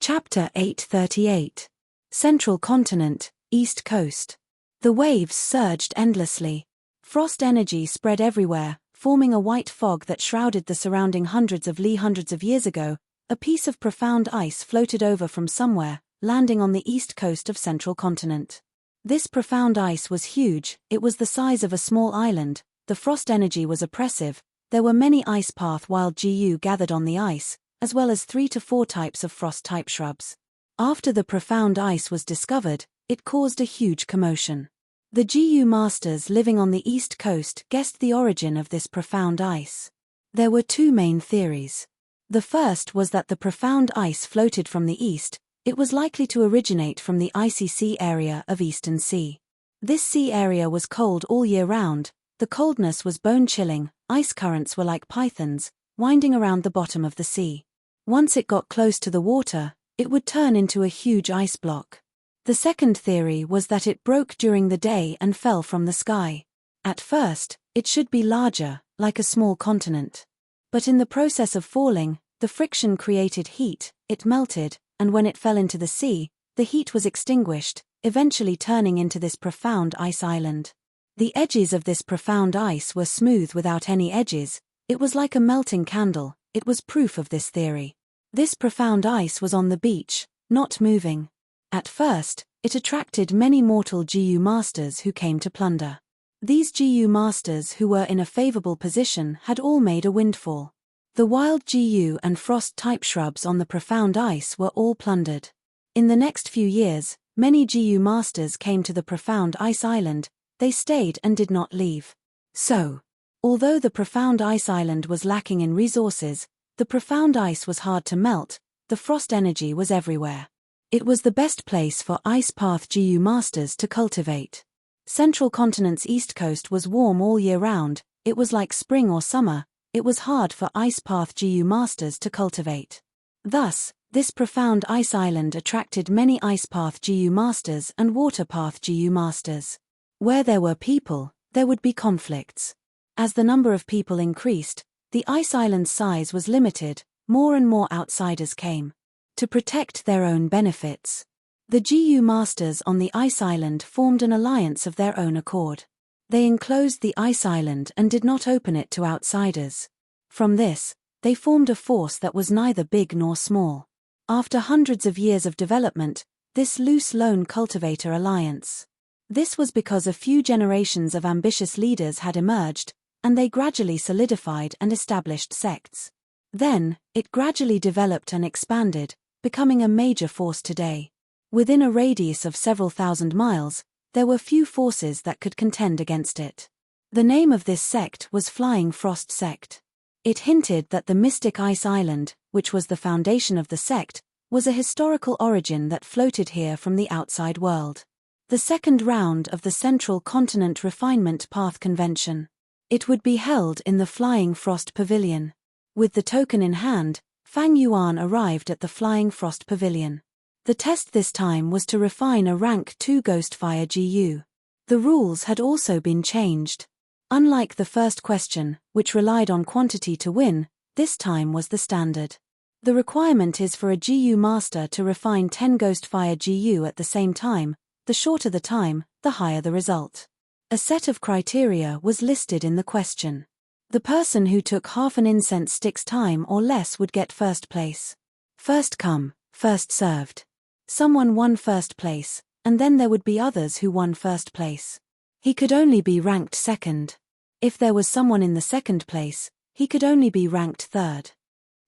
Chapter 838. Central Continent, East Coast. The waves surged endlessly. Frost energy spread everywhere, forming a white fog that shrouded the surrounding hundreds of years ago. A piece of profound ice floated over from somewhere, landing on the east coast of Central Continent. This profound ice was huge. It was the size of a small island. The frost energy was oppressive. There were many ice path wild GU gathered on the ice, as well as 3 to 4 types of frost-type shrubs. After the profound ice was discovered, it caused a huge commotion. The GU masters living on the east coast guessed the origin of this profound ice. There were 2 main theories. The first was that the profound ice floated from the east. It was likely to originate from the icy sea area of Eastern Sea. This sea area was cold all year round. The coldness was bone-chilling. Ice currents were like pythons, winding around the bottom of the sea. Once it got close to the water, it would turn into a huge ice block. The second theory was that it broke during the day and fell from the sky. At first, it should be larger, like a small continent. But in the process of falling, the friction created heat, it melted, and when it fell into the sea, the heat was extinguished, eventually turning into this profound ice island. The edges of this profound ice were smooth without any edges. It was like a melting candle. It was proof of this theory. This profound ice was on the beach, not moving. At first, it attracted many mortal GU masters who came to plunder. These GU masters who were in a favorable position had all made a windfall. The wild GU and frost-type shrubs on the profound ice were all plundered. In the next few years, many GU masters came to the profound ice island. They stayed and did not leave. So, although the profound ice island was lacking in resources, the profound ice was hard to melt. The frost energy was everywhere. It was the best place for ice path GU masters to cultivate. Central Continent's east coast was warm all year round. It was like spring or summer. It was hard for ice path GU masters to cultivate. Thus, this profound ice island attracted many ice path GU masters and water path GU masters. Where there were people, there would be conflicts. As the number of people increased, the ice island's size was limited. More and more outsiders came. To protect their own benefits, the GU masters on the ice island formed an alliance of their own accord. They enclosed the ice island and did not open it to outsiders. From this, they formed a force that was neither big nor small. After hundreds of years of development, this loose lone cultivator alliance. This was because a few generations of ambitious leaders had emerged, and they gradually solidified and established sects. Then, it gradually developed and expanded, becoming a major force today. Within a radius of several thousand miles, there were few forces that could contend against it. The name of this sect was Flying Frost Sect. It hinted that the mystic ice island, which was the foundation of the sect, was a historical origin that floated here from the outside world. The second round of the Central Continent Refinement Path Convention. It would be held in the Flying Frost Pavilion. With the token in hand, Fang Yuan arrived at the Flying Frost Pavilion. The test this time was to refine a rank 2 Ghostfire GU. The rules had also been changed. Unlike the first question, which relied on quantity to win, this time was the standard. The requirement is for a GU master to refine 10 Ghostfire GU at the same time. The shorter the time, the higher the result. A set of criteria was listed in the question. The person who took half an incense stick's time or less would get first place. First come, first served. Someone won first place, and then there would be others who won first place. He could only be ranked second. If there was someone in the second place, he could only be ranked third.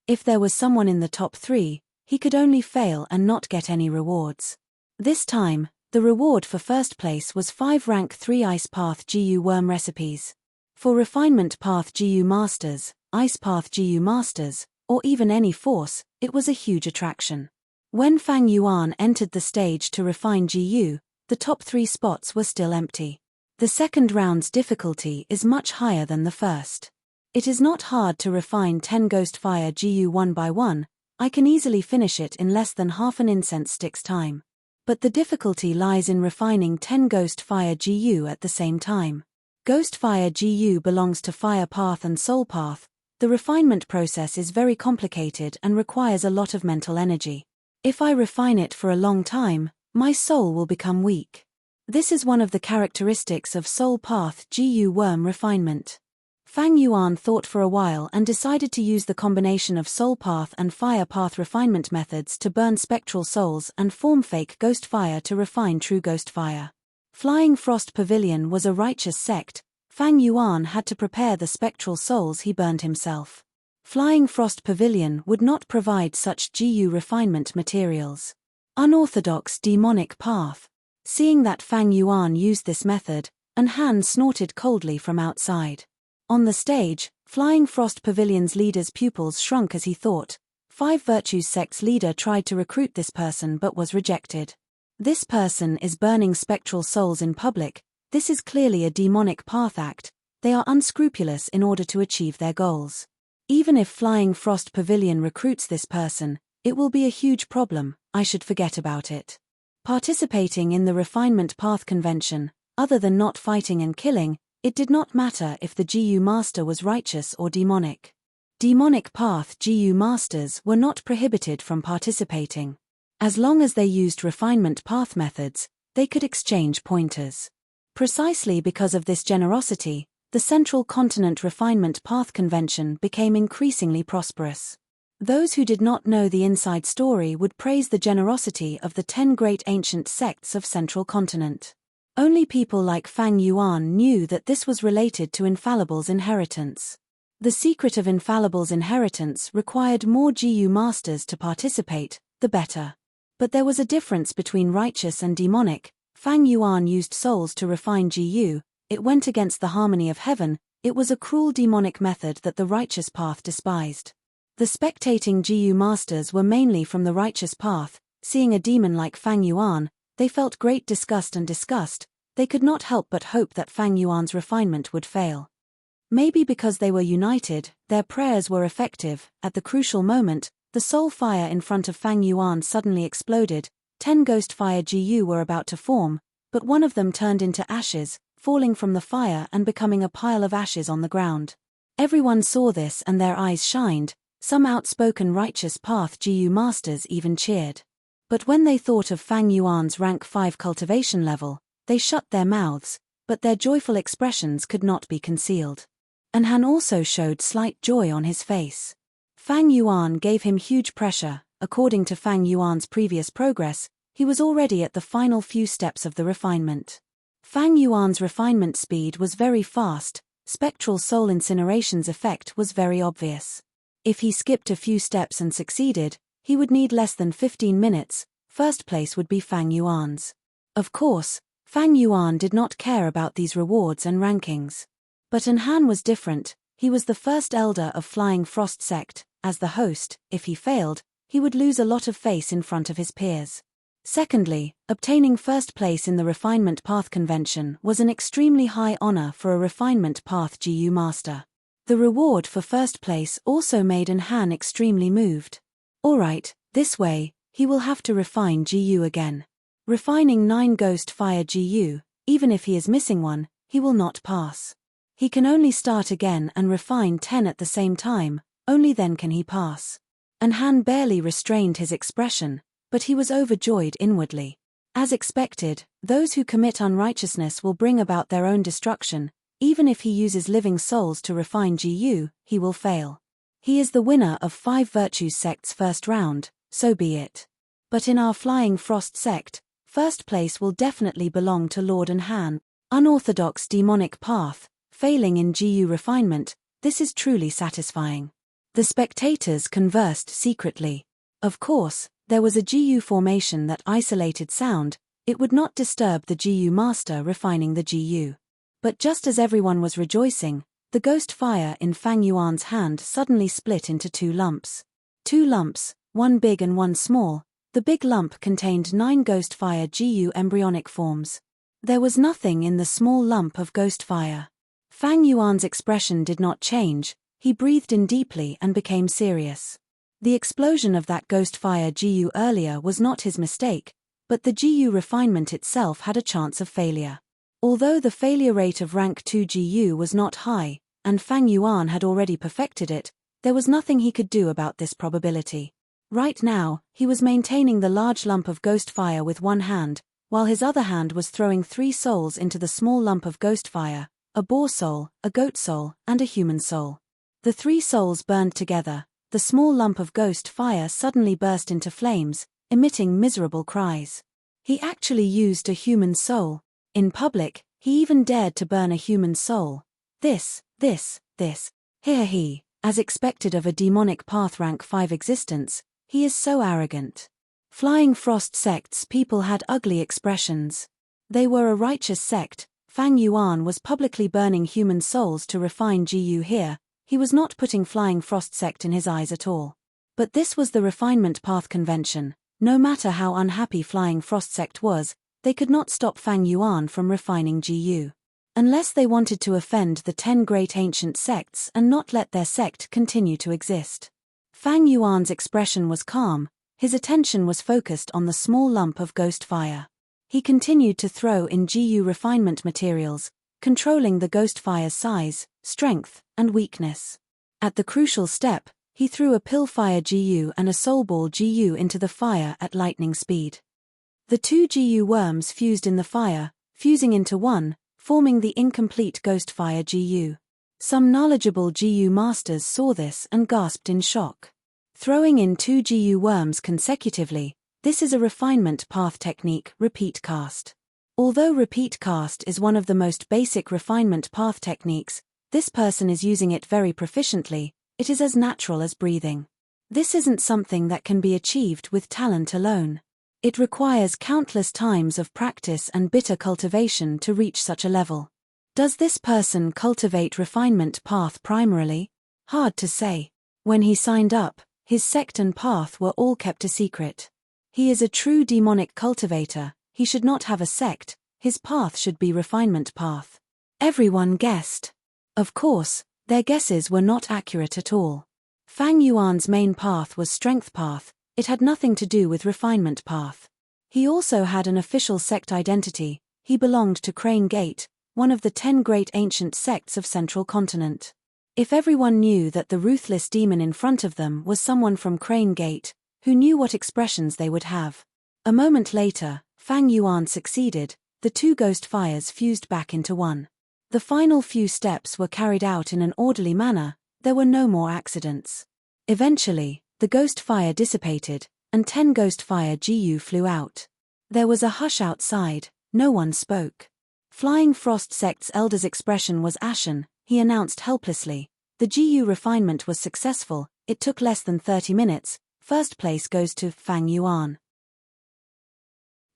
If there was someone in the top 3, he could only fail and not get any rewards. This time, the reward for first place was 5 rank 3 Ice Path GU worm recipes. For Refinement Path GU Masters, Ice Path GU Masters, or even any force, it was a huge attraction. When Fang Yuan entered the stage to refine GU, the top 3 spots were still empty. The second round's difficulty is much higher than the first. It is not hard to refine 10 Ghostfire GU one by one. I can easily finish it in less than half an incense stick's time. But the difficulty lies in refining 10 Ghostfire GU at the same time. Ghostfire GU belongs to Fire Path and Soul Path. The refinement process is very complicated and requires a lot of mental energy. If I refine it for a long time, my soul will become weak. This is one of the characteristics of soul path GU worm refinement. Fang Yuan thought for a while and decided to use the combination of soul path and fire path refinement methods to burn spectral souls and form fake ghost fire to refine true ghost fire. Flying Frost Pavilion was a righteous sect. Fang Yuan had to prepare the spectral souls he burned himself. Flying Frost Pavilion would not provide such GU refinement materials. Unorthodox demonic path. Seeing that Fang Yuan used this method, and Han snorted coldly from outside. On the stage, Flying Frost Pavilion's leader's pupils shrunk as he thought. 5 Virtues sect's leader tried to recruit this person but was rejected. This person is burning spectral souls in public. This is clearly a demonic path act. They are unscrupulous in order to achieve their goals. Even if Flying Frost Pavilion recruits this person, it will be a huge problem. I should forget about it. Participating in the Refinement Path Convention, other than not fighting and killing, it did not matter if the GU Master was righteous or demonic. Demonic Path GU Masters were not prohibited from participating. As long as they used Refinement Path methods, they could exchange pointers. Precisely because of this generosity, the Central Continent Refinement Path Convention became increasingly prosperous. Those who did not know the inside story would praise the generosity of the 10 great ancient sects of Central Continent. Only people like Fang Yuan knew that this was related to Infallible's inheritance. The secret of Infallible's inheritance required more GU masters to participate, the better. But there was a difference between righteous and demonic. Fang Yuan used souls to refine GU, it went against the harmony of heaven, it was a cruel demonic method that the righteous path despised. The spectating GU masters were mainly from the righteous path. Seeing a demon like Fang Yuan, they felt great disgust and disgust. They could not help but hope that Fang Yuan's refinement would fail. Maybe because they were united, their prayers were effective. At the crucial moment, the soul fire in front of Fang Yuan suddenly exploded. 10 ghost fire GU were about to form, but one of them turned into ashes, falling from the fire and becoming a pile of ashes on the ground. Everyone saw this and their eyes shined. Some outspoken righteous path GU masters even cheered. But when they thought of Fang Yuan's rank 5 cultivation level, they shut their mouths, but their joyful expressions could not be concealed. And Han also showed slight joy on his face. Fang Yuan gave him huge pressure. According to Fang Yuan's previous progress, he was already at the final few steps of the refinement. Fang Yuan's refinement speed was very fast. Spectral soul incineration's effect was very obvious. If he skipped a few steps and succeeded, he would need less than 15 minutes. First place would be Fang Yuan's. Of course, Fang Yuan did not care about these rewards and rankings. But Han was different. He was the first elder of Flying Frost sect. As the host, if he failed, he would lose a lot of face in front of his peers. Secondly, obtaining first place in the Refinement Path Convention was an extremely high honor for a Refinement Path GU Master. The reward for first place also made Han extremely moved. Alright, this way, he will have to refine GU again. Refining 9 ghost fire GU, even if he is missing one, he will not pass. He can only start again and refine 10 at the same time, only then can he pass. Han barely restrained his expression, but he was overjoyed inwardly. As expected, those who commit unrighteousness will bring about their own destruction. Even if he uses living souls to refine GU, he will fail. He is the winner of 5 Virtues sect's first round, so be it. But in our Flying Frost sect, first place will definitely belong to Lord Han. Unorthodox demonic path, failing in GU refinement, this is truly satisfying. The spectators conversed secretly. Of course, there was a GU formation that isolated sound. It would not disturb the GU master refining the GU. But just as everyone was rejoicing, the ghost fire in Fang Yuan's hand suddenly split into 2 lumps. 2 lumps, one big and one small. The big lump contained 9 ghost fire GU embryonic forms. There was nothing in the small lump of ghost fire. Fang Yuan's expression did not change. He breathed in deeply and became serious. The explosion of that ghost fire GU earlier was not his mistake, but the GU refinement itself had a chance of failure. Although the failure rate of rank 2 GU was not high, and Fang Yuan had already perfected it, there was nothing he could do about this probability. Right now, he was maintaining the large lump of ghost fire with one hand, while his other hand was throwing 3 souls into the small lump of ghost fire, a boar soul, a goat soul, and a human soul. The 3 souls burned together. The small lump of ghost fire suddenly burst into flames, emitting miserable cries. He actually used a human soul. In public, he even dared to burn a human soul. This. Here he, as expected of a demonic path rank 5 existence, he is so arrogant. Flying Frost sect's people had ugly expressions. They were a righteous sect. Fang Yuan was publicly burning human souls to refine Gu here. He was not putting Flying Frost sect in his eyes at all. But this was the refinement path convention. No matter how unhappy Flying Frost sect was, they could not stop Fang Yuan from refining Gu. Unless they wanted to offend the 10 great ancient sects and not let their sect continue to exist. Fang Yuan's expression was calm, his attention was focused on the small lump of ghost fire. He continued to throw in Gu refinement materials, controlling the ghost fire's size, strength, and weakness. At the crucial step, he threw a pill fire Gu and a soul ball Gu into the fire at lightning speed. The 2 Gu worms fused in the fire, fusing into one, forming the incomplete ghost fire Gu. Some knowledgeable Gu masters saw this and gasped in shock. Throwing in 2 Gu worms consecutively, this is a refinement path technique, repeat cast. Although repeat cast is one of the most basic refinement path techniques, this person is using it very proficiently. It is as natural as breathing. This isn't something that can be achieved with talent alone. It requires countless times of practice and bitter cultivation to reach such a level. Does this person cultivate refinement path primarily? Hard to say. When he signed up, his sect and path were all kept a secret. He is a true demonic cultivator. He should not have a sect, his path should be refinement path. Everyone guessed. Of course, their guesses were not accurate at all. Fang Yuan's main path was strength path, it had nothing to do with refinement path. He also had an official sect identity, he belonged to Crane Gate, one of the 10 great ancient sects of Central Continent. If everyone knew that the ruthless demon in front of them was someone from Crane Gate, who knew what expressions they would have? A moment later, Fang Yuan succeeded, the 2 ghost fires fused back into one. The final few steps were carried out in an orderly manner, there were no more accidents. Eventually, the ghost fire dissipated, and 10 ghost fire Gu flew out. There was a hush outside, no one spoke. Flying Frost sect's elder's expression was ashen, he announced helplessly. The Gu refinement was successful, it took less than 30 minutes, first place goes to Fang Yuan.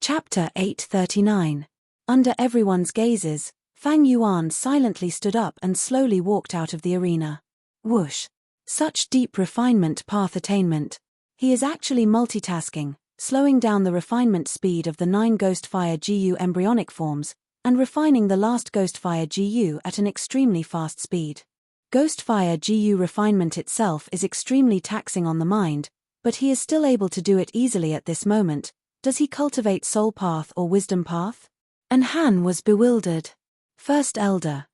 Chapter 839. Under everyone's gazes, Fang Yuan silently stood up and slowly walked out of the arena. Whoosh! Such deep refinement path attainment. He is actually multitasking, slowing down the refinement speed of the 9 ghost fire Gu embryonic forms, and refining the last ghost fire Gu at an extremely fast speed. Ghost fire Gu refinement itself is extremely taxing on the mind, but he is still able to do it easily at this moment. Does he cultivate soul path or wisdom path? And Han was bewildered. First elder.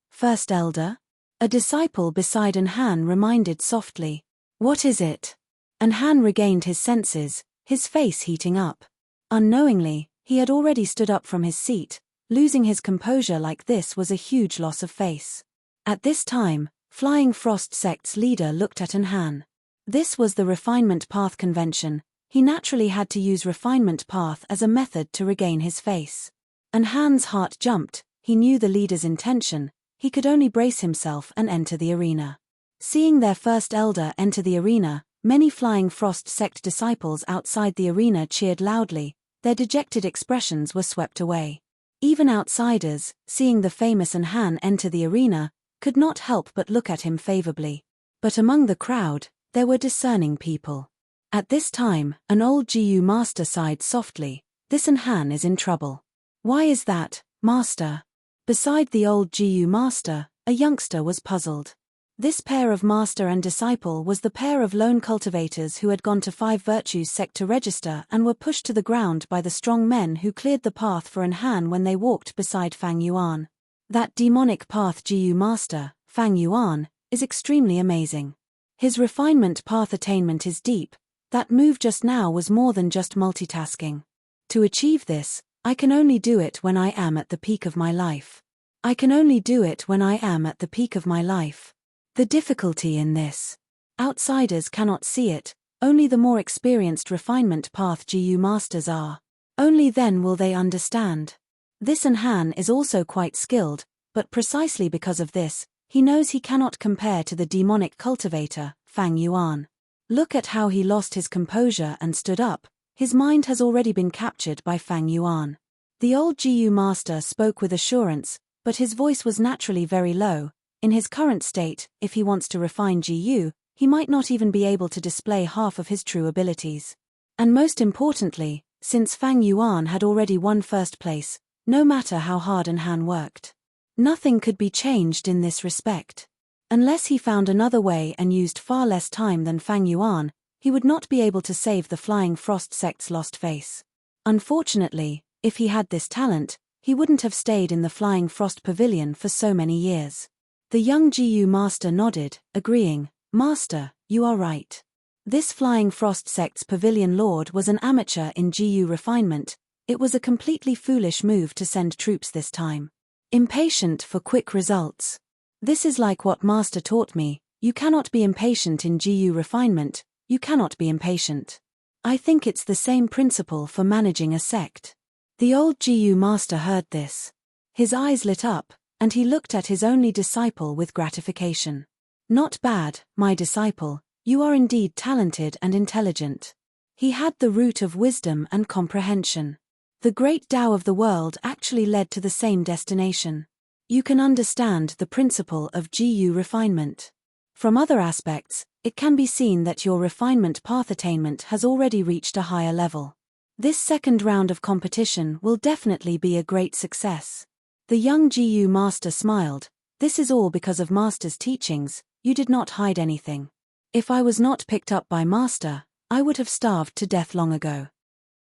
A disciple beside An Han reminded softly. What is it? An Han regained his senses, his face heating up. Unknowingly, he had already stood up from his seat. Losing his composure like this was a huge loss of face. At this time, Flying Frost sect's leader looked at An Han. This was the refinement path convention. He naturally had to use refinement path as a method to regain his face. An Han's heart jumped. He knew the leader's intention, he could only brace himself and enter the arena. Seeing their first elder enter the arena, many Flying Frost sect disciples outside the arena cheered loudly, their dejected expressions were swept away. Even outsiders, seeing the famous An Han enter the arena, could not help but look at him favorably. But among the crowd, there were discerning people. At this time, an old Gu master sighed softly, this An Han is in trouble. Why is that, master? Beside the old Gu master, a youngster was puzzled. This pair of master and disciple was the pair of lone cultivators who had gone to 5 Virtues sect to register and were pushed to the ground by the strong men who cleared the path for An Han when they walked beside Fang Yuan. That demonic path Gu master, Fang Yuan, is extremely amazing. His refinement path attainment is deep, That move just now was more than just multitasking. To achieve this, I can only do it when I am at the peak of my life. I can only do it when I am at the peak of my life. The difficulty in this. Outsiders cannot see it, only the more experienced refinement path GU masters are. Only then will they understand. This Han is also quite skilled, but precisely because of this, he knows he cannot compare to the demonic cultivator, Fang Yuan. Look at how he lost his composure and stood up. His mind has already been captured by Fang Yuan. The old GU master spoke with assurance, but his voice was naturally very low. In his current state, if he wants to refine GU, he might not even be able to display half of his true abilities. And most importantly, since Fang Yuan had already won first place, no matter how hard Han worked, nothing could be changed in this respect. Unless he found another way and used far less time than Fang Yuan, he would not be able to save the Flying Frost sect's lost face. Unfortunately, if he had this talent, he wouldn't have stayed in the Flying Frost Pavilion for so many years. The young GU master nodded, agreeing, "Master, you are right. This Flying Frost sect's pavilion lord was an amateur in GU refinement. It was a completely foolish move to send troops this time. Impatient for quick results. This is like what Master taught me, you cannot be impatient in GU refinement, you cannot be impatient. I think it's the same principle for managing a sect." The old GU master heard this. His eyes lit up, and he looked at his only disciple with gratification. "Not bad, my disciple, you are indeed talented and intelligent." He had the root of wisdom and comprehension. The great Tao of the world actually led to the same destination. You can understand the principle of GU refinement. From other aspects, it can be seen that your refinement path attainment has already reached a higher level. This second round of competition will definitely be a great success. The young GU master smiled. "This is all because of Master's teachings, you did not hide anything. If I was not picked up by Master, I would have starved to death long ago.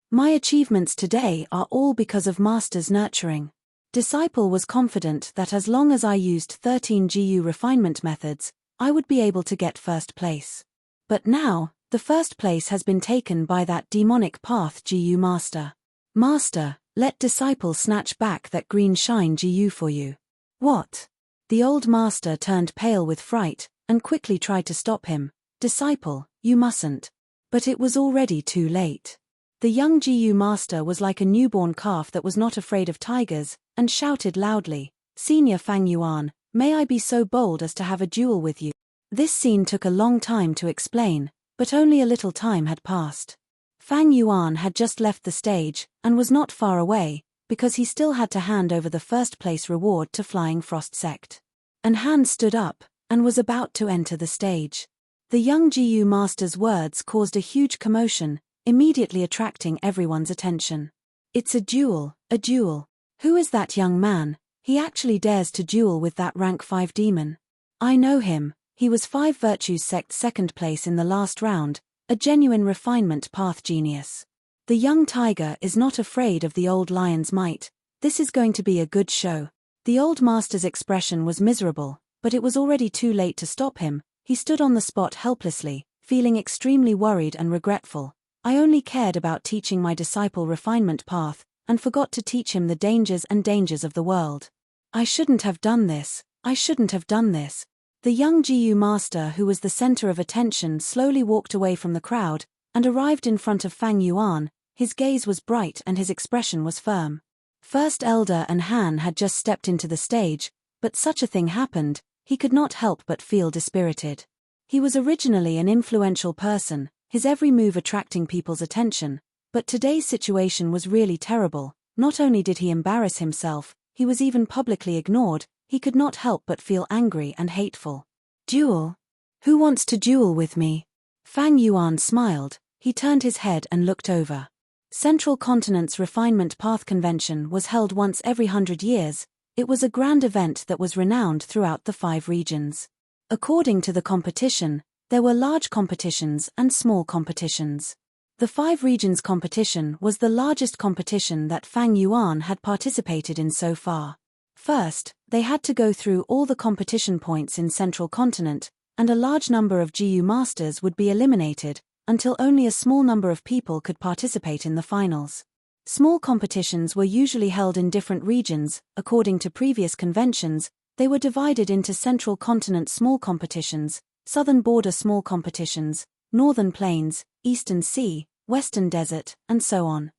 My achievements today are all because of Master's nurturing." Disciple was confident that as long as I used 13 GU refinement methods, I would be able to get first place. But now, the first place has been taken by that demonic path GU master. "Master, let disciple snatch back that green shine GU for you." "What?" The old master turned pale with fright, and quickly tried to stop him. "Disciple, you mustn't." But it was already too late. The young GU master was like a newborn calf that was not afraid of tigers, and shouted loudly, "Senior Fang Yuan, may I be so bold as to have a duel with you?" This scene took a long time to explain, but only a little time had passed. Fang Yuan had just left the stage, and was not far away, because he still had to hand over the first place reward to Flying Frost Sect. And Han stood up, and was about to enter the stage. The young GU master's words caused a huge commotion, immediately attracting everyone's attention. "It's a duel, a duel. Who is that young man? He actually dares to duel with that rank 5 demon. I know him, he was 5 Virtues Sect second place in the last round, a genuine refinement path genius. The young tiger is not afraid of the old lion's might. This is going to be a good show." The old master's expression was miserable, but it was already too late to stop him. He stood on the spot helplessly, feeling extremely worried and regretful. "I only cared about teaching my disciple refinement path, and forgot to teach him the dangers of the world. I shouldn't have done this, I shouldn't have done this." The young GU master, who was the center of attention, slowly walked away from the crowd, and arrived in front of Fang Yuan. His gaze was bright and his expression was firm. First Elder and Han had just stepped into the stage, but such a thing happened, he could not help but feel dispirited. He was originally an influential person, his every move attracting people's attention, but today's situation was really terrible. Not only did he embarrass himself, he was even publicly ignored. He could not help but feel angry and hateful. "Duel? Who wants to duel with me?" Fang Yuan smiled. He turned his head and looked over. Central Continent's Refinement Path Convention was held once every 100 years. It was a grand event that was renowned throughout the 5 regions. According to the competition, there were large competitions and small competitions. The 5 regions competition was the largest competition that Fang Yuan had participated in so far. First, they had to go through all the competition points in Central Continent, and a large number of GU masters would be eliminated, until only a small number of people could participate in the finals. Small competitions were usually held in different regions. According to previous conventions, they were divided into Central Continent small competitions, Southern Border small competitions, Northern Plains, Eastern Sea, Western Desert, and so on.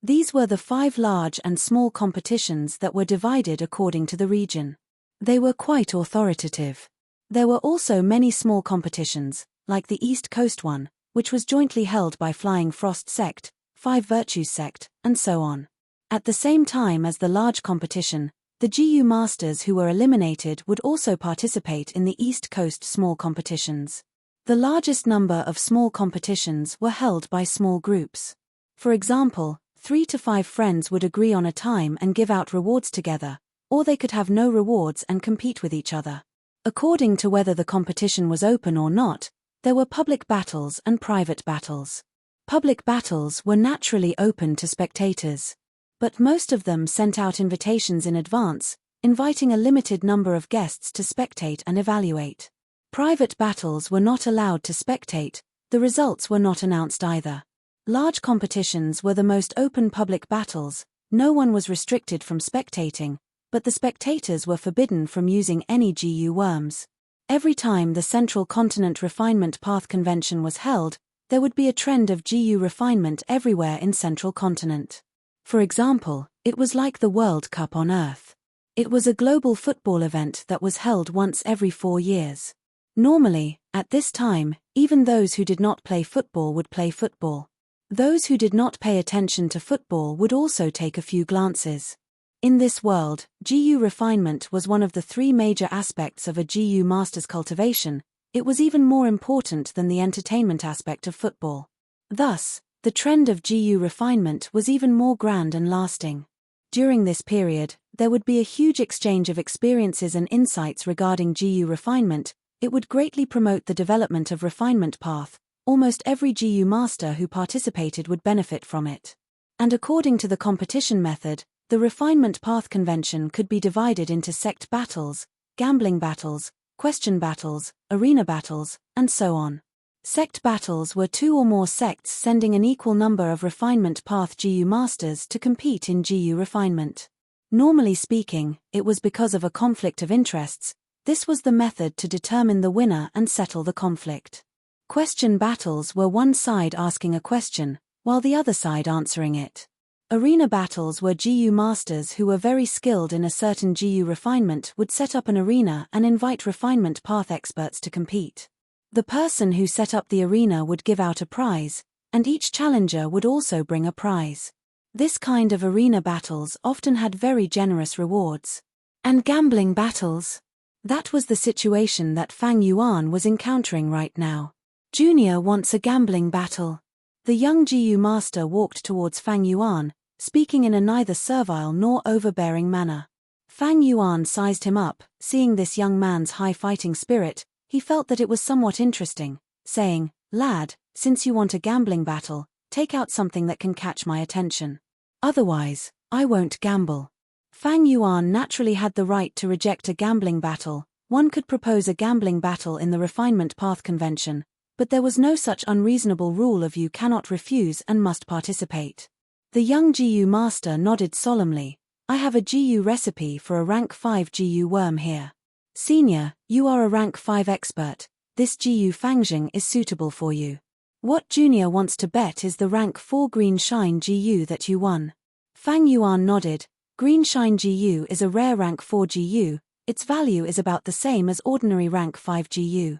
These were the 5 large and small competitions that were divided according to the region. They were quite authoritative. There were also many small competitions, like the East Coast one, which was jointly held by Flying Frost Sect, 5 Virtues Sect, and so on. At the same time as the large competition, the GU Masters who were eliminated would also participate in the East Coast small competitions. The largest number of small competitions were held by small groups. For example, 3 to 5 friends would agree on a time and give out rewards together, or they could have no rewards and compete with each other. According to whether the competition was open or not, there were public battles and private battles. Public battles were naturally open to spectators. But most of them sent out invitations in advance, inviting a limited number of guests to spectate and evaluate. Private battles were not allowed to spectate, the results were not announced either. Large competitions were the most open public battles, no one was restricted from spectating, but the spectators were forbidden from using any GU worms. Every time the Central Continent Refinement Path Convention was held, there would be a trend of GU refinement everywhere in Central Continent. For example, it was like the World Cup on Earth. It was a global football event that was held once every 4 years. Normally, at this time, even those who did not play football would play football. Those who did not pay attention to football would also take a few glances. In this world, GU refinement was one of the 3 major aspects of a GU master's cultivation. It was even more important than the entertainment aspect of football. Thus, the trend of GU refinement was even more grand and lasting. During this period, there would be a huge exchange of experiences and insights regarding GU refinement. It would greatly promote the development of refinement path. Almost every GU master who participated would benefit from it. And according to the competition method, the refinement path convention could be divided into sect battles, gambling battles, question battles, arena battles, and so on. Sect battles were 2 or more sects sending an equal number of refinement path GU masters to compete in GU refinement. Normally speaking, it was because of a conflict of interests. This was the method to determine the winner and settle the conflict. Question battles were one side asking a question, while the other side answering it. Arena battles were GU masters who were very skilled in a certain GU refinement would set up an arena and invite refinement path experts to compete. The person who set up the arena would give out a prize, and each challenger would also bring a prize. This kind of arena battles often had very generous rewards. And gambling battles? That was the situation that Fang Yuan was encountering right now. Junior wants a gambling battle. The young GU master walked towards Fang Yuan, speaking in a neither servile nor overbearing manner. Fang Yuan sized him up, seeing this young man's high fighting spirit. He felt that it was somewhat interesting, saying, "Lad, since you want a gambling battle, take out something that can catch my attention. Otherwise, I won't gamble." Fang Yuan naturally had the right to reject a gambling battle. One could propose a gambling battle in the Refinement Path Convention, but there was no such unreasonable rule of you cannot refuse and must participate. The young GU master nodded solemnly. "I have a GU recipe for a rank 5 GU worm here. Senior, you are a rank 5 expert. This GU Fangjing is suitable for you. What Junior wants to bet is the rank 4 Green Shine GU that you won." Fang Yuan nodded. Green Shine GU is a rare rank 4 GU. Its value is about the same as ordinary rank 5 GU.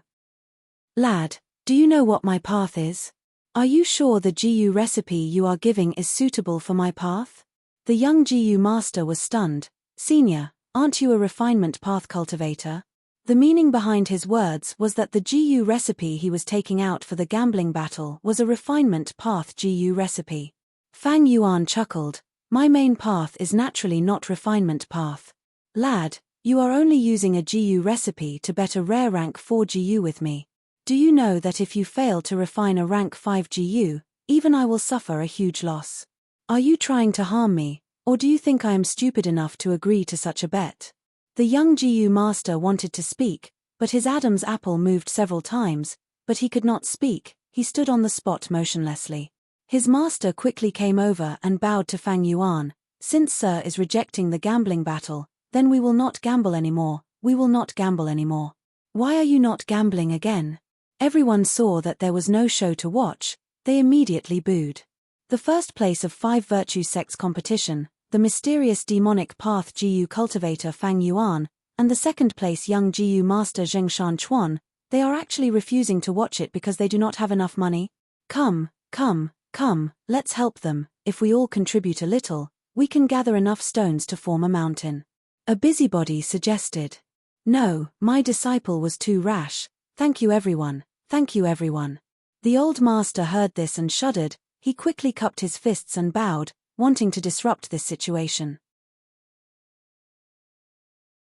"Lad, do you know what my path is? Are you sure the GU recipe you are giving is suitable for my path?" The young GU master was stunned. "Senior, aren't you a refinement path cultivator?" The meaning behind his words was that the GU recipe he was taking out for the gambling battle was a refinement path GU recipe. Fang Yuan chuckled. "My main path is naturally not refinement path. Lad, you are only using a GU recipe to bet a rare rank 4 GU with me. Do you know that if you fail to refine a rank 5 GU, even I will suffer a huge loss? Are you trying to harm me, or do you think I am stupid enough to agree to such a bet?" The young GU master wanted to speak, but his Adam's apple moved several times, but he could not speak. he stood on the spot motionlessly. His master quickly came over and bowed to Fang Yuan. Since Sir is rejecting the gambling battle, then we will not gamble anymore, we will not gamble anymore. Why are you not gambling again? Everyone saw that there was no show to watch, they immediately booed. The first place of 5 virtue sects competition, the mysterious demonic path Jiyu cultivator Fang Yuan, and the second place young Jiyu master Zhengshan Chuan, they are actually refusing to watch it because they do not have enough money. Come, let's help them. If we all contribute a little, we can gather enough stones to form a mountain. A busybody suggested. No, my disciple was too rash. Thank you everyone, thank you everyone. The old master heard this and shuddered. He quickly cupped his fists and bowed, wanting to disrupt this situation.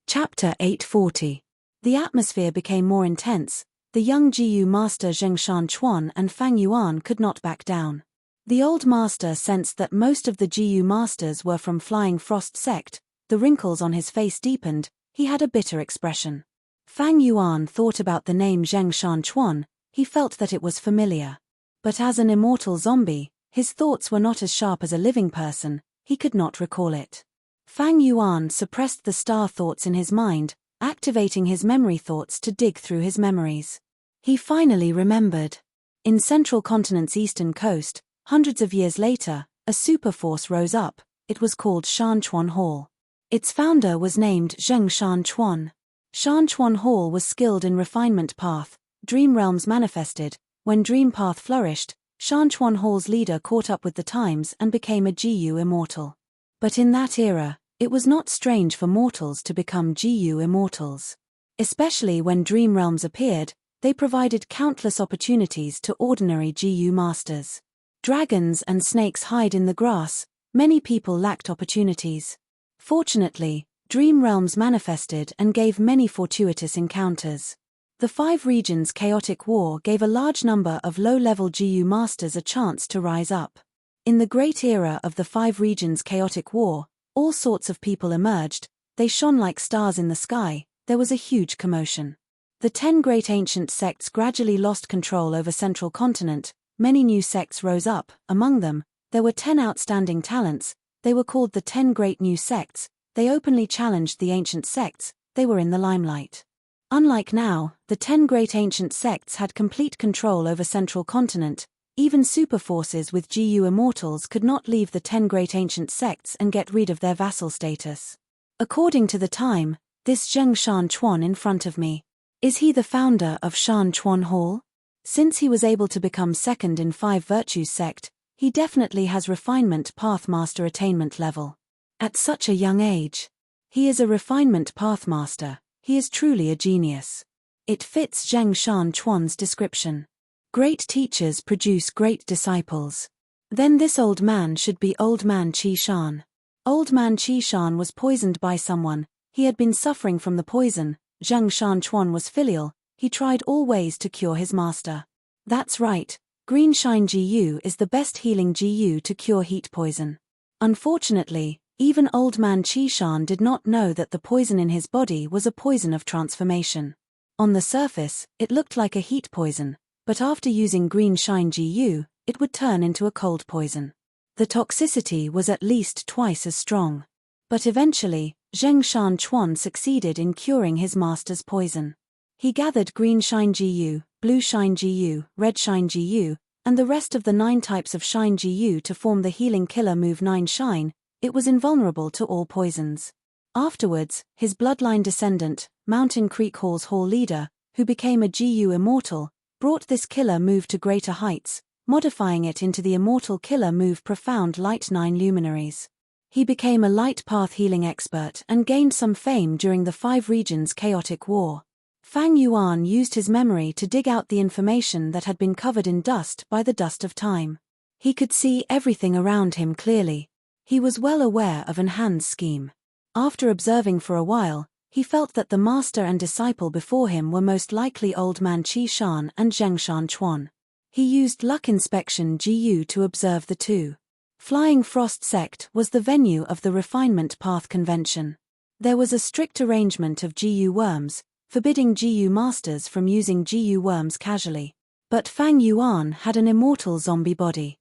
Chapter 840. The atmosphere became more intense. The young Jiyu master Zhengshan Chuan and Fang Yuan could not back down. The old master sensed that most of the Jiyu masters were from Flying Frost sect. The wrinkles on his face deepened, he had a bitter expression. Fang Yuan thought about the name Zhengshan Chuan, he felt that it was familiar. But as an immortal zombie, his thoughts were not as sharp as a living person, he could not recall it. Fang Yuan suppressed the star thoughts in his mind, activating his memory thoughts to dig through his memories. He finally remembered. In Central Continent's eastern coast, hundreds of years later, a superforce rose up. It was called Shanchuan Hall. Its founder was named Zhengshan Chuan. Shanchuan Hall was skilled in refinement path, dream realms manifested. When dream path flourished, Shanchuan Hall's leader caught up with the times and became a Jiyu immortal. But in that era, it was not strange for mortals to become Jiyu immortals. Especially when dream realms appeared, they provided countless opportunities to ordinary Jiyu masters. Dragons and snakes hide in the grass, many people lacked opportunities. Fortunately, dream realms manifested and gave many fortuitous encounters. The 5 regions' chaotic war gave a large number of low-level Jiyu masters a chance to rise up. In the great era of the 5 regions' chaotic war, all sorts of people emerged, they shone like stars in the sky, there was a huge commotion. The 10 great ancient sects gradually lost control over Central Continent, many new sects rose up, among them, there were 10 outstanding talents, they were called the 10 great new sects, they openly challenged the ancient sects, they were in the limelight. Unlike now, the 10 great ancient sects had complete control over Central Continent, even superforces with Jiyu immortals could not leave the 10 great ancient sects and get rid of their vassal status. According to the time, this Zhengshan Chuan in front of me, is he the founder of Shanchuan Hall? Since he was able to become second in 5 virtues sect, he definitely has refinement path master attainment level. At such a young age. He is a refinement path master, he is truly a genius. It fits Zhengshan Chuan's description. Great teachers produce great disciples. Then this old man should be Old Man Qi Shan. Old Man Qi Shan was poisoned by someone, he had been suffering from the poison. Zhengshan Chuan was filial, he tried all ways to cure his master. That's right, Green Shine Jiyu is the best healing Jiyu to cure heat poison. Unfortunately, even Old Man Qi Shan did not know that the poison in his body was a poison of transformation. On the surface, it looked like a heat poison, but after using Green Shine Jiyu, it would turn into a cold poison. The toxicity was at least twice as strong. But eventually, Zhengshan Chuan succeeded in curing his master's poison. He gathered Green Shine Jiyu, Blue Shine Jiyu, Red Shine Jiyu, and the rest of the 9 types of Shine Jiyu to form the healing killer move 9 Shine. It was invulnerable to all poisons. Afterwards, his bloodline descendant, Mountain Creek Hall's Hall leader, who became a Jiyu immortal, brought this killer move to greater heights, modifying it into the immortal killer move Profound Light 9 Luminaries. He became a light path healing expert and gained some fame during the 5 regions' chaotic war. Fang Yuan used his memory to dig out the information that had been covered in dust by the dust of time. He could see everything around him clearly. He was well aware of An Han's scheme. After observing for a while, he felt that the master and disciple before him were most likely Old Man Qi Shan and Zhengshan Chuan. He used luck inspection GU to observe the two. Flying Frost sect was the venue of the Refinement Path Convention. There was a strict arrangement of GU worms, forbidding GU masters from using GU worms casually. But Fang Yuan had an immortal zombie body.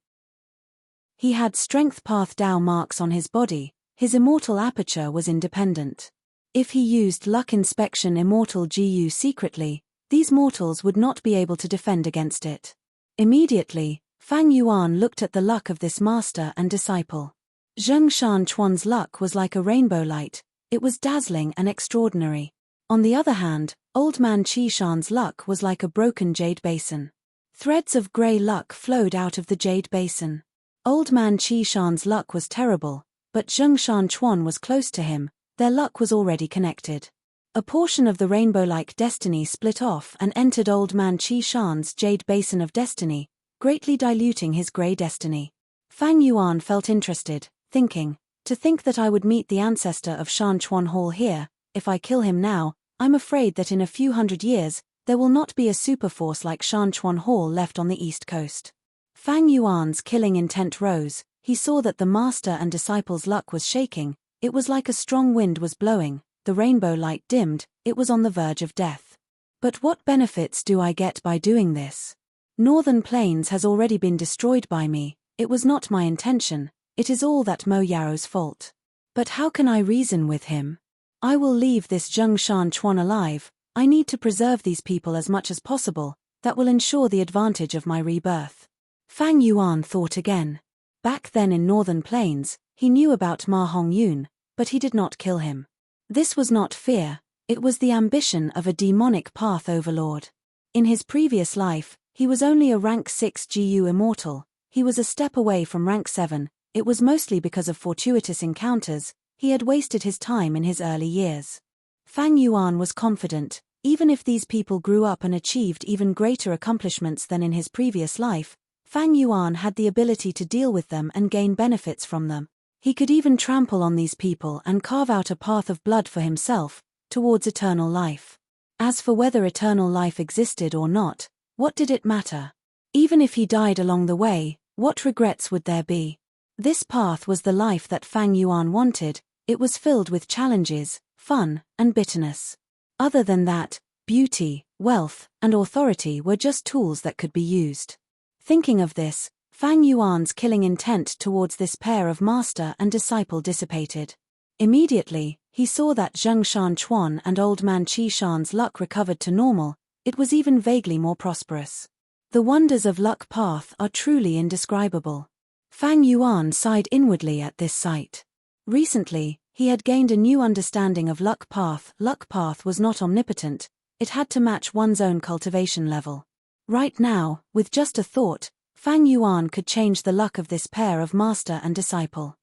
He had strength path Dao marks on his body, his immortal aperture was independent. If he used luck inspection immortal GU secretly, these mortals would not be able to defend against it. Immediately, Fang Yuan looked at the luck of this master and disciple. Zheng Shan Chuan's luck was like a rainbow light, it was dazzling and extraordinary. On the other hand, old man Qi Shan's luck was like a broken jade basin. Threads of grey luck flowed out of the jade basin. Old man Qi Shan's luck was terrible, but Zheng Shan Chuan was close to him, their luck was already connected. A portion of the rainbow-like destiny split off and entered old man Qi Shan's jade basin of destiny, greatly diluting his grey destiny. Fang Yuan felt interested, thinking, to think that I would meet the ancestor of Shan Chuan Hall here, if I kill him now, I'm afraid that in a few hundred years, there will not be a superforce like Shan Chuan Hall left on the east coast. Fang Yuan's killing intent rose, he saw that the master and disciple's luck was shaking, it was like a strong wind was blowing, the rainbow light dimmed, it was on the verge of death. But what benefits do I get by doing this? Northern Plains has already been destroyed by me, it was not my intention, it is all that Mo Yao's fault. But how can I reason with him? I will leave this Zheng Shan Chuan alive, I need to preserve these people as much as possible, that will ensure the advantage of my rebirth. Fang Yuan thought again. Back then in Northern Plains, he knew about Ma Hongyun, but he did not kill him. This was not fear, it was the ambition of a demonic path overlord. In his previous life, he was only a rank 6 GU immortal, he was a step away from rank 7, it was mostly because of fortuitous encounters, he had wasted his time in his early years. Fang Yuan was confident, even if these people grew up and achieved even greater accomplishments than in his previous life, Fang Yuan had the ability to deal with them and gain benefits from them. He could even trample on these people and carve out a path of blood for himself, towards eternal life. As for whether eternal life existed or not, what did it matter? Even if he died along the way, what regrets would there be? This path was the life that Fang Yuan wanted, it was filled with challenges, fun, and bitterness. Other than that, beauty, wealth, and authority were just tools that could be used. Thinking of this, Fang Yuan's killing intent towards this pair of master and disciple dissipated. Immediately, he saw that Zheng Shan Chuan and old man Qi Shan's luck recovered to normal, it was even vaguely more prosperous. The wonders of luck path are truly indescribable. Fang Yuan sighed inwardly at this sight. Recently, he had gained a new understanding of luck path. Luck path was not omnipotent, it had to match one's own cultivation level. Right now, with just a thought, Fang Yuan could change the luck of this pair of master and disciple.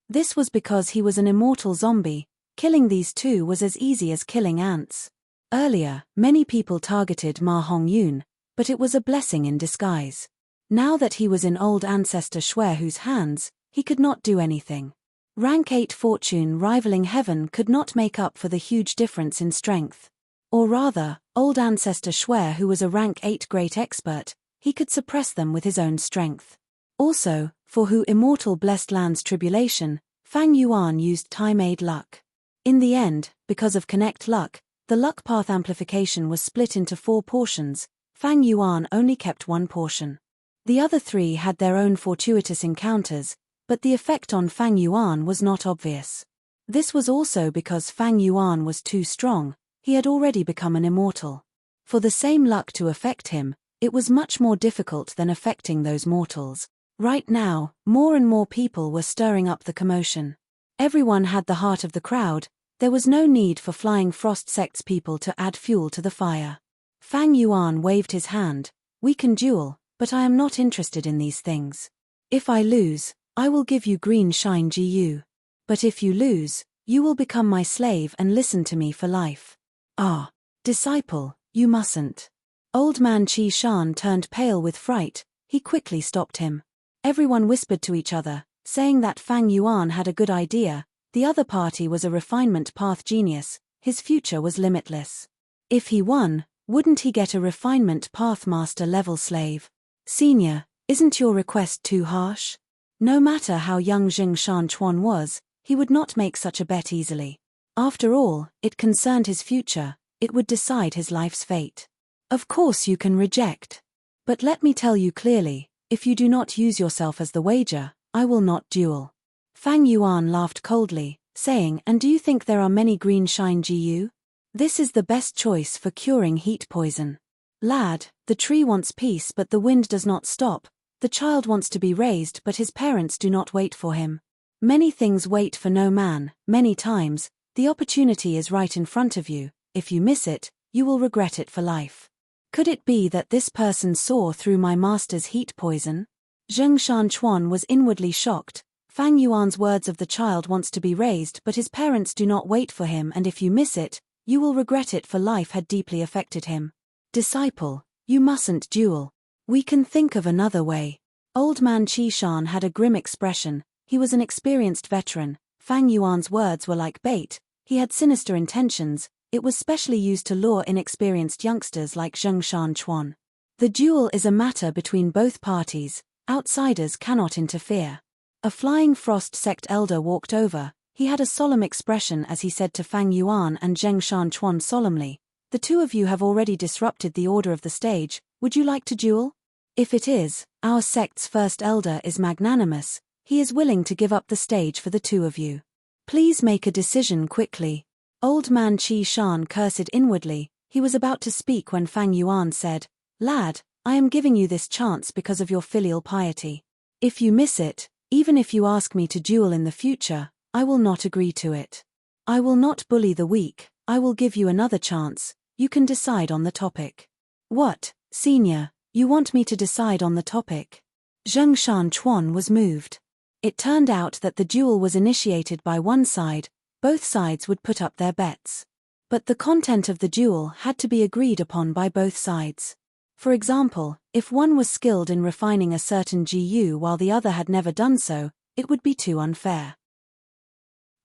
This was because he was an immortal zombie, killing these two was as easy as killing ants. Earlier, many people targeted Ma Hongyun, but it was a blessing in disguise. Now that he was in old ancestor Xuehu's hands, he could not do anything. Rank 8 fortune rivaling heaven could not make up for the huge difference in strength. Or rather, old ancestor Xuehu was a rank 8 great expert, he could suppress them with his own strength. Also, for who immortal blessed land's tribulation, Fang Yuan used time-aid luck. In the end, because of connect luck, the luck path amplification was split into 4 portions, Fang Yuan only kept 1 portion. The other 3 had their own fortuitous encounters, but the effect on Fang Yuan was not obvious. This was also because Fang Yuan was too strong, he had already become an immortal. For the same luck to affect him, it was much more difficult than affecting those mortals. Right now, more and more people were stirring up the commotion. Everyone had the heart of the crowd, there was no need for Flying Frost Sect's people to add fuel to the fire. Fang Yuan waved his hand, we can duel, but I am not interested in these things. If I lose, I will give you green shine GU. But if you lose, you will become my slave and listen to me for life. Ah, disciple, you mustn't. Old man Qi Shan turned pale with fright, he quickly stopped him. Everyone whispered to each other, saying that Fang Yuan had a good idea, the other party was a refinement path genius, his future was limitless. If he won, wouldn't he get a refinement path master level slave? Senior, isn't your request too harsh? No matter how young Zheng Shan Chuan was, he would not make such a bet easily. After all, it concerned his future, it would decide his life's fate. Of course you can reject. But let me tell you clearly, if you do not use yourself as the wager, I will not duel. Fang Yuan laughed coldly, saying, and do you think there are many green shine GU? This is the best choice for curing heat poison. Lad, the tree wants peace but the wind does not stop, the child wants to be raised but his parents do not wait for him. Many things wait for no man, many times, the opportunity is right in front of you, if you miss it, you will regret it for life. Could it be that this person saw through my master's heat poison? Zheng Shanchuan was inwardly shocked. Fang Yuan's words of the child wants to be raised but his parents do not wait for him and if you miss it, you will regret it for life had deeply affected him. Disciple, you mustn't duel. We can think of another way. Old man Qishan had a grim expression, he was an experienced veteran, Fang Yuan's words were like bait, he had sinister intentions, it was specially used to lure inexperienced youngsters like Zheng Shanchuan. The duel is a matter between both parties, outsiders cannot interfere. A Flying Frost sect elder walked over, he had a solemn expression as he said to Fang Yuan and Zheng Shanchuan solemnly, the two of you have already disrupted the order of the stage, would you like to duel? If it is, our sect's first elder is magnanimous, he is willing to give up the stage for the two of you. Please make a decision quickly. Old man Qi Shan cursed inwardly, he was about to speak when Fang Yuan said, Lad, I am giving you this chance because of your filial piety. If you miss it, even if you ask me to duel in the future, I will not agree to it. I will not bully the weak, I will give you another chance, you can decide on the topic. What, senior, you want me to decide on the topic? Zheng Shanchuan was moved. It turned out that the duel was initiated by one side, both sides would put up their bets. But the content of the duel had to be agreed upon by both sides. For example, if one was skilled in refining a certain GU while the other had never done so, it would be too unfair.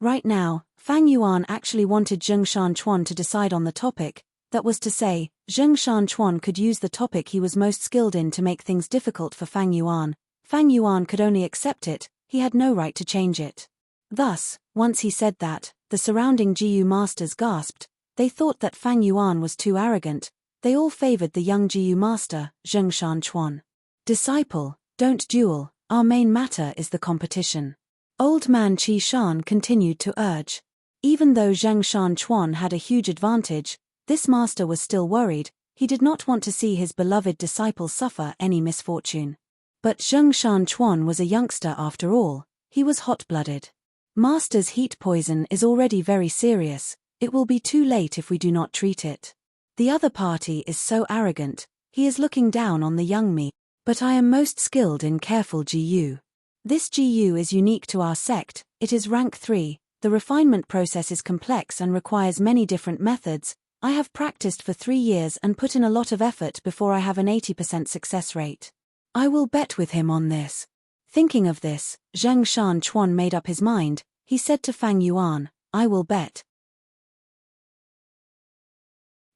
Right now, Fang Yuan actually wanted Zheng Shanchuan to decide on the topic, that was to say, Zheng Shanchuan could use the topic he was most skilled in to make things difficult for Fang Yuan. Fang Yuan could only accept it, he had no right to change it. Thus, once he said that, the surrounding GU masters gasped, they thought that Fang Yuan was too arrogant, they all favored the young GU master, Zheng Shanchuan. Disciple, don't duel, our main matter is the competition. Old man Qi Shan continued to urge. Even though Zheng Shanchuan had a huge advantage, this master was still worried, he did not want to see his beloved disciple suffer any misfortune. But Zheng Shanchuan was a youngster after all, he was hot-blooded. Master's heat poison is already very serious, it will be too late if we do not treat it. The other party is so arrogant, he is looking down on the young me, but I am most skilled in careful GU. This GU is unique to our sect, it is rank 3, the refinement process is complex and requires many different methods, I have practiced for 3 years and put in a lot of effort before I have an 80% success rate. I will bet with him on this. Thinking of this, Zheng Shanchuan made up his mind, he said to Fang Yuan, I will bet.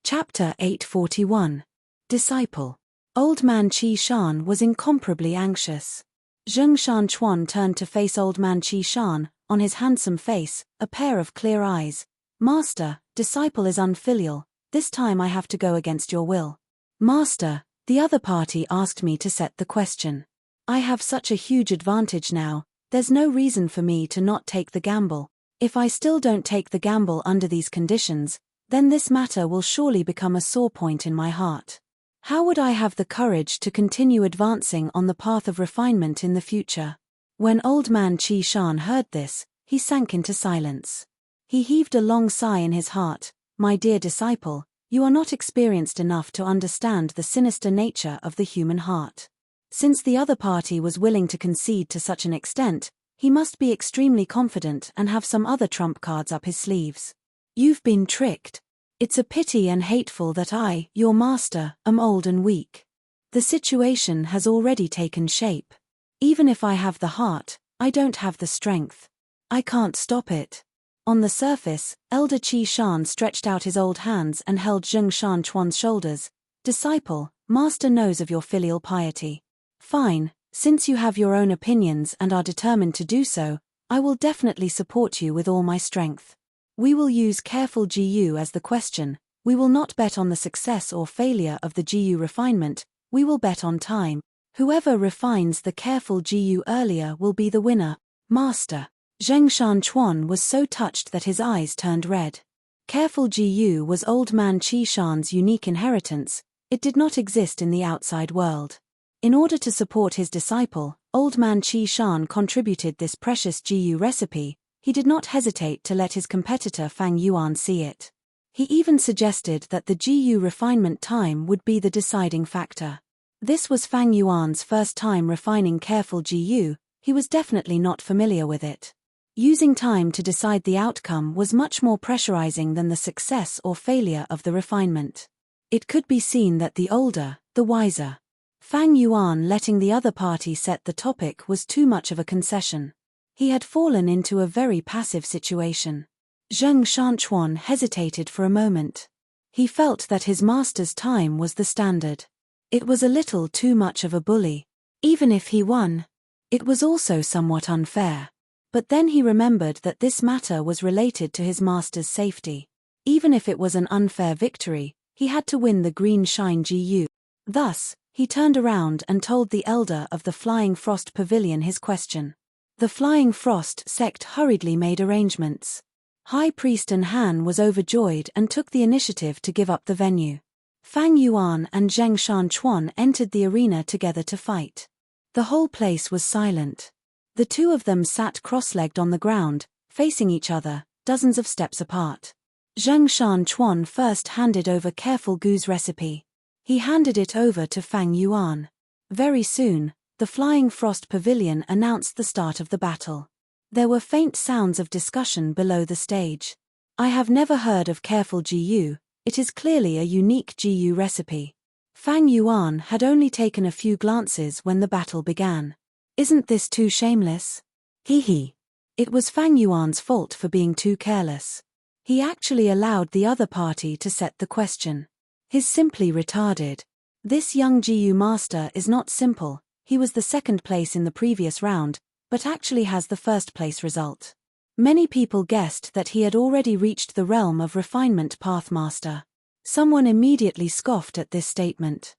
Chapter 841. Disciple. Old man Qi Shan was incomparably anxious. Zheng Shanchuan turned to face old man Qi Shan, on his handsome face, a pair of clear eyes. Master, disciple is unfilial, this time I have to go against your will. Master, the other party asked me to set the question. I have such a huge advantage now, there's no reason for me to not take the gamble. If I still don't take the gamble under these conditions, then this matter will surely become a sore point in my heart. How would I have the courage to continue advancing on the path of refinement in the future? When old man Qi Shan heard this, he sank into silence. He heaved a long sigh in his heart. My dear disciple, you are not experienced enough to understand the sinister nature of the human heart. Since the other party was willing to concede to such an extent, he must be extremely confident and have some other trump cards up his sleeves. You've been tricked. It's a pity and hateful that I, your master, am old and weak. The situation has already taken shape. Even if I have the heart, I don't have the strength. I can't stop it. On the surface, Elder Qi Shan stretched out his old hands and held Zheng Shanchuan's shoulders. Disciple, master knows of your filial piety. Fine, since you have your own opinions and are determined to do so, I will definitely support you with all my strength. We will use careful GU as the question, We will not bet on the success or failure of the GU refinement, we will bet on time. Whoever refines the careful GU earlier will be the winner. Master. Zheng Shanchuan was so touched that his eyes turned red. Careful GU was old man Qi Shan's unique inheritance, it did not exist in the outside world. In order to support his disciple, old man Qi Shan contributed this precious GU recipe. He did not hesitate to let his competitor Fang Yuan see it. He even suggested that the GU refinement time would be the deciding factor. This was Fang Yuan's first time refining careful GU, he was definitely not familiar with it. Using time to decide the outcome was much more pressurizing than the success or failure of the refinement. It could be seen that the older, the wiser. Fang Yuan letting the other party set the topic was too much of a concession. He had fallen into a very passive situation. Zheng Shanchuan hesitated for a moment. He felt that his master's time was the standard. It was a little too much of a bully. Even if he won, it was also somewhat unfair. But then he remembered that this matter was related to his master's safety. Even if it was an unfair victory, he had to win the green shine GU. Thus, he turned around and told the elder of the Flying Frost Pavilion his question. The Flying Frost sect hurriedly made arrangements. High Priest An Han was overjoyed and took the initiative to give up the venue. Fang Yuan and Zheng Shanchuan entered the arena together to fight. The whole place was silent. The two of them sat cross-legged on the ground, facing each other, dozens of steps apart. Zheng Shanchuan first handed over Careful Gu's recipe. He handed it over to Fang Yuan. Very soon, the Flying Frost Pavilion announced the start of the battle. There were faint sounds of discussion below the stage. I have never heard of Careful GU, it is clearly a unique GU recipe. Fang Yuan had only taken a few glances when the battle began. Isn't this too shameless? Hee. It was Fang Yuan's fault for being too careless. He actually allowed the other party to set the question. He's simply retarded. This young GU master is not simple, he was the second place in the previous round, but actually has the first place result. Many people guessed that he had already reached the realm of refinement pathmaster. Someone immediately scoffed at this statement.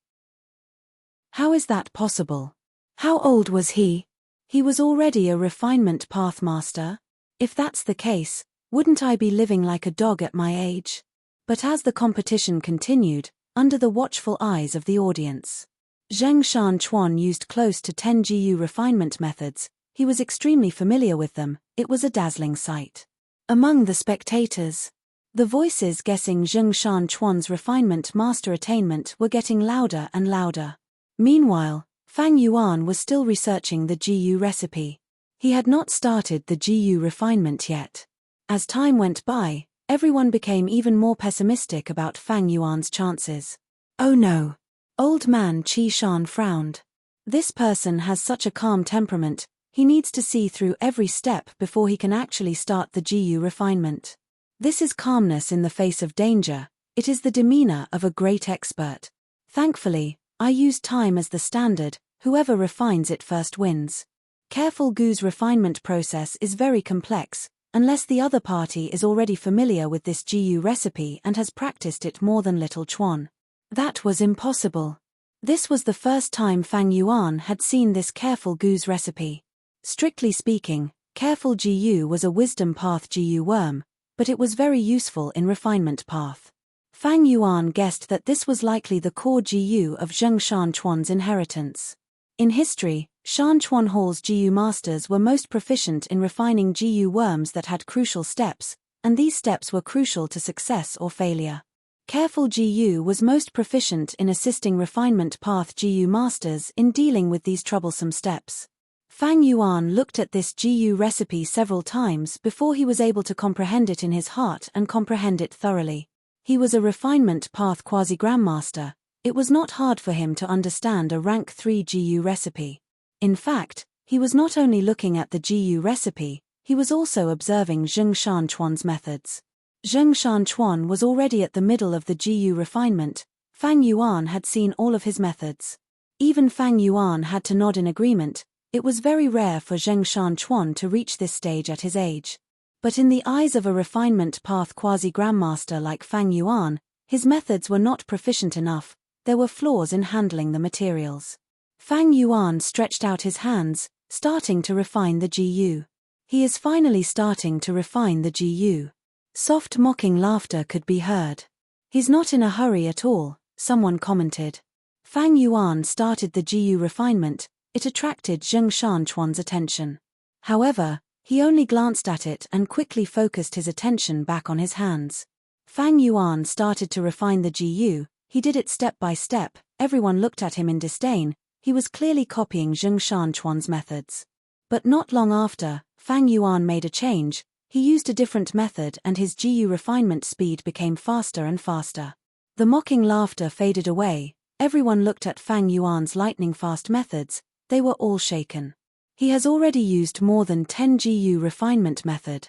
How is that possible? How old was he? He was already a refinement pathmaster? If that's the case, wouldn't I be living like a dog at my age? But as the competition continued, under the watchful eyes of the audience, Zheng Shanchuan used close to 10 GU refinement methods. He was extremely familiar with them, it was a dazzling sight. Among the spectators, the voices guessing Zheng Shanchuan's refinement master attainment were getting louder and louder. Meanwhile, Fang Yuan was still researching the GU recipe. He had not started the GU refinement yet. As time went by, everyone became even more pessimistic about Fang Yuan's chances. Oh no! Old man Qi Shan frowned. This person has such a calm temperament, he needs to see through every step before he can actually start the GU refinement. This is calmness in the face of danger, it is the demeanor of a great expert. Thankfully, I use time as the standard, whoever refines it first wins. Careful Gu's refinement process is very complex, unless the other party is already familiar with this GU recipe and has practiced it more than little Chuan. That was impossible. This was the first time Fang Yuan had seen this Careful Gu's recipe. Strictly speaking, Careful GU was a wisdom path GU worm, but it was very useful in refinement path. Fang Yuan guessed that this was likely the core GU of Zheng Shanchuan's inheritance. In history, Shanchuan Hall's GU masters were most proficient in refining GU worms that had crucial steps, and these steps were crucial to success or failure. Careful GU was most proficient in assisting refinement path GU masters in dealing with these troublesome steps. Fang Yuan looked at this GU recipe several times before he was able to comprehend it in his heart and comprehend it thoroughly. He was a refinement path quasi-grandmaster. It was not hard for him to understand a rank 3 GU recipe. In fact, he was not only looking at the GU recipe, he was also observing Zheng Shanchuan's methods. Zheng Shanchuan was already at the middle of the GU refinement. Fang Yuan had seen all of his methods. Even Fang Yuan had to nod in agreement. It was very rare for Zheng Shanchuan to reach this stage at his age. But in the eyes of a refinement path quasi-grandmaster like Fang Yuan, His methods were not proficient enough, there were flaws in handling the materials. Fang Yuan stretched out his hands, starting to refine the GU. He is finally starting to refine the GU. Soft mocking laughter could be heard. He's not in a hurry at all, someone commented. Fang Yuan started the GU refinement, it attracted Zheng Shanchuan's attention. However, he only glanced at it and quickly focused his attention back on his hands. Fang Yuan started to refine the GU, he did it step by step, everyone looked at him in disdain, he was clearly copying Zheng Shanchuan's methods. But not long after, Fang Yuan made a change, he used a different method and his GU refinement speed became faster and faster. The mocking laughter faded away, everyone looked at Fang Yuan's lightning-fast methods, they were all shaken. He has already used more than 10 GU refinement method.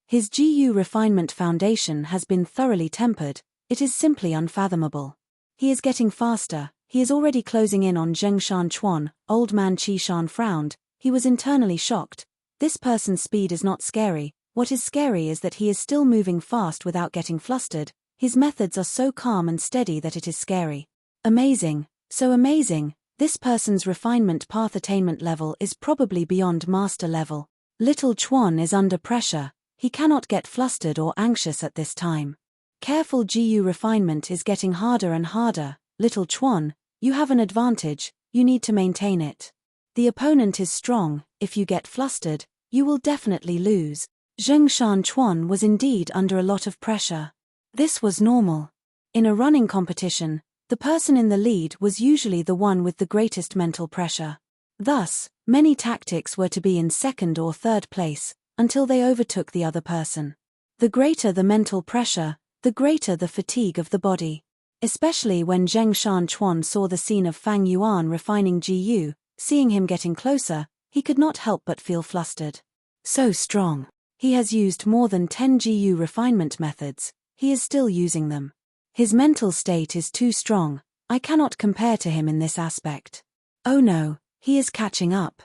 His GU refinement foundation has been thoroughly tempered, it is simply unfathomable. He is getting faster, he is already closing in on Zheng Shanchuan. Old man Qishan frowned, he was internally shocked. This person's speed is not scary, what is scary is that he is still moving fast without getting flustered, his methods are so calm and steady that it is scary. Amazing, so amazing, this person's refinement path attainment level is probably beyond master level. Little Chuan is under pressure, he cannot get flustered or anxious at this time. Careful GU refinement is getting harder and harder. Little Chuan, you have an advantage, you need to maintain it. The opponent is strong, if you get flustered, you will definitely lose. Zheng Shanchuan was indeed under a lot of pressure. This was normal. In a running competition, the person in the lead was usually the one with the greatest mental pressure. Thus, many tactics were to be in second or third place, until they overtook the other person. The greater the mental pressure, the greater the fatigue of the body. Especially when Zheng Shanchuan saw the scene of Fang Yuan refining GU, seeing him getting closer, he could not help but feel flustered. So strong. He has used more than 10 GU refinement methods, he is still using them. His mental state is too strong, I cannot compare to him in this aspect. Oh no, he is catching up.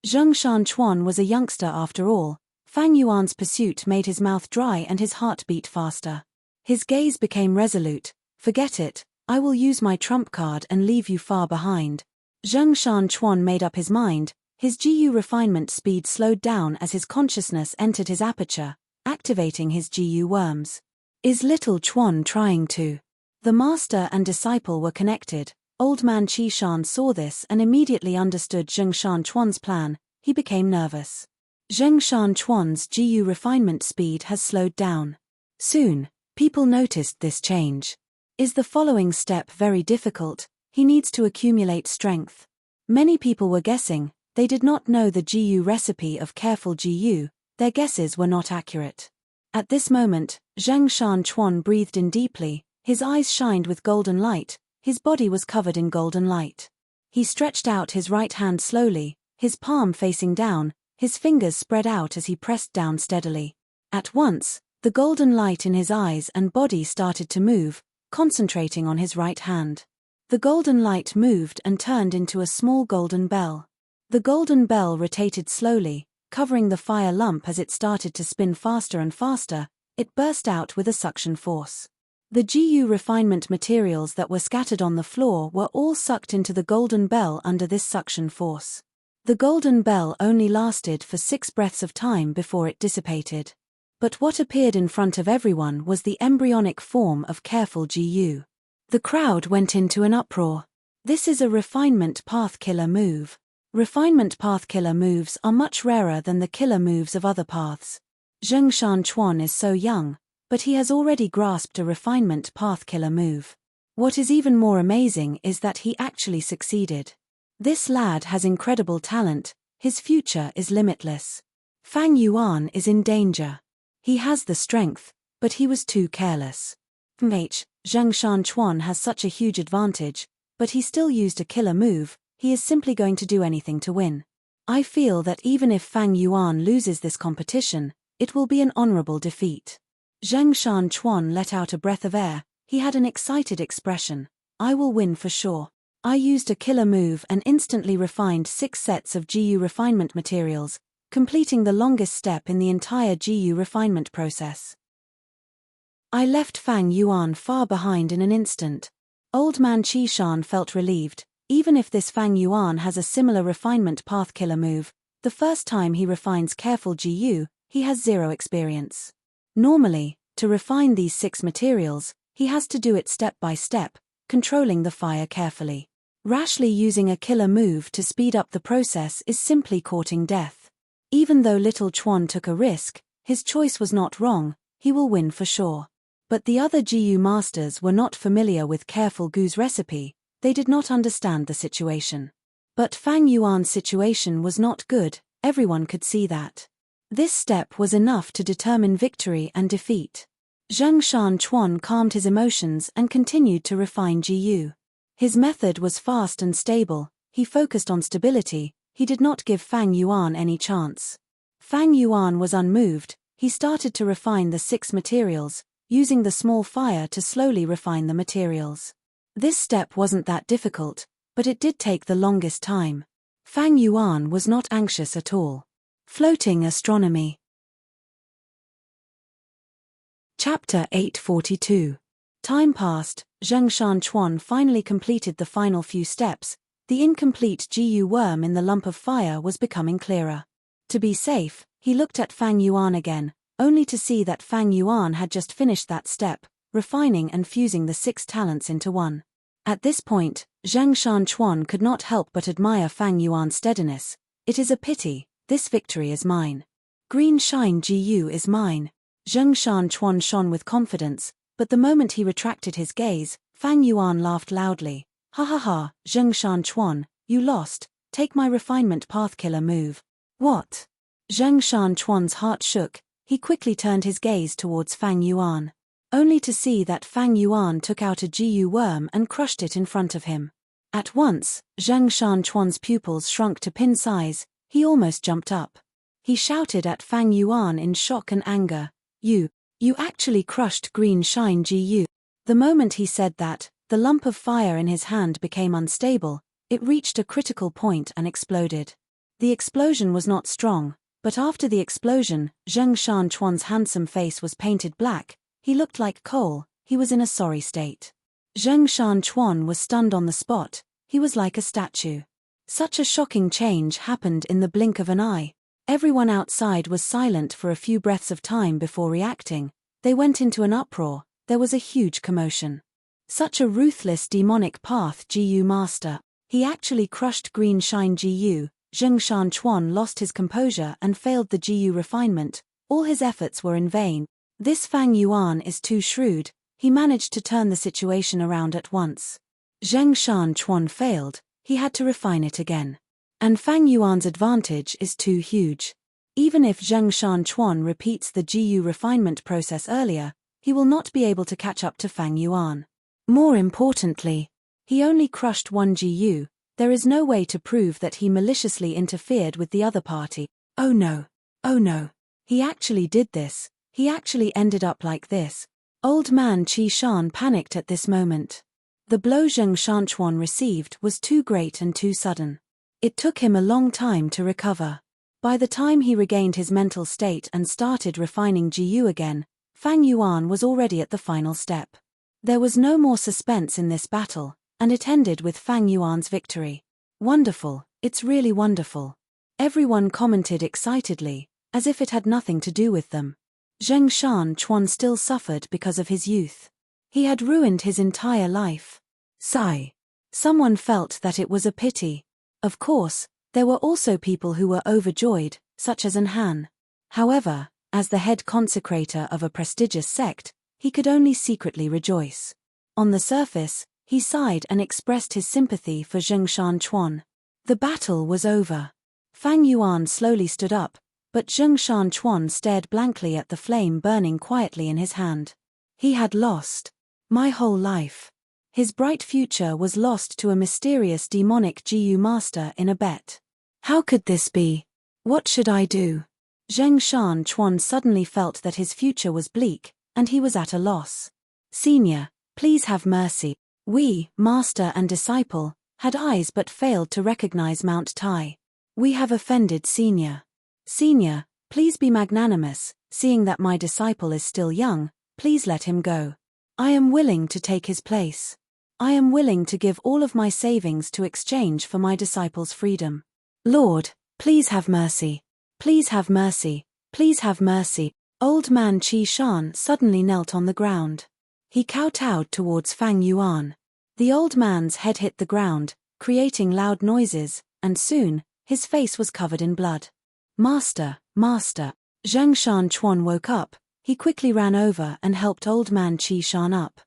Zheng Shanchuan was a youngster after all, Fang Yuan's pursuit made his mouth dry and his heart beat faster. His gaze became resolute, forget it, I will use my trump card and leave you far behind. Zheng Shanchuan made up his mind, his GU refinement speed slowed down as his consciousness entered his aperture, activating his GU worms. Is little Chuan trying to? The master and disciple were connected, old man Qishan saw this and immediately understood Zheng Shanchuan's plan, he became nervous. Zheng Shanchuan's GU refinement speed has slowed down. Soon, people noticed this change. Is the following step very difficult? He needs to accumulate strength. Many people were guessing, they did not know the GU recipe of careful GU, their guesses were not accurate. At this moment, Zheng Shanchuan breathed in deeply, his eyes shined with golden light, his body was covered in golden light. He stretched out his right hand slowly, his palm facing down, his fingers spread out as he pressed down steadily. At once, the golden light in his eyes and body started to move, concentrating on his right hand. The golden light moved and turned into a small golden bell. The golden bell rotated slowly, covering the fire lump as it started to spin faster and faster, it burst out with a suction force. The GU refinement materials that were scattered on the floor were all sucked into the golden bell under this suction force. The golden bell only lasted for 6 breaths of time before it dissipated. But what appeared in front of everyone was the embryonic form of careful GU. The crowd went into an uproar. This is a refinement path killer move. Refinement path killer moves are much rarer than the killer moves of other paths. Zheng Shanchuan is so young, but he has already grasped a refinement path killer move. What is even more amazing is that he actually succeeded. This lad has incredible talent, his future is limitless. Fang Yuan is in danger. He has the strength, but he was too careless. Zheng Shanchuan has such a huge advantage, but he still used a killer move, he is simply going to do anything to win. I feel that even if Fang Yuan loses this competition, it will be an honorable defeat. Zheng Shanchuan let out a breath of air, he had an excited expression. I will win for sure. I used a killer move and instantly refined 6 sets of GU refinement materials, completing the longest step in the entire GU refinement process. I left Fang Yuan far behind in an instant. Old man Qishan felt relieved. Even if this Fang Yuan has a similar refinement path killer move, the first time he refines careful GU, he has zero experience. Normally, to refine these 6 materials, he has to do it step by step, controlling the fire carefully. Rashly using a killer move to speed up the process is simply courting death. Even though little Chuan took a risk, his choice was not wrong, he will win for sure. But the other GU masters were not familiar with careful Gu's recipe, they did not understand the situation. But Fang Yuan's situation was not good, everyone could see that. This step was enough to determine victory and defeat. Zhengshan Chuan calmed his emotions and continued to refine GU. His method was fast and stable, he focused on stability, he did not give Fang Yuan any chance. Fang Yuan was unmoved, he started to refine the 6 materials, using the small fire to slowly refine the materials. This step wasn't that difficult, but it did take the longest time. Fang Yuan was not anxious at all. Floating astronomy. Chapter 842. Time passed, Zhengshan Chuan finally completed the final few steps. The incomplete GU worm in the lump of fire was becoming clearer. To be safe, he looked at Fang Yuan again, only to see that Fang Yuan had just finished that step, refining and fusing the 6 talents into one. At this point, Zhengshan Chuan could not help but admire Fang Yuan's steadiness. It is a pity, this victory is mine. Green Shine GU is mine. Zhengshan Chuan shone with confidence, but the moment he retracted his gaze, Fang Yuan laughed loudly. Ha ha ha, Zhengshan Chuan, you lost, take my refinement path killer move. What? Zhengshan Chuan's heart shook, he quickly turned his gaze towards Fang Yuan. Only to see that Fang Yuan took out a GU worm and crushed it in front of him. At once, Zhengshan Chuan's pupils shrunk to pin size, he almost jumped up. He shouted at Fang Yuan in shock and anger, You actually crushed Green Shine GU. The moment he said that, the lump of fire in his hand became unstable, it reached a critical point and exploded. The explosion was not strong, but after the explosion, Zhengshan Chuan's handsome face was painted black, he looked like coal, he was in a sorry state. Zhengshan Chuan was stunned on the spot, he was like a statue. Such a shocking change happened in the blink of an eye. Everyone outside was silent for a few breaths of time before reacting. They went into an uproar, there was a huge commotion. Such a ruthless demonic path GU master, he actually crushed Green Shine GU. Zhengshan Chuan lost his composure and failed the GU refinement, all his efforts were in vain. This Fang Yuan is too shrewd, he managed to turn the situation around at once. Zhengshan Chuan failed, he had to refine it again. And Fang Yuan's advantage is too huge. Even if Zhengshan Chuan repeats the GU refinement process earlier, he will not be able to catch up to Fang Yuan. More importantly, he only crushed one GU, there is no way to prove that he maliciously interfered with the other party. Oh no, he actually did this, he actually ended up like this. Old man Qishan panicked at this moment. The blow Zhengshan Chuan received was too great and too sudden. It took him a long time to recover. By the time he regained his mental state and started refining GU again, Fang Yuan was already at the final step. There was no more suspense in this battle, and it ended with Fang Yuan's victory. Wonderful, it's really wonderful. Everyone commented excitedly, as if it had nothing to do with them. Zhengshan Chuan still suffered because of his youth. He had ruined his entire life. Sigh. Someone felt that it was a pity. Of course, there were also people who were overjoyed, such as An Han. However, as the head consecrator of a prestigious sect, he could only secretly rejoice. On the surface, he sighed and expressed his sympathy for Zhengshan Chuan. The battle was over. Fang Yuan slowly stood up, but Zhengshan Chuan stared blankly at the flame burning quietly in his hand. He had lost. My whole life. His bright future was lost to a mysterious demonic GU master in a bet. How could this be? What should I do? Zhengshan Chuan suddenly felt that his future was bleak, and he was at a loss. Senior, please have mercy. We, master and disciple, had eyes but failed to recognize Mount Tai. We have offended Senior. Senior, please be magnanimous, seeing that my disciple is still young, please let him go. I am willing to take his place. I am willing to give all of my savings to exchange for my disciples' freedom. Lord, please have mercy. Please have mercy. Please have mercy. Old man Qi Shan suddenly knelt on the ground. He kowtowed towards Fang Yuan. The old man's head hit the ground, creating loud noises, and soon, his face was covered in blood. Master, master. Zheng Shan Chuan woke up. He quickly ran over and helped old man Qi Shan up.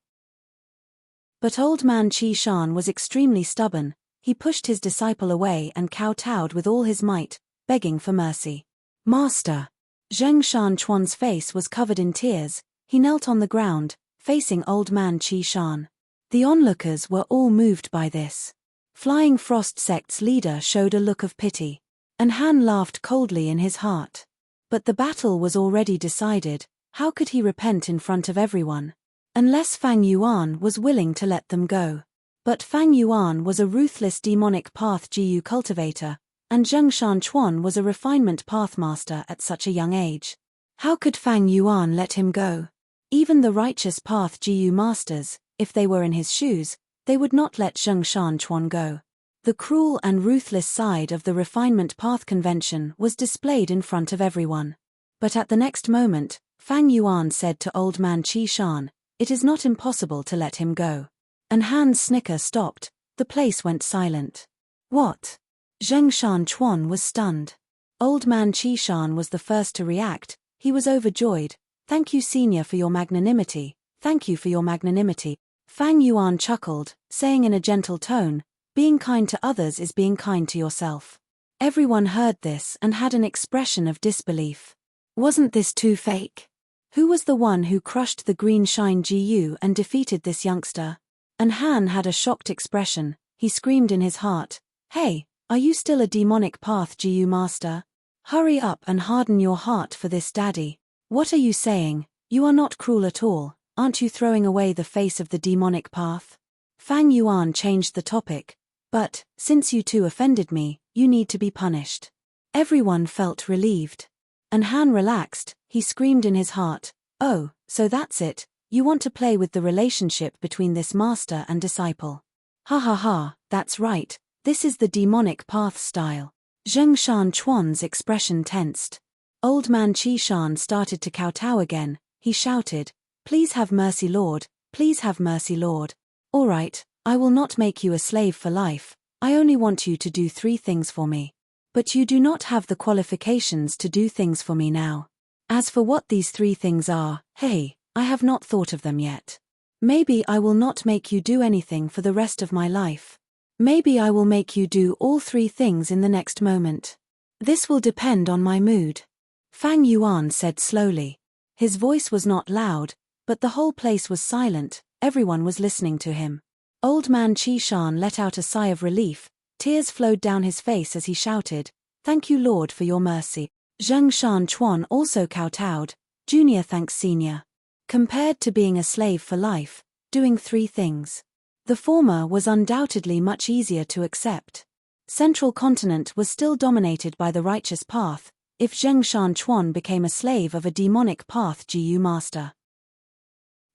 But old man Qi Shan was extremely stubborn. He pushed his disciple away and kowtowed with all his might, begging for mercy. Master. Zheng Shan Chuan's face was covered in tears. He knelt on the ground, facing old man Qi Shan. The onlookers were all moved by this. Flying Frost Sect's leader showed a look of pity. And Han laughed coldly in his heart. But the battle was already decided. How could he repent in front of everyone? Unless Fang Yuan was willing to let them go. But Fang Yuan was a ruthless demonic path GU cultivator, and Zheng Shan Chuan was a refinement pathmaster at such a young age. How could Fang Yuan let him go? Even the righteous path GU masters, if they were in his shoes, they would not let Zheng Shan Chuan go. The cruel and ruthless side of the refinement path convention was displayed in front of everyone. But at the next moment, Fang Yuan said to old man Qi Shan, "It is not impossible to let him go." And Han's snicker stopped. The place went silent. What? Zheng Shan Chuan was stunned. Old man Qi Shan was the first to react. He was overjoyed. "Thank you, senior, for your magnanimity. Thank you for your magnanimity." Fang Yuan chuckled, saying in a gentle tone, "Being kind to others is being kind to yourself." Everyone heard this and had an expression of disbelief. Wasn't this too fake? Who was the one who crushed the green shine GU and defeated this youngster? And Han had a shocked expression. He screamed in his heart, "Hey, are you still a demonic path GU master? Hurry up and harden your heart for this, daddy. What are you saying? You are not cruel at all. Aren't you throwing away the face of the demonic path?" Fang Yuan changed the topic. "But, since you two offended me, you need to be punished." Everyone felt relieved. And Han relaxed. He screamed in his heart, "Oh, so that's it, you want to play with the relationship between this master and disciple. Ha ha ha, that's right, this is the demonic path style." Zheng Shan Chuan's expression tensed. Old man Qi Shan started to kowtow again. He shouted, "Please have mercy, Lord, please have mercy, Lord. All right, I will not make you a slave for life. I only want you to do 3 things for me. But you do not have the qualifications to do things for me now. As for what these 3 things are, hey, I have not thought of them yet. Maybe I will not make you do anything for the rest of my life. Maybe I will make you do all 3 things in the next moment. This will depend on my mood." Fang Yuan said slowly. His voice was not loud, but the whole place was silent. Everyone was listening to him. Old man Qi Shan let out a sigh of relief. Tears flowed down his face as he shouted, "Thank you, Lord, for your mercy." Zheng Shan Chuan also kowtowed, "Junior thanks senior." Compared to being a slave for life, doing 3 things. The former was undoubtedly much easier to accept. Central Continent was still dominated by the righteous path. If Zheng Shan Chuan became a slave of a demonic path GU master,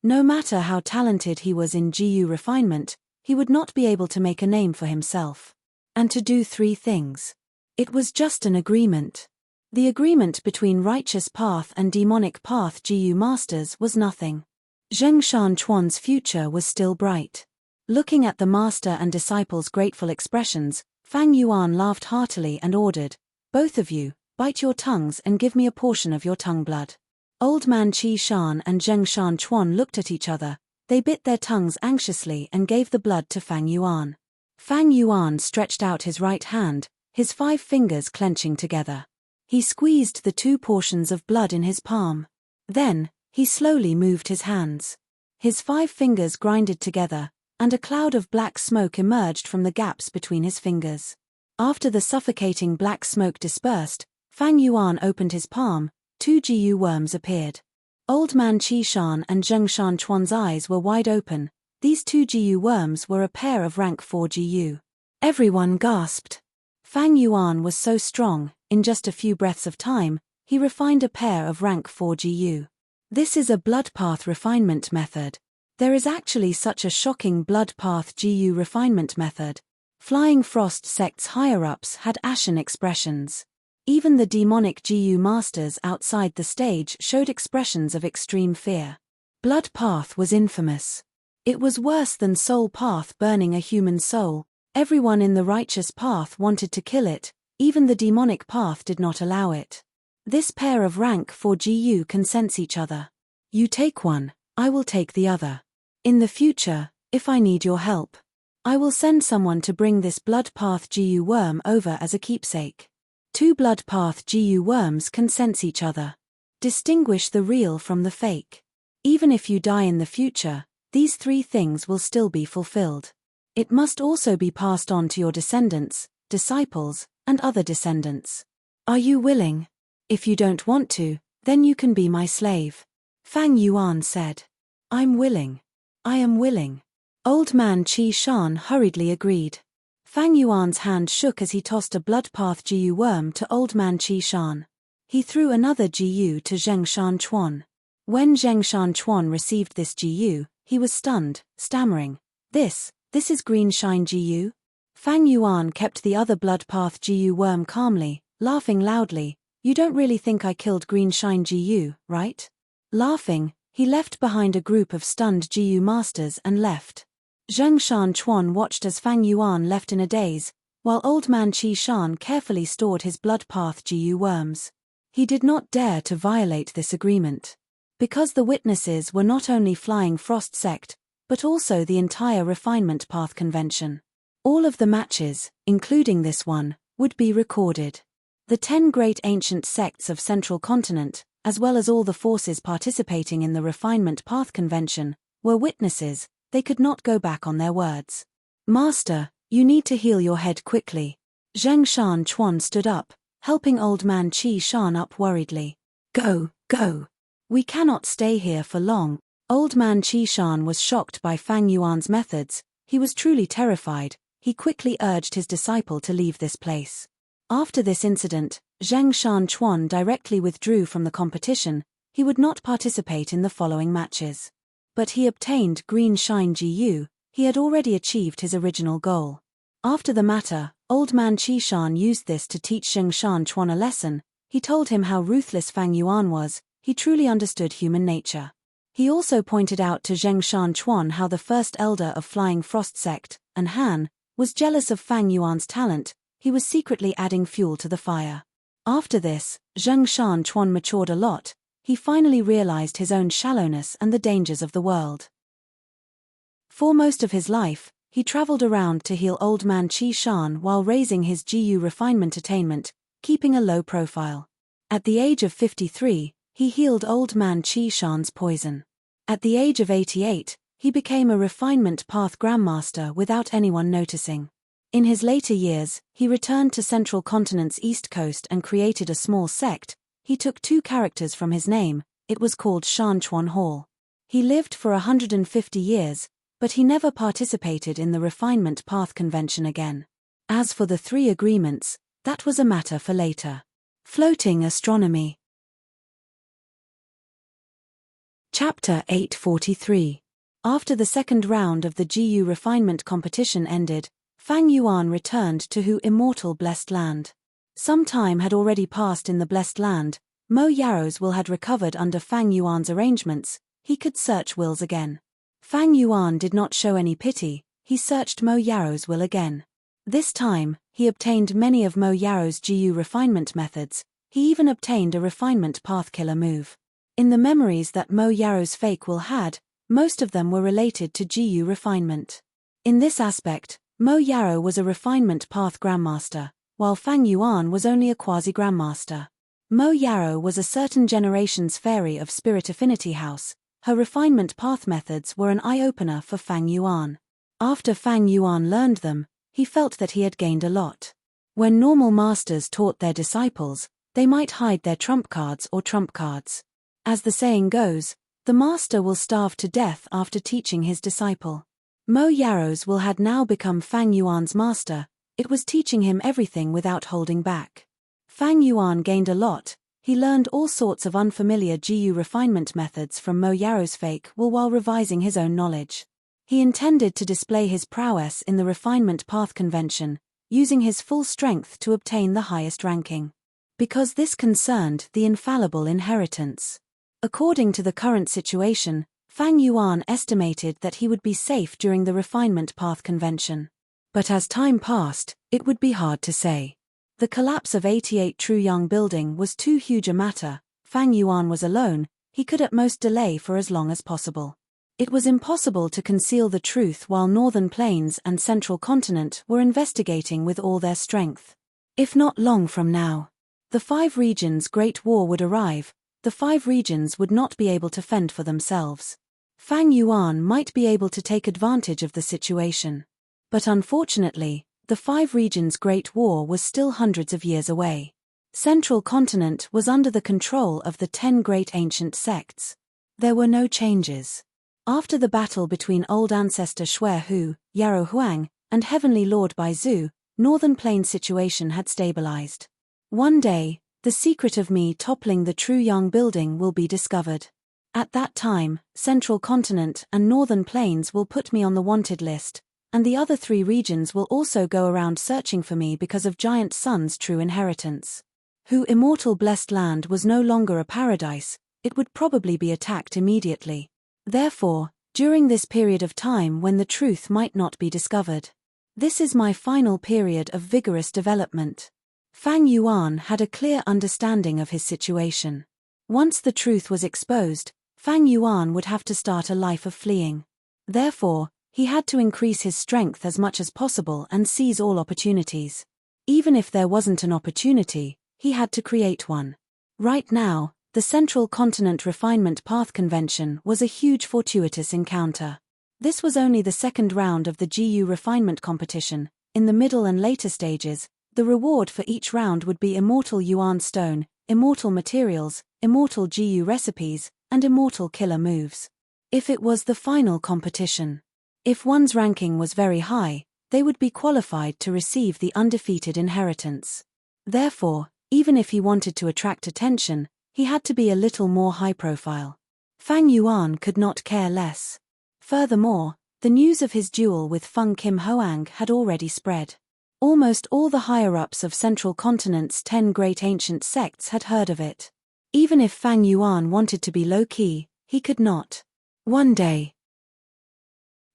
no matter how talented he was in GU refinement, he would not be able to make a name for himself. And to do 3 things. It was just an agreement. The agreement between righteous path and demonic path GU masters was nothing. Zheng Shan Chuan's future was still bright. Looking at the master and disciples' grateful expressions, Fang Yuan laughed heartily and ordered, "Both of you, bite your tongues and give me a portion of your tongue blood." Old man Qi Shan and Zheng Shan Chuan looked at each other. They bit their tongues anxiously and gave the blood to Fang Yuan. Fang Yuan stretched out his right hand, his 5 fingers clenching together. He squeezed the 2 portions of blood in his palm. Then, he slowly moved his hands. His 5 fingers grinded together, and a cloud of black smoke emerged from the gaps between his fingers. After the suffocating black smoke dispersed, Fang Yuan opened his palm. 2 GU worms appeared. Old man Qi Shan and Zheng Shan Chuan's eyes were wide open. These 2 GU worms were a pair of rank 4 GU. Everyone gasped. Fang Yuan was so strong, in just a few breaths of time, he refined a pair of rank 4 GU. This is a blood path refinement method. There is actually such a shocking blood path GU refinement method. Flying Frost sect's higher-ups had ashen expressions. Even the demonic GU masters outside the stage showed expressions of extreme fear. Blood path was infamous. It was worse than soul path burning a human soul. Everyone in the righteous path wanted to kill it, even the demonic path did not allow it. This pair of rank 4 GU can sense each other. You take one, I will take the other. In the future, if I need your help, I will send someone to bring this blood path GU worm over as a keepsake. 2 blood path GU worms can sense each other. Distinguish the real from the fake. Even if you die in the future, these 3 things will still be fulfilled. It must also be passed on to your descendants, disciples, and other descendants. Are you willing? If you don't want to, then you can be my slave. Fang Yuan said. I'm willing. I am willing. Old man Qi Shan hurriedly agreed. Fang Yuan's hand shook as he tossed a blood path GU worm to old man Qi Shan. He threw another GU to Zheng Shan Chuan. When Zheng Shan Chuan received this GU, he was stunned, stammering. This is green shine GU? Fang Yuan kept the other blood path GU worm calmly, laughing loudly. You don't really think I killed green shine GU, right? Laughing, he left behind a group of stunned GU masters and left. Zheng Shan Chuan watched as Fang Yuan left in a daze, while old man Qi Shan carefully stored his blood path GU worms. He did not dare to violate this agreement. Because the witnesses were not only Flying Frost sect, but also the entire Refinement Path Convention. All of the matches, including this one, would be recorded. The 10 great ancient sects of Central Continent, as well as all the forces participating in the Refinement Path Convention, were witnesses. They could not go back on their words. Master, you need to heal your head quickly. Zheng Shan Chuan stood up, helping old man Qi Shan up worriedly. Go. We cannot stay here for long. Old man Qi Shan was shocked by Fang Yuan's methods. He was truly terrified. He quickly urged his disciple to leave this place. After this incident, Zheng Shan Chuan directly withdrew from the competition. He would not participate in the following matches. But he obtained green shine GU. He had already achieved his original goal. After the matter, old man Qi Shan used this to teach Zheng Shan Chuan a lesson. He told him how ruthless Fang Yuan was. He truly understood human nature. He also pointed out to Zheng Shan Chuan how the first elder of Flying Frost sect, and Han, was jealous of Fang Yuan's talent. He was secretly adding fuel to the fire. After this, Zheng Shan Chuan matured a lot. He finally realized his own shallowness and the dangers of the world. For most of his life, he traveled around to heal old man Qi Shan while raising his GU refinement attainment, keeping a low profile. At the age of 53, he healed old man Qi Shan's poison. At the age of 88, he became a refinement path grandmaster without anyone noticing. In his later years, he returned to Central Continent's east coast and created a small sect. He took 2 characters from his name. It was called Shanchuan Hall. He lived for 150 years, but he never participated in the Refinement Path Convention again. As for the 3 agreements, that was a matter for later. Floating Astronomy. Chapter 843. After the second round of the GU refinement competition ended, Fang Yuan returned to Hu Immortal Blessed Land. Some time had already passed in the Blessed Land. Mo Yarrow's will had recovered under Fang Yuan's arrangements. He could search wills again. Fang Yuan did not show any pity. He searched Mo Yarrow's will again. This time, he obtained many of Mo Yarrow's GU refinement methods. He even obtained a refinement path killer move. In the memories that Mo Yarrow's fake will had, most of them were related to GU refinement. In this aspect, Mo Yarrow was a refinement path grandmaster, while Fang Yuan was only a quasi-grandmaster. Mo Yarrow was a certain generation's fairy of Spirit Affinity House. Her refinement path methods were an eye-opener for Fang Yuan. After Fang Yuan learned them, he felt that he had gained a lot. When normal masters taught their disciples, they might hide their trump cards or trump cards. As the saying goes, the master will starve to death after teaching his disciple. Mo Yarrow's will had now become Fang Yuan's master. It was teaching him everything without holding back. Fang Yuan gained a lot. He learned all sorts of unfamiliar GU refinement methods from Mo Yaro's fake while revising his own knowledge. He intended to display his prowess in the refinement path convention, using his full strength to obtain the highest ranking. Because this concerned the infallible inheritance. According to the current situation, Fang Yuan estimated that he would be safe during the refinement path convention. But as time passed, it would be hard to say. The collapse of 88 Truyang building was too huge a matter. Fang Yuan was alone, he could at most delay for as long as possible. It was impossible to conceal the truth while Northern Plains and Central Continent were investigating with all their strength. If not long from now, the 5 regions' Great War would arrive. The 5 regions would not be able to fend for themselves. Fang Yuan might be able to take advantage of the situation. But unfortunately, the 5 regions' Great War was still hundreds of years away. Central Continent was under the control of the 10 great ancient sects. There were no changes. After the battle between Old Ancestor Shui Hu, Yarrow Huang, and Heavenly Lord Bai Zhu, Northern Plains situation had stabilized. One day, the secret of me toppling the Truyang building will be discovered. At that time, Central Continent and Northern Plains will put me on the wanted list, and the other 3 regions will also go around searching for me because of Giant Sun's true inheritance. Hu immortal blessed land was no longer a paradise, it would probably be attacked immediately. Therefore, during this period of time when the truth might not be discovered. This is my final period of vigorous development. Fang Yuan had a clear understanding of his situation. Once the truth was exposed, Fang Yuan would have to start a life of fleeing. Therefore, he had to increase his strength as much as possible and seize all opportunities. Even if there wasn't an opportunity, he had to create one. Right now, the Central Continent Refinement Path Convention was a huge fortuitous encounter. This was only the second round of the GU refinement competition. In the middle and later stages, the reward for each round would be Immortal Yuan Stone, Immortal Materials, Immortal GU Recipes, and Immortal Killer Moves. If it was the final competition. If one's ranking was very high, they would be qualified to receive the undefeated inheritance. Therefore, even if he wanted to attract attention, he had to be a little more high-profile. Fang Yuan could not care less. Furthermore, the news of his duel with Feng Kim Hoang had already spread. Almost all the higher-ups of Central Continent's 10 great ancient sects had heard of it. Even if Fang Yuan wanted to be low-key, he could not. One day,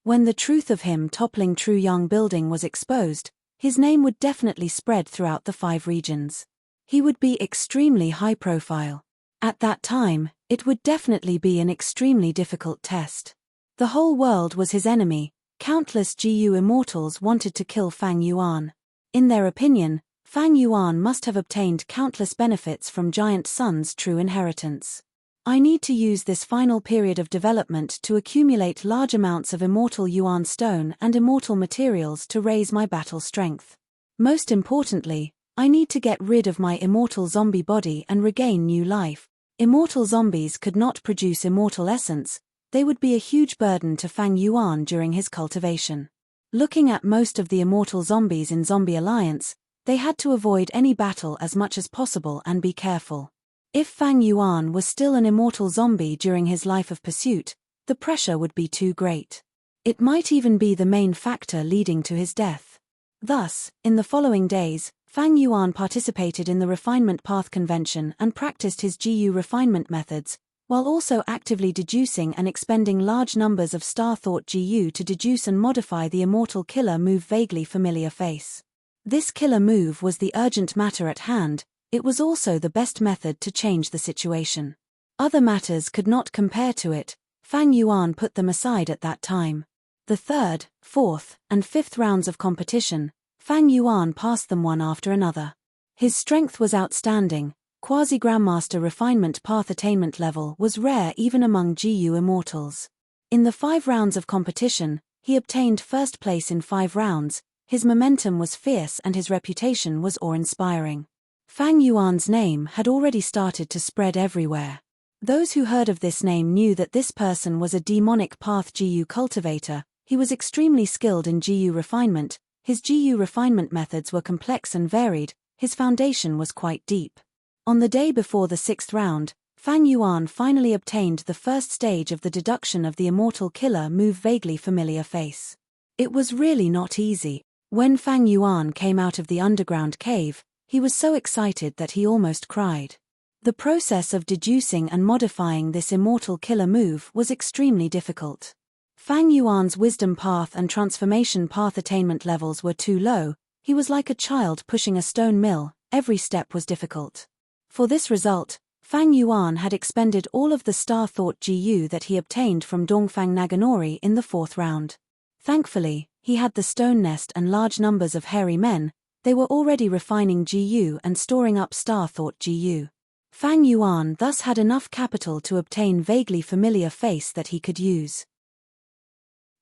when the truth of him toppling Truyang building was exposed, his name would definitely spread throughout the 5 regions. He would be extremely high-profile. At that time, it would definitely be an extremely difficult test. The whole world was his enemy. Countless GU immortals wanted to kill Fang Yuan. In their opinion, Fang Yuan must have obtained countless benefits from Giant Sun's true inheritance. I need to use this final period of development to accumulate large amounts of Immortal Yuan Stone and Immortal Materials to raise my battle strength. Most importantly, I need to get rid of my immortal zombie body and regain new life. Immortal zombies could not produce immortal essence, they would be a huge burden to Fang Yuan during his cultivation. Looking at most of the immortal zombies in Zombie Alliance, they had to avoid any battle as much as possible and be careful. If Fang Yuan was still an immortal zombie during his life of pursuit, the pressure would be too great. It might even be the main factor leading to his death. Thus, in the following days, Fang Yuan participated in the Refinement Path Convention and practiced his GU refinement methods, while also actively deducing and expending large numbers of Star Thought GU to deduce and modify the Immortal Killer Move vaguely familiar face. This killer move was the urgent matter at hand, it was also the best method to change the situation. Other matters could not compare to it, Fang Yuan put them aside at that time. The 3rd, 4th, and 5th rounds of competition, Fang Yuan passed them one after another. His strength was outstanding, Quasi-Grandmaster Refinement Path attainment level was rare even among GU immortals. In the 5 rounds of competition, he obtained first place in 5 rounds, his momentum was fierce and his reputation was awe-inspiring. Fang Yuan's name had already started to spread everywhere. Those who heard of this name knew that this person was a demonic path GU cultivator, he was extremely skilled in GU refinement, his GU refinement methods were complex and varied, his foundation was quite deep. On the day before the 6th round, Fang Yuan finally obtained the first stage of the deduction of the immortal killer move vaguely familiar face. It was really not easy. When Fang Yuan came out of the underground cave, he was so excited that he almost cried. The process of deducing and modifying this immortal killer move was extremely difficult. Fang Yuan's wisdom path and transformation path attainment levels were too low. He was like a child pushing a stone mill, every step was difficult. For this result, Fang Yuan had expended all of the Star Thought GU that he obtained from Dongfang Naganori in the 4th round. Thankfully, he had the stone nest and large numbers of hairy men. They were already refining GU and storing up Star Thought GU. Fang Yuan thus had enough capital to obtain vaguely familiar face that he could use.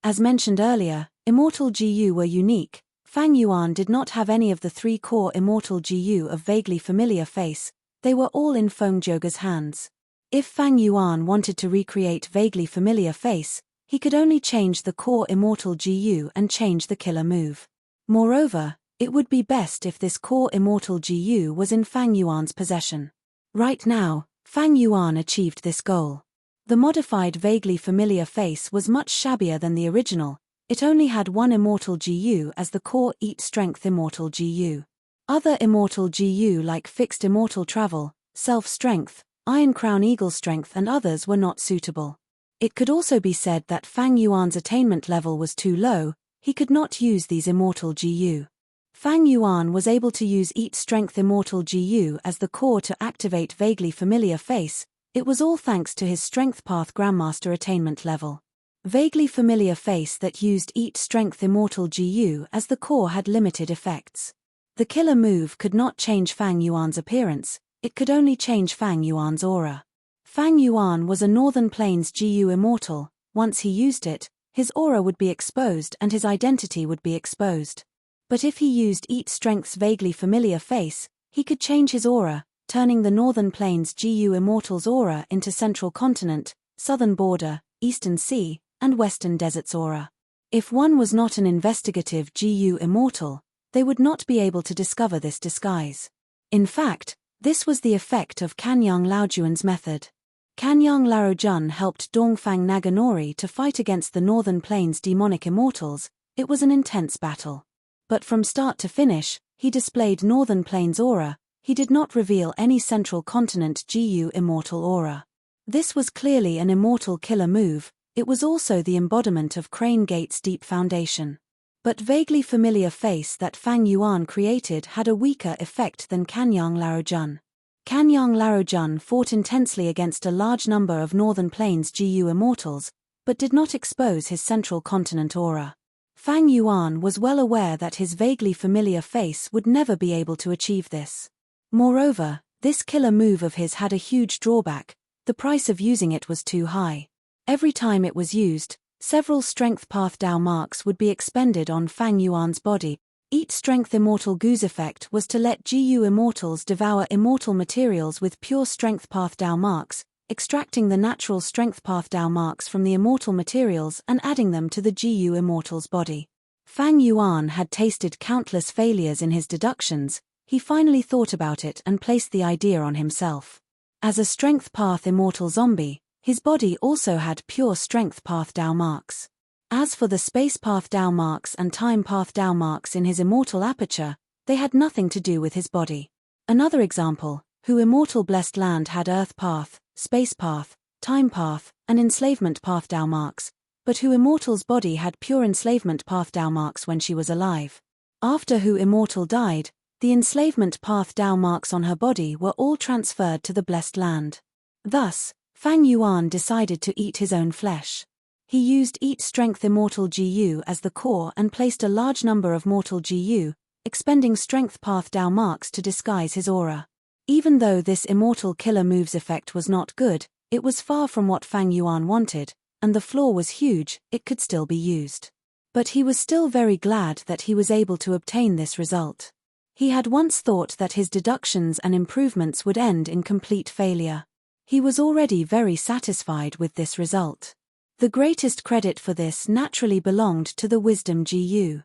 As mentioned earlier, immortal GU were unique. Fang Yuan did not have any of the 3 core immortal GU of vaguely familiar face. They were all in Fengjoga's hands. If Fang Yuan wanted to recreate vaguely familiar face, he could only change the core immortal GU and change the killer move. Moreover, it would be best if this core immortal GU was in Fang Yuan's possession. Right now, Fang Yuan achieved this goal. The modified vaguely familiar face was much shabbier than the original. It only had 1 immortal GU as the core Eat Strength immortal GU. Other immortal GU like Fixed Immortal Travel, Self-Strength, Iron Crown Eagle Strength and others were not suitable. It could also be said that Fang Yuan's attainment level was too low. He could not use these immortal GU. Fang Yuan was able to use Eat Strength immortal GU as the core to activate vaguely familiar face. It was all thanks to his Strength Path Grandmaster attainment level. Vaguely familiar face that used Eat Strength immortal GU as the core had limited effects. The killer move could not change Fang Yuan's appearance, it could only change Fang Yuan's aura. Fang Yuan was a Northern Plains GU immortal. Once he used it, his aura would be exposed and his identity would be exposed. But if he used Eat Strength's vaguely familiar face, he could change his aura, turning the Northern Plains GU immortal's aura into Central Continent, Southern Border, Eastern Sea, and Western Desert's aura. If one was not an investigative GU immortal, they would not be able to discover this disguise. In fact, this was the effect of Kanyang Laojuan's method. Kanyang Laojun helped Dongfang Naganori to fight against the Northern Plains demonic immortals. It was an intense battle. But from start to finish, he displayed Northern Plains aura. He did not reveal any Central Continent GU immortal aura. This was clearly an immortal killer move. It was also the embodiment of Crane Gate's deep foundation. But vaguely familiar face that Fang Yuan created had a weaker effect than Kanyang Laojun. Kanyang Laojun fought intensely against a large number of Northern Plains GU immortals, but did not expose his Central Continent aura. Fang Yuan was well aware that his vaguely familiar face would never be able to achieve this. Moreover, this killer move of his had a huge drawback. The price of using it was too high. Every time it was used, several Strength Path Dao marks would be expended on Fang Yuan's body. Eat Strength Immortal Goose effect was to let GU immortals devour immortal materials with pure Strength Path Dao marks, extracting the natural Strength Path Dao marks from the immortal materials and adding them to the GU immortal's body. Fang Yuan had tasted countless failures in his deductions. He finally thought about it and placed the idea on himself. As a Strength Path Immortal zombie, his body also had pure Strength Path Dao marks. As for the Space Path Dao marks and Time Path Dao marks in his immortal aperture, they had nothing to do with his body. Another example, who immortal Blessed Land had Earth Path, Space Path, Time Path, and Enslavement Path Dao marks, but who immortal's body had pure Enslavement Path Dao marks when she was alive. After who immortal died, the Enslavement Path Dao marks on her body were all transferred to the Blessed Land. Thus, Fang Yuan decided to eat his own flesh. He used Eat Strength Immortal GU as the core and placed a large number of Mortal GU, expending Strength Path Dao marks to disguise his aura. Even though this immortal killer moves effect was not good, it was far from what Fang Yuan wanted, and the flaw was huge. It could still be used. But he was still very glad that he was able to obtain this result. He had once thought that his deductions and improvements would end in complete failure. He was already very satisfied with this result. The greatest credit for this naturally belonged to the Wisdom GU.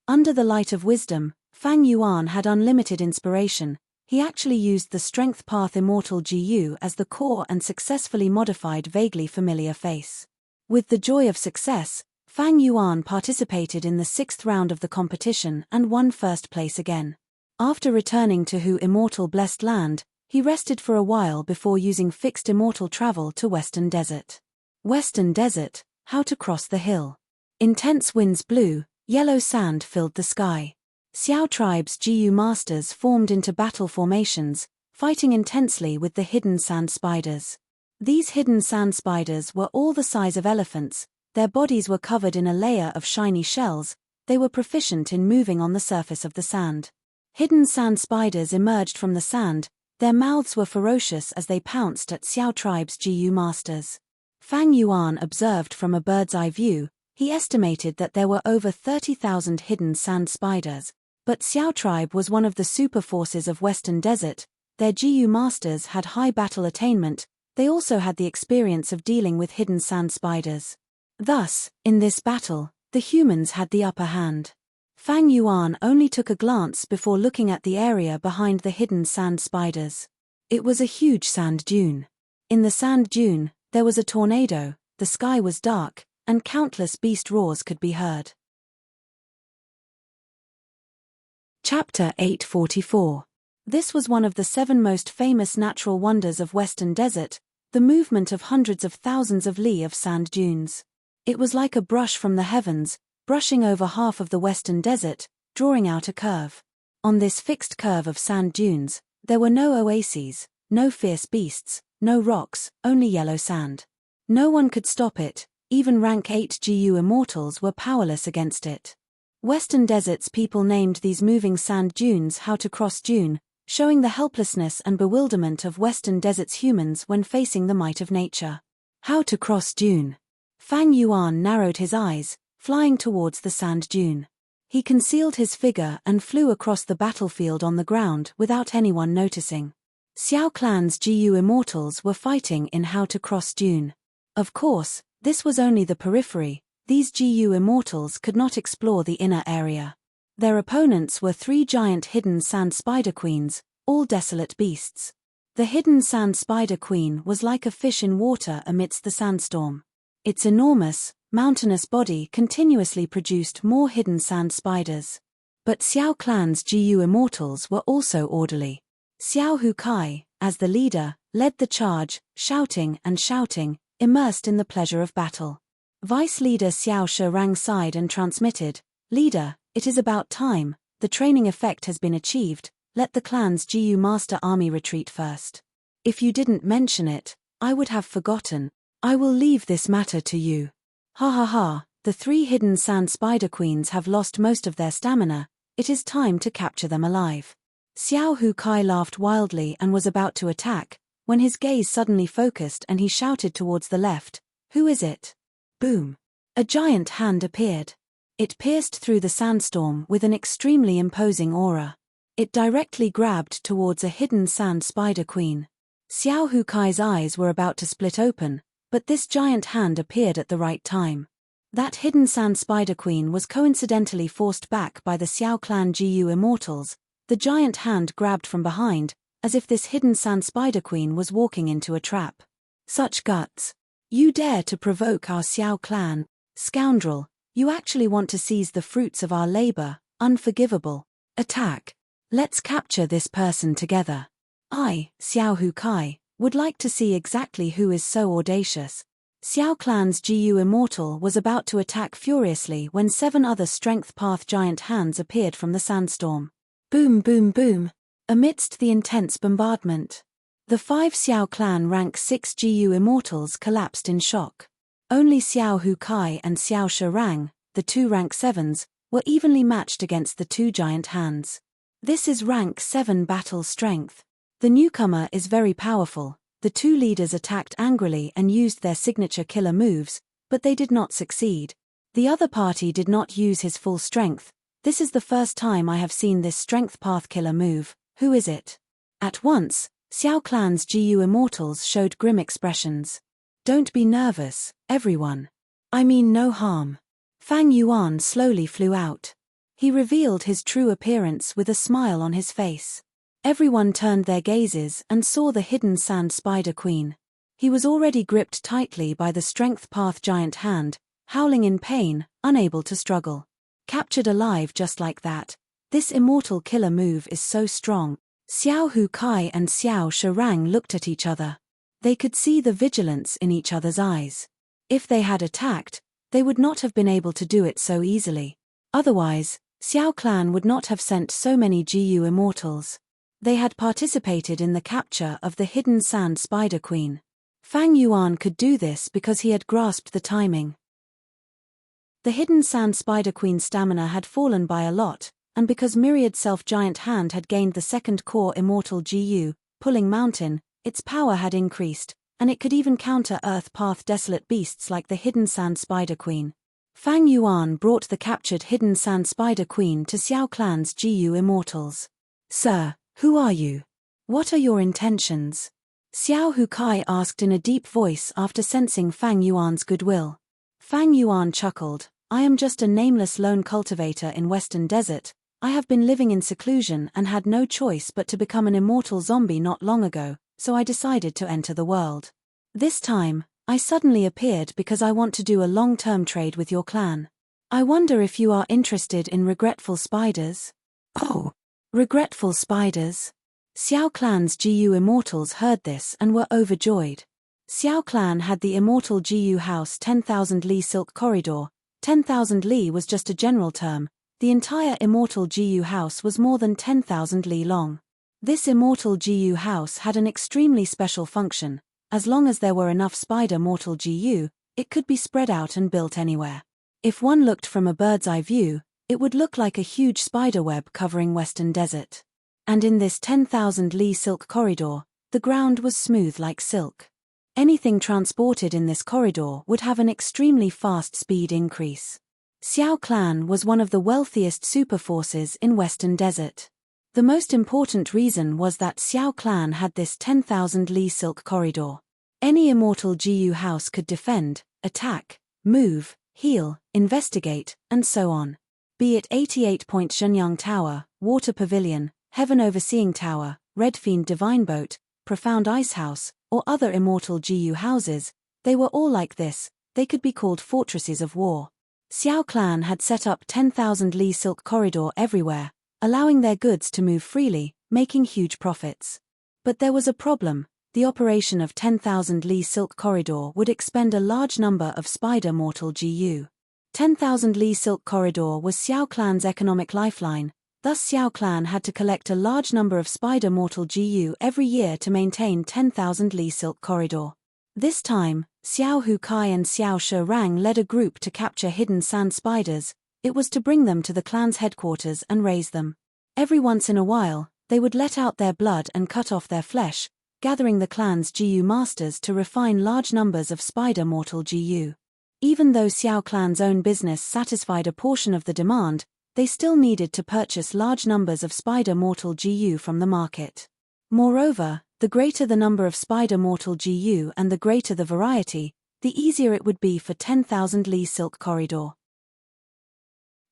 Under the light of wisdom, Fang Yuan had unlimited inspiration. He actually used the Strength Path Immortal GU as the core and successfully modified vaguely familiar face. With the joy of success, Fang Yuan participated in the 6th round of the competition and won first place again. After returning to Hu Immortal Blessed Land, he rested for a while before using fixed immortal travel to Western Desert. Western Desert, how to cross the hill. Intense winds blew, yellow sand filled the sky. Xiao tribe's GU masters formed into battle formations, fighting intensely with the hidden sand spiders. These hidden sand spiders were all the size of elephants, their bodies were covered in a layer of shiny shells, they were proficient in moving on the surface of the sand. Hidden sand spiders emerged from the sand, their mouths were ferocious as they pounced at Xiao tribe's GU masters. Fang Yuan observed from a bird's-eye view, he estimated that there were over 30,000 hidden sand spiders, but Xiao tribe was one of the super forces of Western Desert, their GU masters had high battle attainment, they also had the experience of dealing with hidden sand spiders. Thus, in this battle, the humans had the upper hand. Fang Yuan only took a glance before looking at the area behind the hidden sand spiders. It was a huge sand dune. In the sand dune, there was a tornado, the sky was dark, and countless beast roars could be heard. Chapter 844. This was one of the 7 most famous natural wonders of Western Desert, the movement of hundreds of thousands of li of sand dunes. It was like a brush from the heavens, brushing over half of the Western Desert, drawing out a curve. On this fixed curve of sand dunes, there were no oases, no fierce beasts, no rocks, only yellow sand. No one could stop it, even rank 8 GU immortals were powerless against it. Western Desert's people named these moving sand dunes how to cross dune, showing the helplessness and bewilderment of Western Desert's humans when facing the might of nature. How to cross dune. Fang Yuan narrowed his eyes, flying towards the sand dune. He concealed his figure and flew across the battlefield on the ground without anyone noticing. Xiao Clan's GU immortals were fighting in how to cross dune. Of course, this was only the periphery, these GU immortals could not explore the inner area. Their opponents were 3 giant hidden sand spider queens, all desolate beasts. The hidden sand spider queen was like a fish in water amidst the sandstorm. Its enormous, mountainous body continuously produced more hidden sand spiders. But Xiao Clan's GU immortals were also orderly. Xiao Hukai, as the leader, led the charge, shouting and shouting, immersed in the pleasure of battle. Vice leader Xiao Shirang sighed and transmitted, "Leader, it is about time, the training effect has been achieved, let the clan's GU master army retreat first. If you didn't mention it, I would have forgotten, I will leave this matter to you." Ha ha ha, the 3 hidden sand spider queens have lost most of their stamina, it is time to capture them alive. Xiao Hukai laughed wildly and was about to attack, when his gaze suddenly focused and he shouted towards the left, "Who is it?" Boom! A giant hand appeared. It pierced through the sandstorm with an extremely imposing aura. It directly grabbed towards a hidden sand spider queen. Xiao Hukai's eyes were about to split open, but this giant hand appeared at the right time. That hidden sand spider queen was coincidentally forced back by the Xiao Clan GU immortals. The giant hand grabbed from behind, as if this hidden sand spider queen was walking into a trap. Such guts! You dare to provoke our Xiao Clan, scoundrel, you actually want to seize the fruits of our labor, unforgivable. Attack! Let's capture this person together. I, Xiao Hukai, would like to see exactly who is so audacious. Xiao Clan's GU immortal was about to attack furiously when 7 other Strength Path giant hands appeared from the sandstorm. Boom boom boom! Amidst the intense bombardment, the 5 Xiao Clan rank 6 GU immortals collapsed in shock. Only Xiao Hukai and Xiao Shirang, the 2 rank 7s, were evenly matched against the 2 giant hands. This is rank 7 battle strength. The newcomer is very powerful. The 2 leaders attacked angrily and used their signature killer moves, but they did not succeed. The other party did not use his full strength. This is the first time I have seen this strength path killer move. Who is it? At once, Xiao Clan's GU immortals showed grim expressions. Don't be nervous, everyone. I mean no harm. Fang Yuan slowly flew out. He revealed his true appearance with a smile on his face. Everyone turned their gazes and saw the hidden sand spider queen. He was already gripped tightly by the strength path giant hand, howling in pain, unable to struggle. Captured alive just like that. This immortal killer move is so strong. Xiao Hu Kai and Xiao Sharang looked at each other. They could see the vigilance in each other's eyes. If they had attacked, they would not have been able to do it so easily. Otherwise, Xiao clan would not have sent so many GU immortals. They had participated in the capture of the hidden sand spider queen. Fang Yuan could do this because he had grasped the timing. The hidden sand spider queen's stamina had fallen by a lot, and because Myriad Self-Giant Hand had gained the second core immortal GU, Pulling Mountain, its power had increased, and it could even counter Earth Path Desolate beasts like the hidden sand spider queen. Fang Yuan brought the captured hidden sand spider queen to Xiao clan's GU immortals. "Sir, who are you? What are your intentions?" Xiao Hu Kai asked in a deep voice after sensing Fang Yuan's goodwill. Fang Yuan chuckled, "I am just a nameless lone cultivator in Western Desert. I have been living in seclusion and had no choice but to become an immortal zombie not long ago, so I decided to enter the world. This time, I suddenly appeared because I want to do a long-term trade with your clan. I wonder if you are interested in regretful spiders?" "Oh, regretful spiders?" Xiao clan's GU immortals heard this and were overjoyed. Xiao clan had the immortal GU house 10,000 Li Silk Corridor. 10,000 Li was just a general term. The entire immortal GU house was more than 10,000 Li long. This immortal GU house had an extremely special function. As long as there were enough spider mortal GU, it could be spread out and built anywhere. If one looked from a bird's eye view, it would look like a huge spider web covering Western Desert. And in this 10,000 Li silk corridor, the ground was smooth like silk. Anything transported in this corridor would have an extremely fast speed increase. Xiao clan was one of the wealthiest superforces in Western Desert. The most important reason was that Xiao clan had this 10,000 Li silk corridor. Any immortal GU house could defend, attack, move, heal, investigate, and so on. Be it 88-point Shenyang Tower, Water Pavilion, Heaven Overseeing Tower, Red Fiend Divine Boat, Profound Ice House, or other immortal GU houses, they were all like this. They could be called fortresses of war. Xiao clan had set up 10,000 Li silk corridor everywhere, allowing their goods to move freely, making huge profits. But there was a problem. The operation of 10,000 Li silk corridor would expend a large number of spider mortal GU. 10,000 Li silk corridor was Xiao clan's economic lifeline. Thus Xiao clan had to collect a large number of spider mortal GU every year to maintain 10,000 Li silk corridor. This time, Xiao Hu Kai and Xiao Sharang led a group to capture hidden sand spiders. It was to bring them to the clan's headquarters and raise them. Every once in a while, they would let out their blood and cut off their flesh, gathering the clan's GU masters to refine large numbers of spider mortal GU. Even though Xiao clan's own business satisfied a portion of the demand, they still needed to purchase large numbers of spider mortal GU from the market. Moreover, the greater the number of spider mortal GU and the greater the variety, the easier it would be for 10,000 Li silk corridor.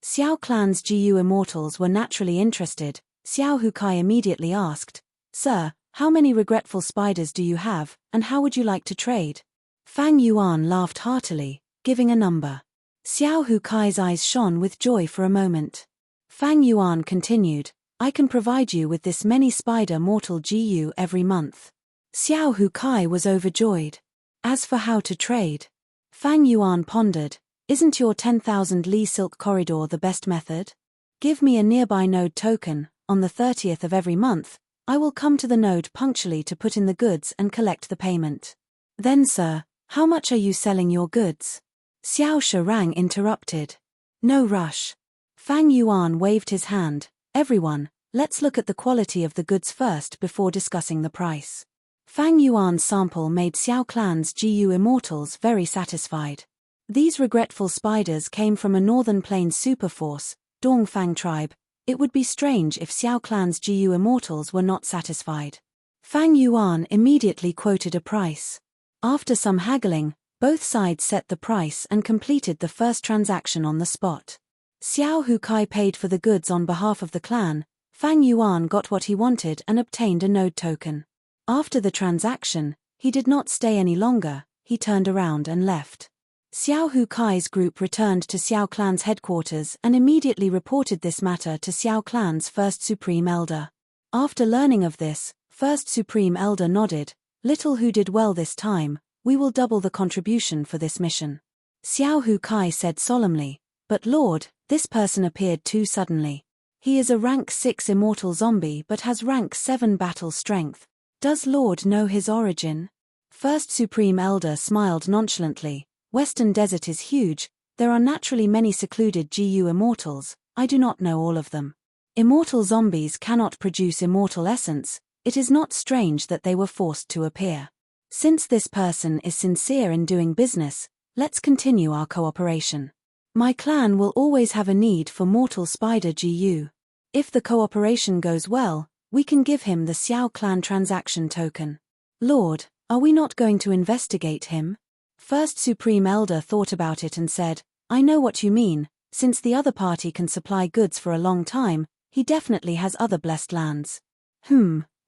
Xiao clan's GU immortals were naturally interested. Xiao Hu Kai immediately asked, "Sir, how many regretful spiders do you have, and how would you like to trade?" Fang Yuan laughed heartily, giving a number. Xiao Hu Kai's eyes shone with joy for a moment. Fang Yuan continued, "I can provide you with this many spider mortal GU every month." Xiao Hu Kai was overjoyed. As for how to trade, Fang Yuan pondered, "Isn't your 10,000 Li silk corridor the best method? Give me a nearby node token. On the 30th of every month, I will come to the node punctually to put in the goods and collect the payment. Then sir, how much are you selling your goods?" Xiao Sharang interrupted. "No rush." Fang Yuan waved his hand. "Everyone, let's look at the quality of the goods first before discussing the price." Fang Yuan's sample made Xiao clan's GU immortals very satisfied. These regretful spiders came from a northern plains superforce, Dongfang tribe. It would be strange if Xiao clan's GU immortals were not satisfied. Fang Yuan immediately quoted a price. After some haggling, both sides set the price and completed the first transaction on the spot. Xiao Hu Kai paid for the goods on behalf of the clan. Fang Yuan got what he wanted and obtained a node token. After the transaction, he did not stay any longer, he turned around and left. Xiao Hu Kai's group returned to Xiao Clan's headquarters and immediately reported this matter to Xiao Clan's First Supreme Elder. After learning of this, First Supreme Elder nodded, "Little Hu did well this time, we will double the contribution for this mission." Xiao Hu Kai said solemnly, "But Lord, this person appeared too suddenly. He is a rank 6 immortal zombie but has rank 7 battle strength. Does Lord know his origin?" First Supreme Elder smiled nonchalantly, "Western Desert is huge, there are naturally many secluded GU immortals, I do not know all of them. Immortal zombies cannot produce immortal essence, it is not strange that they were forced to appear. Since this person is sincere in doing business, let's continue our cooperation. My clan will always have a need for mortal spider GU. If the cooperation goes well, we can give him the Xiao Clan transaction token. Lord, are we not going to investigate him?" First Supreme Elder thought about it and said, "I know what you mean, since the other party can supply goods for a long time, he definitely has other blessed lands.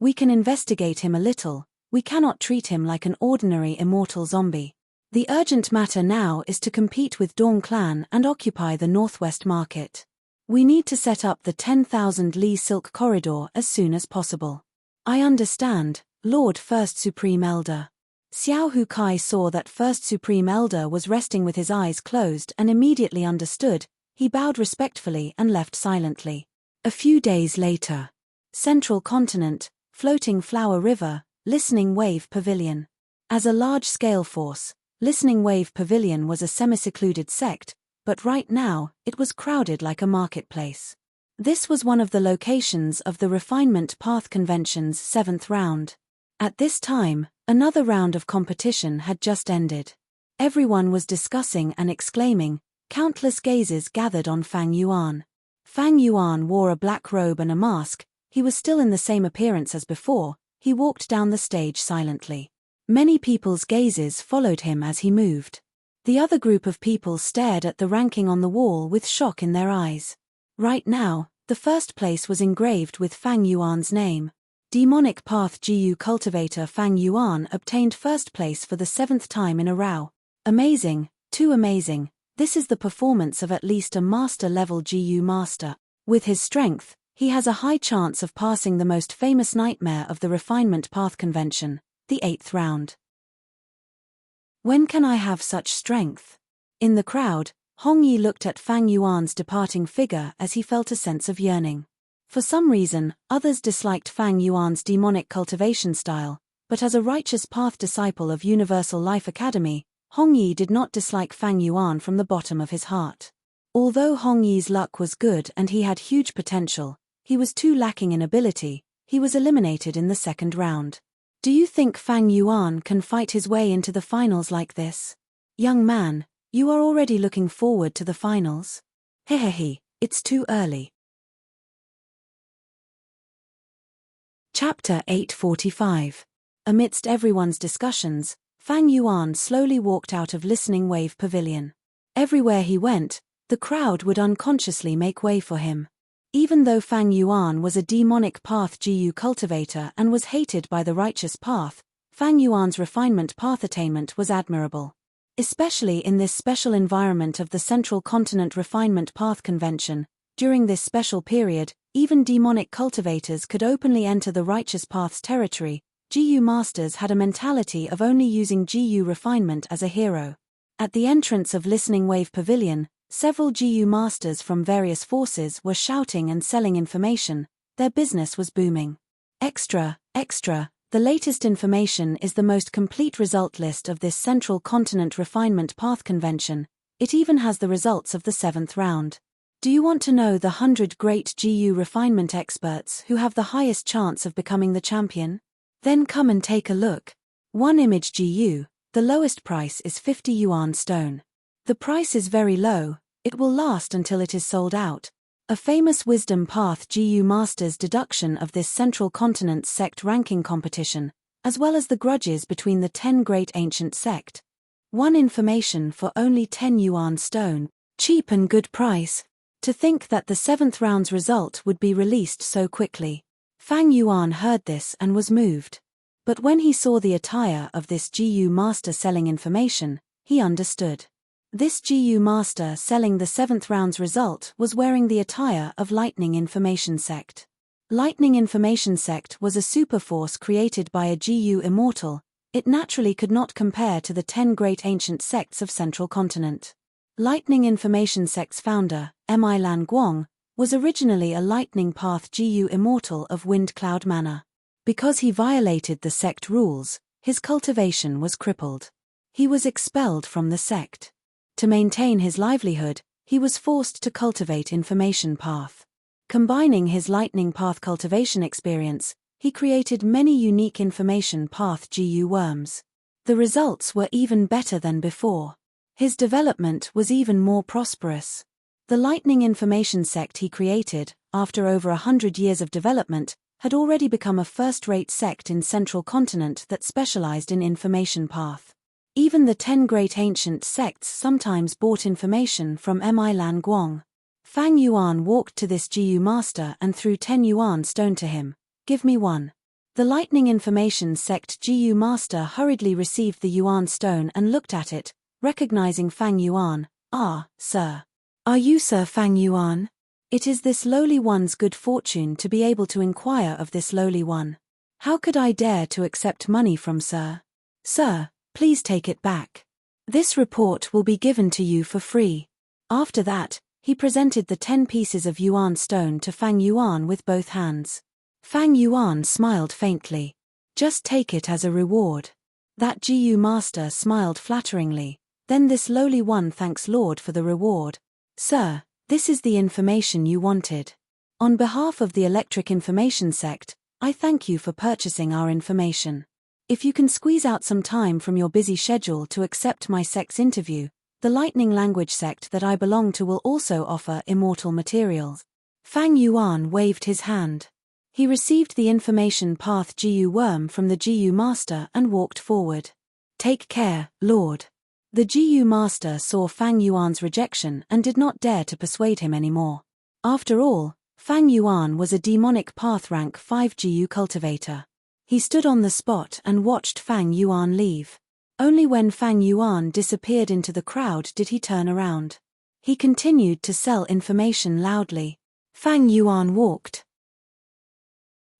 We can investigate him a little, we cannot treat him like an ordinary immortal zombie. The urgent matter now is to compete with Dawn Clan and occupy the Northwest Market. We need to set up the 10,000 Li Silk Corridor as soon as possible." "I understand, Lord First Supreme Elder." Xiao Hu Kai saw that First Supreme Elder was resting with his eyes closed and immediately understood, he bowed respectfully and left silently. A few days later. Central Continent, Floating Flower River, Listening Wave Pavilion. As a large-scale force, Listening Wave Pavilion was a semi-secluded sect, but right now, it was crowded like a marketplace. This was one of the locations of the Refinement Path Convention's 7th round. At this time, another round of competition had just ended. Everyone was discussing and exclaiming, countless gazes gathered on Fang Yuan. Fang Yuan wore a black robe and a mask, he was still in the same appearance as before, he walked down the stage silently. Many people's gazes followed him as he moved. The other group of people stared at the ranking on the wall with shock in their eyes. Right now, the first place was engraved with Fang Yuan's name. Demonic Path GU cultivator Fang Yuan obtained first place for the 7th time in a row. Amazing, too amazing, this is the performance of at least a master-level GU master. With his strength, he has a high chance of passing the most famous nightmare of the Refinement Path Convention, the 8th round. When can I have such strength? In the crowd, Hong Yi looked at Fang Yuan's departing figure as he felt a sense of yearning. For some reason, others disliked Fang Yuan's demonic cultivation style, but as a righteous path disciple of Universal Life Academy, Hong Yi did not dislike Fang Yuan from the bottom of his heart. Although Hong Yi's luck was good and he had huge potential, he was too lacking in ability, he was eliminated in the 2nd round. Do you think Fang Yuan can fight his way into the finals like this? Young man, you are already looking forward to the finals? Hehehe, it's too early. Chapter 845. Amidst everyone's discussions, Fang Yuan slowly walked out of Listening Wave Pavilion. Everywhere he went, the crowd would unconsciously make way for him. Even though Fang Yuan was a demonic path GU cultivator and was hated by the righteous path, Fang Yuan's refinement path attainment was admirable. Especially in this special environment of the Central Continent Refinement Path Convention, during this special period, even demonic cultivators could openly enter the righteous path's territory. GU masters had a mentality of only using GU refinement as a hero. At the entrance of Listening Wave Pavilion, several GU masters from various forces were shouting and selling information, their business was booming. Extra, extra, the latest information is the most complete result list of this Central Continent Refinement Path Convention, it even has the results of the 7th round. Do you want to know the 100 great GU refinement experts who have the highest chance of becoming the champion? Then come and take a look. 1 image GU, the lowest price is 50 yuan stone. The price is very low, it will last until it is sold out. A famous Wisdom Path GU Masters deduction of this Central Continent's sect ranking competition, as well as the grudges between the 10 great ancient sect. 1 information for only 10 yuan stone, cheap and good price. To think that the 7th round's result would be released so quickly. Fang Yuan heard this and was moved. But when he saw the attire of this GU master selling information, he understood. This GU master selling the 7th round's result was wearing the attire of Lightning Information Sect. Lightning Information Sect was a superforce created by a GU immortal. It naturally could not compare to the 10 great ancient sects of Central Continent. Lightning Information Sect's founder, Lan Guang, was originally a Lightning Path GU immortal of Wind Cloud Manor. Because he violated the sect rules, his cultivation was crippled. He was expelled from the sect. To maintain his livelihood, he was forced to cultivate Information Path. Combining his Lightning Path cultivation experience, he created many unique Information Path GU worms. The results were even better than before. His development was even more prosperous. The Lightning Information Sect he created, after over 100 years of development, had already become a first-rate sect in Central Continent that specialized in Information Path. Even the 10 great ancient sects sometimes bought information from Lan Guang. Fang Yuan walked to this GU master and threw 10 yuan stone to him. "Give me one." The Lightning Information Sect GU master hurriedly received the yuan stone and looked at it, recognizing Fang Yuan. "Ah, sir. Are you Sir Fang Yuan? It is this lowly one's good fortune to be able to inquire of this lowly one. How could I dare to accept money from sir? Sir, please take it back. This report will be given to you for free." After that, he presented the 10 pieces of yuan stone to Fang Yuan with both hands. Fang Yuan smiled faintly. "Just take it as a reward." That GU master smiled flatteringly. "Then this lowly one thanks Lord for the reward. Sir, this is the information you wanted. On behalf of the Electric Information Sect, I thank you for purchasing our information. If you can squeeze out some time from your busy schedule to accept my sect's interview, the Lightning Language Sect that I belong to will also offer immortal materials." Fang Yuan waved his hand. He received the Information Path GU worm from the GU master and walked forward. "Take care, Lord." The GU master saw Fang Yuan's rejection and did not dare to persuade him anymore. After all, Fang Yuan was a demonic path rank 5 GU cultivator. He stood on the spot and watched Fang Yuan leave. Only when Fang Yuan disappeared into the crowd did he turn around. He continued to sell information loudly. Fang Yuan walked.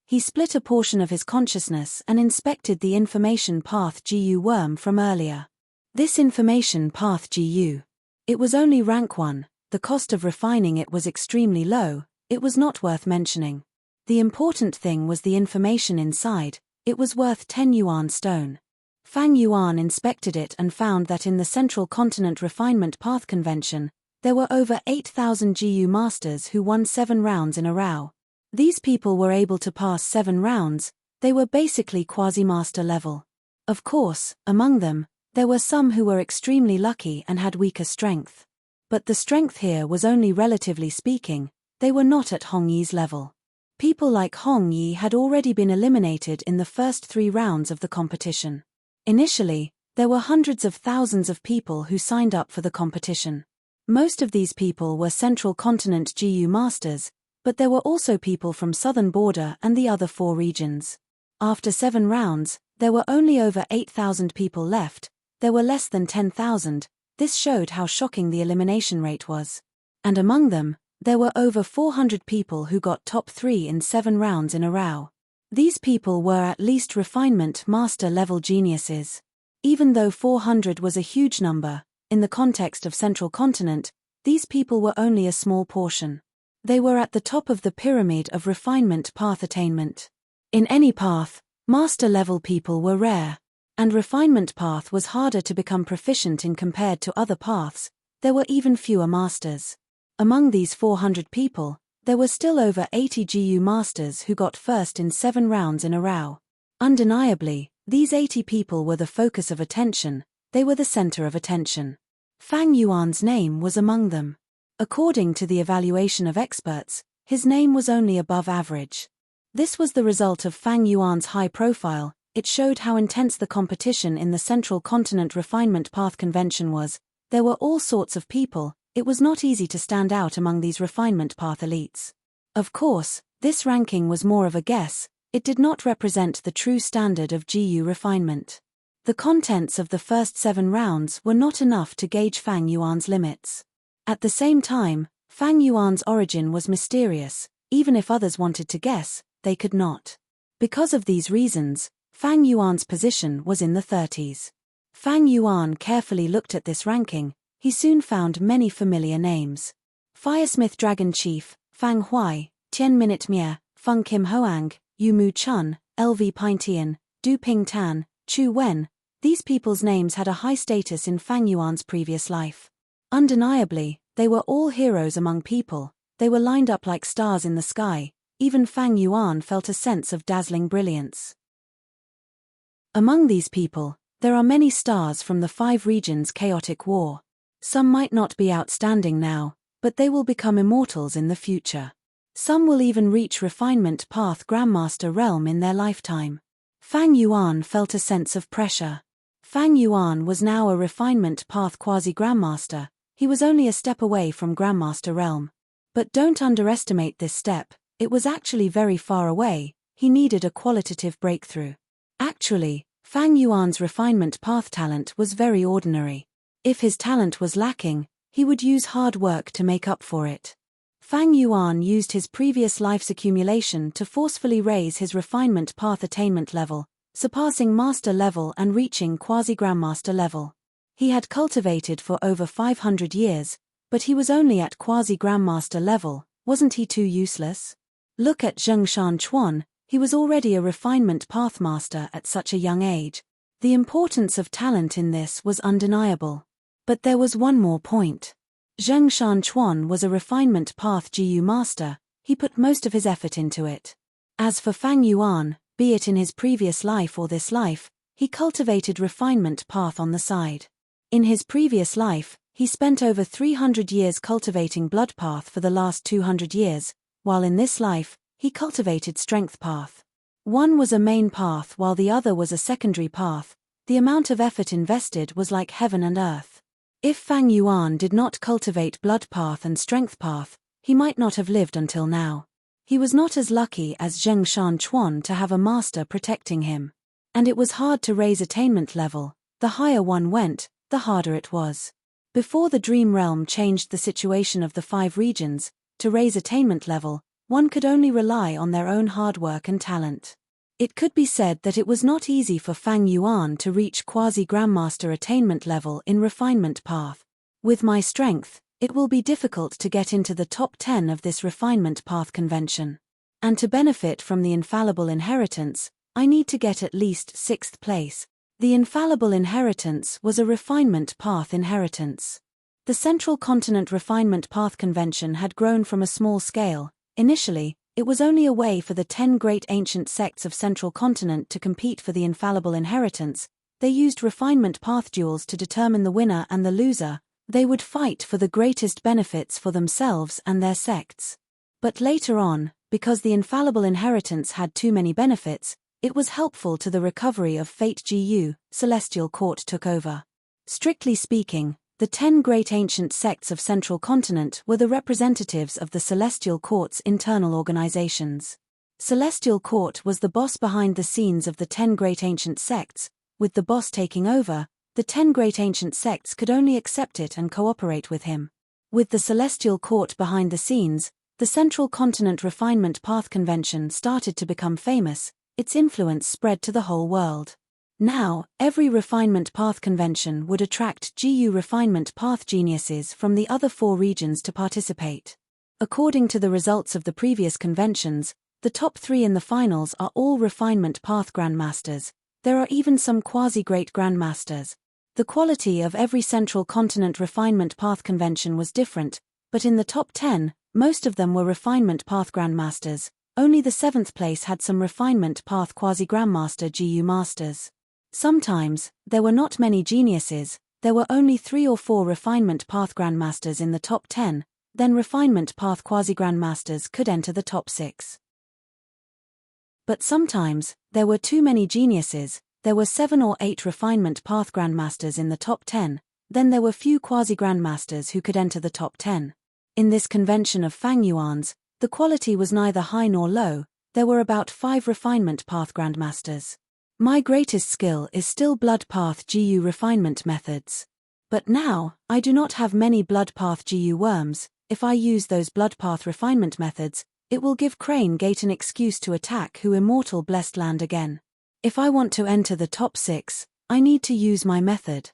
He split a portion of his consciousness and inspected the Information Path GU worm from earlier. This Information Path GU. It was only rank 1, the cost of refining it was extremely low, it was not worth mentioning. The important thing was the information inside, it was worth 10 yuan stone. Fang Yuan inspected it and found that in the Central Continent Refinement Path Convention, there were over 8,000 GU masters who won 7 rounds in a row. These people were able to pass 7 rounds, they were basically quasi-master level. Of course, among them, there were some who were extremely lucky and had weaker strength. But the strength here was only relatively speaking, they were not at Hong Yi's level. People like Hong Yi had already been eliminated in the first 3 rounds of the competition. Initially, there were hundreds of thousands of people who signed up for the competition. Most of these people were Central Continent GU masters, but there were also people from Southern Border and the other 4 regions. After 7 rounds, there were only over 8,000 people left, there were less than 10,000, this showed how shocking the elimination rate was. And among them, there were over 400 people who got top 3 in 7 rounds in a row. These people were at least refinement master level geniuses. Even though 400 was a huge number, in the context of Central Continent, these people were only a small portion. They were at the top of the pyramid of refinement path attainment. In any path, master level people were rare, and refinement path was harder to become proficient in compared to other paths, there were even fewer masters. Among these 400 people, there were still over 80 GU masters who got first in 7 rounds in a row. Undeniably, these 80 people were the focus of attention, they were the center of attention. Fang Yuan's name was among them. According to the evaluation of experts, his name was only above average. This was the result of Fang Yuan's high profile, it showed how intense the competition in the Central Continent Refinement Path Convention was, there were all sorts of people, it was not easy to stand out among these refinement path elites. Of course, this ranking was more of a guess, it did not represent the true standard of GU refinement. The contents of the first 7 rounds were not enough to gauge Fang Yuan's limits. At the same time, Fang Yuan's origin was mysterious, even if others wanted to guess, they could not. Because of these reasons, Fang Yuan's position was in the 30s. Fang Yuan carefully looked at this ranking, he soon found many familiar names. Firesmith Dragon Chief, Fang Huai, Tian Minute Mie, Feng Kim Hoang, Yu Mu Chun, LV Pintian, Du Ping Tan, Chu Wen. These people's names had a high status in Fang Yuan's previous life. Undeniably, they were all heroes among people, they were lined up like stars in the sky, even Fang Yuan felt a sense of dazzling brilliance. Among these people, there are many stars from the 5 regions' chaotic war. Some might not be outstanding now, but they will become immortals in the future. Some will even reach refinement path Grandmaster realm in their lifetime. Fang Yuan felt a sense of pressure. Fang Yuan was now a refinement path quasi-grandmaster, he was only a step away from Grandmaster realm. But don't underestimate this step, it was actually very far away, he needed a qualitative breakthrough. Actually, Fang Yuan's refinement path talent was very ordinary. If his talent was lacking, he would use hard work to make up for it. Fang Yuan used his previous life's accumulation to forcefully raise his refinement path attainment level, surpassing master level and reaching quasi-grandmaster level. He had cultivated for over 500 years, but he was only at quasi-grandmaster level, wasn't he too useless? Look at Zhengshan Chuan, he was already a refinement path master at such a young age. The importance of talent in this was undeniable. But there was one more point. Zhengshan Chuan was a refinement path GU master, he put most of his effort into it. As for Fang Yuan, be it in his previous life or this life, he cultivated refinement path on the side. In his previous life, he spent over 300 years cultivating blood path for the last 200 years, while in this life, he cultivated strength path. One was a main path while the other was a secondary path, the amount of effort invested was like heaven and earth. If Fang Yuan did not cultivate blood path and strength path, he might not have lived until now. He was not as lucky as Zhengshan Chuan to have a master protecting him. And it was hard to raise attainment level, the higher one went, the harder it was. Before the Dream Realm changed the situation of the 5 regions, to raise attainment level, one could only rely on their own hard work and talent. It could be said that it was not easy for Fang Yuan to reach quasi-grandmaster attainment level in refinement path. With my strength, it will be difficult to get into the top 10 of this refinement path convention. And to benefit from the infallible inheritance, I need to get at least 6th place. The infallible inheritance was a refinement path inheritance. The Central Continent Refinement Path Convention had grown from a small scale. Initially, it was only a way for the 10 great ancient sects of Central Continent to compete for the infallible inheritance. They used refinement path duels to determine the winner and the loser. They would fight for the greatest benefits for themselves and their sects. But later on, because the infallible inheritance had too many benefits, it was helpful to the recovery of Fate GU, Celestial Court took over. Strictly speaking, the 10 great ancient sects of Central Continent were the representatives of the Celestial Court's internal organizations. Celestial Court was the boss behind the scenes of the 10 great ancient sects, with the boss taking over. The 10 great ancient sects could only accept it and cooperate with him. With the Celestial Court behind the scenes, the Central Continent Refinement Path Convention started to become famous, its influence spread to the whole world. Now, every Refinement Path Convention would attract GU Refinement Path geniuses from the other 4 regions to participate. According to the results of the previous conventions, the top 3 in the finals are all Refinement Path Grandmasters. There are even some quasi-great Grandmasters. The quality of every Central Continent Refinement Path Convention was different, but in the top 10, most of them were Refinement Path Grandmasters. Only the 7th place had some Refinement Path Quasi-Grandmaster GU Masters. Sometimes, there were not many geniuses, there were only 3 or 4 Refinement Path Grandmasters in the top 10, then Refinement Path Quasi-Grandmasters could enter the top 6. But sometimes, there were too many geniuses, there were 7 or 8 Refinement Path Grandmasters in the top 10, Then there were few quasi-grandmasters who could enter the top 10. In this convention of Fang Yuans, the quality was neither high nor low. There were about 5 refinement path grandmasters. My greatest skill is still blood path GU refinement methods. But now, I do not have many blood path GU worms. If I use those blood path refinement methods, it will give Crane Gate an excuse to attack who immortal blessed land again. If I want to enter the top 6, I need to use my method.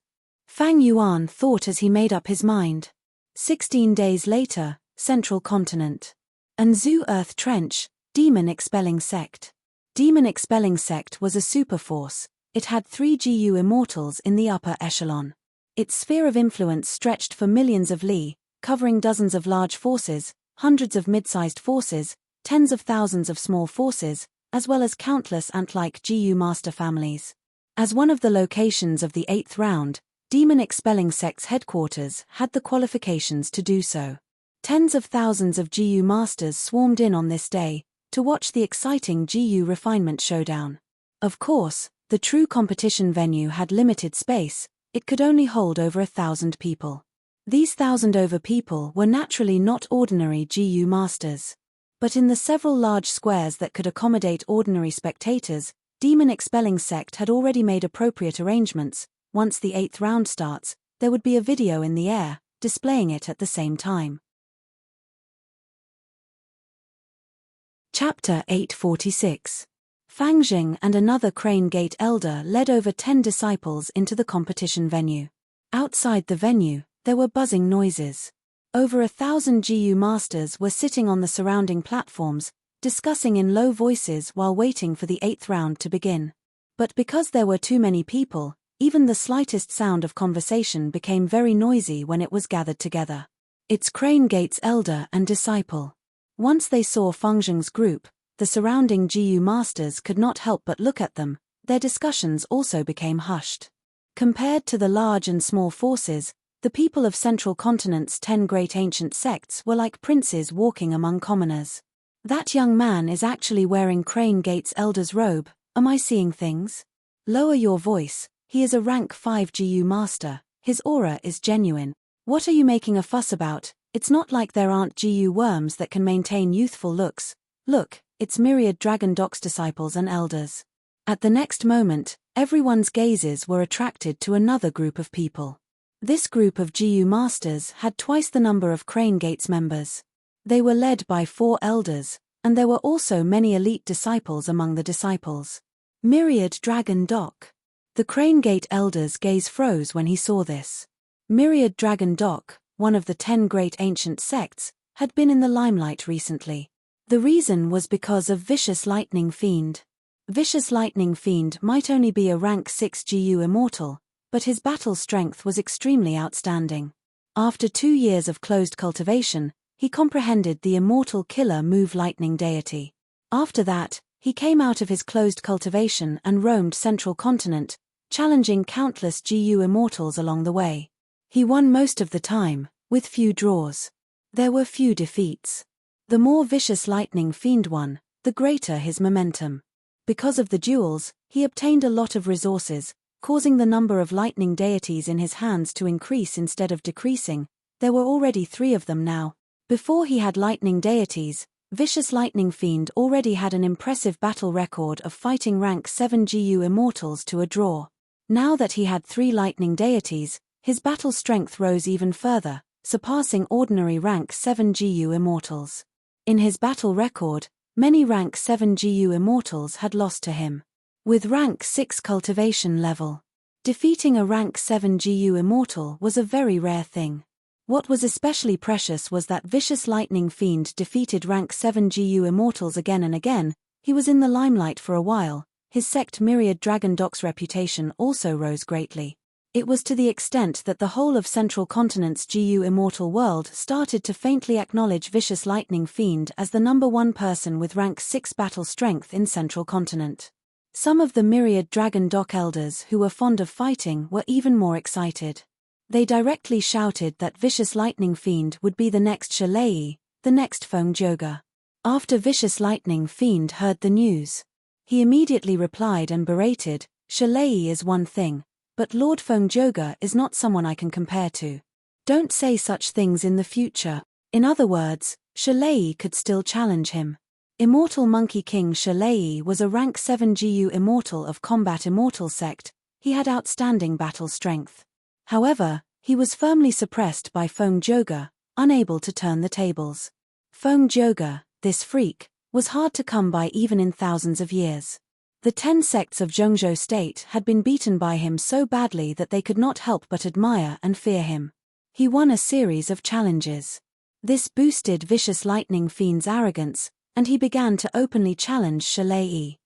Fang Yuan thought as he made up his mind. 16 days later, Central Continent. Anzu Earth Trench, Demon Expelling Sect. Demon Expelling Sect was a super force. It had 3 GU immortals in the upper echelon. Its sphere of influence stretched for millions of li, covering dozens of large forces, hundreds of mid-sized forces, tens of thousands of small forces, as well as countless ant-like GU master families. As one of the locations of the 8th round, Demon Expelling Sect's headquarters had the qualifications to do so. Tens of thousands of GU masters swarmed in on this day to watch the exciting GU refinement showdown. Of course, the true competition venue had limited space. It could only hold over 1,000 people. These 1,000 over people were naturally not ordinary GU masters. But in the several large squares that could accommodate ordinary spectators, Demon Expelling Sect had already made appropriate arrangements. Once the 8th round starts, there would be a video in the air, displaying it at the same time. Chapter 846. Fang Jing and another Crane Gate elder led over 10 disciples into the competition venue. Outside the venue, there were buzzing noises. Over 1,000 GU masters were sitting on the surrounding platforms, discussing in low voices while waiting for the 8th round to begin. But because there were too many people, even the slightest sound of conversation became very noisy when it was gathered together. It's Crane Gate's elder and disciple. Once they saw Fang Jing's group, the surrounding GU masters could not help but look at them. Their discussions also became hushed. Compared to the large and small forces, the people of Central Continent's 10 great ancient sects were like princes walking among commoners. That young man is actually wearing Crane Gate's elder's robe. Am I seeing things? Lower your voice. He is a rank 5 GU master. His aura is genuine. What are you making a fuss about? It's not like there aren't GU worms that can maintain youthful looks. Look, it's myriad Dragon Doc's disciples and elders. At the next moment, everyone's gazes were attracted to another group of people. This group of GU masters had twice the number of Crane Gate's members. They were led by 4 elders, and there were also many elite disciples among the disciples. Myriad Dragon Doc. The Crane Gate elder's gaze froze when he saw this. Myriad Dragon Doc, one of the 10 great ancient sects, had been in the limelight recently. The reason was because of Vicious Lightning Fiend. Vicious Lightning Fiend might only be a rank 6 GU immortal, but his battle strength was extremely outstanding. After 2 years of closed cultivation, he comprehended the immortal killer move Lightning Deity. After that, he came out of his closed cultivation and roamed Central Continent, challenging countless GU immortals along the way. He won most of the time, with few draws. There were few defeats. The more Vicious Lightning Fiend won, the greater his momentum. Because of the duels, he obtained a lot of resources, causing the number of lightning deities in his hands to increase instead of decreasing. There were already 3 of them now. Before he had lightning deities, Vicious Lightning Fiend already had an impressive battle record of fighting rank 7 GU immortals to a draw. Now that he had 3 lightning deities, his battle strength rose even further, surpassing ordinary rank 7 GU immortals. In his battle record, many rank 7 GU immortals had lost to him. With rank 6 cultivation level, defeating a rank 7 GU immortal was a very rare thing. What was especially precious was that Vicious Lightning Fiend defeated rank 7 GU immortals again and again. He was in the limelight for a while. His sect Myriad Dragon Doc's reputation also rose greatly. It was to the extent that the whole of Central Continent's GU immortal world started to faintly acknowledge Vicious Lightning Fiend as the #1 person with rank 6 battle strength in Central Continent. Some of the Myriad Dragon Doc elders who were fond of fighting were even more excited. They directly shouted that Vicious Lightning Fiend would be the next Shalei, the next Feng Joga. After Vicious Lightning Fiend heard the news, he immediately replied and berated, "Shalei is one thing, But Lord Fengjoga is not someone I can compare to. Don't say such things in the future. In other words, Shalei could still challenge him. Immortal Monkey King Shalei was a rank 7 GU Immortal of Combat Immortal sect. He had outstanding battle strength. However, he was firmly suppressed by Fengjoga, unable to turn the tables. Fengjoga, this freak, was hard to come by even in thousands of years. The 10 sects of Zhongzhou state had been beaten by him so badly that they could not help but admire and fear him. He won a series of challenges. This boosted Vicious Lightning Fiend's arrogance, and he began to openly challenge Shalei.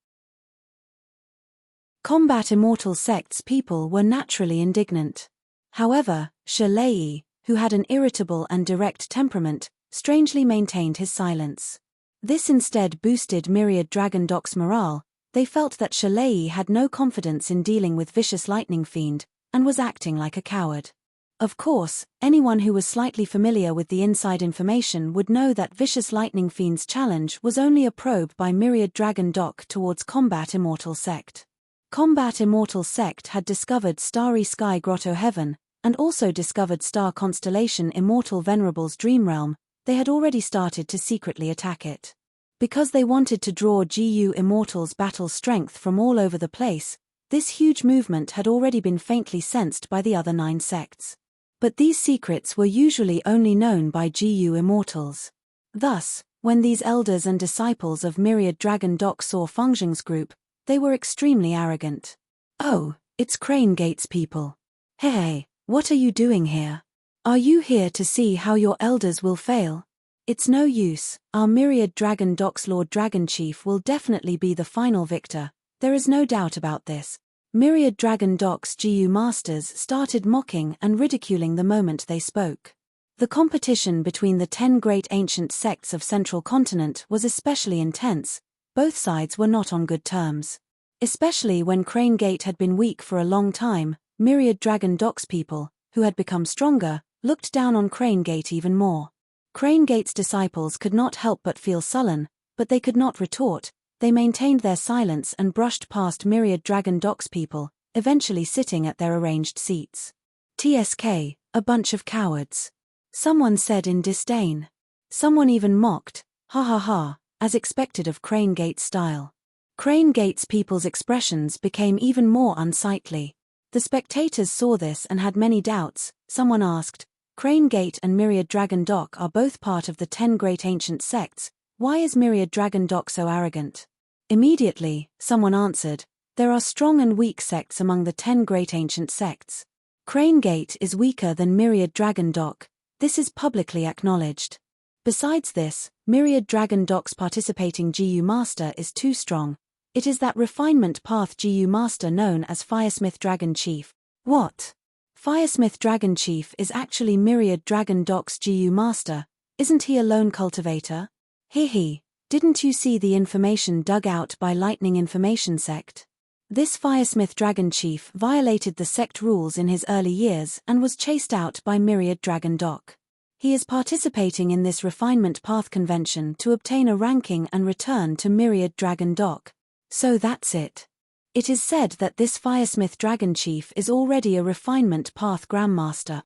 Combat Immortal sect's people were naturally indignant. However, Shalei, who had an irritable and direct temperament, strangely maintained his silence. This instead boosted Myriad Dragon Doc's morale. They felt that Shalei had no confidence in dealing with Vicious Lightning Fiend, and was acting like a coward. Of course, anyone who was slightly familiar with the inside information would know that Vicious Lightning Fiend's challenge was only a probe by Myriad Dragon Doc towards Combat Immortal sect. Combat Immortal sect had discovered Starry Sky Grotto Heaven, and also discovered star constellation Immortal Venerable's Dream Realm. They had already started to secretly attack it. Because they wanted to draw GU Immortals' battle strength from all over the place, this huge movement had already been faintly sensed by the other 9 sects. But these secrets were usually only known by GU Immortals. Thus, when these elders and disciples of Myriad Dragon Doc saw Fengzheng's group, they were extremely arrogant. "Oh, it's Crane Gate's people. Hey, what are you doing here? Are you here to see how your elders will fail? It's no use, our Myriad Dragon Doc's Lord Dragon Chief will definitely be the final victor, there is no doubt about this." Myriad Dragon Doc's GU Masters started mocking and ridiculing the moment they spoke. The competition between the 10 great ancient sects of Central Continent was especially intense. Both sides were not on good terms. Especially when Crane Gate had been weak for a long time, Myriad Dragon Doc's people, who had become stronger, looked down on Crane Gate even more. Crane Gate's disciples could not help but feel sullen, but they could not retort. They maintained their silence and brushed past Myriad Dragon Doc's people, eventually sitting at their arranged seats. "TSK, a bunch of cowards," someone said in disdain. Someone even mocked, "Ha ha ha," as expected of Crane Gate's style. Crane Gate's people's expressions became even more unsightly. The spectators saw this and had many doubts. Someone asked, "Crane Gate and Myriad Dragon Doc are both part of the 10 great ancient sects. Why is Myriad Dragon Doc so arrogant?" Immediately, someone answered, "There are strong and weak sects among the 10 great ancient sects. Crane Gate is weaker than Myriad Dragon Doc. This is publicly acknowledged. Besides this, Myriad Dragon Doc's participating GU Master is too strong. It is that refinement path GU Master known as Firesmith Dragon Chief." What? Firesmith Dragon Chief is actually Myriad Dragon Doc's GU Master, isn't he a lone cultivator? Hehe, didn't you see the information dug out by Lightning Information Sect? This Firesmith Dragon Chief violated the sect rules in his early years and was chased out by Myriad Dragon Doc. He is participating in this refinement path convention to obtain a ranking and return to Myriad Dragon Doc. So that's it. It is said that this Firesmith Dragon Chief is already a refinement path Grandmaster.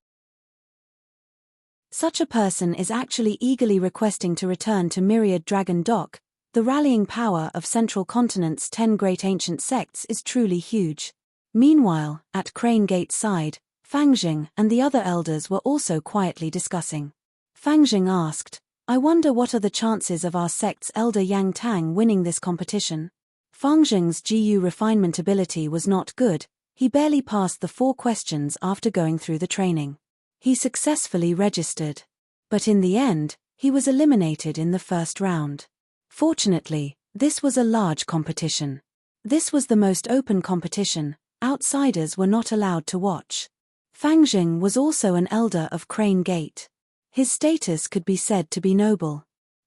Such a person is actually eagerly requesting to return to Myriad Dragon Doc. The rallying power of Central Continent's 10 great ancient sects is truly huge. Meanwhile, at Crane Gate's side, Fengzheng and the other elders were also quietly discussing. Fengzheng asked, "I wonder what are the chances of our sect's elder Yang Tang winning this competition?" Fengzheng's GU refinement ability was not good. He barely passed the 4 questions after going through the training. He successfully registered. But in the end, he was eliminated in the first round. Fortunately, this was a large competition. This was the most open competition. Outsiders were not allowed to watch. Fengzheng was also an elder of Crane Gate. His status could be said to be noble.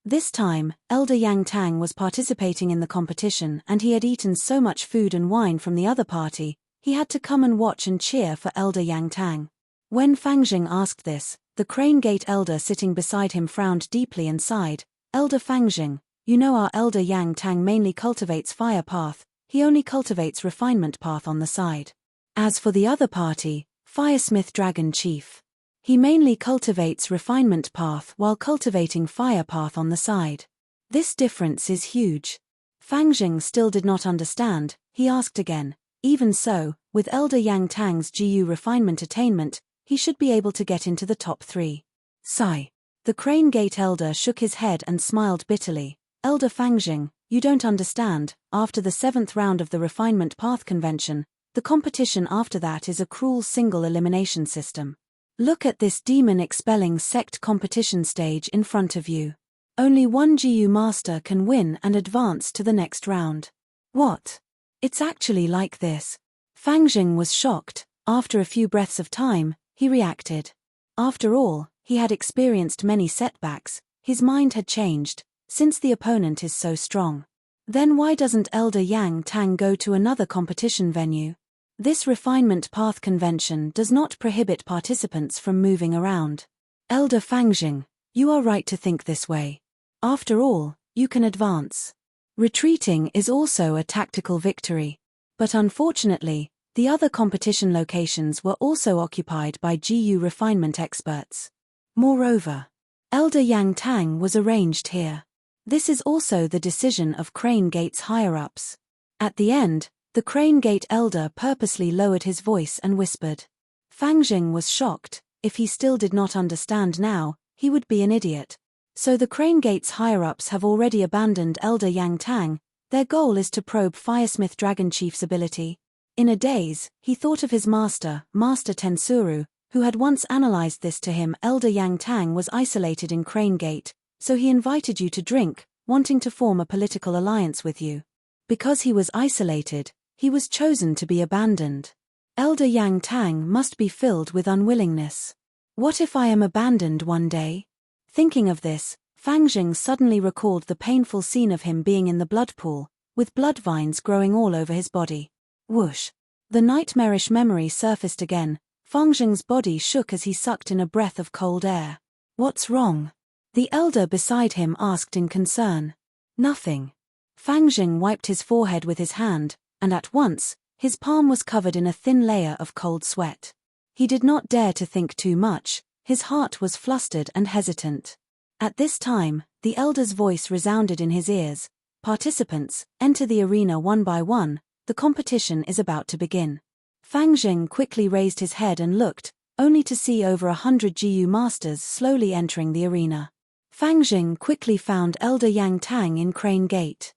This time, Elder Yang Tang was participating in the competition and he had eaten so much food and wine from the other party, he had to come and watch and cheer for Elder Yang Tang. When Fengzheng asked this, the Crane Gate elder sitting beside him frowned deeply and sighed, "Elder Fengzheng, you know our Elder Yang Tang mainly cultivates fire path, he only cultivates refinement path on the side. As for the other party, Firesmith Dragon Chief. He mainly cultivates Refinement Path while cultivating Fire Path on the side. This difference is huge. Fangjing still did not understand. He asked again. Even so, with Elder Yang Tang's GU refinement attainment, he should be able to get into the top 3. Sigh. The Crane Gate Elder shook his head and smiled bitterly. Elder Fangjing, you don't understand. After the 7th round of the Refinement Path Convention, the competition after that is a cruel single elimination system. Look at this demon-expelling sect competition stage in front of you. Only one GU master can win and advance to the next round. What? It's actually like this. Fangjing was shocked. After a few breaths of time, he reacted. After all, he had experienced many setbacks. His mind had changed, since the opponent is so strong. Then why doesn't Elder Yang Tang go to another competition venue? This Refinement Path Convention does not prohibit participants from moving around. Elder Fangjing, you are right to think this way. After all, you can advance. Retreating is also a tactical victory. But unfortunately, the other competition locations were also occupied by GU refinement experts. Moreover, Elder Yang Tang was arranged here. This is also the decision of Crane Gate's higher-ups. At the end, the Crane Gate Elder purposely lowered his voice and whispered. Fangjing was shocked. If he still did not understand now, he would be an idiot. So the Crane Gate's higher-ups have already abandoned Elder Yang Tang. Their goal is to probe Firesmith Dragon Chief's ability. In a daze, he thought of his master, Master Tensuru, who had once analyzed this to him. Elder Yang Tang was isolated in Crane Gate, so he invited you to drink, wanting to form a political alliance with you. Because he was isolated, he was chosen to be abandoned. Elder Yang Tang must be filled with unwillingness. What if I am abandoned one day? Thinking of this, Fangjing suddenly recalled the painful scene of him being in the blood pool, with blood vines growing all over his body. Whoosh! The nightmarish memory surfaced again. Fangjing's body shook as he sucked in a breath of cold air. What's wrong? The elder beside him asked in concern. Nothing. Fangjing wiped his forehead with his hand, and at once, his palm was covered in a thin layer of cold sweat. He did not dare to think too much. His heart was flustered and hesitant. At this time, the elder's voice resounded in his ears. Participants, enter the arena one by one. The competition is about to begin. Fangjing quickly raised his head and looked, only to see over 100 GU masters slowly entering the arena. Fangjing quickly found Elder Yang Tang in Crane Gate.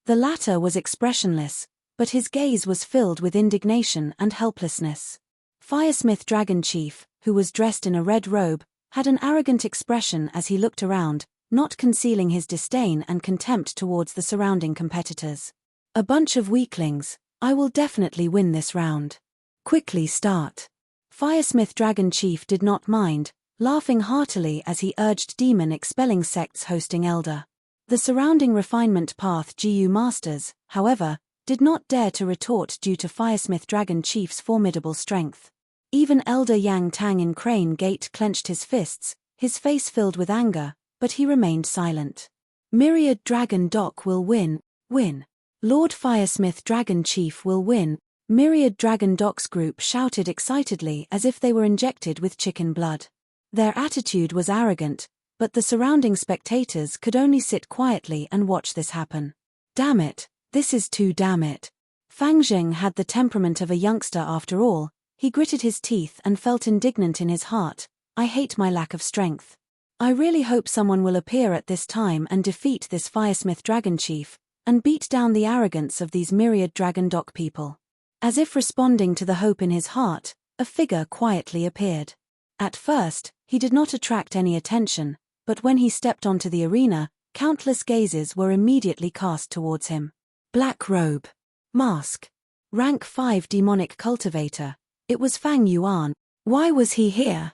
The latter was expressionless, but his gaze was filled with indignation and helplessness. Firesmith Dragon Chief, who was dressed in a red robe, had an arrogant expression as he looked around, not concealing his disdain and contempt towards the surrounding competitors. A bunch of weaklings. I will definitely win this round. Quickly start. Firesmith Dragon Chief did not mind, laughing heartily as he urged demon-expelling sects hosting Elder. The surrounding Refinement Path GU Masters, however, did not dare to retort due to Firesmith Dragon Chief's formidable strength. Even Elder Yang Tang in Crane Gate clenched his fists, his face filled with anger, but he remained silent. Myriad Dragon Doc will win. Lord Firesmith Dragon Chief will win. Myriad Dragon Doc's group shouted excitedly as if they were injected with chicken blood. Their attitude was arrogant, but the surrounding spectators could only sit quietly and watch this happen. Damn it, this is too damn it. Fangjing had the temperament of a youngster after all. He gritted his teeth and felt indignant in his heart. I hate my lack of strength. I really hope someone will appear at this time and defeat this Firesmith Dragon Chief, and beat down the arrogance of these Myriad Dragon Doc people. As if responding to the hope in his heart, a figure quietly appeared. At first, he did not attract any attention, but when he stepped onto the arena, countless gazes were immediately cast towards him. Black robe. Mask. Rank 5 demonic cultivator. It was Fang Yuan. Why was he here?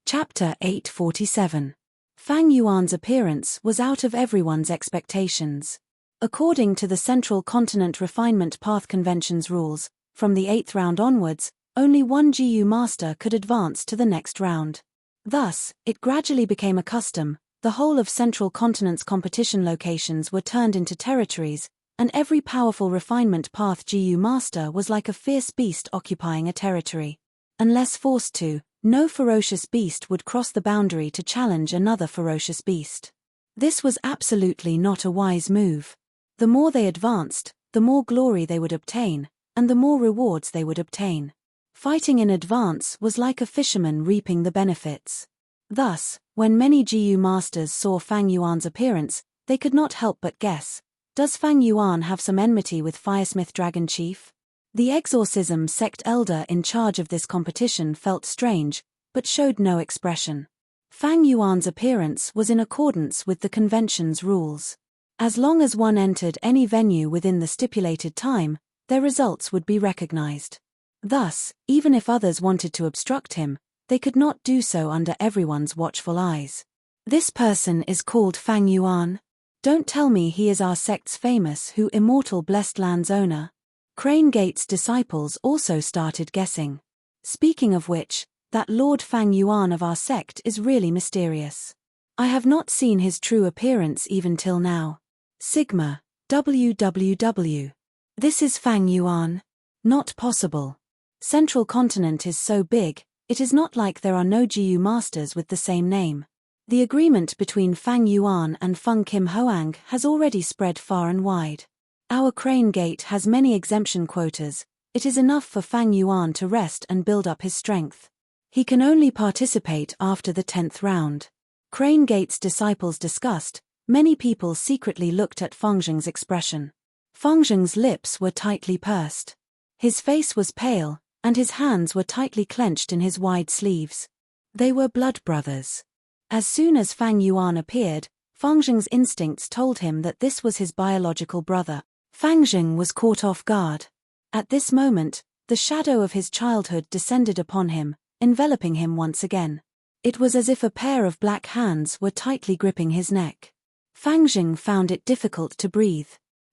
Chapter 847. Fang Yuan's appearance was out of everyone's expectations. According to the Central Continent Refinement Path Convention's rules, from the 8th round onwards, only one GU master could advance to the next round. Thus, it gradually became a custom The whole of Central Continent's competition locations were turned into territories, and every powerful refinement path GU master was like a fierce beast occupying a territory. Unless forced to, no ferocious beast would cross the boundary to challenge another ferocious beast. This was absolutely not a wise move. The more they advanced, the more glory they would obtain, and the more rewards they would obtain. Fighting in advance was like a fisherman reaping the benefits. Thus, when many GU masters saw Fang Yuan's appearance, they could not help but guess, does Fang Yuan have some enmity with Firesmith Dragon Chief? The exorcism sect elder in charge of this competition felt strange, but showed no expression. Fang Yuan's appearance was in accordance with the convention's rules. As long as one entered any venue within the stipulated time, their results would be recognized. Thus, even if others wanted to obstruct him, they could not do so under everyone's watchful eyes. This person is called Fang Yuan. Don't tell me he is our sect's famous who immortal blessed land's owner. Crane Gate's disciples also started guessing. Speaking of which, that Lord Fang Yuan of our sect is really mysterious. I have not seen his true appearance even till now. Sigma, www. This is Fang Yuan. Not possible. Central Continent is so big, it is not like there are no GU masters with the same name. The agreement between Fang Yuan and Feng Kim Hoang has already spread far and wide. Our Crane Gate has many exemption quotas. It is enough for Fang Yuan to rest and build up his strength. He can only participate after the 10th round. Crane Gate's disciples discussed. Many people secretly looked at Fengzheng's expression. Fengzheng's lips were tightly pursed. His face was pale, and his hands were tightly clenched in his wide sleeves. They were blood brothers. As soon as Fang Yuan appeared, Fengzheng's instincts told him that this was his biological brother. Fengzheng was caught off guard. At this moment, the shadow of his childhood descended upon him, enveloping him once again. It was as if a pair of black hands were tightly gripping his neck. Fengzheng found it difficult to breathe.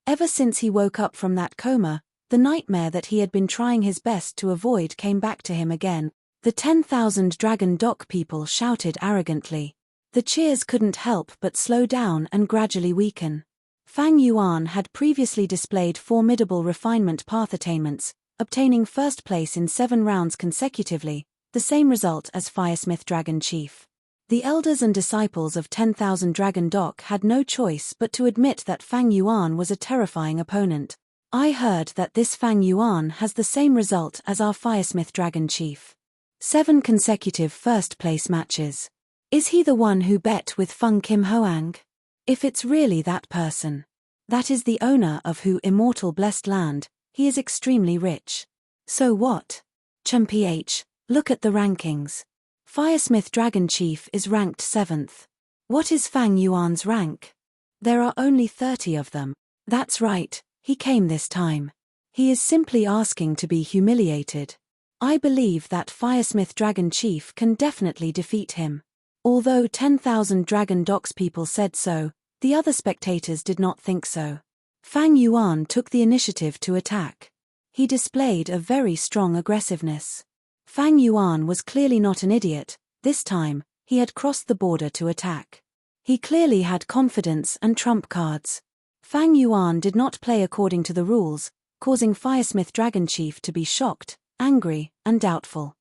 Ever since he woke up from that coma, the nightmare that he had been trying his best to avoid came back to him again. The 10,000 Dragon Dock people shouted arrogantly. The cheers couldn't help but slow down and gradually weaken. Fang Yuan had previously displayed formidable refinement path attainments, obtaining first place in 7 rounds consecutively, the same result as Firesmith Dragon Chief. The elders and disciples of 10,000 Dragon Dock had no choice but to admit that Fang Yuan was a terrifying opponent. I heard that this Fang Yuan has the same result as our Firesmith Dragon Chief. 7 consecutive first-place matches. Is he the one who bet with Feng Kim Hoang? If it's really that person. That is the owner of who immortal blessed land, he is extremely rich. So what? ChumPH, look at the rankings. Firesmith Dragon Chief is ranked 7th. What is Fang Yuan's rank? There are only 30 of them. That's right, he came this time. He is simply asking to be humiliated. I believe that Firesmith Dragon Chief can definitely defeat him. Although 10,000 Dragon Docks people said so, the other spectators did not think so. Fang Yuan took the initiative to attack. He displayed a very strong aggressiveness. Fang Yuan was clearly not an idiot. This time, he had crossed the border to attack. He clearly had confidence and trump cards. Fang Yuan did not play according to the rules, causing Firesmith Dragon Chief to be shocked, angry, and doubtful.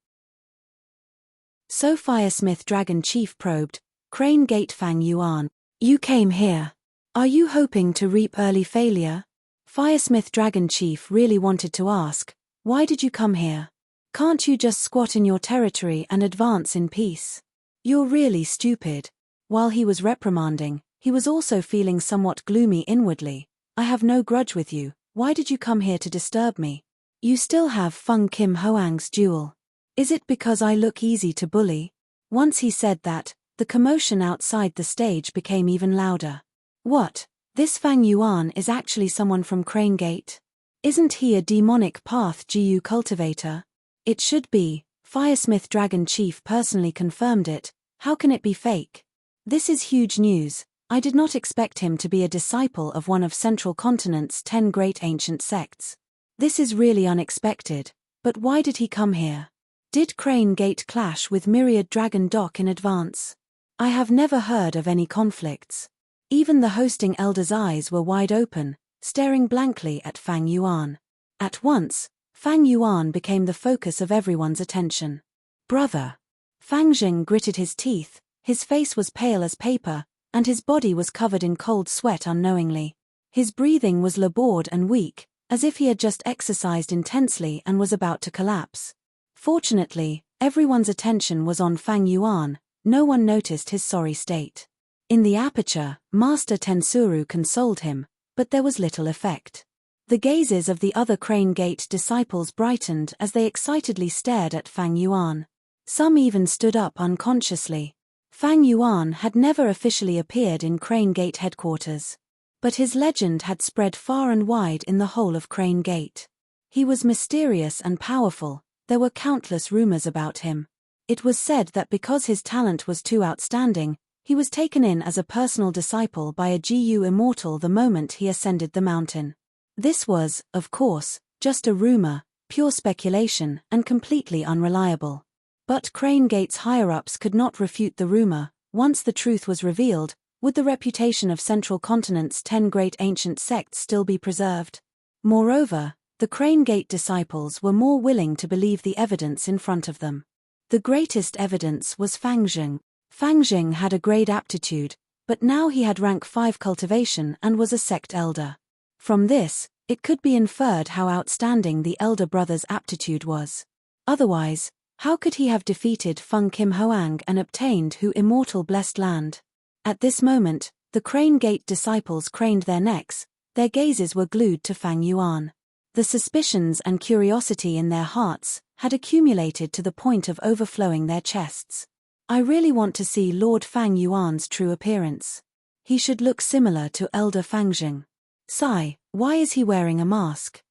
So Firesmith Dragon Chief probed, Crane Gate Fang Yuan, you came here. Are you hoping to reap early failure? Firesmith Dragon Chief really wanted to ask, why did you come here? Can't you just squat in your territory and advance in peace? You're really stupid. While he was reprimanding, he was also feeling somewhat gloomy inwardly. I have no grudge with you, why did you come here to disturb me? You still have Feng Kim Hoang's duel. Is it because I look easy to bully? Once he said that, the commotion outside the stage became even louder. What? This Fang Yuan is actually someone from Crane Gate? Isn't he a demonic path GU cultivator? It should be. Firesmith Dragon Chief personally confirmed it. How can it be fake? This is huge news. I did not expect him to be a disciple of one of Central Continent's 10 great ancient sects. This is really unexpected. But why did he come here? Did Crane Gate clash with Myriad Dragon Dock in advance? I have never heard of any conflicts. Even the hosting elder's eyes were wide open, staring blankly at Fang Yuan. At once, Fang Yuan became the focus of everyone's attention. Brother. Fang Jing gritted his teeth, his face was pale as paper, and his body was covered in cold sweat unknowingly. His breathing was labored and weak, as if he had just exercised intensely and was about to collapse. Fortunately, everyone's attention was on Fang Yuan. No one noticed his sorry state. In the aperture, Master Tensuru consoled him, but there was little effect. The gazes of the other Crane Gate disciples brightened as they excitedly stared at Fang Yuan. Some even stood up unconsciously. Fang Yuan had never officially appeared in Crane Gate headquarters. But his legend had spread far and wide in the whole of Crane Gate. He was mysterious and powerful, there were countless rumors about him. It was said that because his talent was too outstanding, he was taken in as a personal disciple by a GU immortal the moment he ascended the mountain. This was, of course, just a rumor, pure speculation, and completely unreliable. But Crane Gate's higher-ups could not refute the rumor. Once the truth was revealed, would the reputation of Central Continent's 10 great ancient sects still be preserved? Moreover, the Crane Gate disciples were more willing to believe the evidence in front of them. The greatest evidence was Fang Jing. Fang Jing had a great aptitude, but now he had rank 5 cultivation and was a sect elder. From this, it could be inferred how outstanding the elder brother's aptitude was. Otherwise, how could he have defeated Feng Kim Hoang and obtained Hu immortal blessed land? At this moment, the Crane Gate disciples craned their necks, their gazes were glued to Fang Yuan. The suspicions and curiosity in their hearts had accumulated to the point of overflowing their chests. I really want to see Lord Fang Yuan's true appearance. He should look similar to Elder Fang Jing. Sigh, why is he wearing a mask?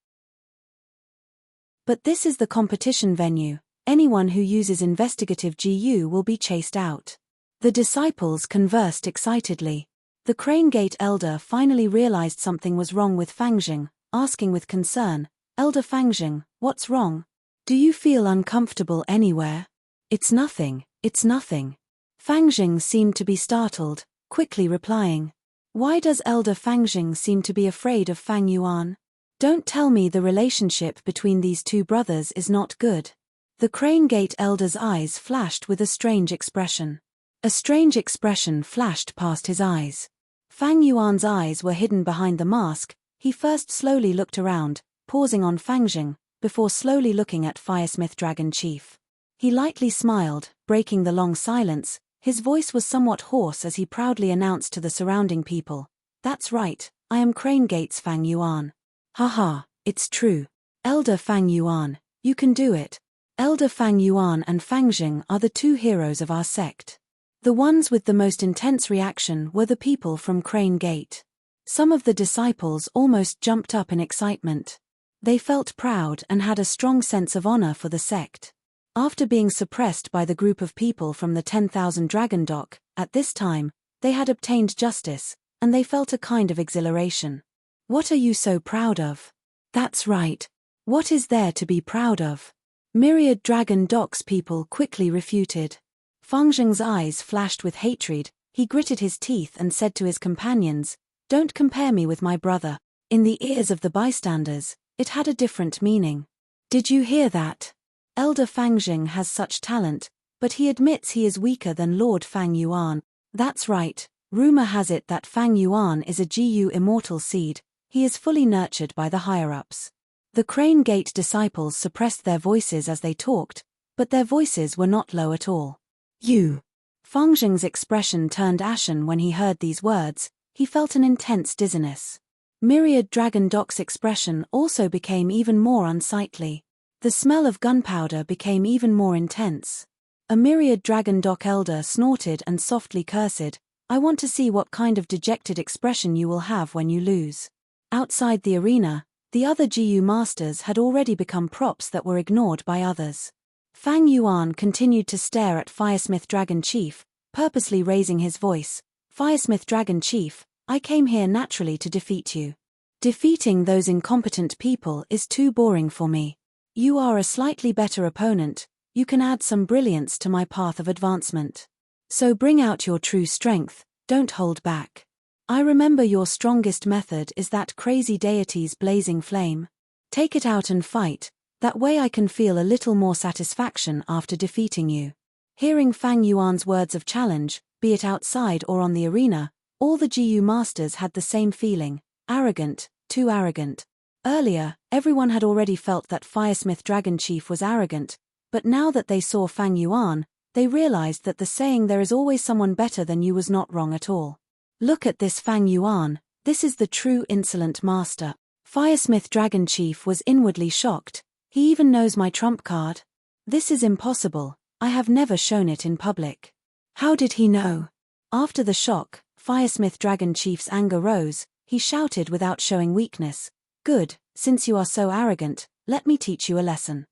But this is the competition venue. Anyone who uses investigative GU will be chased out. The disciples conversed excitedly. The Crane Gate elder finally realized something was wrong with Fang Jing, asking with concern, Elder Fang Jing, what's wrong? Do you feel uncomfortable anywhere? It's nothing, it's nothing. Fang Jing seemed to be startled, quickly replying. Why does Elder Fang Jing seem to be afraid of Fang Yuan? Don't tell me the relationship between these two brothers is not good. The Crane Gate elder's eyes flashed with a strange expression. A strange expression flashed past his eyes. Fang Yuan's eyes were hidden behind the mask. He first slowly looked around, pausing on Fang Jing, before slowly looking at Firesmith Dragon Chief. He lightly smiled, breaking the long silence. His voice was somewhat hoarse as he proudly announced to the surrounding people, "That's right, I am Crane Gate's Fang Yuan." "Haha, it's true. Elder Fang Yuan, you can do it." Elder Fang Yuan and Fang Jing are the two heroes of our sect. The ones with the most intense reaction were the people from Crane Gate. Some of the disciples almost jumped up in excitement. They felt proud and had a strong sense of honor for the sect. After being suppressed by the group of people from the 10,000 Dragon Dock, at this time, they had obtained justice, and they felt a kind of exhilaration. What are you so proud of? That's right. What is there to be proud of? Myriad Dragon Dock's people quickly refuted. Fang Jing's eyes flashed with hatred. He gritted his teeth and said to his companions, "Don't compare me with my brother." In the ears of the bystanders, it had a different meaning. Did you hear that? Elder Fang Jing has such talent, but he admits he is weaker than Lord Fang Yuan. That's right, rumor has it that Fang Yuan is a GU immortal seed. He is fully nurtured by the higher-ups. The Crane Gate disciples suppressed their voices as they talked, but their voices were not low at all. You. Fang Jing's expression turned ashen when he heard these words. He felt an intense dizziness. Myriad Dragon Dock's expression also became even more unsightly. The smell of gunpowder became even more intense. A Myriad Dragon Dock elder snorted and softly cursed, "I want to see what kind of dejected expression you will have when you lose." Outside the arena, the other GU masters had already become props that were ignored by others. Fang Yuan continued to stare at Firesmith Dragon Chief, purposely raising his voice. "Firesmith Dragon Chief, I came here naturally to defeat you. Defeating those incompetent people is too boring for me. You are a slightly better opponent, you can add some brilliance to my path of advancement." So bring out your true strength, don't hold back. I remember your strongest method is that crazy deity's blazing flame. Take it out and fight, that way I can feel a little more satisfaction after defeating you. Hearing Fang Yuan's words of challenge, be it outside or on the arena, all the GU masters had the same feeling, arrogant, too arrogant. Earlier, everyone had already felt that Firesmith Dragon Chief was arrogant, but now that they saw Fang Yuan, they realized that the saying there is always someone better than you was not wrong at all. Look at this Fang Yuan, this is the true insolent master. Firesmith Dragon Chief was inwardly shocked. He even knows my trump card? This is impossible, I have never shown it in public. How did he know? After the shock, Firesmith Dragon Chief's anger rose, he shouted without showing weakness. Good, since you are so arrogant, let me teach you a lesson.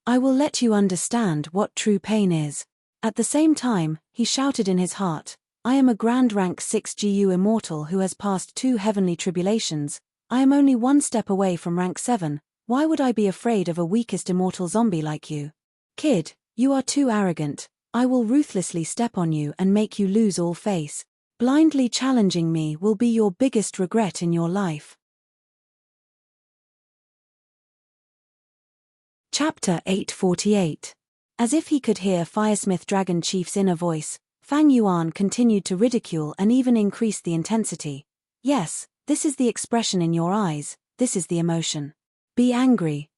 I will let you understand what true pain is. At the same time, he shouted in his heart, I am a grand rank 6 GU immortal who has passed 2 heavenly tribulations. I am only 1 step away from rank 7, why would I be afraid of a weakest immortal zombie like you? Kid, you are too arrogant, I will ruthlessly step on you and make you lose all face. Blindly challenging me will be your biggest regret in your life. Chapter 848. As if he could hear Firesmith Dragon Chief's inner voice, Fang Yuan continued to ridicule and even increase the intensity. Yes, this is the expression in your eyes, this is the emotion. Be angry,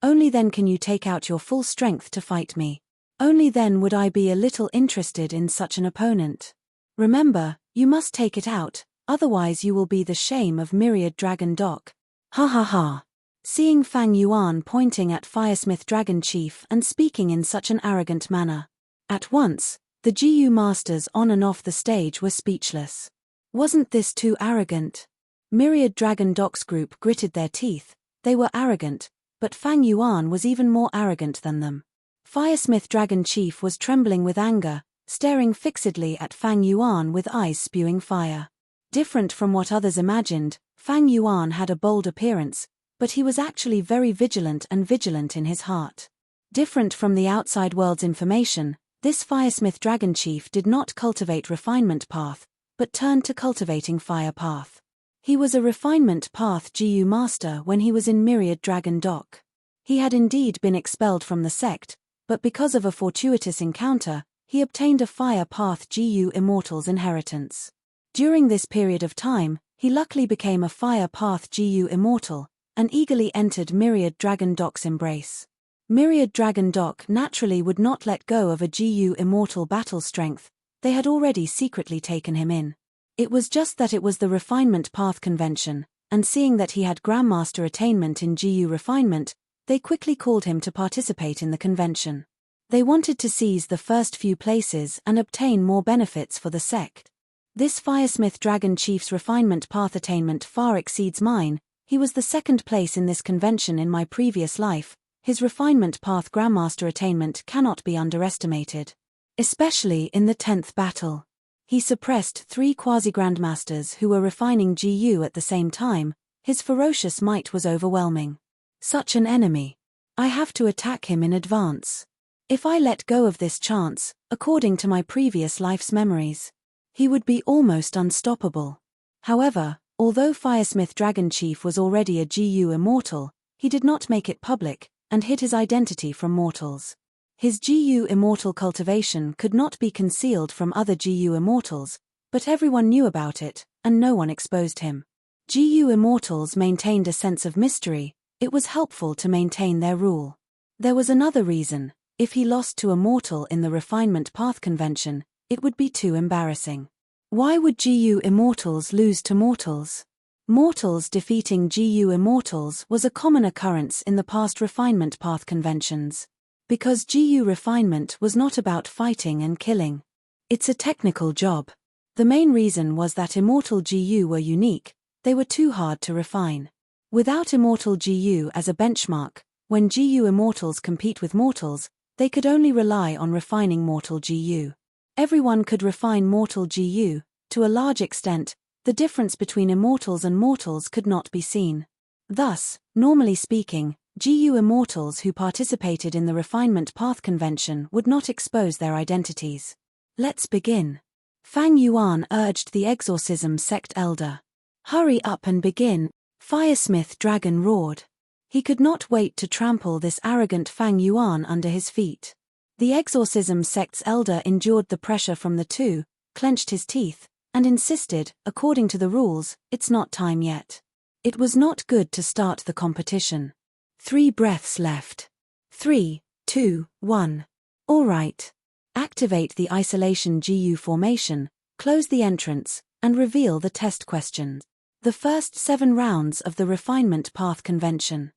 only then can you take out your full strength to fight me. Only then would I be a little interested in such an opponent. Remember, you must take it out, otherwise you will be the shame of Myriad Dragon Dock. Ha ha ha. Seeing Fang Yuan pointing at Firesmith Dragon Chief and speaking in such an arrogant manner. At once, the GU masters on and off the stage were speechless. Wasn't this too arrogant? Myriad Dragon Dock's group gritted their teeth, they were arrogant, but Fang Yuan was even more arrogant than them. Firesmith Dragon Chief was trembling with anger, staring fixedly at Fang Yuan with eyes spewing fire. Different from what others imagined, Fang Yuan had a bold appearance, but he was actually very vigilant in his heart. Different from the outside world's information, this Firesmith Dragon Chief did not cultivate refinement path, but turned to cultivating fire path. He was a refinement path GU master when he was in Myriad Dragon Dock. He had indeed been expelled from the sect, but because of a fortuitous encounter, he obtained a fire path GU immortal's inheritance. During this period of time, he luckily became a fire path GU immortal, and eagerly entered Myriad Dragon Dock's embrace. Myriad Dragon Dock naturally would not let go of a GU immortal battle strength, they had already secretly taken him in. It was just that it was the refinement path convention, and seeing that he had Grandmaster attainment in GU refinement, they quickly called him to participate in the convention. They wanted to seize the first few places and obtain more benefits for the sect. This Firesmith Dragon Chief's refinement path attainment far exceeds mine, he was the 2nd place in this convention in my previous life. His refinement path Grandmaster attainment cannot be underestimated. Especially in the 10th battle. He suppressed 3 quasi-grandmasters who were refining GU at the same time, his ferocious might was overwhelming. Such an enemy. I have to attack him in advance. If I let go of this chance, according to my previous life's memories, he would be almost unstoppable. However, although Firesmith Dragon Chief was already a GU immortal, he did not make it public, and hid his identity from mortals. His GU immortal cultivation could not be concealed from other GU immortals, but everyone knew about it, and no one exposed him. GU immortals maintained a sense of mystery, it was helpful to maintain their rule. There was another reason, if he lost to a mortal in the refinement path convention, it would be too embarrassing. Why would GU immortals lose to mortals? Mortals defeating GU immortals was a common occurrence in the past refinement path conventions. Because GU refinement was not about fighting and killing. It's a technical job. The main reason was that immortal GU were unique, they were too hard to refine. Without immortal GU as a benchmark, when GU immortals compete with mortals, they could only rely on refining mortal GU. Everyone could refine mortal GU, to a large extent, the difference between immortals and mortals could not be seen. Thus, normally speaking, GU immortals who participated in the refinement path convention would not expose their identities. Let's begin. Fang Yuan urged the exorcism sect elder. Hurry up and begin, Firesmith Dragon roared. He could not wait to trample this arrogant Fang Yuan under his feet. The exorcism sect's elder endured the pressure from the two, clenched his teeth, and insisted, according to the rules, it's not time yet. It was not good to start the competition. 3 breaths left. 3, 2, 1. All right. Activate the isolation GU formation, close the entrance, and reveal the test questions. The first 7 rounds of the refinement path convention.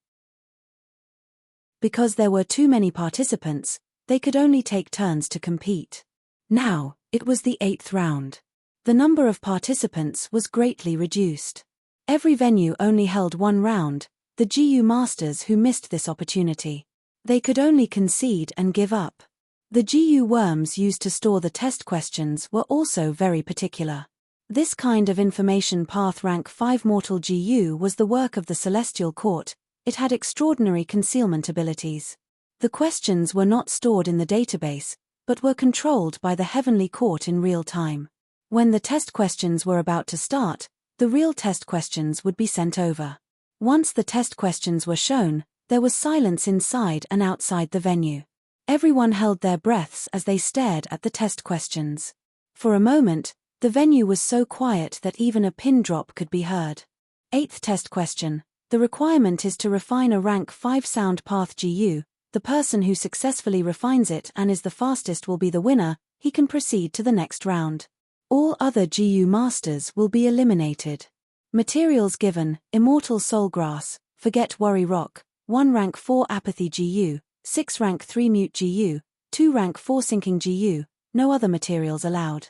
Because there were too many participants, they could only take turns to compete. Now, it was the 8th round. The number of participants was greatly reduced. Every venue only held 1 round, the GU masters who missed this opportunity. They could only concede and give up. The GU worms used to store the test questions were also very particular. This kind of information path rank 5 mortal GU was the work of the Celestial Court. It had extraordinary concealment abilities. The questions were not stored in the database, but were controlled by the Heavenly Court in real time. When the test questions were about to start, the real test questions would be sent over. Once the test questions were shown, there was silence inside and outside the venue. Everyone held their breaths as they stared at the test questions. For a moment, the venue was so quiet that even a pin drop could be heard. 8th test question. The requirement is to refine a rank 5 sound path GU. The person who successfully refines it and is the fastest will be the winner. He can proceed to the next round. All other GU masters will be eliminated. Materials given: Immortal Soul Grass, Forget Worry Rock, 1 rank 4 Apathy GU, 6 rank 3 Mute GU, 2 rank 4 Sinking GU, no other materials allowed.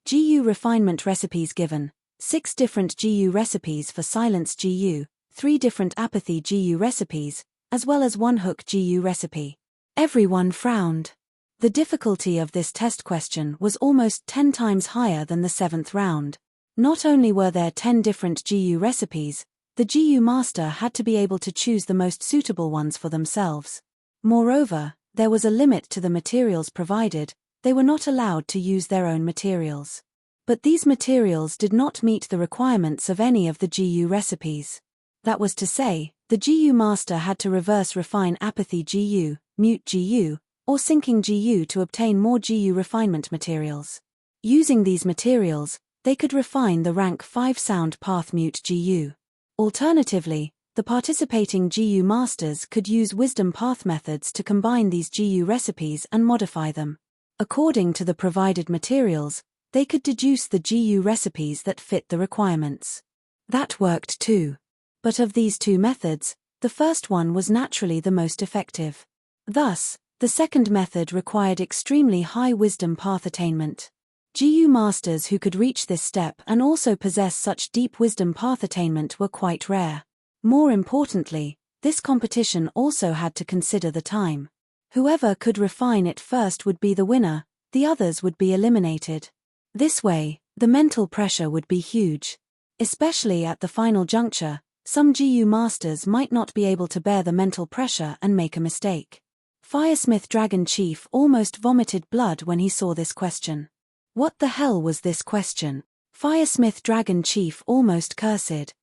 GU refinement recipes given: 6 different GU recipes for Silence GU, 3 different Apathy GU recipes, as well as 1 Hook GU recipe. Everyone frowned. The difficulty of this test question was almost 10 times higher than the 7th round. Not only were there 10 different GU recipes, the GU master had to be able to choose the most suitable ones for themselves. Moreover, there was a limit to the materials provided. They were not allowed to use their own materials. But these materials did not meet the requirements of any of the GU recipes. That was to say, the GU master had to reverse refine Apathy GU, Mute GU, or Sinking GU to obtain more GU refinement materials. Using these materials, they could refine the rank 5 sound path Mute GU. Alternatively, the participating GU masters could use wisdom path methods to combine these GU recipes and modify them. According to the provided materials, they could deduce the GU recipes that fit the requirements. That worked too. But of these 2 methods, the first one was naturally the most effective. Thus, the second method required extremely high wisdom path attainment. GU masters who could reach this step and also possess such deep wisdom path attainment were quite rare. More importantly, this competition also had to consider the time. Whoever could refine it first would be the winner, the others would be eliminated. This way, the mental pressure would be huge. Especially at the final juncture, some GU masters might not be able to bear the mental pressure and make a mistake. Firesmith Dragon Chief almost vomited blood when he saw this question. What the hell was this question? Firesmith Dragon Chief almost cursed.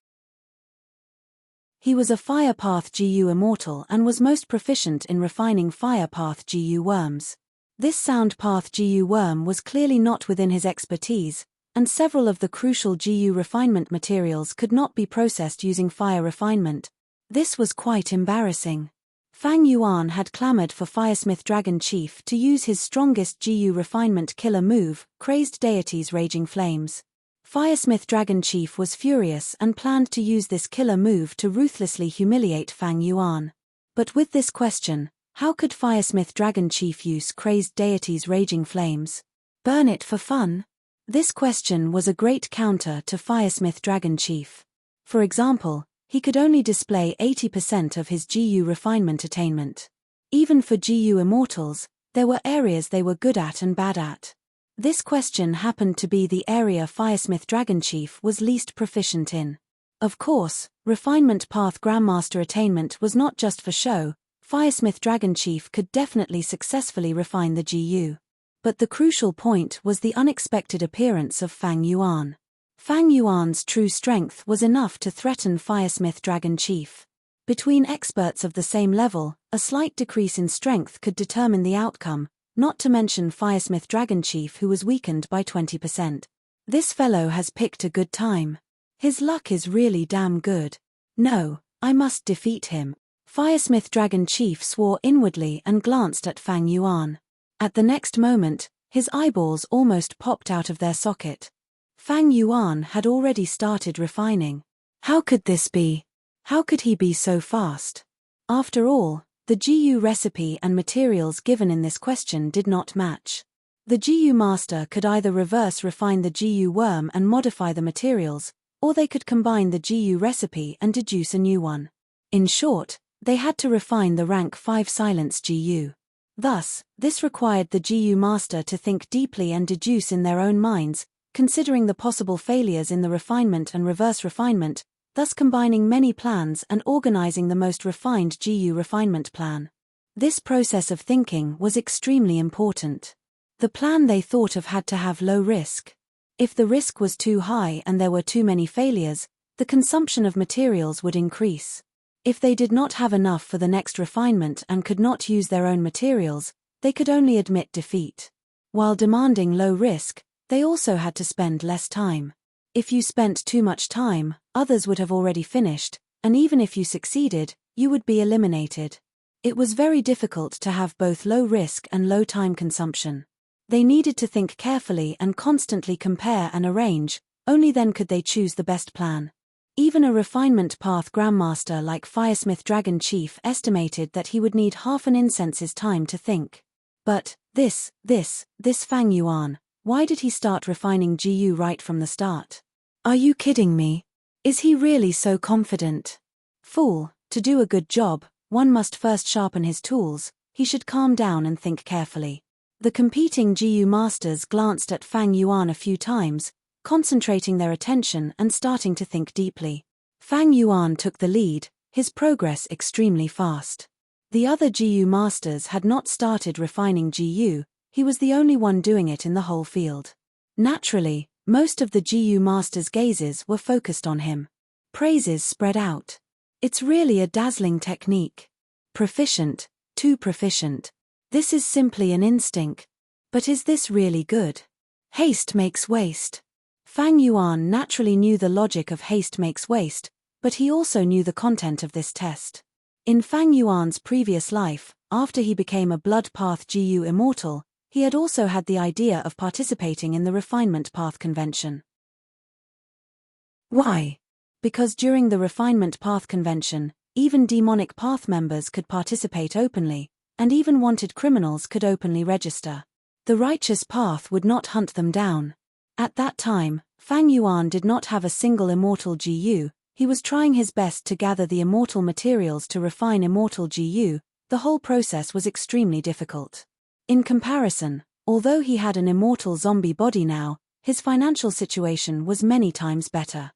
He was a Fire Path GU immortal and was most proficient in refining Fire Path GU worms. This Sound Path GU worm was clearly not within his expertise, and several of the crucial GU refinement materials could not be processed using fire refinement. This was quite embarrassing. Fang Yuan had clamored for Firesmith Dragon Chief to use his strongest GU refinement killer move, Crazed Deity's Raging Flames. Firesmith Dragon Chief was furious and planned to use this killer move to ruthlessly humiliate Fang Yuan. But with this question, how could Firesmith Dragon Chief use Crazed Deity's Raging Flames? Burn it for fun? This question was a great counter to Firesmith Dragon Chief. For example, he could only display 80% of his GU refinement attainment. Even for GU immortals, there were areas they were good at and bad at. This question happened to be the area Firesmith Dragon Chief was least proficient in. Of course, refinement path Grandmaster attainment was not just for show. Firesmith Dragon Chief could definitely successfully refine the GU. But the crucial point was the unexpected appearance of Fang Yuan. Fang Yuan's true strength was enough to threaten Firesmith Dragon Chief. Between experts of the same level, a slight decrease in strength could determine the outcome, not to mention Firesmith Dragon Chief, who was weakened by 20%. This fellow has picked a good time. His luck is really damn good. No, I must defeat him. Firesmith Dragon Chief swore inwardly and glanced at Fang Yuan. At the next moment, his eyeballs almost popped out of their socket. Fang Yuan had already started refining. How could this be? How could he be so fast? After all, the GU recipe and materials given in this question did not match. The GU master could either reverse refine the GU worm and modify the materials, or they could combine the GU recipe and deduce a new one. In short, they had to refine the rank 5 silence GU. Thus, this required the GU master to think deeply and deduce in their own minds, considering the possible failures in the refinement and reverse refinement, thus combining many plans and organizing the most refined GU refinement plan. This process of thinking was extremely important. The plan they thought of had to have low risk. If the risk was too high and there were too many failures, the consumption of materials would increase. If they did not have enough for the next refinement and could not use their own materials, they could only admit defeat. While demanding low risk, they also had to spend less time. If you spent too much time, others would have already finished, and even if you succeeded, you would be eliminated. It was very difficult to have both low risk and low time consumption. They needed to think carefully and constantly compare and arrange, only then could they choose the best plan. Even a refinement path Grandmaster like Firesmith Dragon Chief estimated that he would need half an incense's time to think. But, this Fang Yuan, why did he start refining GU right from the start? Are you kidding me? Is he really so confident? Fool, to do a good job, one must first sharpen his tools. He should calm down and think carefully. The competing GU masters glanced at Fang Yuan a few times, concentrating their attention and starting to think deeply. Fang Yuan took the lead, his progress extremely fast. The other GU masters had not started refining GU, he was the only one doing it in the whole field. Naturally, most of the GU masters' gazes were focused on him. Praises spread out. It's really a dazzling technique. Proficient, too proficient. This is simply an instinct. But is this really good? Haste makes waste. Fang Yuan naturally knew the logic of haste makes waste, but he also knew the content of this test. In Fang Yuan's previous life, after he became a Blood Path GU Immortal, he had also had the idea of participating in the Refinement Path Convention. Why? Because during the Refinement Path Convention, even demonic path members could participate openly, and even wanted criminals could openly register. The righteous path would not hunt them down. At that time, Fang Yuan did not have a single immortal GU, he was trying his best to gather the immortal materials to refine immortal GU. The whole process was extremely difficult. In comparison, although he had an immortal zombie body now, his financial situation was many times better.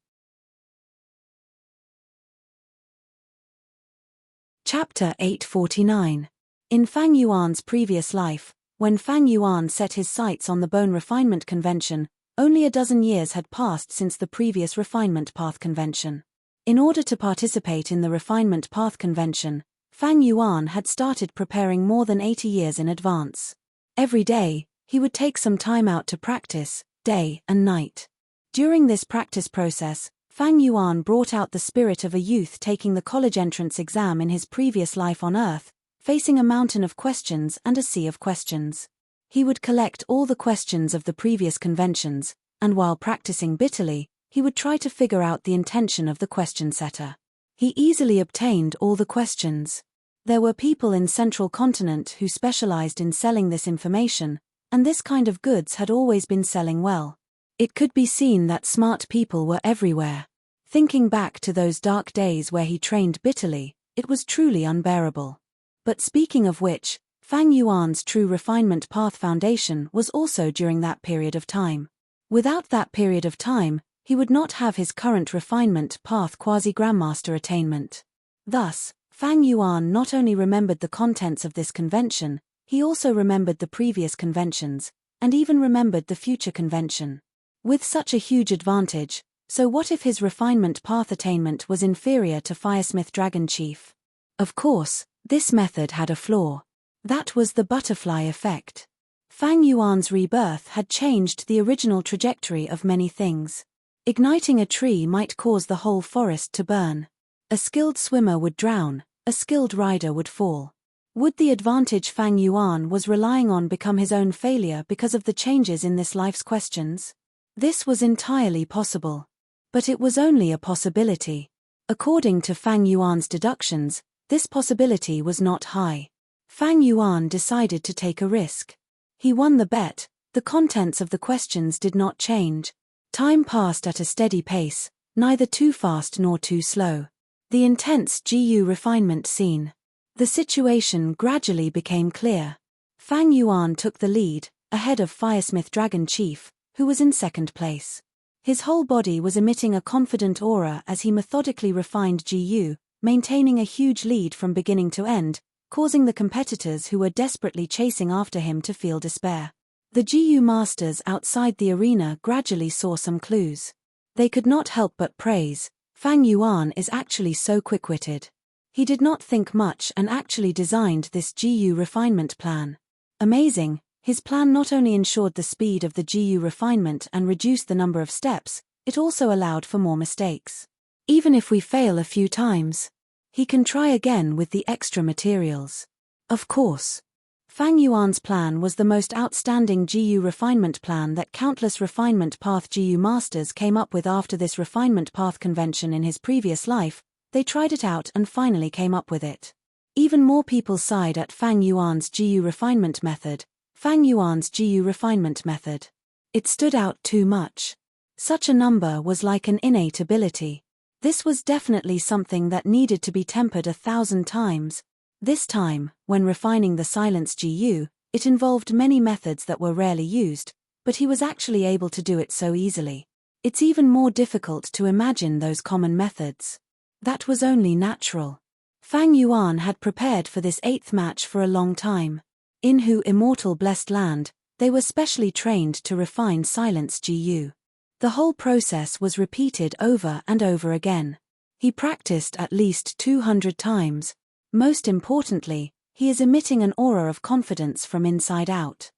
Chapter 849. In Fang Yuan's previous life, when Fang Yuan set his sights on the Bone Refinement Convention, only a dozen years had passed since the previous Refinement Path Convention. In order to participate in the Refinement Path Convention, Fang Yuan had started preparing more than 80 years in advance. Every day, he would take some time out to practice, day and night. During this practice process, Fang Yuan brought out the spirit of a youth taking the college entrance exam in his previous life on Earth, facing a mountain of questions and a sea of questions. He would collect all the questions of the previous conventions, and while practicing bitterly, he would try to figure out the intention of the question setter. He easily obtained all the questions. There were people in Central Continent who specialized in selling this information, and this kind of goods had always been selling well. It could be seen that smart people were everywhere. Thinking back to those dark days where he trained bitterly, it was truly unbearable. But speaking of which, Fang Yuan's True Refinement Path Foundation was also during that period of time. Without that period of time, he would not have his current refinement path quasi-grandmaster attainment. Thus, Fang Yuan not only remembered the contents of this convention, he also remembered the previous conventions, and even remembered the future convention. With such a huge advantage, so what if his refinement path attainment was inferior to Firesmith Dragon Chief? Of course, this method had a flaw. That was the butterfly effect. Fang Yuan's rebirth had changed the original trajectory of many things. Igniting a tree might cause the whole forest to burn. A skilled swimmer would drown, a skilled rider would fall. Would the advantage Fang Yuan was relying on become his own failure because of the changes in this life's questions? This was entirely possible. But it was only a possibility. According to Fang Yuan's deductions, this possibility was not high. Fang Yuan decided to take a risk. He won the bet. The contents of the questions did not change. Time passed at a steady pace, neither too fast nor too slow. The intense GU refinement scene. The situation gradually became clear. Fang Yuan took the lead, ahead of Firesmith Dragon Chief, who was in second place. His whole body was emitting a confident aura as he methodically refined GU, maintaining a huge lead from beginning to end, causing the competitors who were desperately chasing after him to feel despair. The GU masters outside the arena gradually saw some clues. They could not help but praise, Fang Yuan is actually so quick-witted. He did not think much and actually designed this GU refinement plan. Amazing, his plan not only ensured the speed of the GU refinement and reduced the number of steps, it also allowed for more mistakes. Even if we fail a few times, he can try again with the extra materials. Of course. Fang Yuan's plan was the most outstanding GU refinement plan that countless refinement path GU masters came up with after this refinement path convention in his previous life. They tried it out and finally came up with it. Even more people sighed at Fang Yuan's GU refinement method. Fang Yuan's GU refinement method. It stood out too much. Such a number was like an innate ability. This was definitely something that needed to be tempered 1,000 times. This time, when refining the silence GU, it involved many methods that were rarely used, but he was actually able to do it so easily. It's even more difficult to imagine those common methods. That was only natural. Fang Yuan had prepared for this 8th match for a long time. In Hu Immortal Blessed Land, they were specially trained to refine silence GU. The whole process was repeated over and over again. He practiced at least 200 times. Most importantly, he is emitting an aura of confidence from inside out.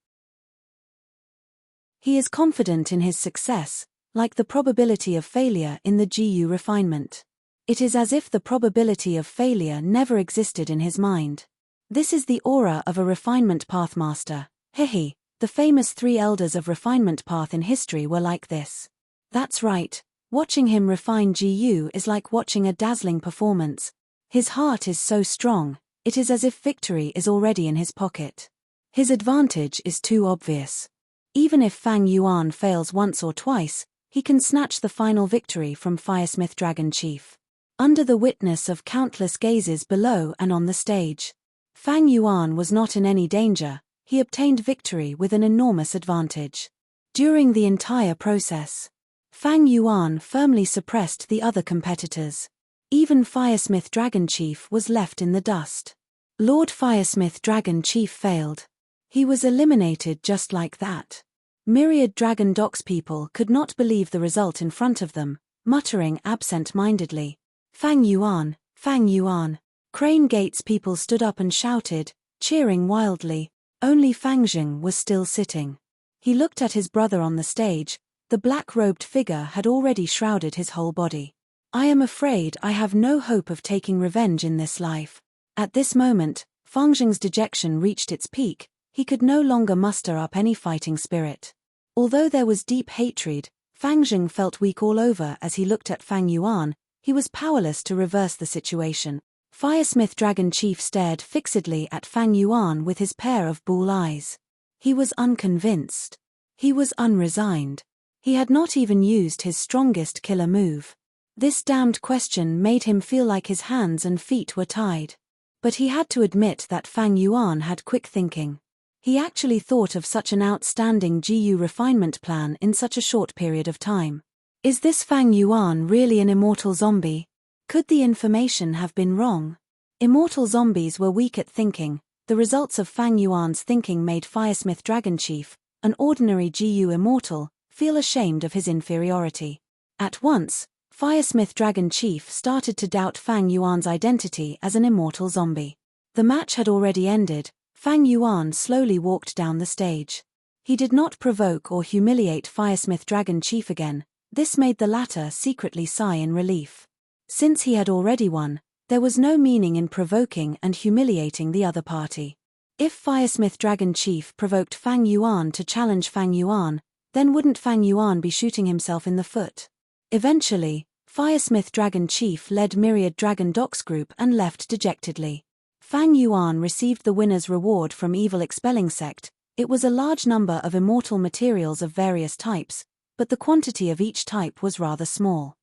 He is confident in his success, like the probability of failure in the GU refinement. It is as if the probability of failure never existed in his mind. This is the aura of a refinement path master. Hehe, the famous 3 elders of refinement path in history were like this. That's right, watching him refine GU is like watching a dazzling performance. His heart is so strong, it is as if victory is already in his pocket. His advantage is too obvious. Even if Fang Yuan fails once or twice, he can snatch the final victory from Firesmith Dragon Chief. Under the witness of countless gazes below and on the stage, Fang Yuan was not in any danger. He obtained victory with an enormous advantage. During the entire process, Fang Yuan firmly suppressed the other competitors. Even Firesmith Dragon Chief was left in the dust. Lord Firesmith Dragon Chief failed. He was eliminated just like that. Myriad Dragon Docks people could not believe the result in front of them, muttering absent-mindedly, Fang Yuan, Fang Yuan. Crane Gates people stood up and shouted, cheering wildly. Only Fang Zheng was still sitting. He looked at his brother on the stage. The black-robed figure had already shrouded his whole body. I am afraid I have no hope of taking revenge in this life. At this moment, Fang Zheng's dejection reached its peak. He could no longer muster up any fighting spirit. Although there was deep hatred, Fang Zheng felt weak all over as he looked at Fang Yuan. He was powerless to reverse the situation. Firesmith Dragon Chief stared fixedly at Fang Yuan with his pair of bull eyes. He was unconvinced. He was unresigned. He had not even used his strongest killer move. This damned question made him feel like his hands and feet were tied. But he had to admit that Fang Yuan had quick thinking. He actually thought of such an outstanding GU refinement plan in such a short period of time. Is this Fang Yuan really an immortal zombie? Could the information have been wrong? Immortal zombies were weak at thinking. The results of Fang Yuan's thinking made Firesmith Dragon Chief, an ordinary GU immortal, feel ashamed of his inferiority. At once, Firesmith Dragon Chief started to doubt Fang Yuan's identity as an immortal zombie. The match had already ended. Fang Yuan slowly walked down the stage. He did not provoke or humiliate Firesmith Dragon Chief again. This made the latter secretly sigh in relief. Since he had already won, there was no meaning in provoking and humiliating the other party. If Firesmith Dragon Chief provoked Fang Yuan to challenge Fang Yuan, then wouldn't Fang Yuan be shooting himself in the foot? Eventually, Firesmith Dragon Chief led Myriad Dragon Docks Group and left dejectedly. Fang Yuan received the winner's reward from Evil Expelling Sect. It was a large number of immortal materials of various types, but the quantity of each type was rather small.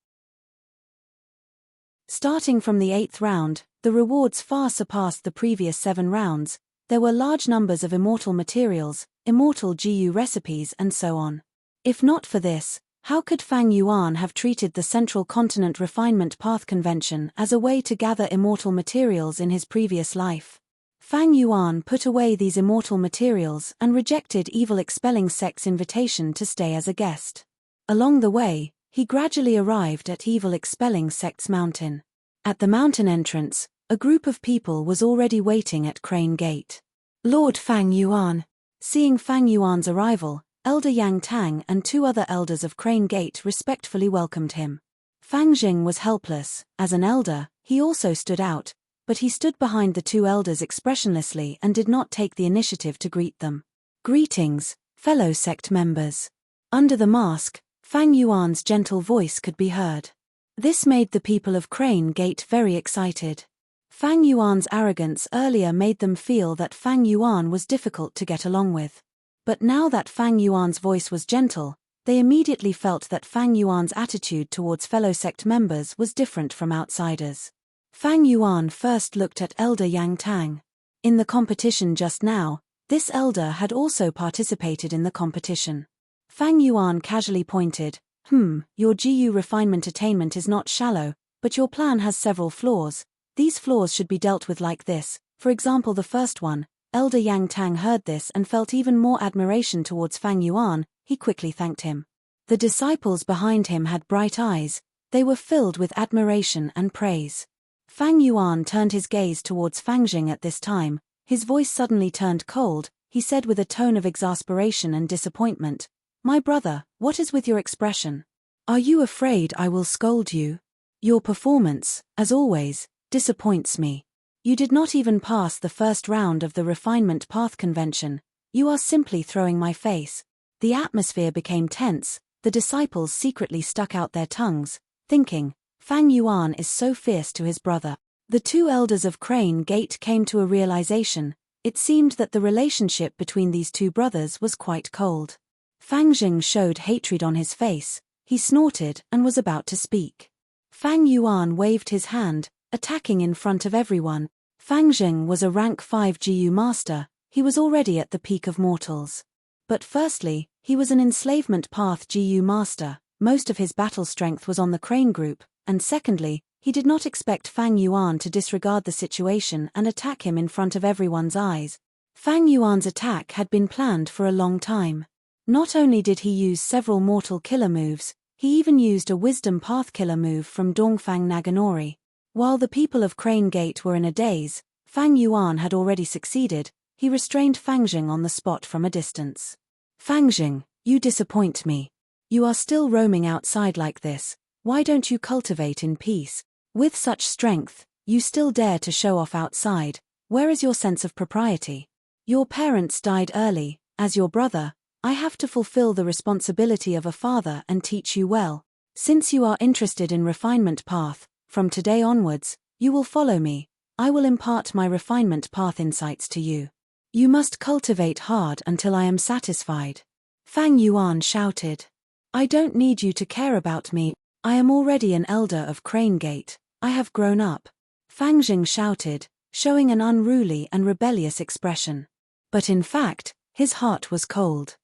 Starting from the 8th round, the rewards far surpassed the previous 7 rounds. There were large numbers of immortal materials, immortal GU recipes and so on. If not for this, how could Fang Yuan have treated the Central Continent Refinement Path Convention as a way to gather immortal materials in his previous life? Fang Yuan put away these immortal materials and rejected Evil Expelling Sect's invitation to stay as a guest. Along the way, he gradually arrived at Evil Expelling Sect's mountain. At the mountain entrance, a group of people was already waiting at Crane Gate. Lord Fang Yuan. Seeing Fang Yuan's arrival, Elder Yang Tang and 2 other elders of Crane Gate respectfully welcomed him. Fang Jing was helpless. As an elder, he also stood out, but he stood behind the 2 elders expressionlessly and did not take the initiative to greet them. Greetings, fellow sect members. Under the mask, Fang Yuan's gentle voice could be heard. This made the people of Crane Gate very excited. Fang Yuan's arrogance earlier made them feel that Fang Yuan was difficult to get along with. But now that Fang Yuan's voice was gentle, they immediately felt that Fang Yuan's attitude towards fellow sect members was different from outsiders. Fang Yuan first looked at Elder Yang Tang. In the competition just now, this elder had also participated in the competition. Fang Yuan casually pointed, your GU refinement attainment is not shallow, but your plan has several flaws. These flaws should be dealt with like this. For example, the first one. Elder Yang Tang heard this and felt even more admiration towards Fang Yuan. He quickly thanked him. The disciples behind him had bright eyes. They were filled with admiration and praise. Fang Yuan turned his gaze towards Fang Jing at this time. His voice suddenly turned cold. He said with a tone of exasperation and disappointment, "My brother, what is with your expression? Are you afraid I will scold you? Your performance, as always, disappoints me. You did not even pass the first round of the Refinement Path Convention. You are simply throwing my face." The atmosphere became tense. The disciples secretly stuck out their tongues, thinking, Fang Yuan is so fierce to his brother. The 2 elders of Crane Gate came to a realization. It seemed that the relationship between these 2 brothers was quite cold. Fang Jing showed hatred on his face. He snorted and was about to speak. Fang Yuan waved his hand, attacking in front of everyone. Fang Jing was a rank 5 GU master. He was already at the peak of mortals. But firstly, he was an enslavement path GU master. Most of his battle strength was on the Crane group, and secondly, he did not expect Fang Yuan to disregard the situation and attack him in front of everyone's eyes. Fang Yuan's attack had been planned for a long time. Not only did he use several mortal killer moves, he even used a wisdom path killer move from Dongfang Naganori. While the people of Crane Gate were in a daze, Fang Yuan had already succeeded. He restrained Fang Jing on the spot from a distance. "Fang Jing, you disappoint me. You are still roaming outside like this. Why don't you cultivate in peace? With such strength, you still dare to show off outside. Where is your sense of propriety? Your parents died early. As your brother, I have to fulfill the responsibility of a father and teach you well. Since you are interested in refinement path, from today onwards, you will follow me. I will impart my refinement path insights to you. You must cultivate hard until I am satisfied." Fang Yuan shouted. "I don't need you to care about me. I am already an elder of Crane Gate. I have grown up." Fang Jing shouted, showing an unruly and rebellious expression. But in fact, his heart was cold.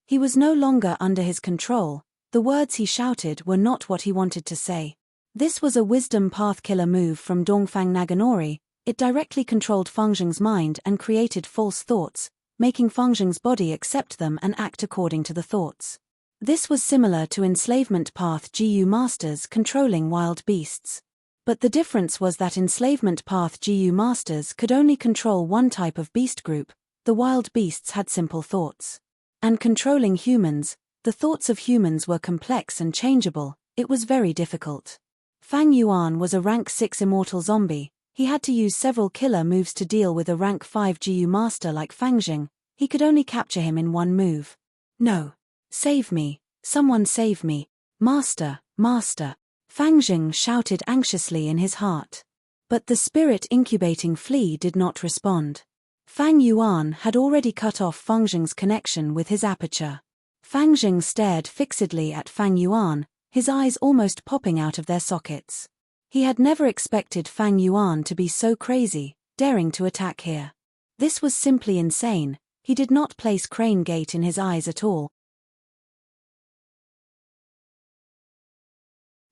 He was no longer under his control. The words he shouted were not what he wanted to say. This was a wisdom path killer move from Dongfang Naganori. It directly controlled Fengzheng's mind and created false thoughts, making Fengzheng's body accept them and act according to the thoughts. This was similar to enslavement path GU masters controlling wild beasts. But the difference was that enslavement path GU masters could only control one type of beast group. The wild beasts had simple thoughts. And controlling humans, the thoughts of humans were complex and changeable. It was very difficult. Fang Yuan was a rank 6 immortal zombie. He had to use several killer moves to deal with a rank 5 GU master like Fengzheng. He could only capture him in one move. No. Save me. Someone save me. Master, master. Fengzheng shouted anxiously in his heart. But the spirit incubating flea did not respond. Fang Yuan had already cut off Fengzheng's connection with his aperture. Fengzheng stared fixedly at Fang Yuan, his eyes almost popping out of their sockets. He had never expected Fang Yuan to be so crazy, daring to attack here. This was simply insane. He did not place Crane Gate in his eyes at all.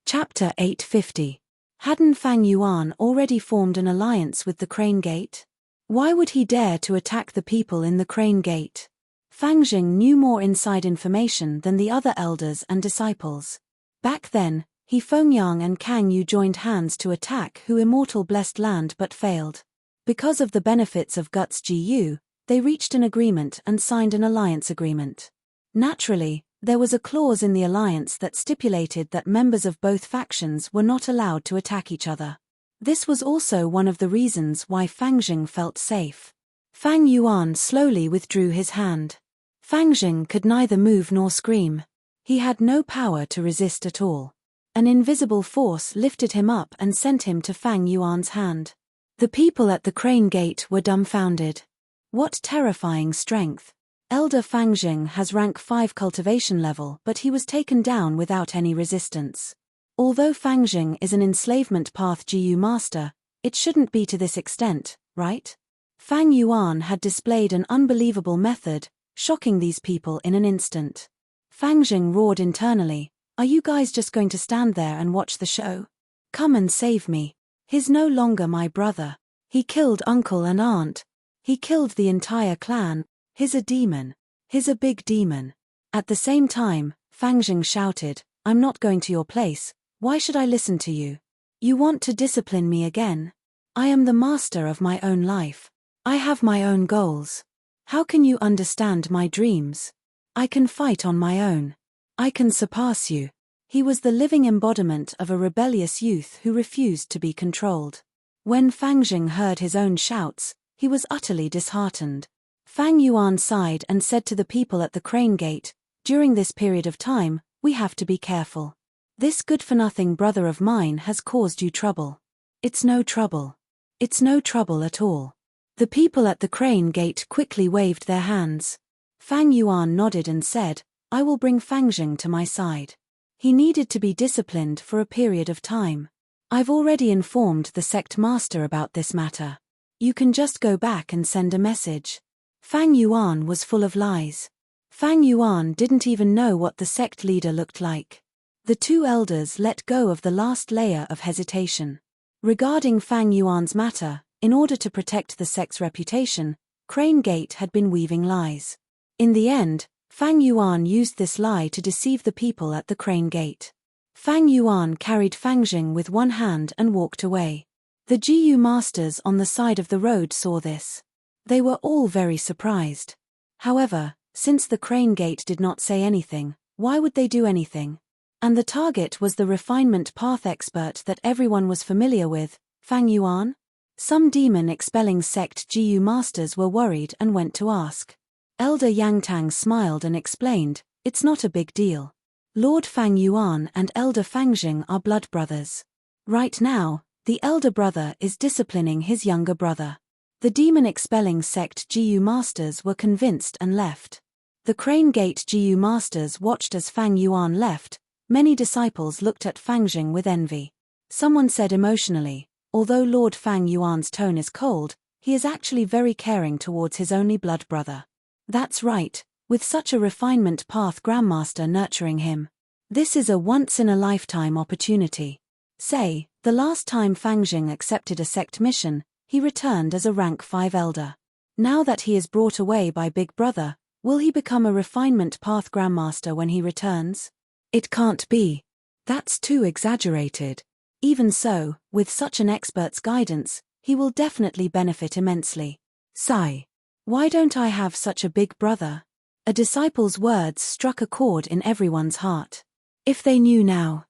Chapter 850. Hadn't Fang Yuan already formed an alliance with the Crane Gate? Why would he dare to attack the people in the Crane Gate? Fengzheng knew more inside information than the other elders and disciples. Back then, He Fengyang and Kang Yu joined hands to attack Hu Immortal Blessed Land but failed. Because of the benefits of Guts GU, they reached an agreement and signed an alliance agreement. Naturally, there was a clause in the alliance that stipulated that members of both factions were not allowed to attack each other. This was also one of the reasons why Fengzheng felt safe. Fang Yuan slowly withdrew his hand. Fengzheng could neither move nor scream. He had no power to resist at all. An invisible force lifted him up and sent him to Fang Yuan's hand. The people at the Crane Gate were dumbfounded. What terrifying strength! Elder Fengzheng has rank 5 cultivation level, but he was taken down without any resistance. Although Fengzheng is an enslavement path GU master, it shouldn't be to this extent, right? Fang Yuan had displayed an unbelievable method, shocking these people in an instant. Fengzheng roared internally, "Are you guys just going to stand there and watch the show? Come and save me. He's no longer my brother. He killed uncle and aunt. He killed the entire clan. He's a demon. He's a big demon." At the same time, Fengzheng shouted, "I'm not going to your place. Why should I listen to you? You want to discipline me again? I am the master of my own life. I have my own goals. How can you understand my dreams? I can fight on my own. I can surpass you." He was the living embodiment of a rebellious youth who refused to be controlled. When Fengzheng heard his own shouts, he was utterly disheartened. Fang Yuan sighed and said to the people at the Crane Gate, "During this period of time, we have to be careful. This good-for-nothing brother of mine has caused you trouble." "It's no trouble. It's no trouble at all." The people at the Crane Gate quickly waved their hands. Fang Yuan nodded and said, "I will bring Fengzheng to my side. He needed to be disciplined for a period of time. I've already informed the sect master about this matter. You can just go back and send a message." Fang Yuan was full of lies. Fang Yuan didn't even know what the sect leader looked like. The two elders let go of the last layer of hesitation. Regarding Fang Yuan's matter, in order to protect the sect's reputation, Crane Gate had been weaving lies. In the end, Fang Yuan used this lie to deceive the people at the Crane Gate. Fang Yuan carried Fengzheng with one hand and walked away. The GU masters on the side of the road saw this. They were all very surprised. However, since the Crane Gate did not say anything, why would they do anything? And the target was the refinement path expert that everyone was familiar with, Fang Yuan? Some demon-expelling sect GU masters were worried and went to ask. Elder Yangtang smiled and explained, "It's not a big deal. Lord Fang Yuan and Elder Fengzheng are blood brothers. Right now, the elder brother is disciplining his younger brother." The demon-expelling sect GU masters were convinced and left. The Crane Gate GU masters watched as Fang Yuan left. Many disciples looked at Fengzheng with envy. Someone said emotionally, "Although Lord Fang Yuan's tone is cold, he is actually very caring towards his only blood brother." That's right, with such a refinement path grandmaster nurturing him. This is a once-in-a-lifetime opportunity. Say, the last time Fang Jing accepted a sect mission, he returned as a rank 5 elder. Now that he is brought away by Big Brother, will he become a refinement path grandmaster when he returns? It can't be. That's too exaggerated. Even so, with such an expert's guidance, he will definitely benefit immensely. Sigh. Why don't I have such a big brother? A disciple's words struck a chord in everyone's heart. If they knew now.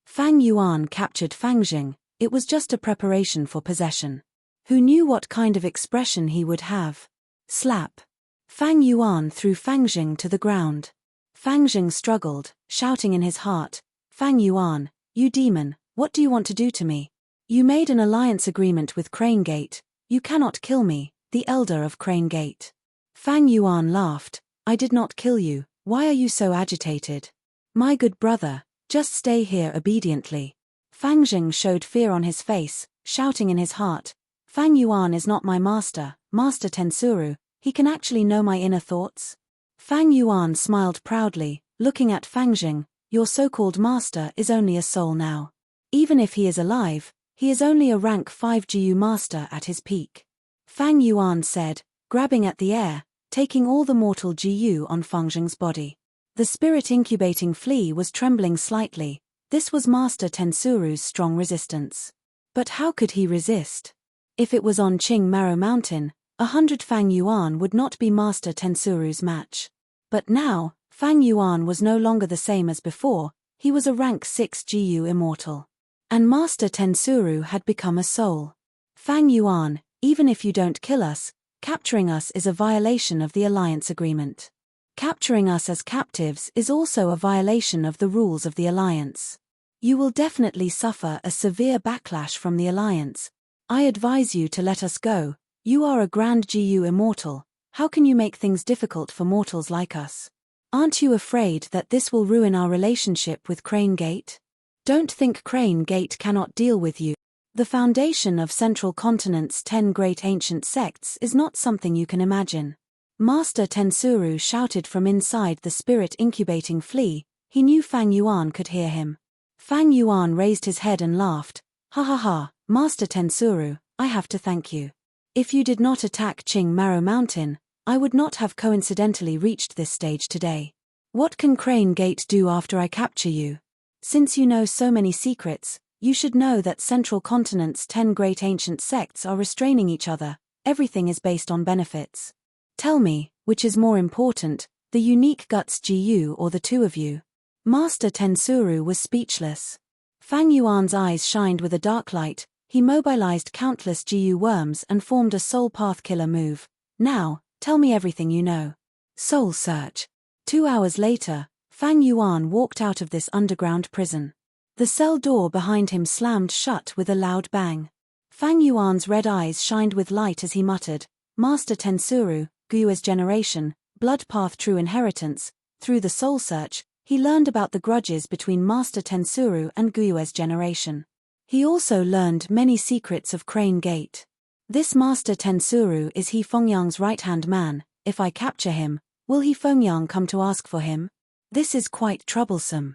Fang Yuan captured Fang Jing. It was just a preparation for possession. Who knew what kind of expression he would have? Slap. Fang Yuan threw Fang Jing to the ground. Fang Jing struggled, shouting in his heart, Fang Yuan, you demon, what do you want to do to me? You made an alliance agreement with Crane Gate. You cannot kill me, the elder of Crane Gate. Fang Yuan laughed, I did not kill you, why are you so agitated? My good brother, just stay here obediently. Fang Jing showed fear on his face, shouting in his heart, Fang Yuan is not my master, Master Tensuru, he can actually know my inner thoughts? Fang Yuan smiled proudly, looking at Fang Jing, your so-called master is only a soul now. Even if he is alive, he is only a rank 5 GU master at his peak. Fang Yuan said, grabbing at the air, taking all the mortal GU on Fang Jing's body. The spirit incubating flea was trembling slightly. This was Master Tensuru's strong resistance. But how could he resist? If it was on Qing Marrow Mountain, 100 Fang Yuan would not be Master Tensuru's match. But now, Fang Yuan was no longer the same as before, he was a rank 6 GU immortal. And Master Tensuru had become a soul. Fang Yuan, even if you don't kill us, capturing us is a violation of the alliance agreement. Capturing us as captives is also a violation of the rules of the alliance. You will definitely suffer a severe backlash from the alliance. I advise you to let us go. You are a grand GU immortal. How can you make things difficult for mortals like us? Aren't you afraid that this will ruin our relationship with Crane Gate? Don't think Crane Gate cannot deal with you. The foundation of Central Continent's 10 great ancient sects is not something you can imagine. Master Tensuru shouted from inside the spirit incubating flea. He knew Fang Yuan could hear him. Fang Yuan raised his head and laughed. Ha ha ha, Master Tensuru, I have to thank you. If you did not attack Qing Marrow Mountain, I would not have coincidentally reached this stage today. What can Crane Gate do after I capture you? Since you know so many secrets, you should know that Central Continent's 10 great ancient sects are restraining each other. Everything is based on benefits. Tell me, which is more important, the unique guts GU or the two of you? Master Tensuru was speechless. Fang Yuan's eyes shined with a dark light. He mobilized countless GU worms and formed a soul path killer move. Now, tell me everything you know. Soul search. 2 hours later, Fang Yuan walked out of this underground prison. The cell door behind him slammed shut with a loud bang. Fang Yuan's red eyes shined with light as he muttered, Master Tensuru, Guiu's generation, blood path true inheritance. Through the soul search, he learned about the grudges between Master Tensuru and Guiu's generation. He also learned many secrets of Crane Gate. This Master Tensuru is He Fengyang's right-hand man. If I capture him, will He Fengyang come to ask for him? This is quite troublesome.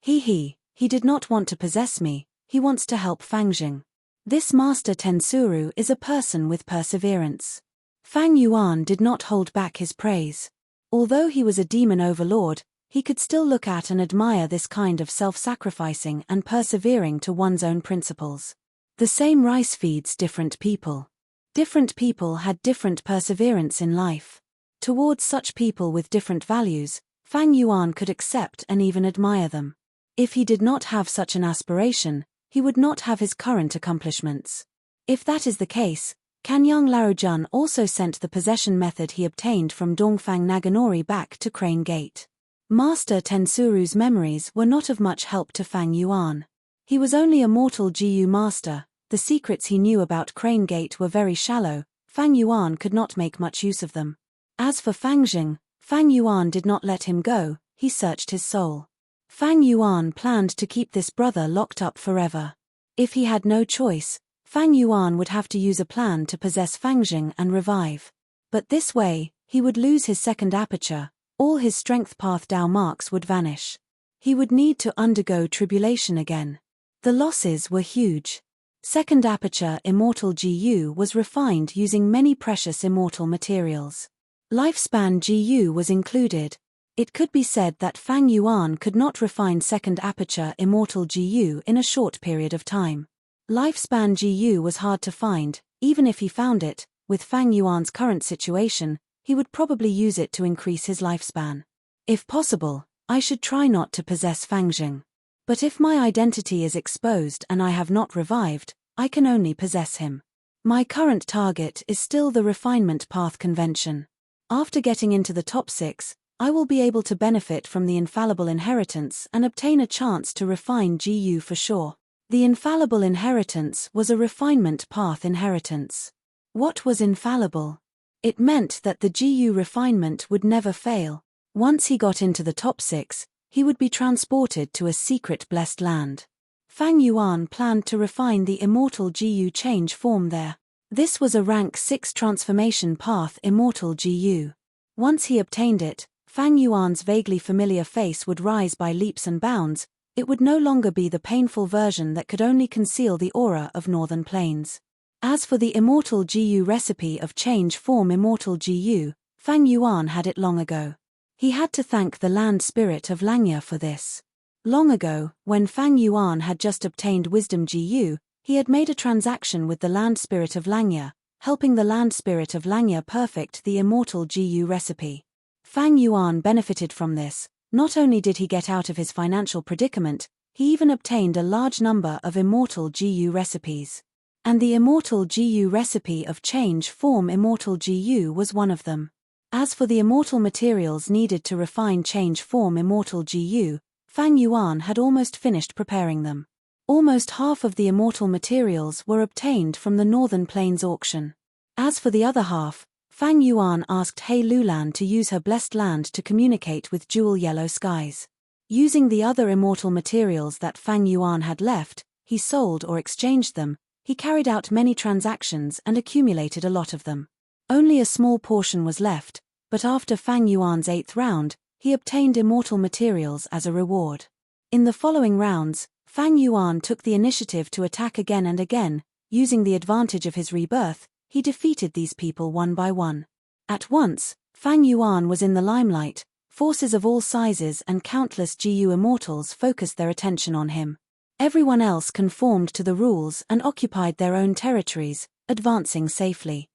He did not want to possess me, he wants to help Fang Jing. This Master Tensuru is a person with perseverance. Fang Yuan did not hold back his praise. Although he was a demon overlord, he could still look at and admire this kind of self-sacrificing and persevering to one's own principles. The same rice feeds different people. Different people had different perseverance in life. Towards such people with different values, Fang Yuan could accept and even admire them. If he did not have such an aspiration, he would not have his current accomplishments. If that is the case, Kanyang Larujun also sent the possession method he obtained from Dongfang Naganori back to Crane Gate. Master Tensuru's memories were not of much help to Fang Yuan. He was only a mortal GU master, the secrets he knew about Crane Gate were very shallow, Fang Yuan could not make much use of them. As for Fang Jing, Fang Yuan did not let him go, he searched his soul. Fang Yuan planned to keep this brother locked up forever. If he had no choice, Fang Yuan would have to use a plan to possess Fang Jing and revive. But this way, He would lose his second aperture, all his strength path Dao marks would vanish. He would need to undergo tribulation again. The losses were huge. Second aperture immortal GU was refined using many precious immortal materials. Lifespan GU was included. It could be said that Fang Yuan could not refine second aperture immortal GU in a short period of time. Lifespan GU was hard to find. Even if he found it, with Fang Yuan's current situation, he would probably use it to increase his lifespan. If possible, I should try not to possess Fangjing. But if my identity is exposed and I have not revived, I can only possess him. My current target is still the refinement path convention. After getting into the top 6, I will be able to benefit from the infallible inheritance and obtain a chance to refine GU for sure. The infallible inheritance was a refinement path inheritance. What was infallible? It meant that the GU refinement would never fail. Once he got into the top 6, he would be transported to a secret blessed land. Fang Yuan planned to refine the immortal GU change form there. This was a rank 6 transformation path immortal GU. Once he obtained it, Fang Yuan's vaguely familiar face would rise by leaps and bounds. It would no longer be the painful version that could only conceal the aura of northern plains. As for the immortal GU recipe of change form immortal GU, Fang Yuan had it long ago. He had to thank the land spirit of Langya for this. Long ago, when Fang Yuan had just obtained wisdom GU, he had made a transaction with the land spirit of Langya, helping the land spirit of Langya perfect the immortal GU recipe. Fang Yuan benefited from this. Not only did he get out of his financial predicament, he even obtained a large number of immortal GU recipes. And the immortal GU recipe of change form immortal GU was one of them. As for the immortal materials needed to refine change form immortal GU, Fang Yuan had almost finished preparing them. Almost half of the immortal materials were obtained from the Northern Plains auction. As for the other half, Fang Yuan asked He Lulan to use her blessed land to communicate with jewel yellow skies. Using the other immortal materials that Fang Yuan had left, he sold or exchanged them. He carried out many transactions and accumulated a lot of them. Only a small portion was left, but after Fang Yuan's 8th round, he obtained immortal materials as a reward. In the following rounds, Fang Yuan took the initiative to attack again and again. Using the advantage of his rebirth, he defeated these people one by one. At once, Fang Yuan was in the limelight. Forces of all sizes and countless GU immortals focused their attention on him. Everyone else conformed to the rules and occupied their own territories, advancing safely.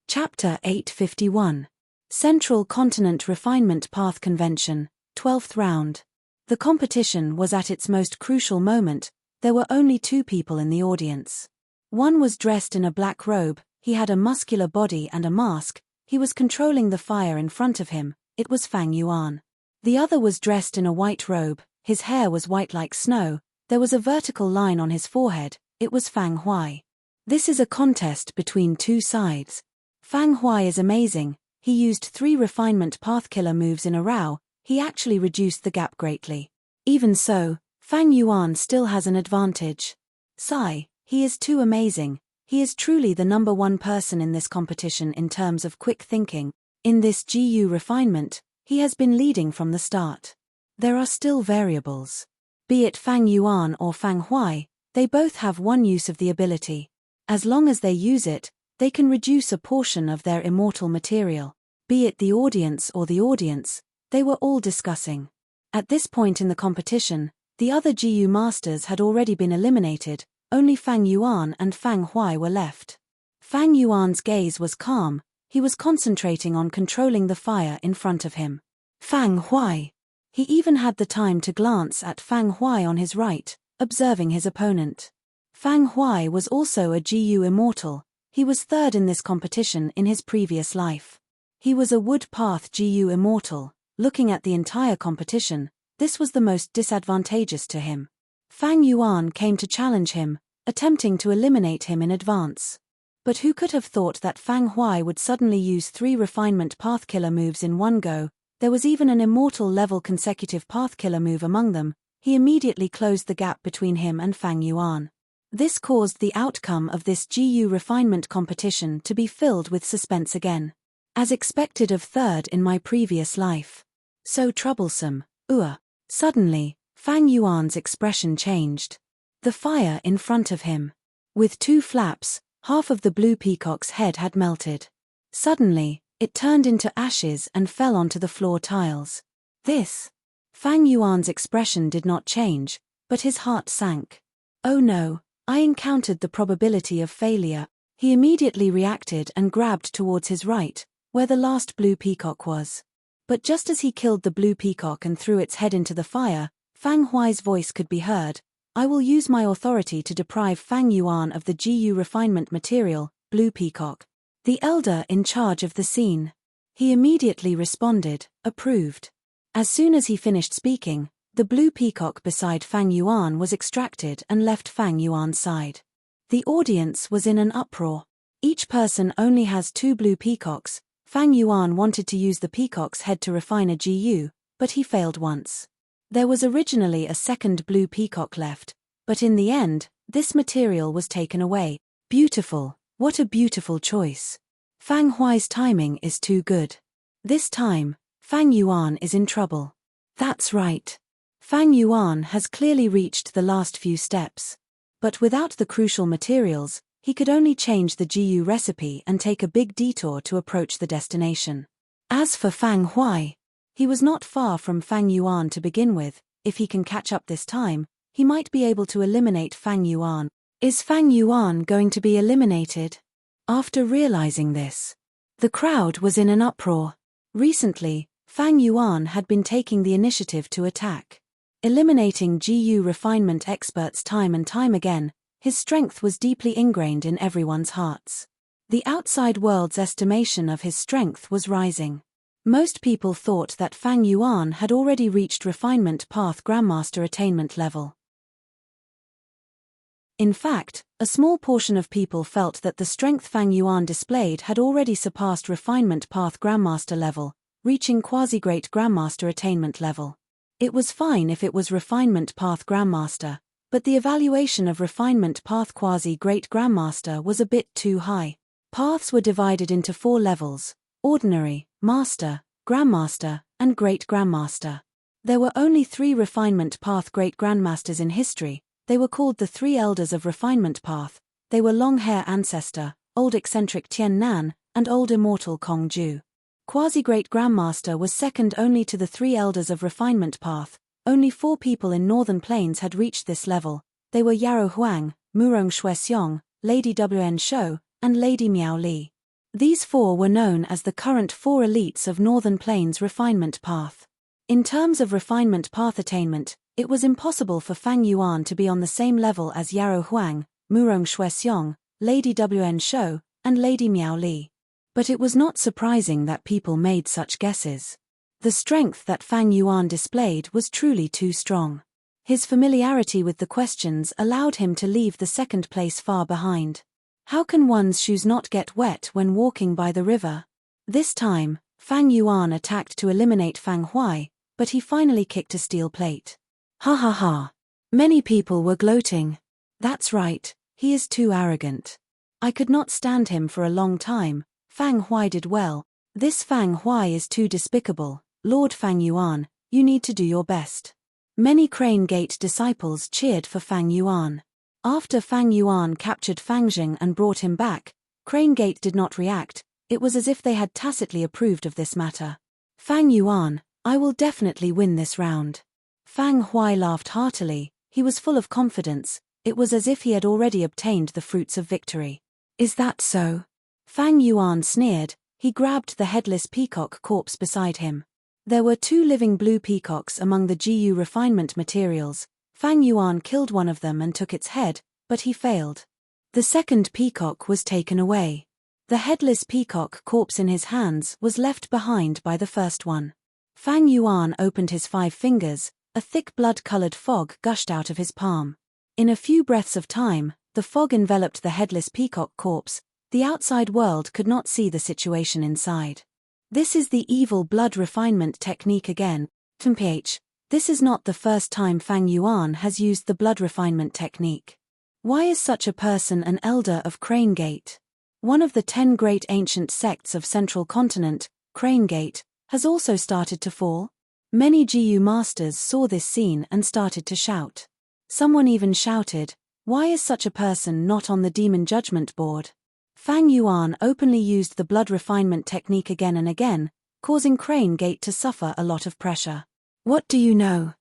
Chapter 851. Central Continent Refinement Path Convention, 12th Round. The competition was at its most crucial moment. There were only 2 people in the audience. One was dressed in a black robe, he had a muscular body and a mask, he was controlling the fire in front of him. It was Fang Yuan. The other was dressed in a white robe, his hair was white like snow, there was a vertical line on his forehead. It was Fang Huai. This is a contest between 2 sides. Fang Huai is amazing. He used 3 refinement path killer moves in a row. He actually reduced the gap greatly. Even so, Fang Yuan still has an advantage. Sigh, he is too amazing. He is truly the number 1 person in this competition in terms of quick thinking. In this GU refinement, he has been leading from the start. There are still variables. Be it Fang Yuan or Fang Huai, they both have one use of the ability. As long as they use it, they can reduce a portion of their immortal material. Be it the audience or the audience, they were all discussing. At this point in the competition, the other GU masters had already been eliminated, only Fang Yuan and Fang Huai were left. Fang Yuan's gaze was calm, he was concentrating on controlling the fire in front of him. Fang Huai. He even had the time to glance at Fang Huai on his right, observing his opponent. Fang Huai was also a GU immortal. He was 3rd in this competition in his previous life. He was a wood path GU immortal. Looking at the entire competition, this was the most disadvantageous to him. Fang Yuan came to challenge him, attempting to eliminate him in advance. But who could have thought that Fang Huai would suddenly use 3 refinement path killer moves in one go? There was even an immortal level consecutive path killer move among them. He immediately closed the gap between him and Fang Yuan. This caused the outcome of this GU refinement competition to be filled with suspense again. As expected of third in my previous life. So troublesome, Suddenly, Fang Yuan's expression changed. The fire in front of him. With 2 flaps, half of the blue peacock's head had melted. Suddenly, it turned into ashes and fell onto the floor tiles. Fang Yuan's expression did not change, but his heart sank. Oh no, I encountered the probability of failure. He immediately reacted and grabbed towards his right, where the last blue peacock was. But just as he killed the blue peacock and threw its head into the fire, Fang Huai's voice could be heard. I will use my authority to deprive Fang Yuan of the GU refinement material, blue peacock. The elder in charge of the scene. He immediately responded, approved. As soon as he finished speaking, the blue peacock beside Fang Yuan was extracted and left Fang Yuan's side. The audience was in an uproar. Each person only has 2 blue peacocks. Fang Yuan wanted to use the peacock's head to refine a GU, but he failed once. There was originally a second blue peacock left, but in the end, this material was taken away. Beautiful, what a beautiful choice. Fang Huai's timing is too good. This time, Fang Yuan is in trouble. That's right. Fang Yuan has clearly reached the last few steps. But without the crucial materials, he could only change the GU recipe and take a big detour to approach the destination. As for Fang Huai, he was not far from Fang Yuan to begin with. If he can catch up this time, he might be able to eliminate Fang Yuan. Is Fang Yuan going to be eliminated? After realizing this, the crowd was in an uproar. Recently, Fang Yuan had been taking the initiative to attack. Eliminating GU refinement experts time and time again, his strength was deeply ingrained in everyone's hearts. The outside world's estimation of his strength was rising. Most people thought that Fang Yuan had already reached refinement path grandmaster attainment level. In fact, a small portion of people felt that the strength Fang Yuan displayed had already surpassed refinement path grandmaster level, reaching quasi-great grandmaster attainment level. It was fine if it was refinement path grandmaster, but the evaluation of refinement path quasi-great grandmaster was a bit too high. Paths were divided into 4 levels: ordinary, master, grandmaster, and great grandmaster. There were only 3 refinement path great grandmasters in history. They were called the 3 elders of refinement path. They were long hair ancestor, old eccentric Tian Nan, and old immortal Kong Ju. Quasi-great grandmaster was second only to the 3 elders of refinement path. Only 4 people in northern plains had reached this level. They were Yarrow Huang, Murong Shuexiong, Lady Wn Shou, and Lady Miao Li. These 4 were known as the current 4 elites of northern plains refinement path. In terms of refinement path attainment, it was impossible for Fang Yuan to be on the same level as Yarrow Huang, Murong Shuexiong, Lady Wn Shou, and Lady Miao Li. But it was not surprising that people made such guesses. The strength that Fang Yuan displayed was truly too strong. His familiarity with the questions allowed him to leave the second place far behind. How can one's shoes not get wet when walking by the river? This time, Fang Yuan attacked to eliminate Fang Huai, but he finally kicked a steel plate. Ha ha ha. Many people were gloating. That's right, he is too arrogant. I could not stand him for a long time. Fang Huai did well. This Fang Huai is too despicable. Lord Fang Yuan, you need to do your best. Many Crane Gate disciples cheered for Fang Yuan. After Fang Yuan captured Fang Jing and brought him back, Crane Gate did not react. It was as if they had tacitly approved of this matter. Fang Yuan, I will definitely win this round. Fang Huai laughed heartily. He was full of confidence. It was as if he had already obtained the fruits of victory. Is that so? Fang Yuan sneered. He grabbed the headless peacock corpse beside him. There were 2 living blue peacocks among the GU refinement materials. Fang Yuan killed one of them and took its head, but he failed. The second peacock was taken away. The headless peacock corpse in his hands was left behind by the first one. Fang Yuan opened his 5 fingers. A thick blood-colored fog gushed out of his palm. In a few breaths of time, the fog enveloped the headless peacock corpse. The outside world could not see the situation inside. This is the evil blood refinement technique again. This is not the first time Fang Yuan has used the blood refinement technique. Why is such a person an elder of Crane Gate? One of the 10 great ancient sects of Central Continent, Crane Gate, has also started to fall. Many GU masters saw this scene and started to shout. Someone even shouted, "Why is such a person not on the Demon Judgment Board?" Fang Yuan openly used the blood refinement technique again and again, causing Crane Gate to suffer a lot of pressure. What do you know?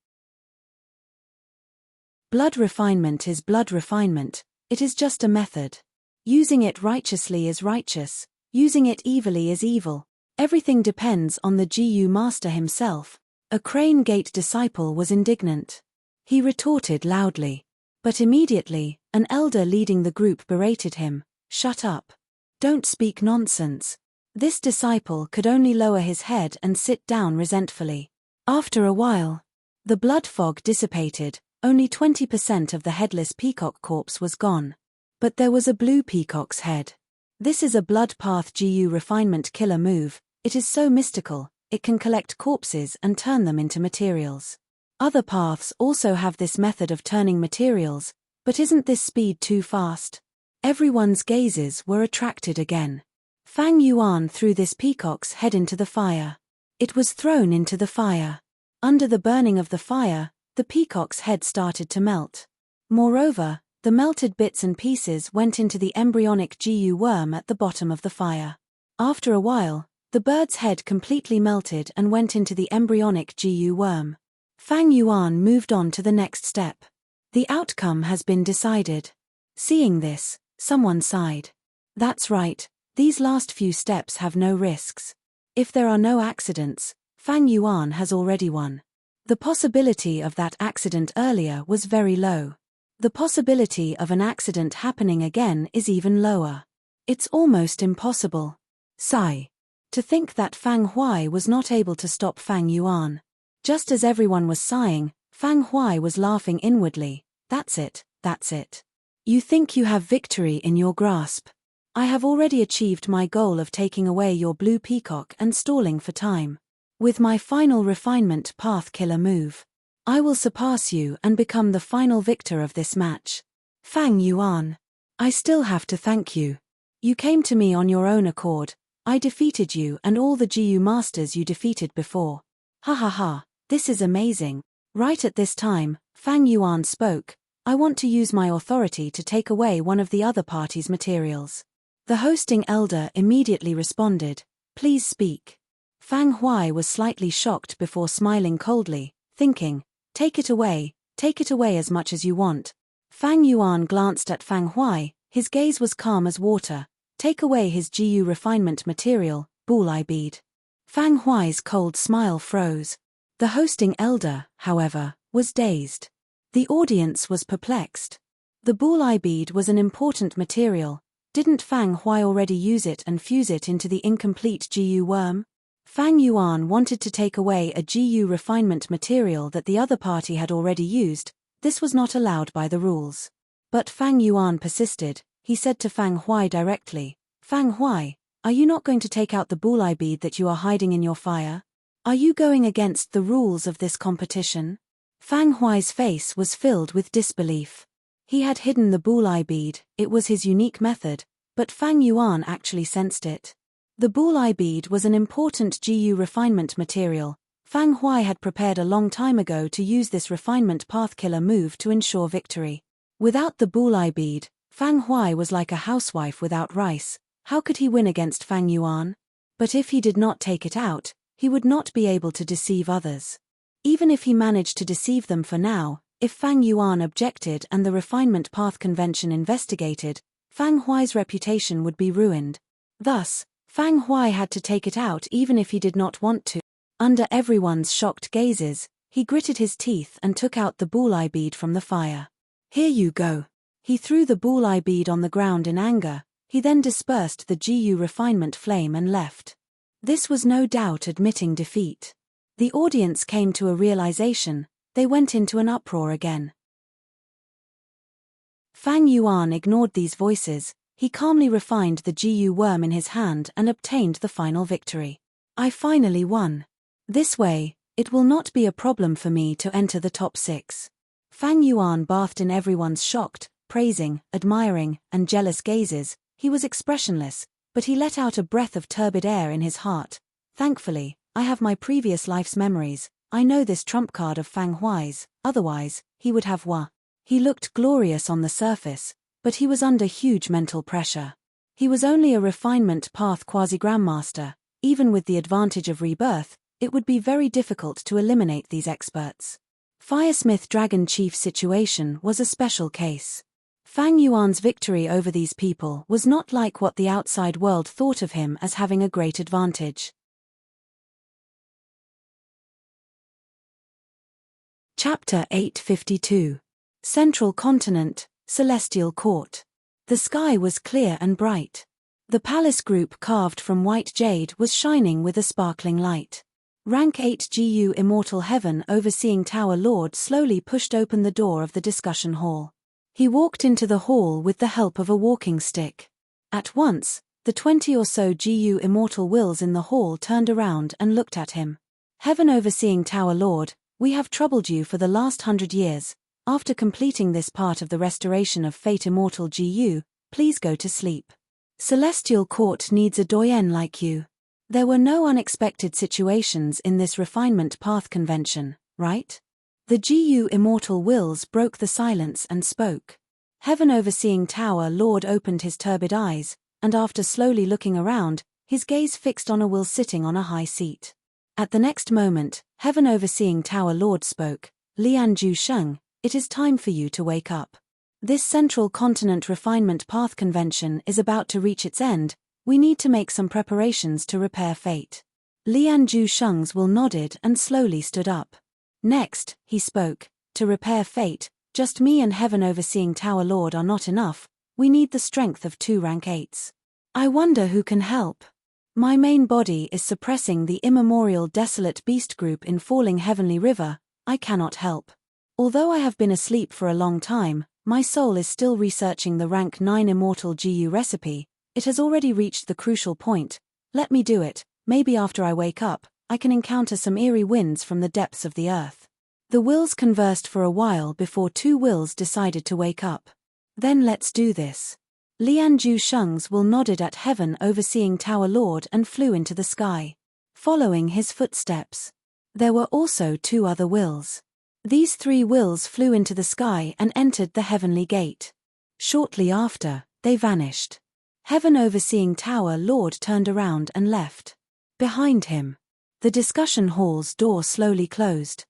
Blood refinement is blood refinement, it is just a method. Using it righteously is righteous, using it evilly is evil. Everything depends on the GU master himself. A Crane Gate disciple was indignant. He retorted loudly. But immediately, an elder leading the group berated him, "Shut up. Don't speak nonsense." This disciple could only lower his head and sit down resentfully. After a while, the blood fog dissipated, only 20% of the headless peacock corpse was gone. But there was a blue peacock's head. This is a blood path GU refinement killer move, it is so mystical, it can collect corpses and turn them into materials. Other paths also have this method of turning materials, but isn't this speed too fast? Everyone's gazes were attracted again. Fang Yuan threw this peacock's head into the fire. It was thrown into the fire. Under the burning of the fire, the peacock's head started to melt. Moreover, the melted bits and pieces went into the embryonic GU worm at the bottom of the fire. After a while, the bird's head completely melted and went into the embryonic GU worm. Fang Yuan moved on to the next step. The outcome has been decided. Seeing this, someone sighed. That's right, these last few steps have no risks. If there are no accidents, Fang Yuan has already won. The possibility of that accident earlier was very low. The possibility of an accident happening again is even lower. It's almost impossible. Sigh. To think that Fang Huai was not able to stop Fang Yuan. Just as everyone was sighing, Fang Huai was laughing inwardly. That's it, that's it. You think you have victory in your grasp. I have already achieved my goal of taking away your blue peacock and stalling for time. With my final refinement path killer move, I will surpass you and become the final victor of this match. Fang Yuan. I still have to thank you. You came to me on your own accord. I defeated you and all the GU masters you defeated before. Ha ha ha, this is amazing. Right at this time, Fang Yuan spoke, I want to use my authority to take away one of the other party's materials. The hosting elder immediately responded, please speak. Fang Huai was slightly shocked before smiling coldly, thinking, take it away as much as you want. Fang Yuan glanced at Fang Huai, his gaze was calm as water. Take away his GU refinement material, bullseye bead. Fang Huai's cold smile froze. The hosting elder, however, was dazed. The audience was perplexed. The bullseye bead was an important material. Didn't Fang Huai already use it and fuse it into the incomplete GU worm? Fang Yuan wanted to take away a GU refinement material that the other party had already used. This was not allowed by the rules. But Fang Yuan persisted. He said to Fang Huai directly, Fang Huai, are you not going to take out the bullseye bead that you are hiding in your fire? Are you going against the rules of this competition? Fang Huai's face was filled with disbelief. He had hidden the bullseye bead, it was his unique method, but Fang Yuan actually sensed it. The bullseye bead was an important GU refinement material. Fang Huai had prepared a long time ago to use this refinement path killer move to ensure victory. Without the bullseye bead, Fang Huai was like a housewife without rice. How could he win against Fang Yuan? But if he did not take it out, he would not be able to deceive others. Even if he managed to deceive them for now, if Fang Yuan objected and the refinement path convention investigated, Fang Huai's reputation would be ruined. Thus, Fang Huai had to take it out even if he did not want to. Under everyone's shocked gazes, he gritted his teeth and took out the bullseye bead from the fire. Here you go. He threw the bullseye bead on the ground in anger. He then dispersed the GU refinement flame and left. This was no doubt admitting defeat. The audience came to a realization. They went into an uproar again. Fang Yuan ignored these voices. He calmly refined the GU worm in his hand and obtained the final victory. I finally won. This way, it will not be a problem for me to enter the top 6. Fang Yuan bathed in everyone's shocked, praising, admiring, and jealous gazes, he was expressionless, but he let out a breath of turbid air in his heart. Thankfully, I have my previous life's memories. I know this trump card of Fang Huai's, otherwise, he would have Hua. He looked glorious on the surface, but he was under huge mental pressure. He was only a refinement path quasi-grandmaster. Even with the advantage of rebirth, it would be very difficult to eliminate these experts. Firesmith Dragon Chief's situation was a special case. Fang Yuan's victory over these people was not like what the outside world thought of him as having a great advantage. Chapter 852. Central Continent, Celestial Court. The sky was clear and bright. The palace group carved from white jade was shining with a sparkling light. Rank 8 GU Immortal Heaven Overseeing Tower Lord slowly pushed open the door of the discussion hall. He walked into the hall with the help of a walking stick. At once, the 20 or so GU Immortal Wills in the hall turned around and looked at him. Heaven Overseeing Tower Lord, we have troubled you for the last 100 years. After completing this part of the restoration of Fate Immortal GU, please go to sleep. Celestial Court needs a doyen like you. There were no unexpected situations in this refinement path convention, right? The GU Immortal Wills broke the silence and spoke. Heaven Overseeing Tower Lord opened his turbid eyes, and after slowly looking around, his gaze fixed on a will sitting on a high seat. At the next moment, Heaven Overseeing Tower Lord spoke. Lianju Sheng, it is time for you to wake up. This Central Continent Refinement Path Convention is about to reach its end. We need to make some preparations to repair fate. Lianju Sheng's will nodded and slowly stood up. Next, he spoke. To repair fate, just me and Heaven Overseeing Tower Lord are not enough. We need the strength of 2 rank 8s. I wonder who can help. My main body is suppressing the immemorial desolate beast group in Falling Heavenly River. I cannot help. Although I have been asleep for a long time, my soul is still researching the rank 9 Immortal GU recipe. It has already reached the crucial point. Let me do it. Maybe after I wake up, I can encounter some eerie winds from the depths of the earth. The wills conversed for a while before 2 wills decided to wake up. Then let's do this. Lianju Sheng's will nodded at Heaven Overseeing Tower Lord and flew into the sky. Following his footsteps, there were also 2 other wills. These 3 wills flew into the sky and entered the heavenly gate. Shortly after, they vanished. Heaven Overseeing Tower Lord turned around and left. Behind him, the discussion hall's door slowly closed.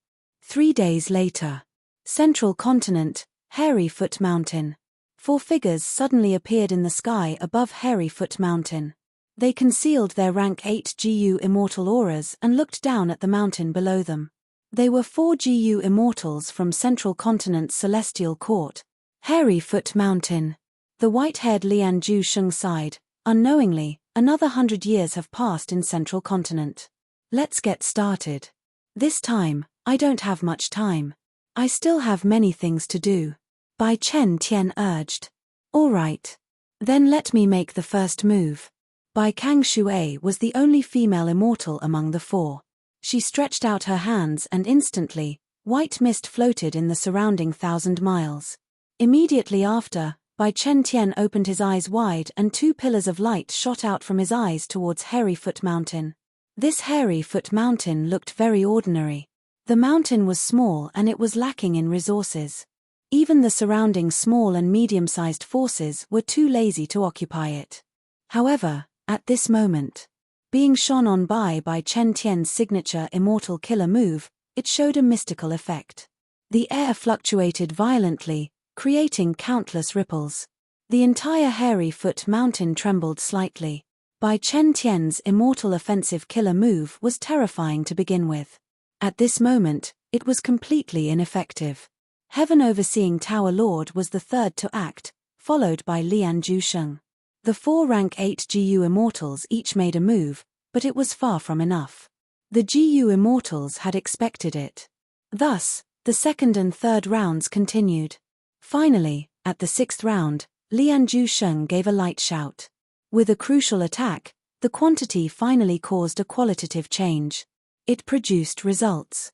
3 days later, Central Continent, Hairy Foot Mountain. 4 figures suddenly appeared in the sky above Hairy Foot Mountain. They concealed their rank 8 GU Immortal auras and looked down at the mountain below them. They were 4 GU Immortals from Central Continent's Celestial Court. Hairy Foot Mountain. The white-haired Lianju Sheng sighed. Unknowingly, another 100 years have passed in Central Continent. Let's get started. This time, I don't have much time. I still have many things to do. Bai Chen Tian urged. All right. Then let me make the first move. Bai Kang Shui was the only female immortal among the 4. She stretched out her hands and instantly, white mist floated in the surrounding 1,000 miles. Immediately after, Bai Chen Tian opened his eyes wide and 2 pillars of light shot out from his eyes towards Hairy Foot Mountain. This Hairy Foot Mountain looked very ordinary. The mountain was small and it was lacking in resources. Even the surrounding small and medium-sized forces were too lazy to occupy it. However, at this moment, being shone on by Chen Tian's signature Immortal Killer move, it showed a mystical effect. The air fluctuated violently, creating countless ripples. The entire Hairy Foot Mountain trembled slightly. Bai Chen Tian's Immortal Offensive Killer move was terrifying to begin with. At this moment, it was completely ineffective. Heaven Overseeing Tower Lord was the third to act, followed by Lianju Sheng. The 4 rank 8 GU Immortals each made a move, but it was far from enough. The GU Immortals had expected it. Thus, the second and third rounds continued. Finally, at the 6th round, Lianju Sheng gave a light shout. With a crucial attack, the quantity finally caused a qualitative change. It produced results.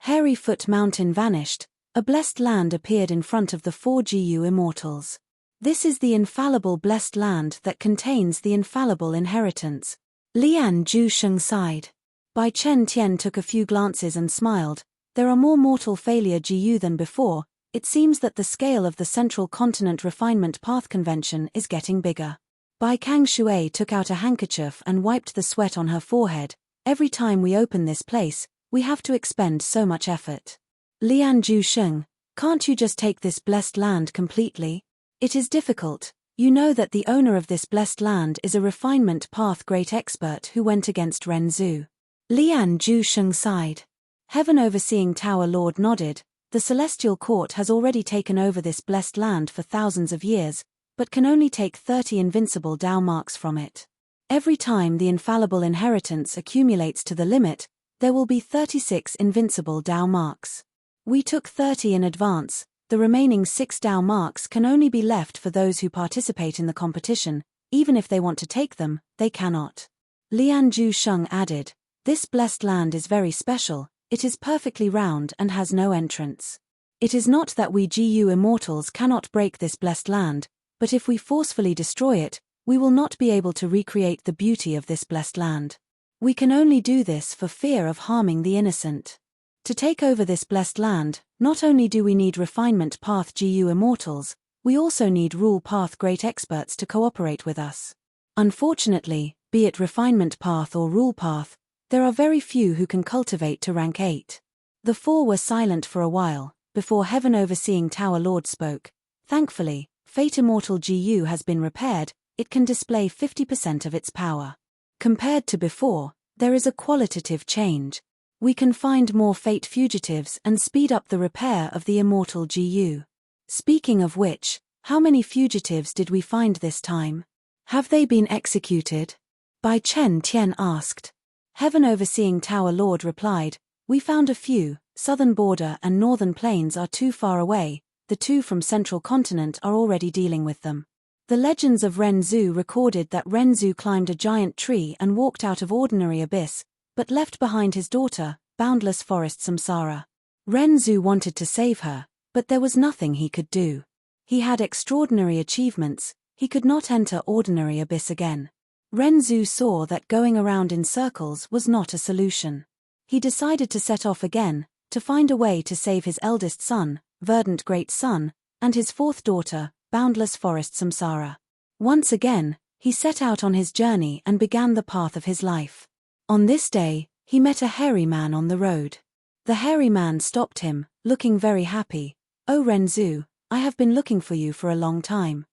Hairy Foot Mountain vanished, A blessed land appeared in front of the 4 GU immortals. This is the infallible blessed land that contains the infallible inheritance. Lian Zhusheng sighed. Bai Chen Tian took a few glances and smiled. There are more mortal failure GU than before. It seems that the scale of the Central Continent Refinement Path Convention is getting bigger. Bai Kang Shui took out a handkerchief and wiped the sweat on her forehead. Every time we open this place, we have to expend so much effort. Lian Zhusheng, can't you just take this blessed land completely? It is difficult. You know that the owner of this blessed land is a refinement path great expert who went against Renzu. Lian Zhusheng sighed. Heaven Overseeing Tower Lord nodded. The Celestial Court has already taken over this blessed land for thousands of years, but can only take 30 invincible Dao marks from it. Every time the infallible inheritance accumulates to the limit, there will be 36 invincible Dao marks. We took 30 in advance. The remaining 6 Dao marks can only be left for those who participate in the competition. Even if they want to take them, they cannot. Lian Zhusheng added, this blessed land is very special. It is perfectly round and has no entrance. It is not that we GU immortals cannot break this blessed land, but if we forcefully destroy it, we will not be able to recreate the beauty of this blessed land. We can only do this for fear of harming the innocent. To take over this blessed land, not only do we need refinement path GU immortals, we also need rule path great experts to cooperate with us. Unfortunately, be it refinement path or rule path, there are very few who can cultivate to rank 8. The 4 were silent for a while, before Heaven Overseeing Tower Lord spoke. Thankfully, Fate Immortal GU has been repaired. It can display 50% of its power. Compared to before, there is a qualitative change. We can find more Fate fugitives and speed up the repair of the Immortal GU. Speaking of which, how many fugitives did we find this time? Have they been executed? Bai Chen Tian asked. Heaven Overseeing Tower Lord replied, we found a few. Southern border and northern plains are too far away. The 2 from Central Continent are already dealing with them. The legends of Renzu recorded that Renzu climbed a giant tree and walked out of ordinary abyss, but left behind his daughter, boundless forest samsara. Renzu wanted to save her, but there was nothing he could do. He had extraordinary achievements. He could not enter ordinary abyss again. Renzu saw that going around in circles was not a solution. He decided to set off again, to find a way to save his eldest son, verdant great son, and his 4th daughter, boundless forest samsara. Once again, he set out on his journey and began the path of his life. On this day, he met a hairy man on the road. The hairy man stopped him, looking very happy. Oh Renzu, I have been looking for you for a long time.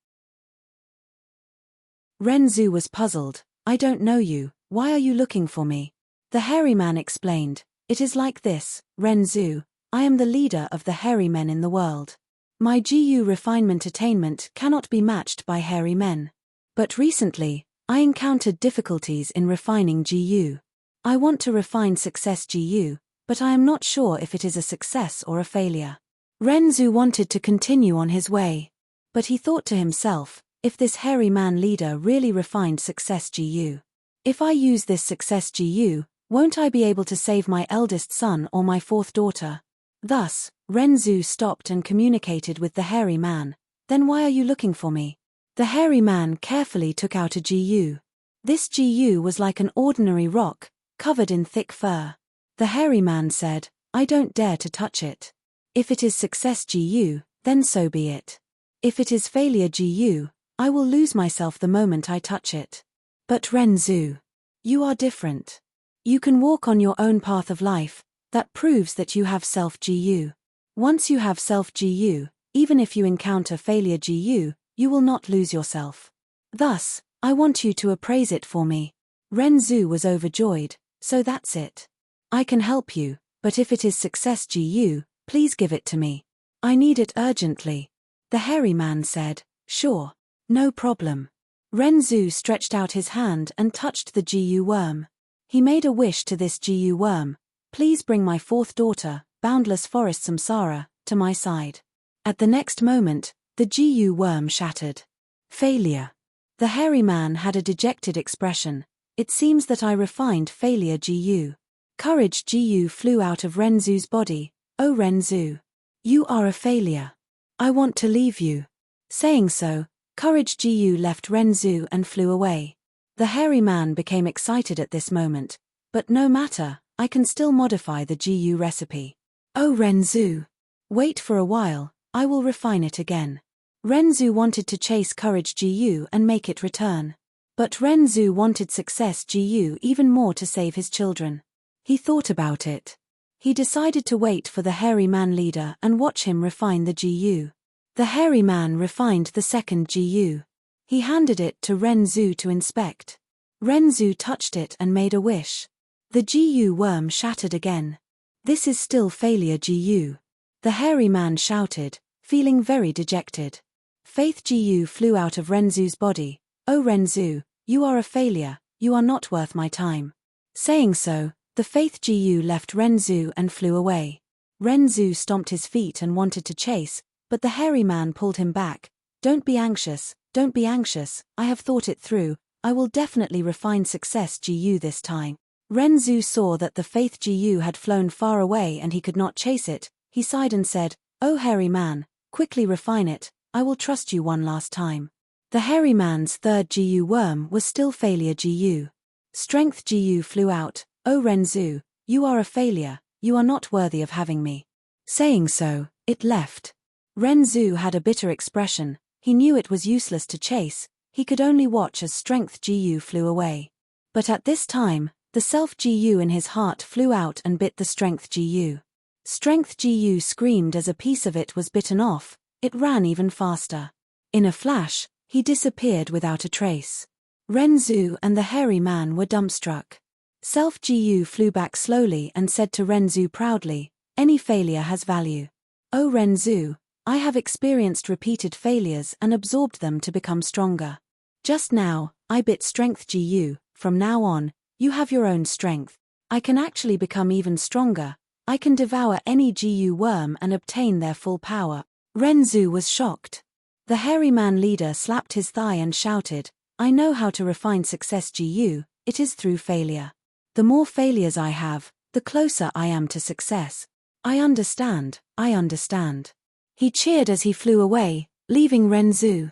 Renzu was puzzled. I don't know you, why are you looking for me? The hairy man explained, it is like this, Renzu, I am the leader of the hairy men in the world. My GU refinement attainment cannot be matched by hairy men. But recently, I encountered difficulties in refining GU. I want to refine success GU, but I am not sure if it is a success or a failure. Renzu wanted to continue on his way. But he thought to himself, if this hairy man leader really refined success GU. If I use this success GU, won't I be able to save my eldest son or my 4th daughter? Thus, Renzu stopped and communicated with the hairy man. Then why are you looking for me? The hairy man carefully took out a GU. This GU was like an ordinary rock, covered in thick fur. The hairy man said, I don't dare to touch it. If it is success GU, then so be it. If it is failure GU, I will lose myself the moment I touch it. But Renzu, you are different. You can walk on your own path of life. That proves that you have self-GU. Once you have self-GU, even if you encounter failure GU, you will not lose yourself. Thus, I want you to appraise it for me. Renzu was overjoyed, so that's it. I can help you, but if it is success GU, please give it to me. I need it urgently. The hairy man said, sure. No problem. Renzu stretched out his hand and touched the GU worm. He made a wish to this GU worm. Please bring my 4th daughter, boundless forest samsara, to my side. At the next moment, the GU worm shattered. Failure. The hairy man had a dejected expression. It seems that I refined failure GU. Courage GU flew out of Renzu's body. Oh Renzu. You are a failure. I want to leave you. Saying so, Courage Gu left Renzu and flew away. The hairy man became excited at this moment, but no matter, I can still modify the Gu recipe. Oh Renzu! Wait for a while, I will refine it again. Renzu wanted to chase Courage Gu and make it return. But Renzu wanted success Gu even more to save his children. He thought about it. He decided to wait for the hairy man leader and watch him refine the Gu. The hairy man refined the second Gu. He handed it to Renzu to inspect. Renzu touched it and made a wish. The Gu worm shattered again. This is still failure Gu. The hairy man shouted, feeling very dejected. Faith Gu flew out of Renzu's body. Oh Renzu, you are a failure, you are not worth my time. Saying so, the Faith Gu left Renzu and flew away. Renzu stomped his feet and wanted to chase, but the hairy man pulled him back. Don't be anxious, I have thought it through, I will definitely refine success Gu this time. Renzu saw that the Faith Gu had flown far away and he could not chase it. He sighed and said, Oh hairy man, quickly refine it, I will trust you one last time. The hairy man's third Gu worm was still failure Gu. Strength Gu flew out. Oh Renzu, you are a failure, you are not worthy of having me. Saying so, it left. Renzu had a bitter expression, he knew it was useless to chase, he could only watch as Strength Gu flew away. But at this time, the self Gu in his heart flew out and bit the Strength Gu. Strength Gu screamed as a piece of it was bitten off, it ran even faster. In a flash, he disappeared without a trace. Renzu and the hairy man were dumbstruck. Self Gu flew back slowly and said to Renzu proudly, Any failure has value. Oh Renzu, I have experienced repeated failures and absorbed them to become stronger. Just now, I bit Strength Gu, from now on, you have your own strength. I can actually become even stronger, I can devour any Gu worm and obtain their full power. Renzu was shocked. The hairy man leader slapped his thigh and shouted, I know how to refine success Gu, it is through failure. The more failures I have, the closer I am to success. I understand, I understand. He cheered as he flew away, leaving Renzu.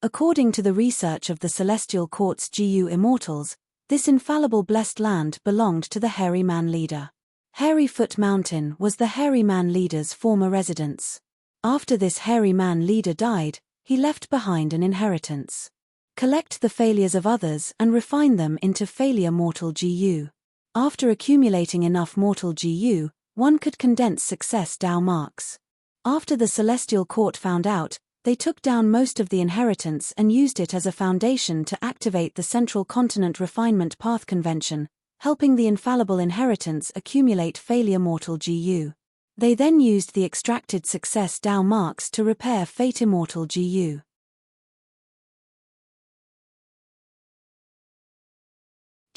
According to the research of the Celestial Court's Gu Immortals, this infallible blessed land belonged to the hairy man leader. Hairy Foot Mountain was the hairy man leader's former residence. After this hairy man leader died, he left behind an inheritance. Collect the failures of others and refine them into failure mortal Gu. After accumulating enough mortal Gu, one could condense success Dao marks. After the Celestial Court found out, they took down most of the inheritance and used it as a foundation to activate the Central Continent Refinement Path Convention, helping the infallible inheritance accumulate failure mortal Gu. They then used the extracted success Dao marks to repair fate immortal Gu.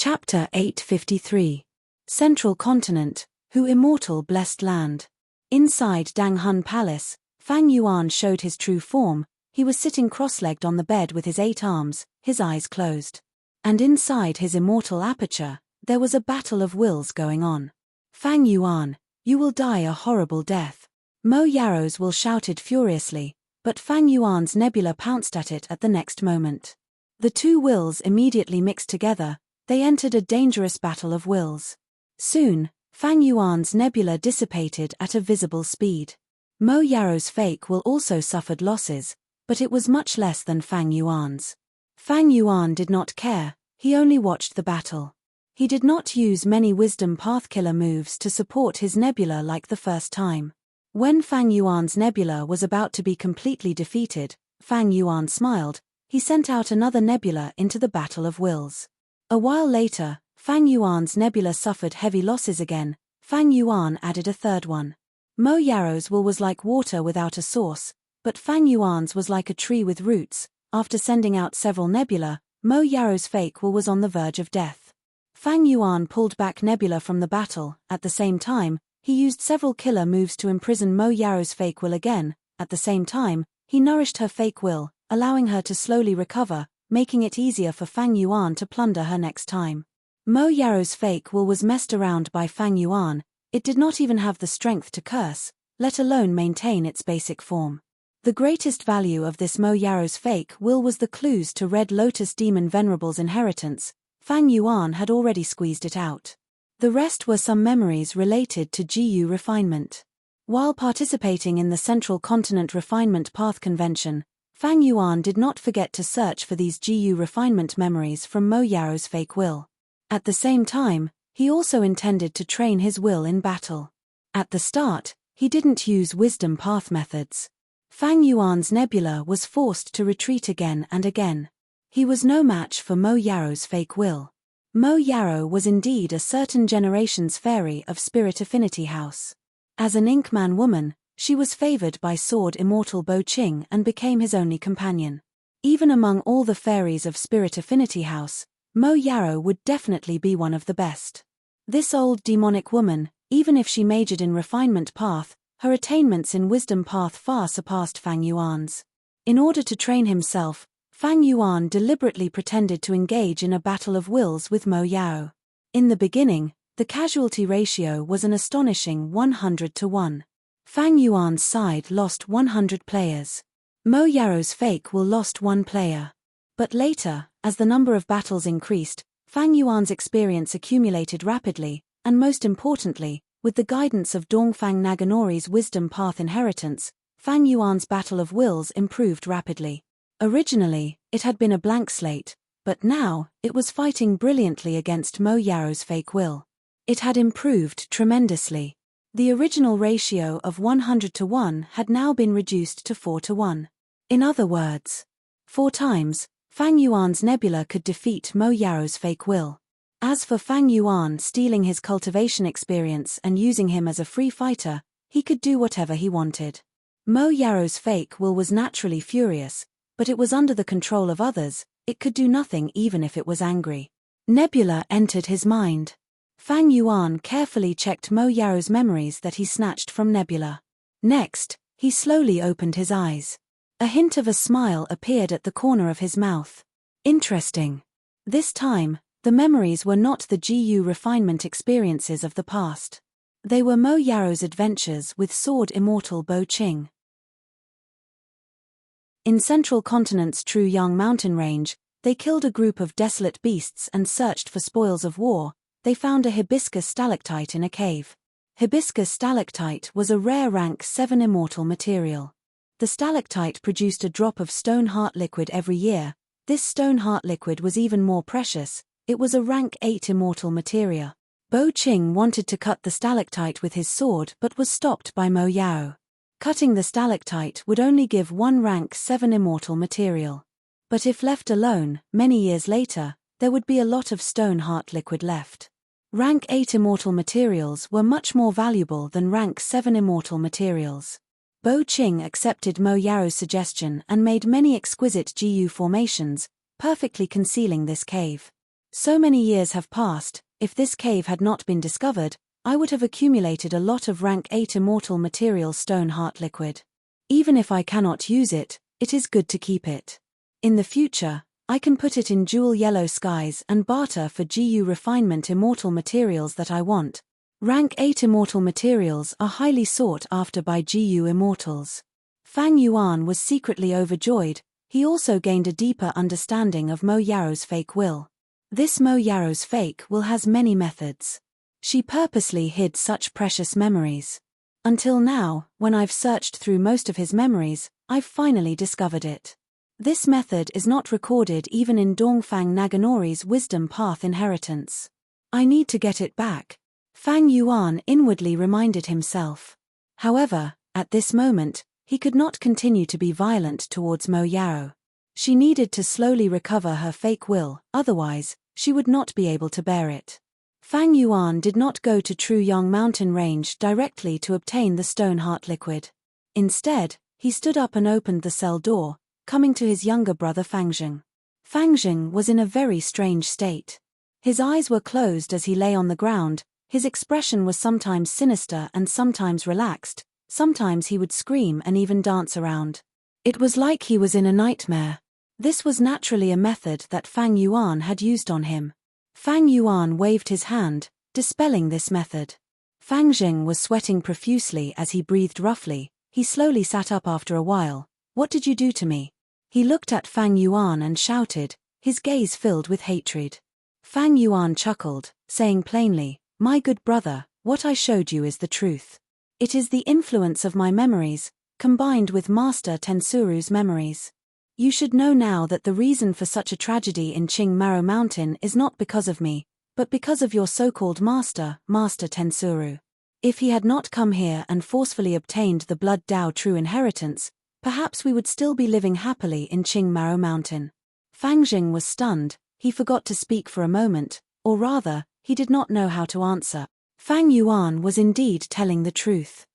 Chapter 853. Central Continent, Who Immortal Blessed Land. Inside Danghun Palace, Fang Yuan showed his true form. He was sitting cross-legged on the bed with his 8 arms, his eyes closed. And inside his immortal aperture, there was a battle of wills going on. Fang Yuan, you will die a horrible death. Mo Yaro's will shouted furiously, but Fang Yuan's nebula pounced at it at the next moment. The two wills immediately mixed together, they entered a dangerous battle of wills. Soon, Fang Yuan's nebula dissipated at a visible speed. Mo Yaro's fake will also suffered losses, but it was much less than Fang Yuan's. Fang Yuan did not care, he only watched the battle. He did not use many wisdom path killer moves to support his nebula like the first time. When Fang Yuan's nebula was about to be completely defeated, Fang Yuan smiled, he sent out another nebula into the battle of wills. A while later, Fang Yuan's nebula suffered heavy losses again, Fang Yuan added a third one. Mo Yaro's will was like water without a source, but Fang Yuan's was like a tree with roots. After sending out several nebula, Mo Yaro's fake will was on the verge of death. Fang Yuan pulled back nebula from the battle. At the same time, he used several killer moves to imprison Mo Yaro's fake will again. At the same time, he nourished her fake will, allowing her to slowly recover, making it easier for Fang Yuan to plunder her next time. Mo Yaro's fake will was messed around by Fang Yuan. it did not even have the strength to curse, let alone maintain its basic form. The greatest value of this Mo Yaro's fake will was the clues to Red Lotus Demon Venerable's inheritance. Fang Yuan had already squeezed it out. The rest were some memories related to GU refinement. While participating in the Central Continent Refinement Path Convention, Fang Yuan did not forget to search for these GU refinement memories from Mo Yaro's fake will. At the same time, he also intended to train his will in battle. At the start, he didn't use wisdom path methods. Fang Yuan's nebula was forced to retreat again and again. He was no match for Mo Yaro's fake will. Mo Yaro was indeed a certain generation's fairy of Spirit Affinity House. As an Inkman woman, she was favored by Sword Immortal Bo Qing and became his only companion. Even among all the fairies of Spirit Affinity House, Mo Yaro would definitely be one of the best. This old demonic woman, even if she majored in refinement path, her attainments in wisdom path far surpassed Fang Yuan's. In order to train himself, Fang Yuan deliberately pretended to engage in a battle of wills with Mo Yaro. In the beginning, the casualty ratio was an astonishing 100-1. Fang Yuan's side lost 100 players. Mo Yaro's fake will lost 1 player. But later, as the number of battles increased, Fang Yuan's experience accumulated rapidly, and most importantly, with the guidance of Dongfang Naganori's wisdom path inheritance, Fang Yuan's battle of wills improved rapidly. Originally, it had been a blank slate, but now, it was fighting brilliantly against Mo Yaro's fake will. It had improved tremendously. The original ratio of 100-1 had now been reduced to 4-1. In other words, 4 times, Fang Yuan's nebula could defeat Mo Yaro's fake will. As for Fang Yuan stealing his cultivation experience and using him as a free fighter, he could do whatever he wanted. Mo Yaro's fake will was naturally furious, but it was under the control of others, it could do nothing even if it was angry. Nebula entered his mind. Fang Yuan carefully checked Mo Yaro's memories that he snatched from Nebula. Next, he slowly opened his eyes. A hint of a smile appeared at the corner of his mouth. Interesting. This time, the memories were not the GU refinement experiences of the past. They were Mo Yaro's adventures with Sword Immortal Bo Qing. In Central Continent's Truyang mountain range, they killed a group of desolate beasts and searched for spoils of war. They found a hibiscus stalactite in a cave. Hibiscus stalactite was a rare rank 7 immortal material. The stalactite produced a drop of stone heart liquid every year. This stone heart liquid was even more precious. It was a rank 8 immortal materia. Bo Qing wanted to cut the stalactite with his sword but was stopped by Mo Yaro. Cutting the stalactite would only give 1 rank 7 immortal material. But if left alone, many years later, there would be a lot of stone heart liquid left. Rank 8 immortal materials were much more valuable than rank 7 immortal materials. Bo Qing accepted Mo Yaro's suggestion and made many exquisite GU formations, perfectly concealing this cave. So many years have passed, if this cave had not been discovered, I would have accumulated a lot of rank 8 immortal material stone heart liquid. Even if I cannot use it, it is good to keep it. In the future, I can put it in jewel yellow skies and barter for GU refinement immortal materials that I want. Rank 8 immortal materials are highly sought after by GU immortals. Fang Yuan was secretly overjoyed. He also gained a deeper understanding of Mo Yaro's fake will. This Mo Yaro's fake will has many methods. She purposely hid such precious memories. Until now, when I've searched through most of his memories, I've finally discovered it. This method is not recorded even in Dongfang Naganori's wisdom path inheritance. I need to get it back. Fang Yuan inwardly reminded himself. However, at this moment, he could not continue to be violent towards Mo Yaro. She needed to slowly recover her fake will, otherwise, she would not be able to bear it. Fang Yuan did not go to Truyang mountain range directly to obtain the stone heart liquid. Instead, he stood up and opened the cell door, coming to his younger brother Fangzheng. Fangzheng was in a very strange state. His eyes were closed as he lay on the ground. His expression was sometimes sinister and sometimes relaxed, sometimes he would scream and even dance around. It was like he was in a nightmare. This was naturally a method that Fang Yuan had used on him. Fang Yuan waved his hand, dispelling this method. Fang Jing was sweating profusely as he breathed roughly. He slowly sat up after a while. What did you do to me? He looked at Fang Yuan and shouted, his gaze filled with hatred. Fang Yuan chuckled, saying plainly, my good brother, what I showed you is the truth. It is the influence of my memories, combined with Master Tensuru's memories. You should know now that the reason for such a tragedy in Qing Maro Mountain is not because of me, but because of your so-called master, Master Tensuru. If he had not come here and forcefully obtained the Blood Dao true inheritance, perhaps we would still be living happily in Qing Maro Mountain. Fang Jing was stunned. He forgot to speak for a moment, or rather, he did not know how to answer. Fang Yuan was indeed telling the truth.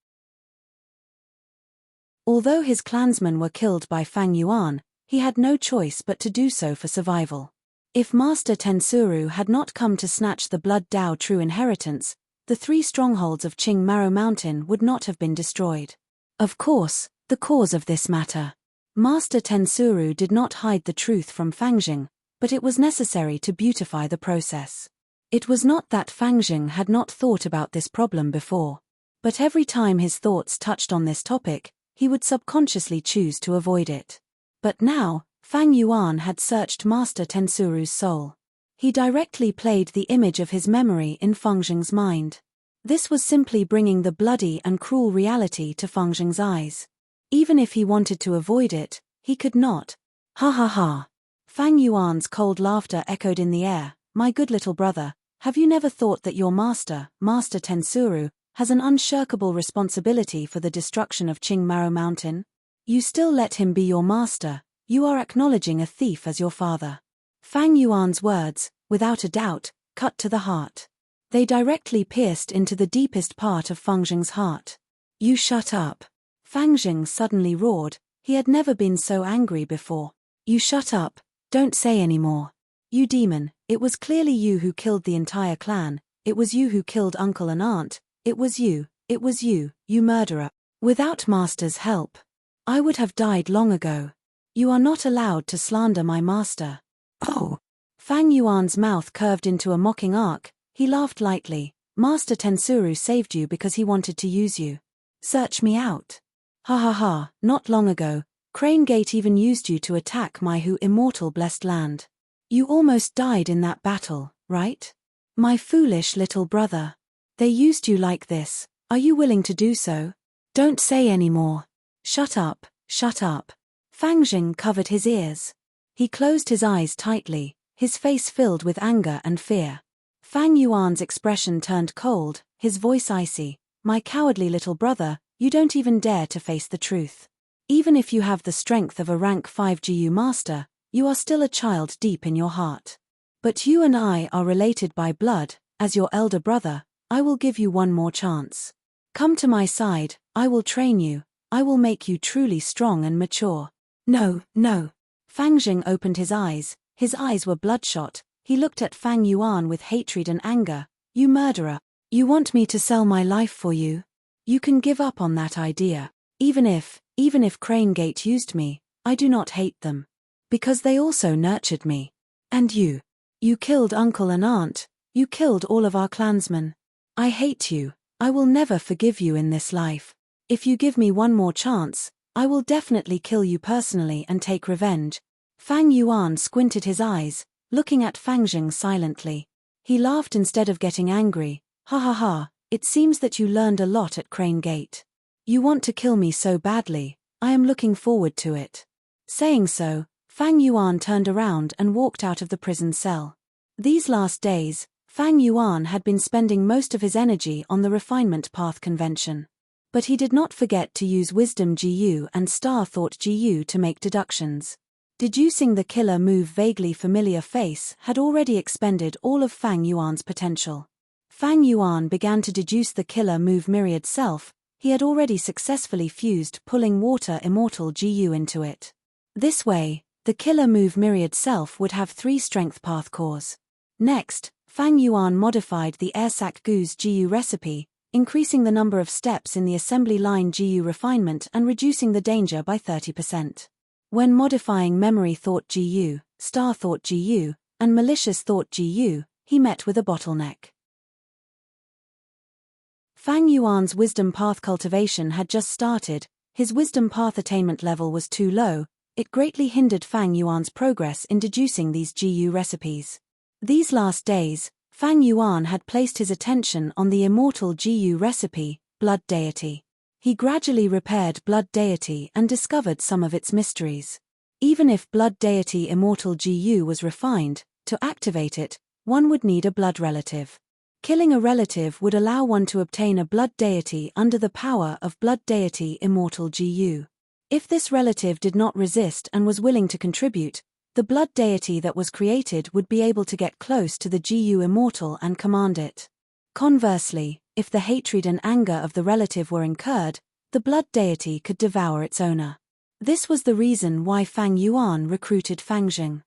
Although his clansmen were killed by Fang Yuan, he had no choice but to do so for survival. If Master Tensuru had not come to snatch the Blood Dao true inheritance, the 3 strongholds of Qing Maro Mountain would not have been destroyed. Of course, the cause of this matter. Master Tensuru did not hide the truth from Fang Jing, but it was necessary to beautify the process. It was not that Fang Jing had not thought about this problem before, but every time his thoughts touched on this topic, he would subconsciously choose to avoid it. But now, Fang Yuan had searched Master Tensuru's soul. He directly played the image of his memory in Fang Jing's mind. This was simply bringing the bloody and cruel reality to Fang Jing's eyes. Even if he wanted to avoid it, he could not. Ha ha ha. Fang Yuan's cold laughter echoed in the air. My good little brother, have you never thought that your master, Master Tensuru, has an unshirkable responsibility for the destruction of Qing Maro Mountain? You still let him be your master. You are acknowledging a thief as your father. Fang Yuan's words, without a doubt, cut to the heart. They directly pierced into the deepest part of Fang Jing's heart. You shut up. Fang Jing suddenly roared. He had never been so angry before. You shut up. Don't say any more. You demon, it was clearly you who killed the entire clan. It was you who killed uncle and aunt. It was you, you murderer. Without master's help, I would have died long ago. You are not allowed to slander my master. Oh. Fang Yuan's mouth curved into a mocking arc. He laughed lightly. Master Tensuru saved you because he wanted to use you. Search me out. Ha ha ha, not long ago, Crane Gate even used you to attack my immortal blessed land. You almost died in that battle, right? My foolish little brother. They used you like this. Are you willing to do so? Don't say any more. Shut up, shut up. Fang Jing covered his ears. He closed his eyes tightly, his face filled with anger and fear. Fang Yuan's expression turned cold, his voice icy. My cowardly little brother, you don't even dare to face the truth. Even if you have the strength of a rank 5 GU master, you are still a child deep in your heart. But you and I are related by blood. As your elder brother, I will give you one more chance. Come to my side, I will train you, I will make you truly strong and mature. No, no. Fang Jing opened his eyes were bloodshot. He looked at Fang Yuan with hatred and anger. You murderer. You want me to sell my life for you? You can give up on that idea. Even if Crane Gate used me, I do not hate them. Because they also nurtured me. And you killed uncle and aunt, you killed all of our clansmen. I hate you, I will never forgive you in this life. If you give me one more chance, I will definitely kill you personally and take revenge. Fang Yuan squinted his eyes, looking at Fang Jing silently. He laughed instead of getting angry. Ha ha ha, it seems that you learned a lot at Crane Gate. You want to kill me so badly, I am looking forward to it. Saying so, Fang Yuan turned around and walked out of the prison cell. These last days, Fang Yuan had been spending most of his energy on the refinement path convention. But he did not forget to use Wisdom GU and Star Thought GU to make deductions. Deducing the killer move vaguely familiar face had already expended all of Fang Yuan's potential. Fang Yuan began to deduce the killer move Myriad Self. He had already successfully fused Pulling Water Immortal GU into it. This way, the killer move Myriad Self would have 3 strength path cores. Next, Fang Yuan modified the Airsac Gu's GU recipe, increasing the number of steps in the assembly line GU refinement and reducing the danger by 30%. When modifying Memory Thought GU, Star Thought GU, and Malicious Thought GU, he met with a bottleneck. Fang Yuan's wisdom path cultivation had just started. His wisdom path attainment level was too low. It greatly hindered Fang Yuan's progress in deducing these GU recipes. These last days, Fang Yuan had placed his attention on the immortal GU recipe, Blood Deity. He gradually repaired Blood Deity and discovered some of its mysteries. Even if Blood Deity Immortal GU was refined, to activate it, one would need a blood relative. Killing a relative would allow one to obtain a Blood Deity under the power of Blood Deity Immortal GU. If this relative did not resist and was willing to contribute, the Blood Deity that was created would be able to get close to the GU Immortal and command it. Conversely, if the hatred and anger of the relative were incurred, the Blood Deity could devour its owner. This was the reason why Fang Yuan recruited Fang Jing.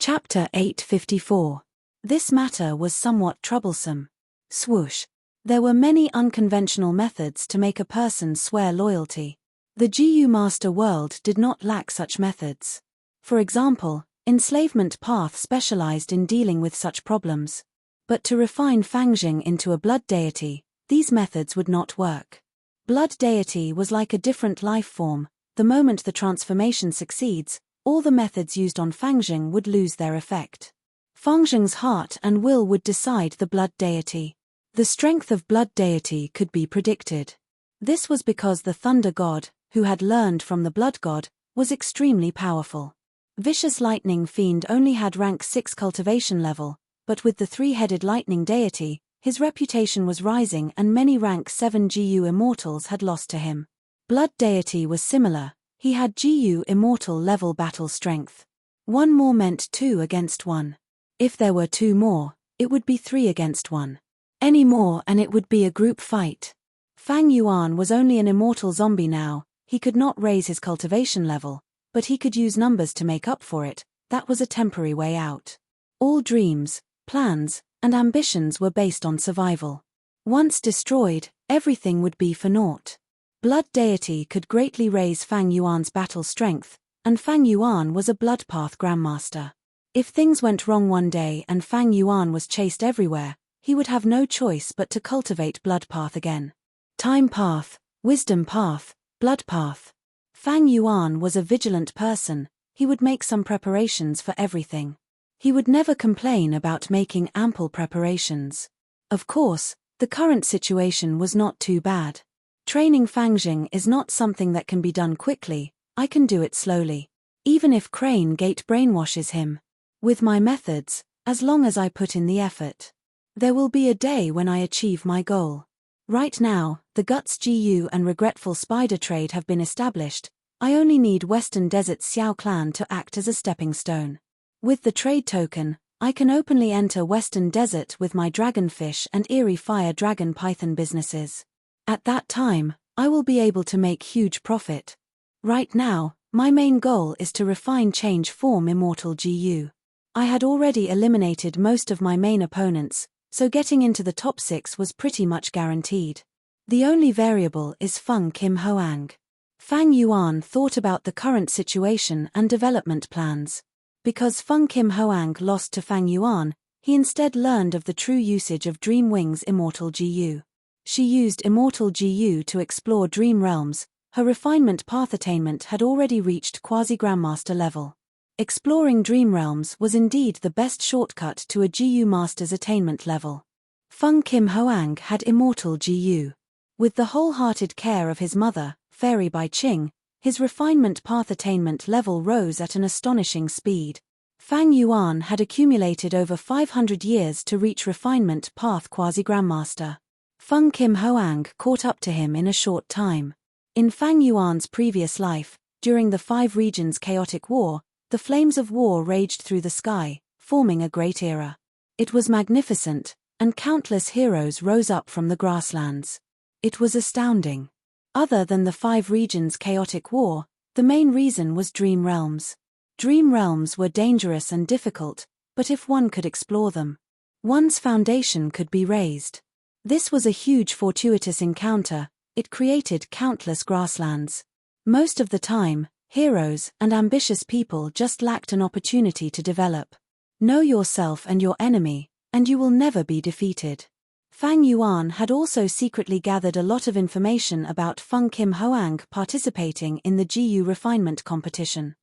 Chapter 854. This matter was somewhat troublesome. Swoosh. There were many unconventional methods to make a person swear loyalty. The GU Master world did not lack such methods. For example, Enslavement Path specialized in dealing with such problems. But to refine Fang Jing into a blood deity, these methods would not work. Blood deity was like a different life form. The moment the transformation succeeds, all the methods used on Fang Jing would lose their effect. Fang Jing's heart and will would decide the blood deity. The strength of blood deity could be predicted. This was because the thunder god, who had learned from the blood god, was extremely powerful. Vicious lightning fiend only had rank 6 cultivation level, but with the three-headed lightning deity, his reputation was rising and many rank 7 GU immortals had lost to him. Blood deity was similar. He had GU immortal level battle strength. 1 more meant 2 against 1. If there were 2 more, it would be 3 against 1. Any more and it would be a group fight. Fang Yuan was only an immortal zombie now. He could not raise his cultivation level, but he could use numbers to make up for it. That was a temporary way out. All dreams, plans, and ambitions were based on survival. Once destroyed, everything would be for naught. Blood deity could greatly raise Fang Yuan's battle strength, and Fang Yuan was a blood path grandmaster. If things went wrong one day and Fang Yuan was chased everywhere, he would have no choice but to cultivate blood path again. Time path, wisdom path, blood path. Fang Yuan was a vigilant person. He would make some preparations for everything. He would never complain about making ample preparations. Of course, the current situation was not too bad. Training Fang Jing is not something that can be done quickly. I can do it slowly. Even if Crane Gate brainwashes him. With my methods, as long as I put in the effort. There will be a day when I achieve my goal. Right now, the Guts GU and Regretful Spider trade have been established. I only need Western Desert Xiao Clan to act as a stepping stone. With the trade token, I can openly enter Western Desert with my Dragonfish and Eerie Fire Dragon Python businesses. At that time, I will be able to make huge profit. Right now, my main goal is to refine Change Form Immortal GU. I had already eliminated most of my main opponents, so getting into the top 6 was pretty much guaranteed. The only variable is Feng Kim Hoang. Fang Yuan thought about the current situation and development plans. Because Feng Kim Hoang lost to Fang Yuan, he instead learned of the true usage of Dream Wing's Immortal GU. She used Immortal GU to explore dream realms. Her refinement path attainment had already reached quasi-grandmaster level. Exploring dream realms was indeed the best shortcut to a GU master's attainment level. Feng Kim Hoang had Immortal GU. With the wholehearted care of his mother, Fairy Bai Qing, his refinement path attainment level rose at an astonishing speed. Fang Yuan had accumulated over 500 years to reach refinement path quasi-grandmaster. Feng Kim Hoang caught up to him in a short time. In Fang Yuan's previous life, during the 5 regions chaotic war, the flames of war raged through the sky, forming a great era. It was magnificent, and countless heroes rose up from the grasslands. It was astounding. Other than the 5 regions chaotic war, the main reason was dream realms. Dream realms were dangerous and difficult, but if one could explore them, one's foundation could be raised. This was a huge fortuitous encounter. It created countless grasslands. Most of the time, heroes and ambitious people just lacked an opportunity to develop. Know yourself and your enemy, and you will never be defeated. Fang Yuan had also secretly gathered a lot of information about Feng Kim Hoang participating in the GU refinement competition.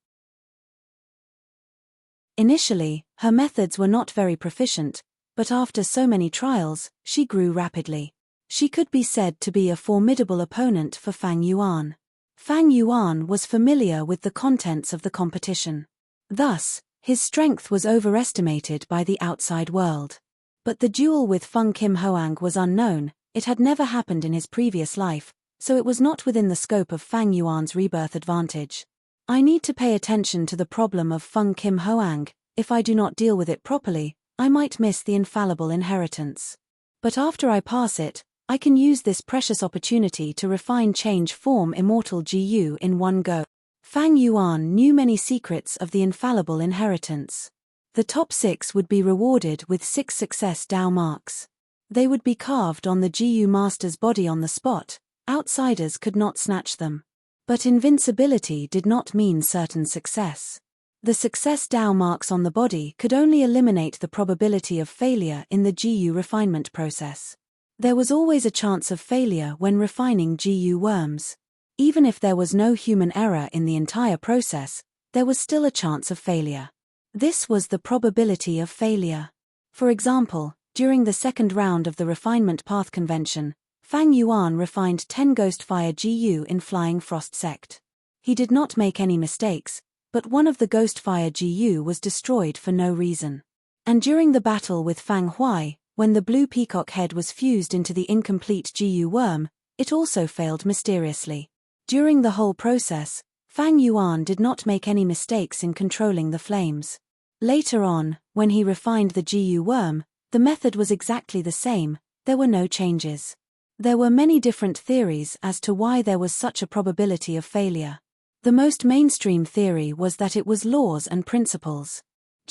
Initially, her methods were not very proficient, but after so many trials, she grew rapidly. She could be said to be a formidable opponent for Fang Yuan. Fang Yuan was familiar with the contents of the competition. Thus, his strength was overestimated by the outside world. But the duel with Feng Kim Hoang was unknown, it had never happened in his previous life, so it was not within the scope of Fang Yuan's rebirth advantage. I need to pay attention to the problem of Feng Kim Hoang. If I do not deal with it properly, I might miss the infallible inheritance. But after I pass it, I can use this precious opportunity to refine change form immortal GU in one go. Fang Yuan knew many secrets of the infallible inheritance. The top 6 would be rewarded with 6 success Dao marks. They would be carved on the GU master's body on the spot, outsiders could not snatch them. But invincibility did not mean certain success. The success Dao marks on the body could only eliminate the probability of failure in the GU refinement process. There was always a chance of failure when refining GU worms. Even if there was no human error in the entire process, there was still a chance of failure. This was the probability of failure. For example, during the second round of the refinement path convention, Fang Yuan refined 10 Ghostfire GU in Flying Frost Sect. He did not make any mistakes, but one of the Ghostfire GU was destroyed for no reason. And during the battle with Fang Huai, when the blue peacock head was fused into the incomplete GU worm, it also failed mysteriously. During the whole process, Fang Yuan did not make any mistakes in controlling the flames. Later on, when he refined the GU worm, the method was exactly the same, there were no changes. There were many different theories as to why there was such a probability of failure. The most mainstream theory was that it was laws and principles.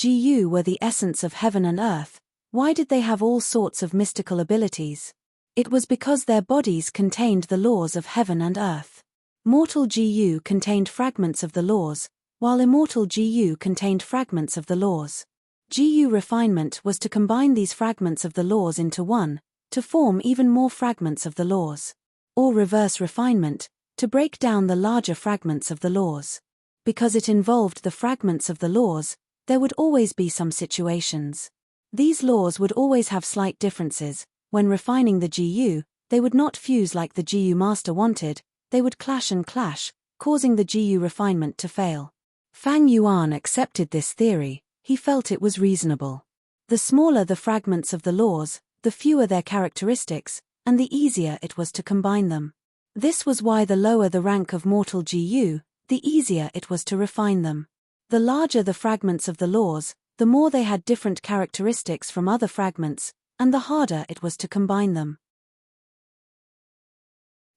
GU were the essence of heaven and earth, why did they have all sorts of mystical abilities? It was because their bodies contained the laws of heaven and earth. Mortal GU contained fragments of the laws, while immortal GU contained fragments of the laws. GU refinement was to combine these fragments of the laws into one, to form even more fragments of the laws. Or reverse refinement, to break down the larger fragments of the laws. Because it involved the fragments of the laws, there would always be some situations. These laws would always have slight differences. When refining the GU, they would not fuse like the GU master wanted, they would clash and clash, causing the GU refinement to fail. Fang Yuan accepted this theory, he felt it was reasonable. The smaller the fragments of the laws, the fewer their characteristics, and the easier it was to combine them. This was why the lower the rank of mortal GU, the easier it was to refine them. The larger the fragments of the laws, the more they had different characteristics from other fragments, and the harder it was to combine them.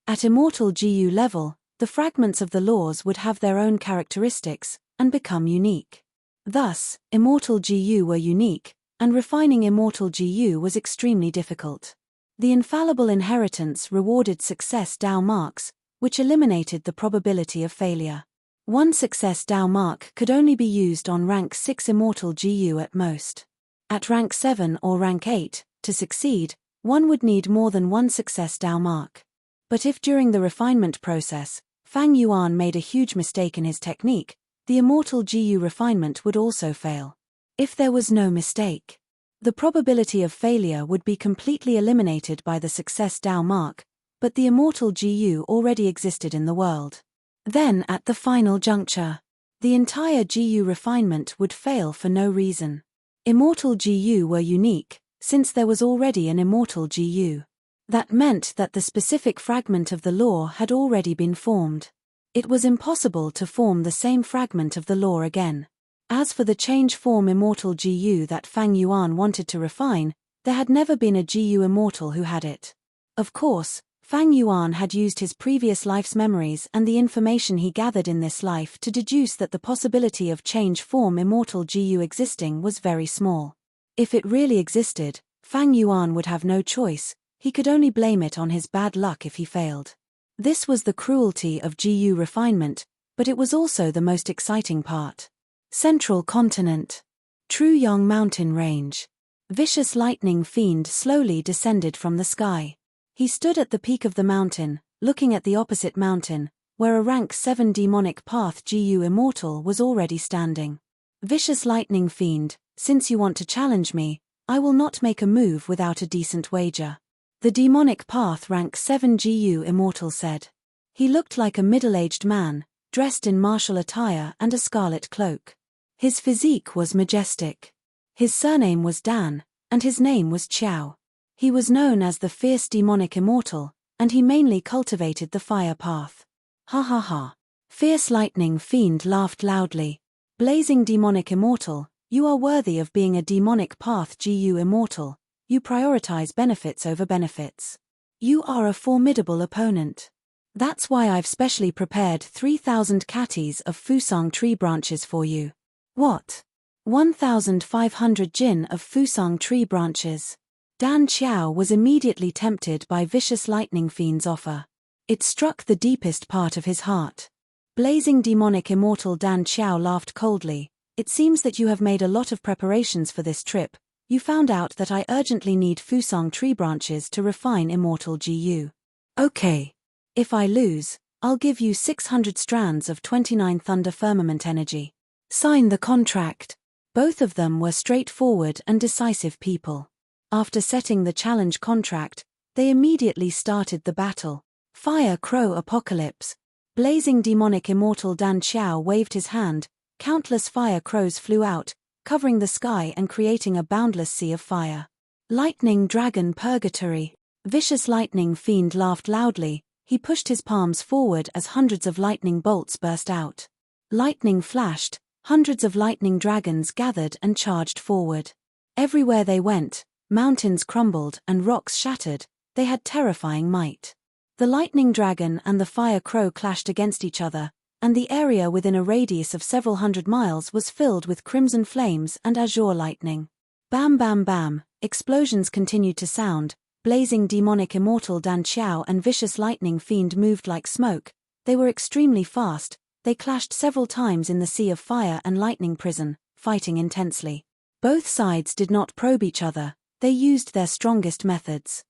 At immortal GU level, the fragments of the laws would have their own characteristics, and become unique. Thus, immortal GU were unique, and refining immortal GU was extremely difficult. The infallible inheritance rewarded success Dao marks, which eliminated the probability of failure. One success Dao mark could only be used on rank 6 immortal GU at most. At rank 7 or rank 8, to succeed, one would need more than one success Dao mark. But if during the refinement process, Fang Yuan made a huge mistake in his technique, the immortal GU refinement would also fail. If there was no mistake, the probability of failure would be completely eliminated by the success Dao mark, but the immortal GU already existed in the world. Then at the final juncture, the entire GU refinement would fail for no reason. Immortal GU were unique, since there was already an immortal GU. That meant that the specific fragment of the law had already been formed. It was impossible to form the same fragment of the law again. As for the change form immortal GU that Fang Yuan wanted to refine, there had never been a GU immortal who had it. Of course, Fang Yuan had used his previous life's memories and the information he gathered in this life to deduce that the possibility of change form immortal GU existing was very small. If it really existed, Fang Yuan would have no choice. He could only blame it on his bad luck if he failed. This was the cruelty of GU refinement, but it was also the most exciting part. Central continent. Truyong Mountain Range. Vicious lightning fiend slowly descended from the sky. He stood at the peak of the mountain, looking at the opposite mountain, where a rank 7 demonic path GU immortal was already standing. Vicious lightning fiend, since you want to challenge me, I will not make a move without a decent wager. The demonic path rank 7 GU immortal said. He looked like a middle-aged man, dressed in martial attire and a scarlet cloak. His physique was majestic. His surname was Dan, and his name was Qiao. He was known as the fierce demonic immortal, and he mainly cultivated the fire path. Ha ha ha. Fierce lightning fiend laughed loudly. Blazing demonic immortal, you are worthy of being a demonic path GU immortal. You prioritize benefits over benefits. You are a formidable opponent. That's why I've specially prepared 3,000 catties of Fusang tree branches for you. What? 1,500 jin of Fusang tree branches. Dan Qiao was immediately tempted by vicious lightning fiend's offer. It struck the deepest part of his heart. Blazing demonic immortal Dan Qiao laughed coldly. It seems that you have made a lot of preparations for this trip. You found out that I urgently need Fusang tree branches to refine immortal GU. Okay. If I lose, I'll give you 600 strands of 29 thunder firmament energy. Sign the contract. Both of them were straightforward and decisive people. After setting the challenge contract, they immediately started the battle. Fire Crow Apocalypse. Blazing demonic immortal Dan Qiao waved his hand, countless fire crows flew out, covering the sky and creating a boundless sea of fire. Lightning Dragon Purgatory. Vicious lightning fiend laughed loudly. He pushed his palms forward as hundreds of lightning bolts burst out. Lightning flashed, hundreds of lightning dragons gathered and charged forward. Everywhere they went, mountains crumbled and rocks shattered. They had terrifying might. The lightning dragon and the fire crow clashed against each other, and the area within a radius of several hundred miles was filled with crimson flames and azure lightning. Bam bam bam, explosions continued to sound. Blazing demonic immortal Dan Qiao and vicious lightning fiend moved like smoke. They were extremely fast. They clashed several times in the sea of fire and lightning prison, fighting intensely. Both sides did not probe each other. They used their strongest methods.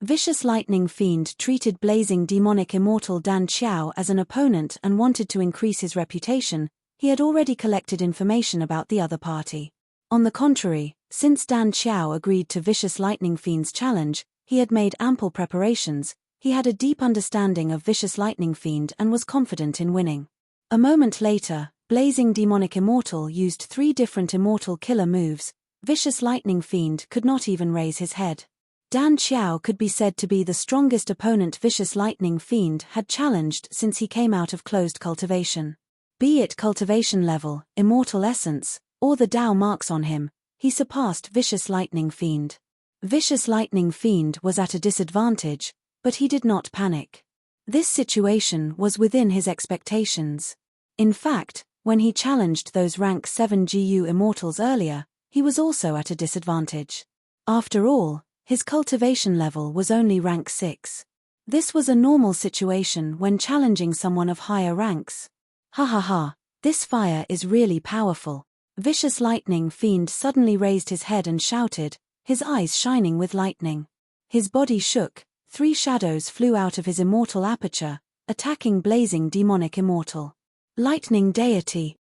Vicious lightning fiend treated blazing demonic immortal Dan Qiao as an opponent and wanted to increase his reputation. He had already collected information about the other party. On the contrary, since Dan Qiao agreed to vicious lightning fiend's challenge, he had made ample preparations. He had a deep understanding of vicious lightning fiend and was confident in winning. A moment later, blazing demonic immortal used 3 different immortal killer moves. Vicious lightning fiend could not even raise his head. Dan Qiao could be said to be the strongest opponent vicious lightning fiend had challenged since he came out of closed cultivation. Be it cultivation level, immortal essence, or the Dao marks on him, he surpassed vicious lightning fiend. Vicious lightning fiend was at a disadvantage, but he did not panic. This situation was within his expectations. In fact, when he challenged those rank 7 GU immortals earlier, he was also at a disadvantage. After all, his cultivation level was only rank 6. This was a normal situation when challenging someone of higher ranks. Ha ha ha, this fire is really powerful. Vicious lightning fiend suddenly raised his head and shouted, his eyes shining with lightning. His body shook, 3 shadows flew out of his immortal aperture, attacking blazing demonic immortal. Lightning deity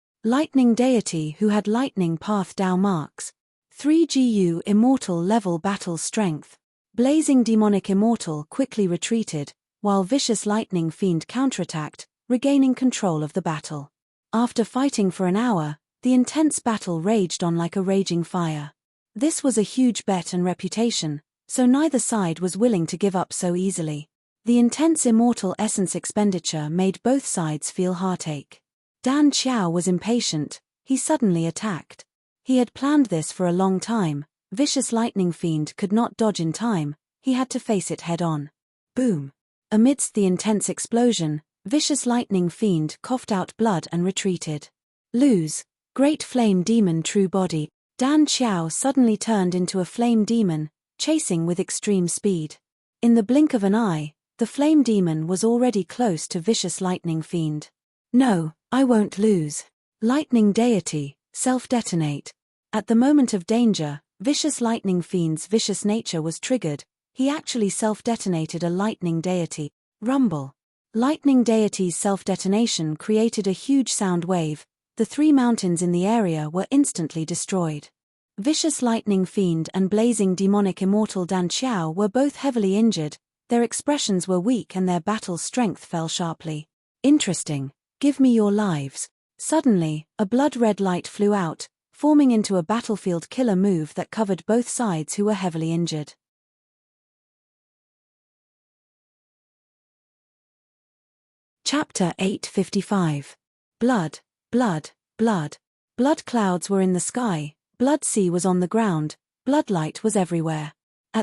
who had lightning path Dao marks. 3 GU immortal level battle strength. Blazing demonic immortal quickly retreated, while vicious lightning fiend counterattacked, regaining control of the battle. After fighting for an hour, the intense battle raged on like a raging fire. This was a huge bet and reputation, so neither side was willing to give up so easily. The intense immortal essence expenditure made both sides feel heartache. Dan Qiao was impatient. He suddenly attacked. He had planned this for a long time. Vicious lightning fiend could not dodge in time. He had to face it head on. Boom! Amidst the intense explosion, vicious lightning fiend coughed out blood and retreated. Lose. Great flame demon true body. Dan Qiao suddenly turned into a flame demon, chasing with extreme speed. In the blink of an eye, the flame demon was already close to vicious lightning fiend. No, I won't lose. Lightning deity, self-detonate. At the moment of danger, vicious lightning fiend's vicious nature was triggered. He actually self-detonated a lightning deity. Rumble. Lightning deity's self-detonation created a huge sound wave. The 3 mountains in the area were instantly destroyed. Vicious lightning fiend and blazing demonic immortal Dan Xiao were both heavily injured. Their expressions were weak and their battle strength fell sharply. Interesting. Give me your lives. Suddenly, a blood-red light flew out, forming into a battlefield killer move that covered both sides who were heavily injured. Chapter 855. Blood, blood, blood. Blood clouds were in the sky, blood sea was on the ground, bloodlight was everywhere.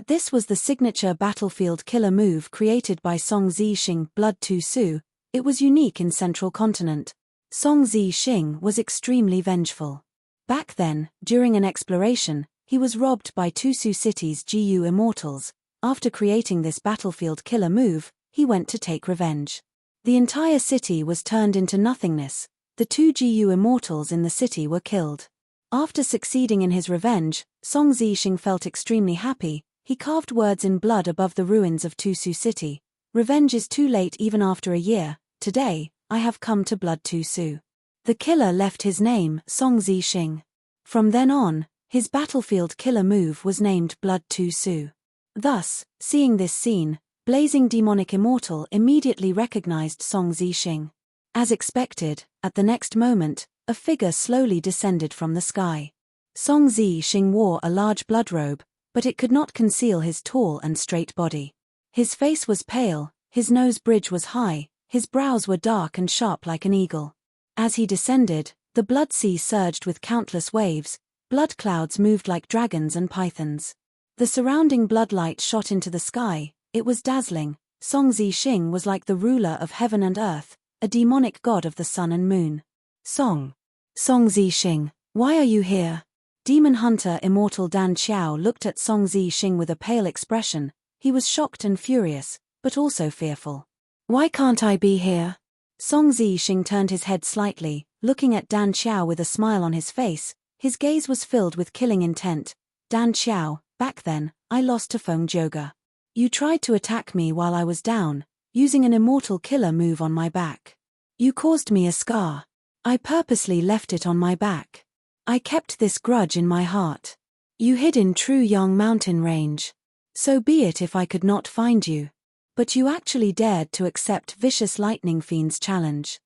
This was the signature battlefield killer move created by Song Zixing, Blood Tu Su. It was unique in Central Continent. Song Zixing was extremely vengeful. Back then, during an exploration, he was robbed by Tusu City's GU immortals. After creating this battlefield killer move, he went to take revenge. The entire city was turned into nothingness. The 2 GU immortals in the city were killed. After succeeding in his revenge, Song Zixing felt extremely happy. He carved words in blood above the ruins of Tusu City. Revenge is too late even after a year. Today, I have come to Blood Tusu. The killer left his name, Song Zixing. From then on, his battlefield killer move was named Blood Tusu. Thus, seeing this scene, Blazing Demonic Immortal immediately recognized Song Zixing. As expected, at the next moment, a figure slowly descended from the sky. Song Zixing wore a large blood robe, but it could not conceal his tall and straight body. His face was pale, his nose bridge was high, his brows were dark and sharp like an eagle. As he descended, the blood sea surged with countless waves, blood clouds moved like dragons and pythons. The surrounding bloodlight shot into the sky, it was dazzling. Song Zixing was like the ruler of heaven and earth, a demonic god of the sun and moon. Song Zixing, why are you here? Demon Hunter Immortal Dan Xiao looked at Song Zixing with a pale expression. He was shocked and furious, but also fearful. Why can't I be here? Song Zixing turned his head slightly, looking at Dan Xiao with a smile on his face. His gaze was filled with killing intent. Dan Xiao, back then, I lost to Feng Joga. You tried to attack me while I was down, using an immortal killer move on my back. You caused me a scar. I purposely left it on my back. I kept this grudge in my heart. You hid in True Yang mountain range. So be it if I could not find you. But you actually dared to accept Vicious Lightning Fiend's challenge.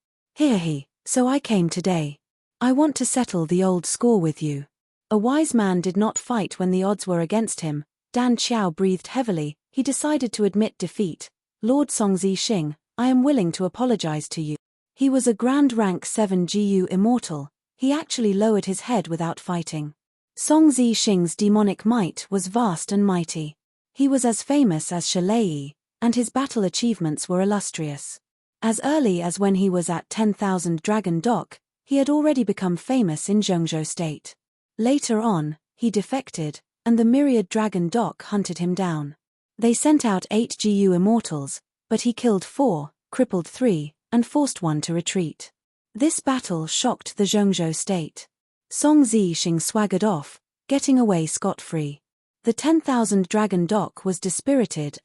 So I came today. I want to settle the old score with you. A wise man did not fight when the odds were against him. Dan Xiao breathed heavily. He decided to admit defeat. Lord Song Zixing, I am willing to apologize to you. He was a Grand Rank 7 GU immortal. He actually lowered his head without fighting. Song Zixing's demonic might was vast and mighty. He was as famous as Shalei, and his battle achievements were illustrious. As early as when he was at 10,000 Dragon Dock, he had already become famous in Zhengzhou State. Later on, he defected, and the myriad Dragon Dock hunted him down. They sent out 8 GU immortals, but he killed 4, crippled 3, and forced 1 to retreat. This battle shocked the Zhengzhou State. Song Zixing swaggered off, getting away scot-free. The 10,000 Dragon Dock was dispirited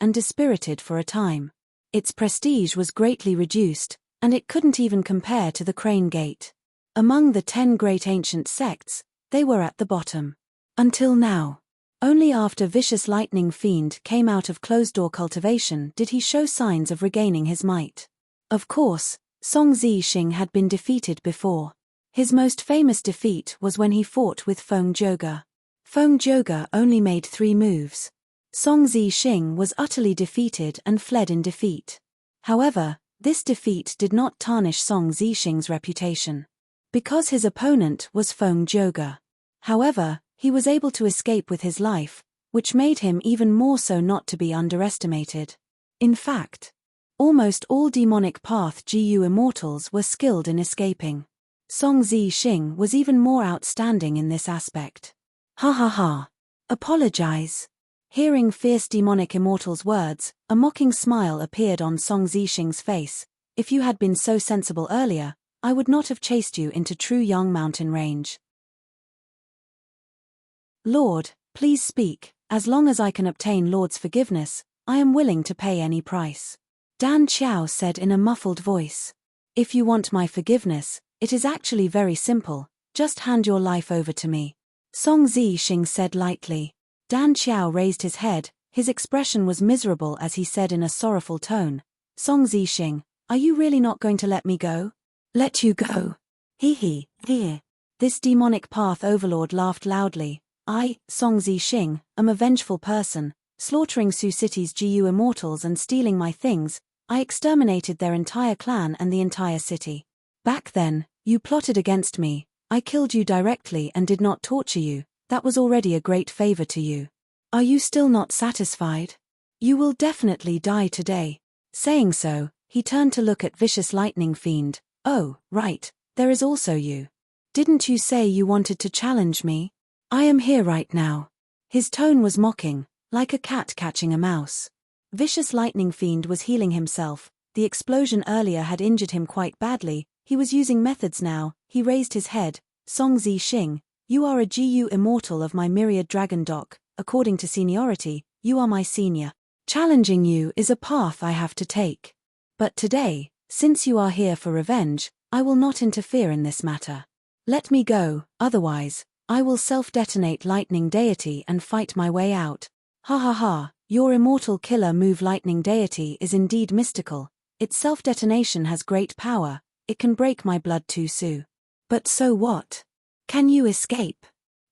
for a time. Its prestige was greatly reduced, and it couldn't even compare to the Crane Gate. Among the 10 great ancient sects, they were at the bottom. Until now. Only after Vicious Lightning Fiend came out of closed-door cultivation did he show signs of regaining his might. Of course, Song Zixing had been defeated before. His most famous defeat was when he fought with Feng Joga. Feng Joga only made 3 moves. Song Zixing was utterly defeated and fled in defeat. However, this defeat did not tarnish Song Zixing's reputation. Because his opponent was Feng Joga. However, he was able to escape with his life, which made him even more so not to be underestimated. In fact, almost all demonic path GU immortals were skilled in escaping. Song Zixing was even more outstanding in this aspect. Ha ha ha. Apologize. Hearing fierce demonic immortal's words, a mocking smile appeared on Song Zixing's face. If you had been so sensible earlier, I would not have chased you into true young mountain range. Lord, please speak. As long as I can obtain Lord's forgiveness, I am willing to pay any price. Dan Xiao said in a muffled voice. If you want my forgiveness, it is actually very simple, just hand your life over to me. Song Zixing said lightly. Dan Xiao raised his head, his expression was miserable as he said in a sorrowful tone, Song Zixing, are you really not going to let me go? Let you go? Hee. This demonic path overlord laughed loudly. I, Song Zixing, am a vengeful person, slaughtering Sioux City's GU immortals and stealing my things. I exterminated their entire clan and the entire city. Back then, you plotted against me, I killed you directly and did not torture you, that was already a great favor to you. Are you still not satisfied? You will definitely die today. Saying so, he turned to look at Vicious Lightning Fiend. Oh, right, there is also you. Didn't you say you wanted to challenge me? I am here right now. His tone was mocking, like a cat catching a mouse. Vicious Lightning Fiend was healing himself, the explosion earlier had injured him quite badly, he was using methods now, he raised his head, Song Zixing, you are a GU immortal of my myriad dragon dock, according to seniority, you are my senior. Challenging you is a path I have to take. But today, since you are here for revenge, I will not interfere in this matter. Let me go, otherwise, I will self-detonate Lightning Deity and fight my way out. Ha ha ha. Your immortal killer move Lightning Deity is indeed mystical, its self-detonation has great power, it can break my blood too soon. But so what? Can you escape?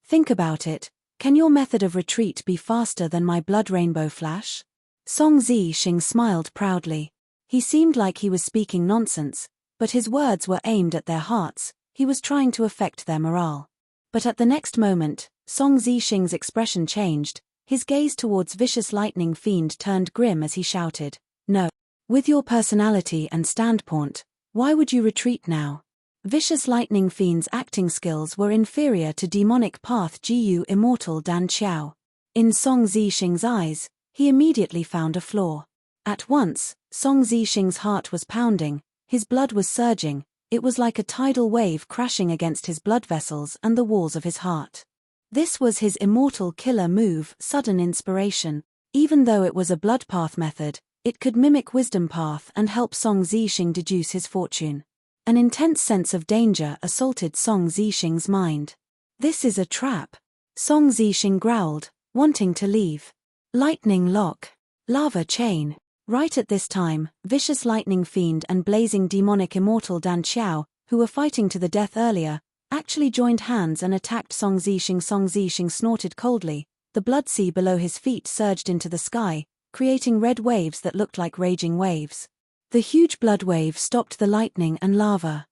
Think about it, can your method of retreat be faster than my blood rainbow flash? Song Zixing smiled proudly. He seemed like he was speaking nonsense, but his words were aimed at their hearts, he was trying to affect their morale. But at the next moment, Song Zixing's expression changed. His gaze towards Vicious Lightning Fiend turned grim as he shouted, no. With your personality and standpoint, why would you retreat now? Vicious Lightning Fiend's acting skills were inferior to demonic path GU immortal Dan Xiao. In Song Zixing's eyes, he immediately found a flaw. At once, Song Zixing's heart was pounding, his blood was surging, it was like a tidal wave crashing against his blood vessels and the walls of his heart. This was his immortal killer move, Sudden Inspiration. Even though it was a blood path method, it could mimic wisdom path and help Song Zixing deduce his fortune. An intense sense of danger assaulted Song Zixing's mind. This is a trap. Song Zixing growled, wanting to leave. Lightning Lock. Lava Chain. Right at this time, Vicious Lightning Fiend and Blazing Demonic Immortal Dan Xiao, who were fighting to the death earlier, actually joined hands and attacked Song Zixing. Song Zixing snorted coldly, the blood sea below his feet surged into the sky, creating red waves that looked like raging waves. The huge blood wave stopped the lightning and lava.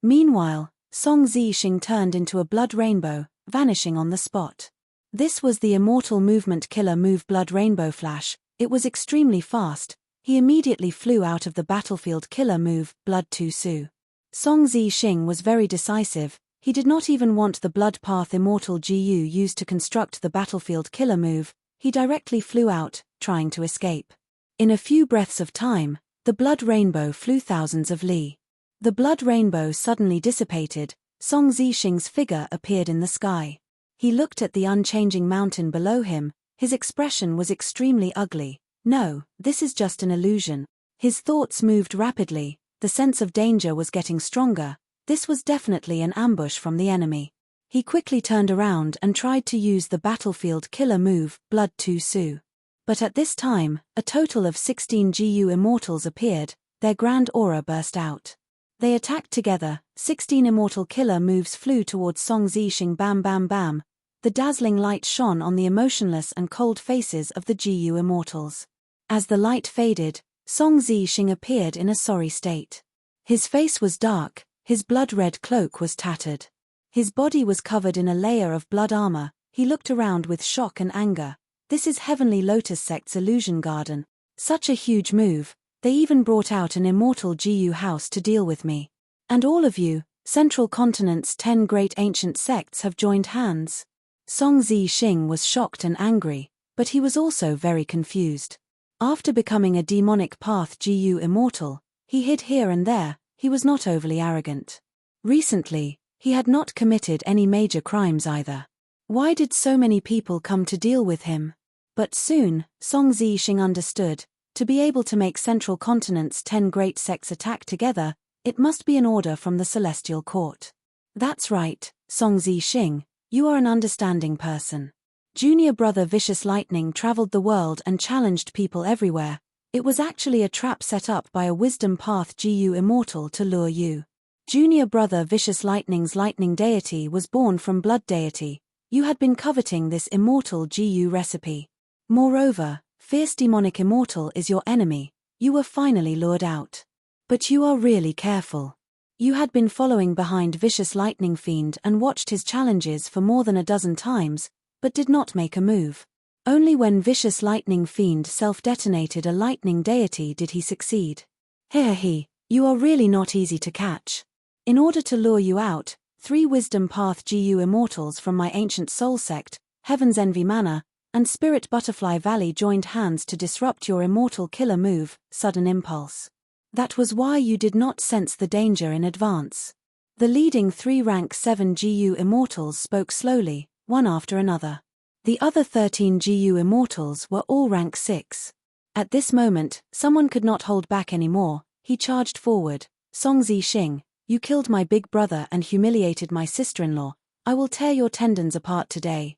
Meanwhile, Song Zixing turned into a blood rainbow, vanishing on the spot. This was the immortal movement killer move Blood Rainbow Flash, it was extremely fast, he immediately flew out of the battlefield killer move, Blood Too Soon. Song Zixing was very decisive, he did not even want the Blood Path Immortal GU used to construct the battlefield killer move, he directly flew out, trying to escape. In a few breaths of time, the blood rainbow flew thousands of li. The blood rainbow suddenly dissipated, Song Zixing's figure appeared in the sky. He looked at the unchanging mountain below him, his expression was extremely ugly. No, this is just an illusion. His thoughts moved rapidly. The sense of danger was getting stronger, this was definitely an ambush from the enemy. He quickly turned around and tried to use the battlefield killer move, Blood Too Soon. But at this time, a total of 16 GU immortals appeared, their grand aura burst out. They attacked together, 16 immortal killer moves flew towards Song Zixing. Bam bam bam, the dazzling light shone on the emotionless and cold faces of the GU immortals. As the light faded, Song Zixing appeared in a sorry state. His face was dark, his blood-red cloak was tattered. His body was covered in a layer of blood armor, he looked around with shock and anger. This is Heavenly Lotus Sect's illusion garden. Such a huge move, they even brought out an immortal GU house to deal with me. And all of you, Central Continent's 10 great ancient sects have joined hands. Song Zixing was shocked and angry, but he was also very confused. After becoming a demonic path GU immortal, He hid here and there, he was not overly arrogant. Recently, he had not committed any major crimes either. Why did so many people come to deal with him? But soon, Song Zixing understood, to be able to make Central Continent's 10 great sects attack together, it must be an order from the Celestial Court. That's right, Song Zixing, you are an understanding person. Junior brother Vicious Lightning traveled the world and challenged people everywhere. It was actually a trap set up by a wisdom path GU immortal to lure you. Junior brother Vicious Lightning's lightning deity was born from blood deity. You had been coveting this immortal GU recipe. Moreover, fierce demonic immortal is your enemy. You were finally lured out. But you are really careful. You had been following behind Vicious Lightning Fiend and watched his challenges for more than a dozen times, but did not make a move. Only when Vicious Lightning Fiend self-detonated a lightning deity did he succeed. Hehe, you are really not easy to catch. In order to lure you out, 3 Wisdom Path GU immortals from my ancient soul sect, Heaven's Envy Manor, and Spirit Butterfly Valley joined hands to disrupt your immortal killer move, Sudden Impulse. That was why you did not sense the danger in advance. The leading 3 rank 7 GU immortals spoke slowly, one after another. The other 13 GU immortals were all rank 6. At this moment, someone could not hold back anymore. He charged forward. Song Zixing, you killed my big brother and humiliated my sister-in-law. I will tear your tendons apart today.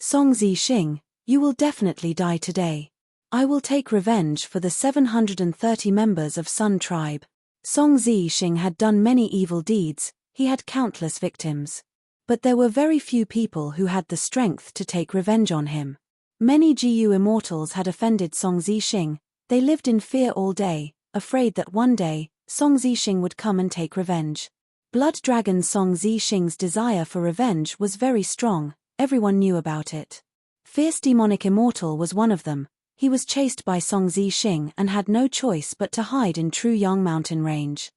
Song Zixing, you will definitely die today. I will take revenge for the 730 members of Sun Tribe. Song Zixing had done many evil deeds, he had countless victims. But there were very few people who had the strength to take revenge on him. Many GU immortals had offended Song Zixing. They lived in fear all day, afraid that one day, Song Zixing would come and take revenge. Blood Dragon Song Zixing's desire for revenge was very strong, everyone knew about it. Fierce Demonic Immortal was one of them. He was chased by Song Zixing and had no choice but to hide in True Yang Mountain Range.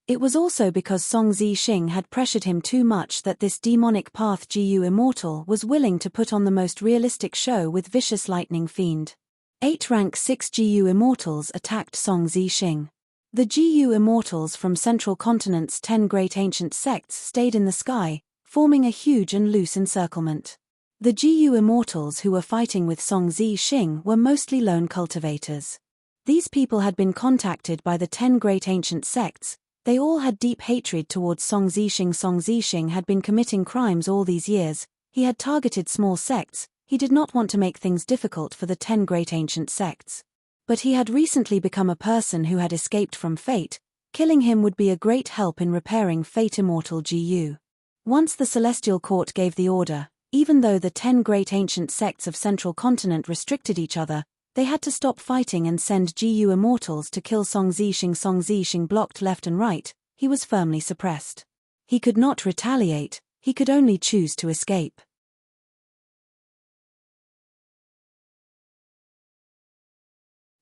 It was also because Song Zixing had pressured him too much that this demonic path GU immortal was willing to put on the most realistic show with Vicious Lightning Fiend. 8 rank 6 GU immortals attacked Song Zixing. The GU immortals from Central Continent's 10 great ancient sects stayed in the sky, forming a huge and loose encirclement. The GU immortals who were fighting with Song Zixing were mostly lone cultivators. These people had been contacted by the 10 great ancient sects. They all had deep hatred towards Song Zixing. Song Zixing had been committing crimes all these years. He had targeted small sects. He did not want to make things difficult for the 10 great ancient sects. But he had recently become a person who had escaped from fate. Killing him would be a great help in repairing Fate Immortal GU. Once the Celestial Court gave the order, even though the 10 great ancient sects of Central Continent restricted each other, they had to stop fighting and send GU immortals to kill Song Zixing. Song Zixing blocked left and right. He was firmly suppressed. He could not retaliate, he could only choose to escape.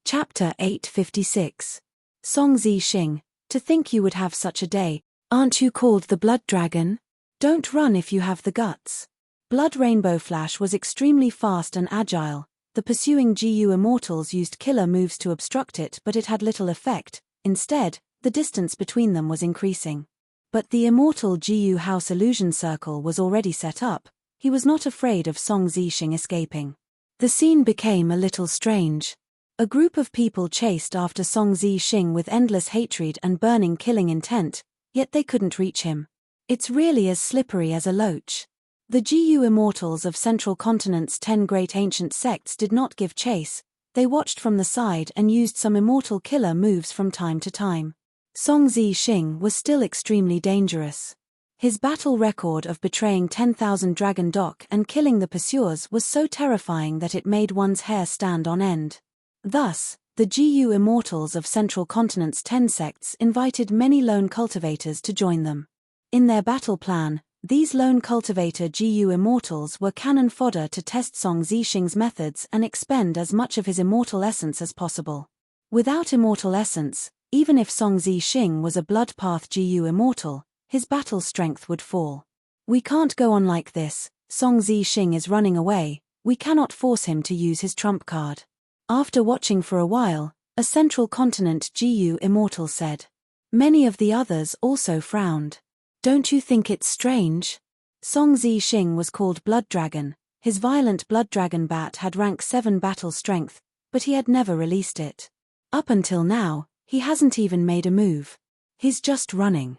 Chapter 856. Song Zixing, to think you would have such a day. Aren't you called the Blood Dragon? Don't run if you have the guts. Blood Rainbow Flash was extremely fast and agile. The pursuing GU immortals used killer moves to obstruct it, but it had little effect. Instead, the distance between them was increasing. But the immortal GU House Illusion Circle was already set up. He was not afraid of Song Zixing escaping. The scene became a little strange. A group of people chased after Song Zixing with endless hatred and burning killing intent, yet they couldn't reach him. It's really as slippery as a loach. The GU immortals of Central Continent's 10 great ancient sects did not give chase. They watched from the side and used some immortal killer moves from time to time. Song Zixing was still extremely dangerous. His battle record of betraying 10,000 Dragon Dock and killing the pursuers was so terrifying that it made one's hair stand on end. Thus, the GU immortals of Central Continent's 10 sects invited many lone cultivators to join them. In their battle plan, these lone cultivator GU immortals were cannon fodder to test Song Zixing's methods and expend as much of his immortal essence as possible. Without immortal essence, even if Song Zixing was a blood path GU immortal, his battle strength would fall. We can't go on like this. Song Zixing is running away. We cannot force him to use his trump card. After watching for a while, a central continent GU immortal said. Many of the others also frowned. Don't you think it's strange? Song Zixing was called Blood Dragon. His violent Blood Dragon bat had rank 7 battle strength, but he had never released it. Up until now, he hasn't even made a move. He's just running.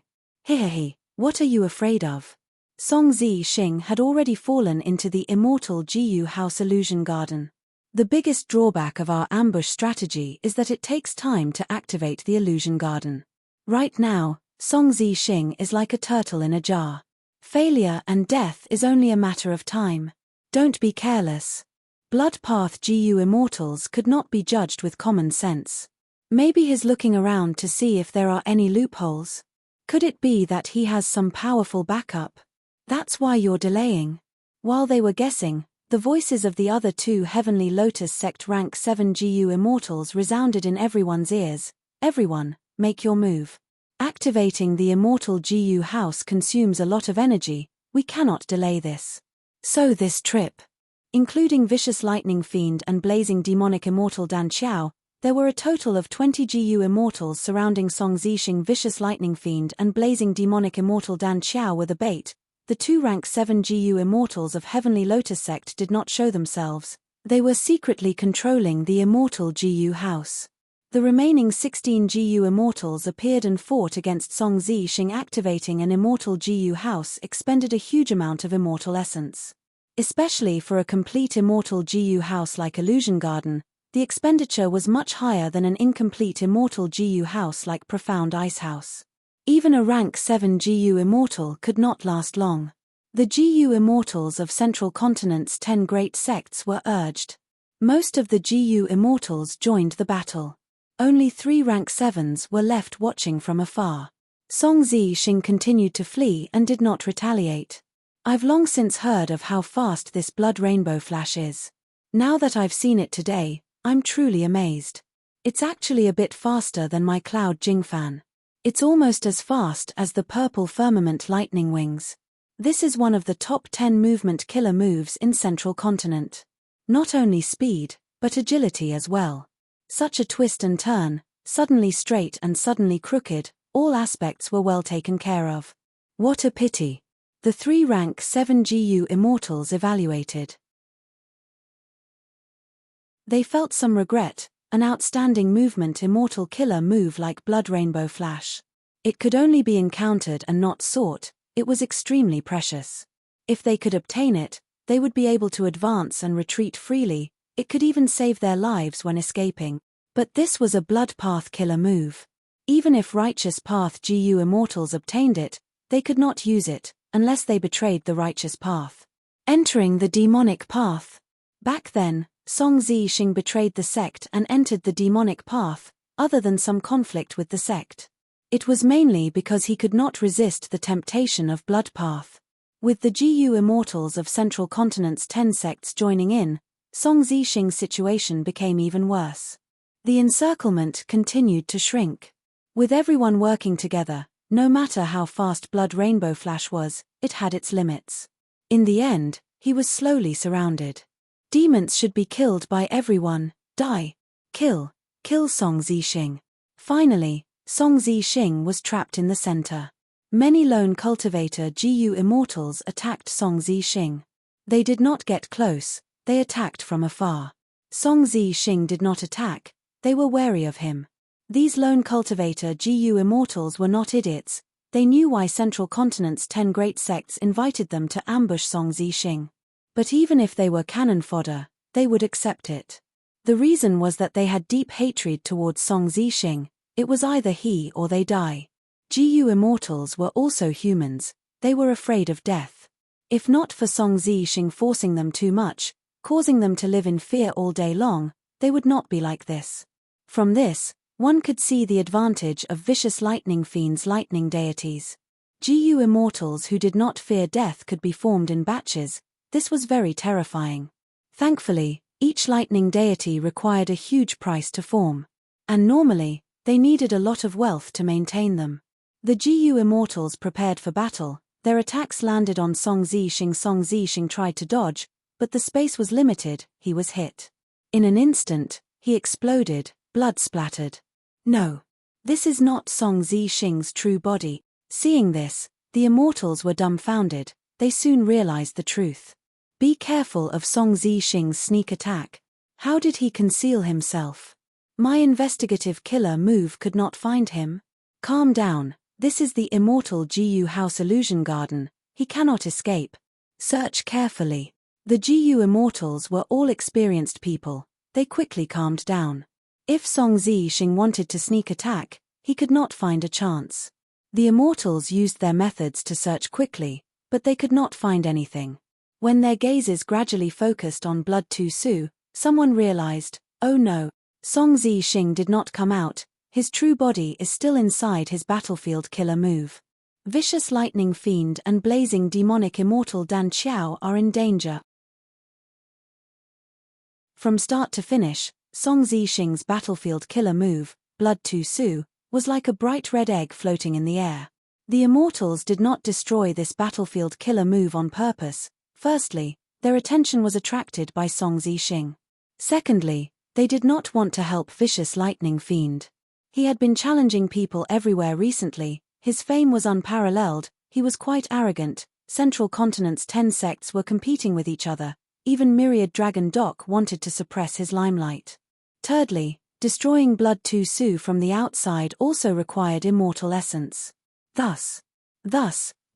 Hehehe, what are you afraid of? Song Zixing had already fallen into the immortal GU House Illusion Garden. The biggest drawback of our ambush strategy is that it takes time to activate the Illusion Garden. Right now, Song Zixing is like a turtle in a jar. Failure and death is only a matter of time. Don't be careless. Blood Path GU Immortals could not be judged with common sense. Maybe he's looking around to see if there are any loopholes. Could it be that he has some powerful backup? That's why you're delaying. While they were guessing, the voices of the other 2 Heavenly Lotus Sect rank 7 GU Immortals resounded in everyone's ears. Everyone, make your move. Activating the Immortal GU House consumes a lot of energy, we cannot delay this. So this trip, including Vicious Lightning Fiend and Blazing Demonic Immortal Dan Xiao, there were a total of 20 GU Immortals surrounding Song Zixing. Vicious Lightning Fiend and Blazing Demonic Immortal Dan Xiao were the bait. The 2 rank 7 GU Immortals of Heavenly Lotus Sect did not show themselves. They were secretly controlling the Immortal GU House. The remaining 16 GU Immortals appeared and fought against Song Zixing. Activating an Immortal GU House expended a huge amount of Immortal Essence. Especially for a complete Immortal GU House like Illusion Garden, the expenditure was much higher than an incomplete Immortal GU House like Profound Ice House. Even a rank 7 GU Immortal could not last long. The GU Immortals of Central Continent's 10 great sects were urged. Most of the GU Immortals joined the battle. Only 3 rank 7s were left watching from afar. Song Zixing continued to flee and did not retaliate. I've long since heard of how fast this Blood Rainbow Flash is. Now that I've seen it today, I'm truly amazed. It's actually a bit faster than my Cloud Jingfan. It's almost as fast as the Purple Firmament Lightning Wings. This is one of the top 10 movement killer moves in Central Continent. Not only speed, but agility as well. Such a twist and turn, suddenly straight and suddenly crooked, all aspects were well taken care of. What a pity. The 3 rank 7 GU Immortals evaluated. They felt some regret. An outstanding movement immortal killer move like Blood Rainbow Flash. It could only be encountered and not sought, it was extremely precious. If they could obtain it, they would be able to advance and retreat freely, it could even save their lives when escaping. But this was a Blood Path killer move. Even if Righteous Path GU Immortals obtained it, they could not use it, unless they betrayed the Righteous Path. Entering the Demonic Path. Back then, Song Zixing betrayed the sect and entered the Demonic Path, other than some conflict with the sect. It was mainly because he could not resist the temptation of Blood Path. With the GU Immortals of Central Continent's 10 sects joining in, Song Zixing's situation became even worse. The encirclement continued to shrink. With everyone working together, no matter how fast Blood Rainbow Flash was, it had its limits. In the end, he was slowly surrounded. Demons should be killed by everyone. Die. Kill. Kill Song Zixing. Finally, Song Zixing was trapped in the center. Many lone cultivator GU Immortals attacked Song Zixing. They did not get close, they attacked from afar. Song Zixing did not attack, they were wary of him. These lone cultivator GU Immortals were not idiots, they knew why Central Continent's 10 great sects invited them to ambush Song Zixing. But even if they were cannon fodder, they would accept it. The reason was that they had deep hatred towards Song Zixing, it was either he or they die. GU Immortals were also humans, they were afraid of death. If not for Song Zixing forcing them too much, causing them to live in fear all day long, they would not be like this. From this, one could see the advantage of Vicious Lightning Fiend's lightning deities. GU Immortals who did not fear death could be formed in batches. This was very terrifying. Thankfully, each lightning deity required a huge price to form. And normally, they needed a lot of wealth to maintain them. The GU Immortals prepared for battle, their attacks landed on Song Zixing. Song Zixing tried to dodge, but the space was limited, he was hit. In an instant, he exploded, blood splattered. No. This is not Song Zixing's true body. Seeing this, the immortals were dumbfounded. They soon realized the truth. Be careful of Song Zixing's sneak attack. How did he conceal himself? My investigative killer move could not find him. Calm down, this is the immortal GU House Illusion Garden, he cannot escape. Search carefully. The GU immortals were all experienced people, they quickly calmed down. If Song Zixing wanted to sneak attack, he could not find a chance. The immortals used their methods to search quickly, but they could not find anything. When their gazes gradually focused on Blood Tu Su, someone realized, oh no, Song Zixing did not come out, his true body is still inside his battlefield killer move. Vicious Lightning Fiend and Blazing Demonic Immortal Dan Qiao are in danger. From start to finish, Song Zixing's battlefield killer move, Blood Tu Su, was like a bright red egg floating in the air. The immortals did not destroy this battlefield killer move on purpose. Firstly, their attention was attracted by Song Zixing. Secondly, they did not want to help Vicious Lightning Fiend. He had been challenging people everywhere recently, his fame was unparalleled, he was quite arrogant, Central Continent's 10 sects were competing with each other, even Myriad Dragon Doc wanted to suppress his limelight. Thirdly, destroying Blood Tu Su from the outside also required immortal essence. Thus,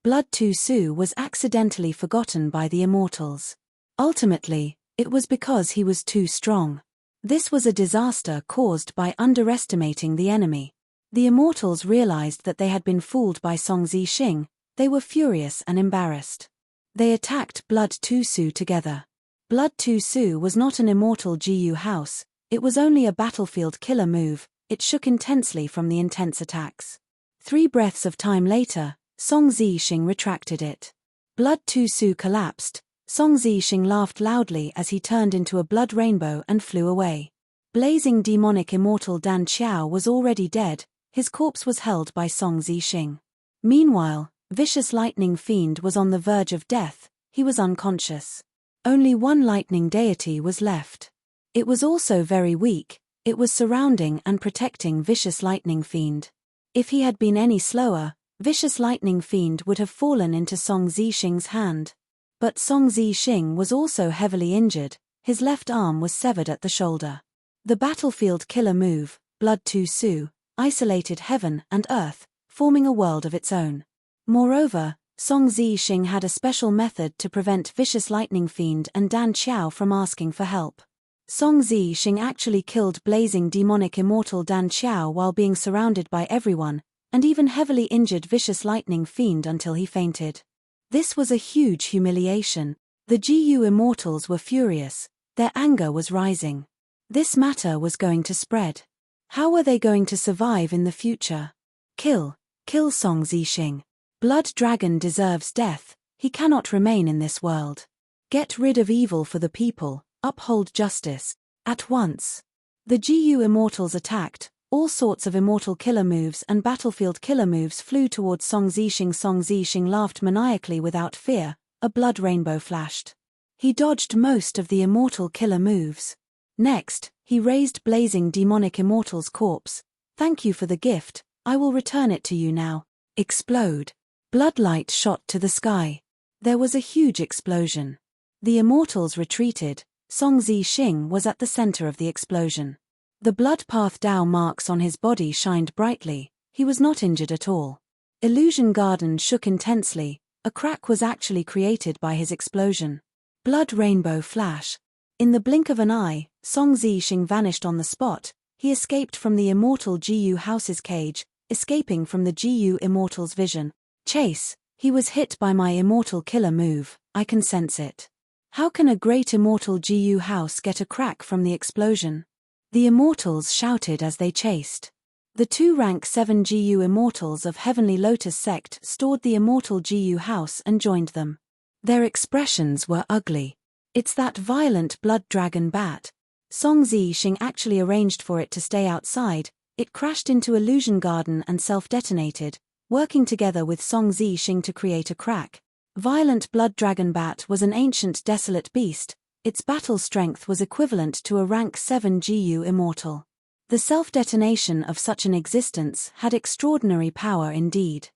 Blood Tu Su was accidentally forgotten by the immortals. Ultimately, it was because he was too strong. This was a disaster caused by underestimating the enemy. The immortals realized that they had been fooled by Song Zixing, they were furious and embarrassed. They attacked Blood Tu Su together. Blood Tu Su was not an immortal GU house, it was only a battlefield killer move, it shook intensely from the intense attacks. 3 breaths of time later, Song Zixing retracted it. Blood Tu Su collapsed. Song Zixing laughed loudly as he turned into a blood rainbow and flew away. Blazing Demonic Immortal Dan Qiao was already dead, his corpse was held by Song Zixing. Meanwhile, Vicious Lightning Fiend was on the verge of death, he was unconscious. Only one lightning deity was left. It was also very weak, it was surrounding and protecting Vicious Lightning Fiend. If he had been any slower, Vicious Lightning Fiend would have fallen into Song Zixing's hand. But Song Zixing was also heavily injured, his left arm was severed at the shoulder. The battlefield killer move, Blood Tu Su, isolated heaven and earth, forming a world of its own. Moreover, Song Zixing had a special method to prevent Vicious Lightning Fiend and Dan Qiao from asking for help. Song Zixing actually killed Blazing Demonic Immortal Dan Qiao while being surrounded by everyone, and even heavily injured Vicious Lightning Fiend until he fainted. This was a huge humiliation. The GU immortals were furious, their anger was rising. This matter was going to spread. How were they going to survive in the future? Kill Song Zixing. Blood Dragon deserves death, he cannot remain in this world. Get rid of evil for the people, uphold justice, at once. The GU immortals attacked, all sorts of immortal killer moves and battlefield killer moves flew towards Song Zixing. Song Zixing laughed maniacally without fear, a blood rainbow flashed. He dodged most of the immortal killer moves. Next, he raised Blazing Demonic Immortal's corpse. Thank you for the gift, I will return it to you now. Explode. Bloodlight shot to the sky. There was a huge explosion. The immortals retreated, Song Zixing was at the center of the explosion. The blood path Dao marks on his body shined brightly, he was not injured at all. Illusion Garden shook intensely, a crack was actually created by his explosion. Blood rainbow flash. In the blink of an eye, Song Zixing vanished on the spot, he escaped from the immortal GU house's cage, escaping from the GU immortal's vision. Chase, he was hit by my immortal killer move, I can sense it. How can a great immortal GU house get a crack from the explosion? The immortals shouted as they chased. The 2 rank 7 GU immortals of Heavenly Lotus sect stored the immortal GU house and joined them. Their expressions were ugly. It's that violent blood dragon bat. Song Zixing actually arranged for it to stay outside, it crashed into Illusion Garden and self-detonated, working together with Song Zixing to create a crack. Violent blood dragon bat was an ancient desolate beast, its battle strength was equivalent to a rank 7 GU immortal. The self-detonation of such an existence had extraordinary power indeed.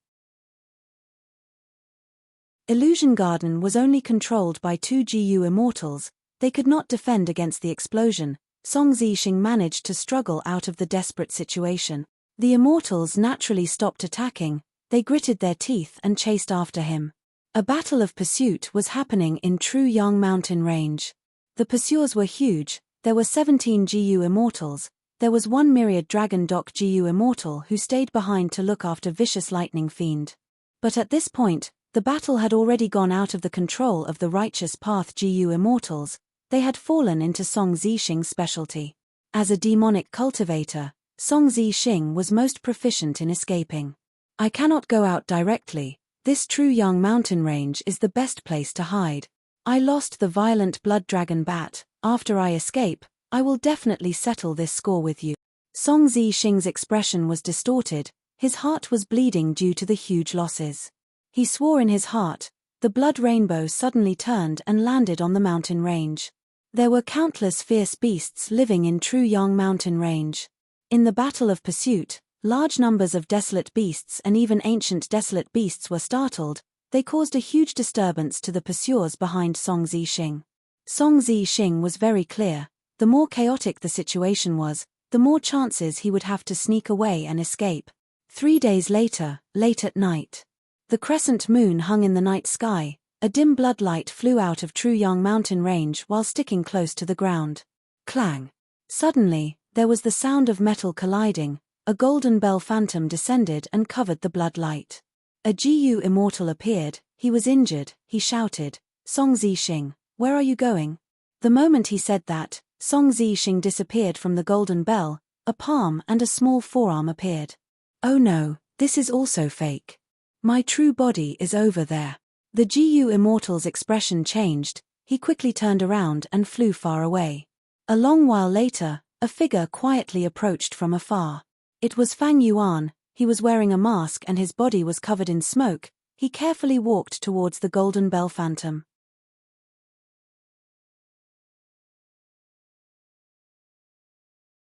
Illusion Garden was only controlled by 2 GU immortals. They could not defend against the explosion. Song Zixing managed to struggle out of the desperate situation. The immortals naturally stopped attacking. They gritted their teeth and chased after him. A battle of pursuit was happening in True Yang mountain range. The pursuers were huge. There were 17 GU immortals. There was 1 myriad dragon dock GU immortal who stayed behind to look after vicious lightning fiend. But at this point, the battle had already gone out of the control of the righteous path GU immortals. They had fallen into Song Zixing's specialty. As a demonic cultivator, Song Zixing was most proficient in escaping. I cannot go out directly. This True Yang mountain range is the best place to hide. I lost the violent blood dragon bat. After I escape, I will definitely settle this score with you. Song Zixing's expression was distorted. His heart was bleeding due to the huge losses. He swore in his heart. The blood rainbow suddenly turned and landed on the mountain range. There were countless fierce beasts living in True Yang mountain range. In the battle of pursuit, large numbers of desolate beasts and even ancient desolate beasts were startled. They caused a huge disturbance to the pursuers behind Song Zixing. Song Zixing was very clear. The more chaotic the situation was, the more chances he would have to sneak away and escape. 3 days later, late at night. The crescent moon hung in the night sky. A dim bloodlight flew out of True Yang mountain range while sticking close to the ground. Clang! Suddenly, there was the sound of metal colliding. A golden bell phantom descended and covered the bloodlight. A GU immortal appeared. He was injured. He shouted, "Song Zixing, where are you going?" The moment he said that, Song Zixing disappeared from the golden bell. A palm and a small forearm appeared. "Oh no, this is also fake. My true body is over there." The GU immortal's expression changed. He quickly turned around and flew far away. A long while later, a figure quietly approached from afar. It was Fang Yuan. He was wearing a mask and his body was covered in smoke. He carefully walked towards the golden bell phantom.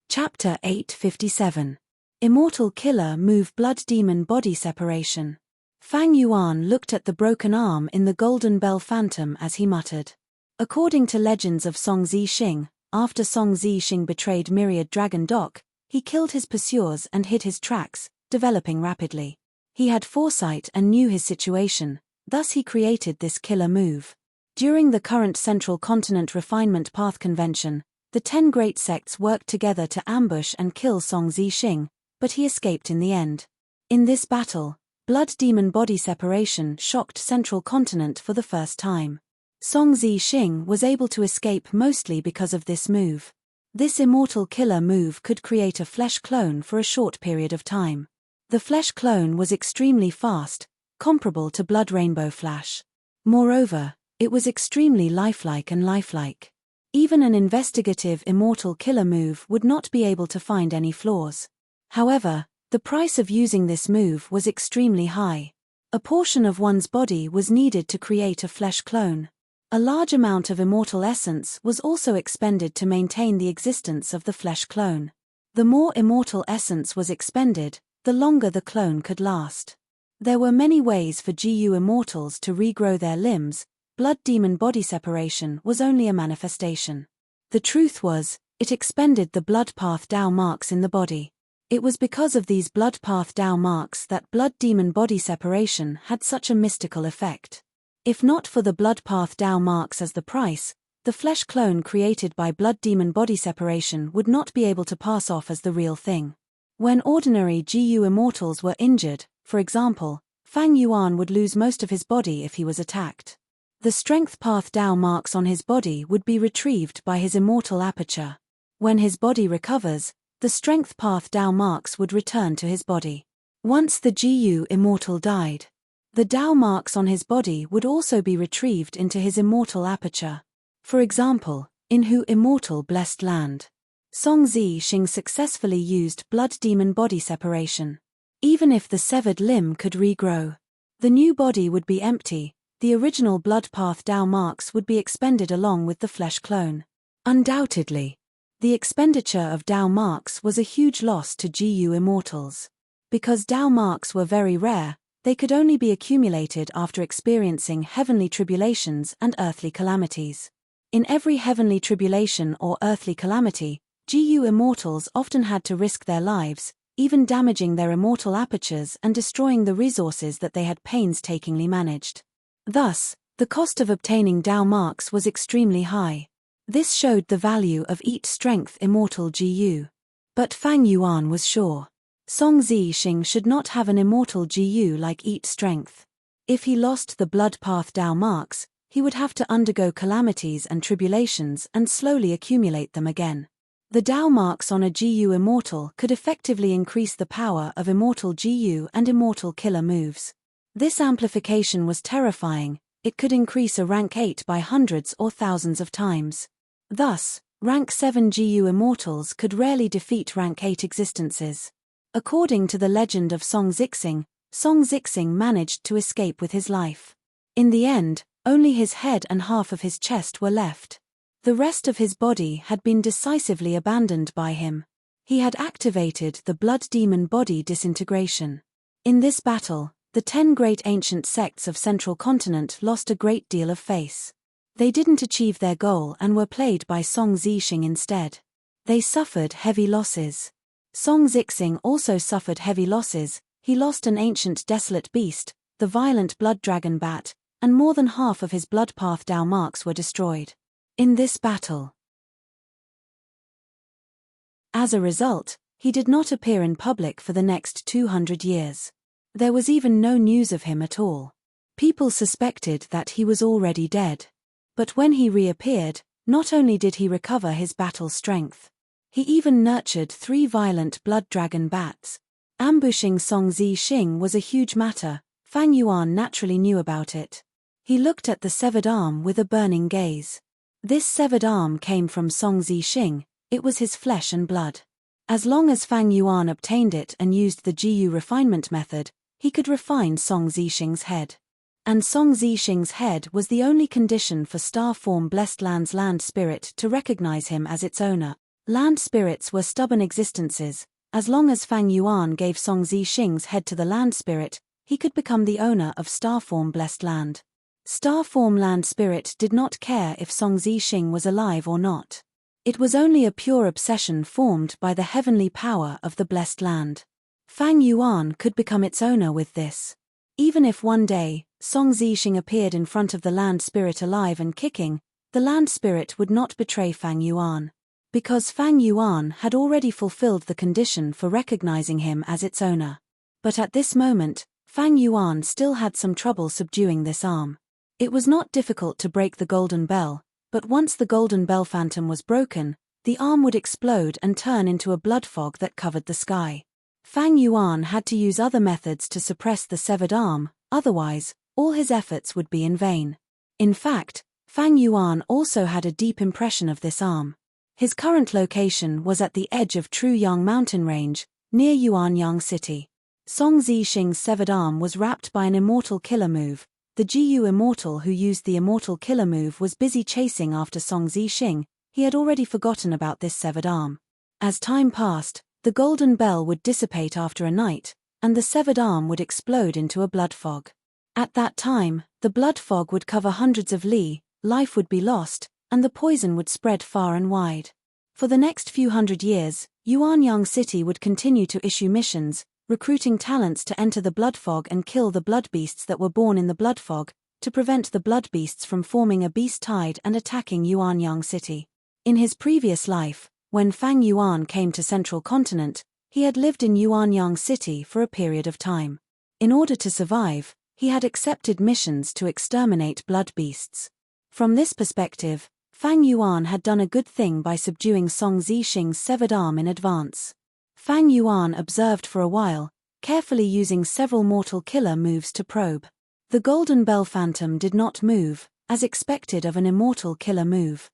Chapter 857. Immortal Killer Move Blood Demon Body Separation. Fang Yuan looked at the broken arm in the golden bell phantom as he muttered. According to legends of Song Zixing, after Song Zixing betrayed Myriad Dragon Dock, he killed his pursuers and hid his tracks, developing rapidly. He had foresight and knew his situation, thus he created this killer move. During the current Central Continent Refinement Path Convention, the 10 great sects worked together to ambush and kill Song Zixing, but he escaped in the end. In this battle, blood demon body separation shocked Central Continent for the first time. Song Zixing was able to escape mostly because of this move. This immortal killer move could create a flesh clone for a short period of time. The flesh clone was extremely fast, comparable to Blood Rainbow Flash. Moreover, it was extremely lifelike and lifelike. Even an investigative immortal killer move would not be able to find any flaws. However, the price of using this move was extremely high. A portion of one's body was needed to create a flesh clone. A large amount of immortal essence was also expended to maintain the existence of the flesh clone. The more immortal essence was expended, the longer the clone could last. There were many ways for GU immortals to regrow their limbs. Blood demon body separation was only a manifestation. The truth was, it expended the blood path Dao marks in the body. It was because of these blood path Dao marks that blood demon body separation had such a mystical effect. If not for the blood path Dao marks as the price, the flesh clone created by blood demon body separation would not be able to pass off as the real thing. When ordinary GU immortals were injured, for example, Fang Yuan would lose most of his body if he was attacked. The strength path Dao marks on his body would be retrieved by his immortal aperture. When his body recovers, the strength path Dao marks would return to his body. Once the GU immortal died, the Dao marks on his body would also be retrieved into his immortal aperture. For example, in Hu Immortal Blessed Land, Song Zixing successfully used blood demon body separation. Even if the severed limb could regrow, the new body would be empty. The original blood path Dao marks would be expended along with the flesh clone. Undoubtedly, The expenditure of Dao marks was a huge loss to GU immortals. Because Dao marks were very rare, they could only be accumulated after experiencing heavenly tribulations and earthly calamities. In every heavenly tribulation or earthly calamity, GU immortals often had to risk their lives, even damaging their immortal apertures and destroying the resources that they had painstakingly managed. Thus, the cost of obtaining Dao marks was extremely high. This showed the value of each strength immortal GU. But Fang Yuan was sure. Song Zixing should not have an immortal GU like each strength. If he lost the blood path Dao marks, he would have to undergo calamities and tribulations and slowly accumulate them again. The Dao marks on a GU immortal could effectively increase the power of immortal GU and immortal killer moves. This amplification was terrifying. It could increase a rank 8 by hundreds or thousands of times. Thus, rank 7 GU immortals could rarely defeat rank 8 existences. According to the legend of Song Zixing managed to escape with his life. In the end, only his head and half of his chest were left. The rest of his body had been decisively abandoned by him. He had activated the blood demon body disintegration. In this battle, the 10 great ancient sects of Central Continent lost a great deal of face. They didn't achieve their goal and were played by Song Zixing instead. They suffered heavy losses. Song Zixing also suffered heavy losses. He lost an ancient desolate beast, the violent blood dragon bat, and more than half of his blood path Dao marks were destroyed. In this battle. As a result, he did not appear in public for the next 200 years. There was even no news of him at all. People suspected that he was already dead. But when he reappeared, not only did he recover his battle strength, he even nurtured 3 violent blood dragon bats. Ambushing Song Zixing was a huge matter. Fang Yuan naturally knew about it. He looked at the severed arm with a burning gaze. This severed arm came from Song Zixing. It was his flesh and blood. As long as Fang Yuan obtained it and used the GU refinement method, he could refine Song Zixing's head. And Song Zixing's head was the only condition for Star Form Blessed Land's land spirit to recognize him as its owner. Land spirits were stubborn existences. As long as Fang Yuan gave Song Zixing's head to the land spirit, he could become the owner of Star Form Blessed Land. Star Form Land Spirit did not care if Song Zixing was alive or not. It was only a pure obsession formed by the heavenly power of the Blessed Land. Fang Yuan could become its owner with this. Even if one day, Song Zixing appeared in front of the Land Spirit alive and kicking, the Land Spirit would not betray Fang Yuan. Because Fang Yuan had already fulfilled the condition for recognizing him as its owner. But at this moment, Fang Yuan still had some trouble subduing this arm. It was not difficult to break the golden bell, but once the golden bell phantom was broken, the arm would explode and turn into a blood fog that covered the sky. Fang Yuan had to use other methods to suppress the severed arm, otherwise, all his efforts would be in vain. In fact, Fang Yuan also had a deep impression of this arm. His current location was at the edge of Truyang mountain range, near Yuanyang City. Song Zixing's severed arm was wrapped by an immortal killer move. The GU immortal who used the immortal killer move was busy chasing after Song Zixing. He had already forgotten about this severed arm. As time passed, the golden bell would dissipate after a night, and the severed arm would explode into a blood fog. At that time, the blood fog would cover hundreds of li, life would be lost, and the poison would spread far and wide. For the next few hundred years, Yuanyang City would continue to issue missions, recruiting talents to enter the blood fog and kill the blood beasts that were born in the blood fog, to prevent the blood beasts from forming a beast tide and attacking Yuanyang City. In his previous life, when Fang Yuan came to Central Continent, he had lived in Yuanyang City for a period of time. In order to survive, he had accepted missions to exterminate blood beasts. From this perspective, Fang Yuan had done a good thing by subduing Song Zixing's severed arm in advance. Fang Yuan observed for a while, carefully using several mortal killer moves to probe. The golden bell phantom did not move, as expected of an immortal killer move.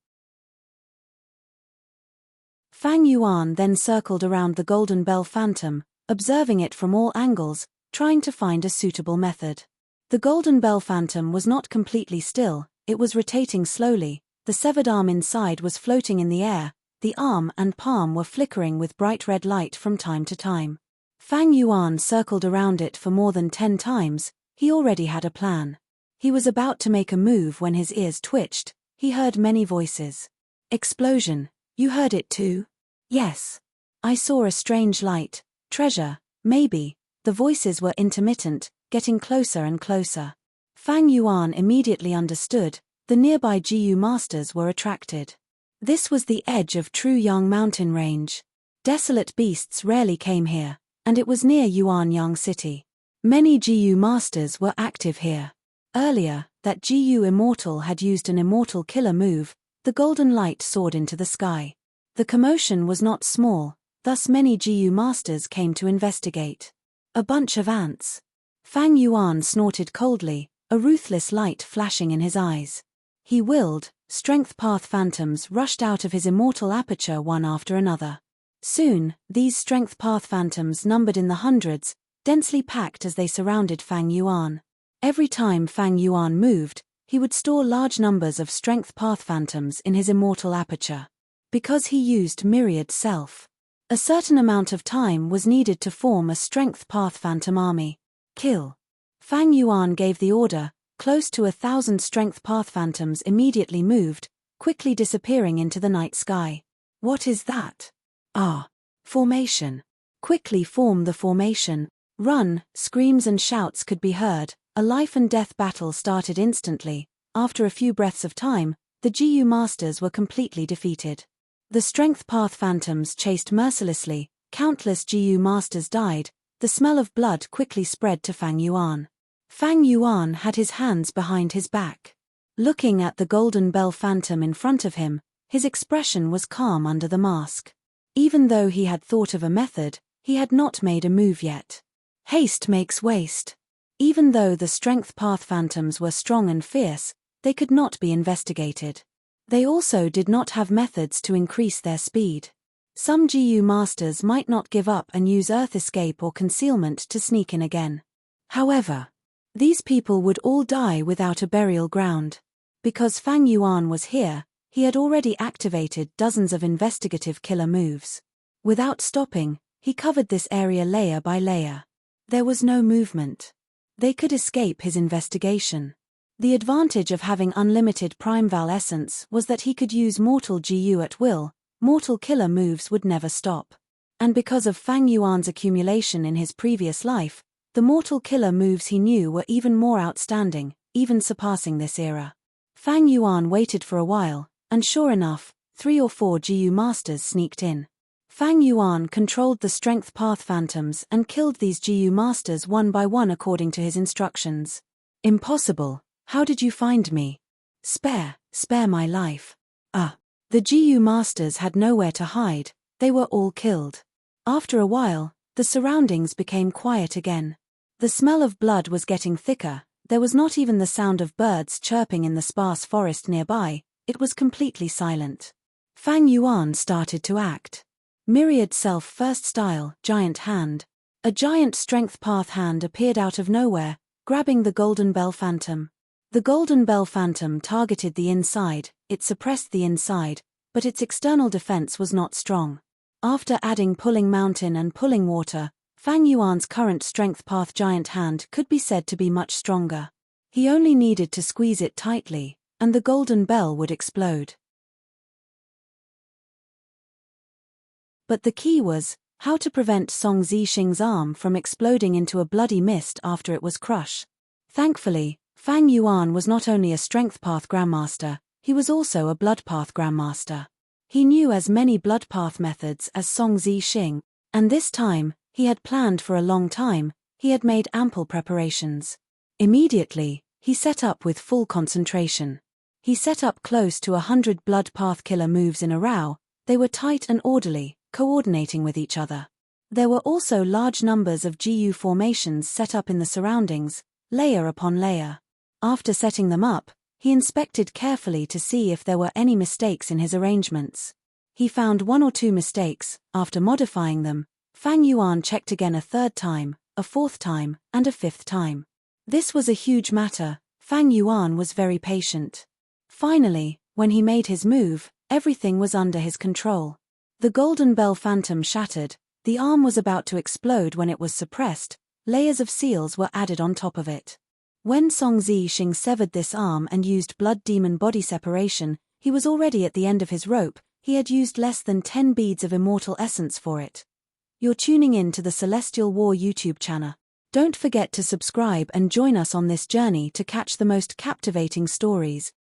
Fang Yuan then circled around the golden bell phantom, observing it from all angles, trying to find a suitable method. The golden bell phantom was not completely still, it was rotating slowly, the severed arm inside was floating in the air, The arm and palm were flickering with bright red light from time to time. Fang Yuan circled around it for more than 10 times. He already had a plan. He was about to make a move when his ears twitched. He heard many voices. Explosion. You heard it too? Yes. I saw a strange light. Treasure, maybe. The voices were intermittent, getting closer and closer. Fang Yuan immediately understood. The nearby Jiyu masters were attracted. This was the edge of Truyang mountain range. Desolate beasts rarely came here, and it was near Yuanyang city. Many Jiyu masters were active here. Earlier, that Jiyu immortal had used an immortal killer move. The golden light soared into the sky. The commotion was not small, thus many Jiyu masters came to investigate. A bunch of ants. Fang Yuan snorted coldly, a ruthless light flashing in his eyes. He willed. Strength path phantoms rushed out of his immortal aperture one after another. Soon, these strength path phantoms numbered in the hundreds, densely packed as they surrounded Fang Yuan. Every time Fang Yuan moved, he would store large numbers of strength path phantoms in his immortal aperture. Because he used myriad self. A certain amount of time was needed to form a strength path phantom army. Kill. Fang Yuan gave the order. Close to 1,000 strength path phantoms immediately moved, quickly disappearing into the night sky. What is that? Ah. Formation. Quickly form the formation. Run. Screams and shouts could be heard. A life and death battle started instantly. After a few breaths of time, the Jiyu masters were completely defeated. The strength path phantoms chased mercilessly. Countless Jiyu masters died. The smell of blood quickly spread to Fang Yuan. Fang Yuan had his hands behind his back. Looking at the golden bell phantom in front of him, his expression was calm under the mask. Even though he had thought of a method, he had not made a move yet. Haste makes waste. Even though the strength path phantoms were strong and fierce, they could not be investigated. They also did not have methods to increase their speed. Some Jiyu masters might not give up and use earth escape or concealment to sneak in again. However, these people would all die without a burial ground. Because Fang Yuan was here, he had already activated dozens of investigative killer moves. Without stopping, he covered this area layer by layer. There was no movement. They could escape his investigation. The advantage of having unlimited Primeval essence was that he could use Mortal GU at will. Mortal killer moves would never stop. And because of Fang Yuan's accumulation in his previous life, the mortal killer moves he knew were even more outstanding, even surpassing this era. Fang Yuan waited for a while, and sure enough, 3 or 4 GU masters sneaked in. Fang Yuan controlled the strength path phantoms and killed these GU masters one by one according to his instructions. Impossible. How did you find me? Spare my life. The GU masters had nowhere to hide, they were all killed. After a while, the surroundings became quiet again. The smell of blood was getting thicker. There was not even the sound of birds chirping in the sparse forest nearby. It was completely silent. Fang Yuan started to act. Myriad self first style, giant hand. A giant strength path hand appeared out of nowhere, grabbing the golden bell phantom. The golden bell phantom targeted the inside. It suppressed the inside, but its external defense was not strong. After adding pulling mountain and pulling water, Fang Yuan's current strength path giant hand could be said to be much stronger. He only needed to squeeze it tightly, and the golden bell would explode. But the key was how to prevent Song Zixing's arm from exploding into a bloody mist after it was crushed. Thankfully, Fang Yuan was not only a strength path grandmaster, he was also a blood path grandmaster. He knew as many blood path methods as Song Zixing, and this time, he had planned for a long time. He had made ample preparations. Immediately, he set up with full concentration. He set up close to 100 blood path killer moves in a row. They were tight and orderly, coordinating with each other. There were also large numbers of GU formations set up in the surroundings, layer upon layer. After setting them up, he inspected carefully to see if there were any mistakes in his arrangements. He found 1 or 2 mistakes. After modifying them, Fang Yuan checked again a 3rd time, a 4th time, and a 5th time. This was a huge matter. Fang Yuan was very patient. Finally, when he made his move, Everything was under his control. The golden bell phantom shattered, the arm was about to explode when it was suppressed, layers of seals were added on top of it. When Song Zixing severed this arm and used blood demon body separation, he was already at the end of his rope. He had used less than 10 beads of immortal essence for it. You're tuning in to the Celestial War YouTube channel. Don't forget to subscribe and join us on this journey to catch the most captivating stories.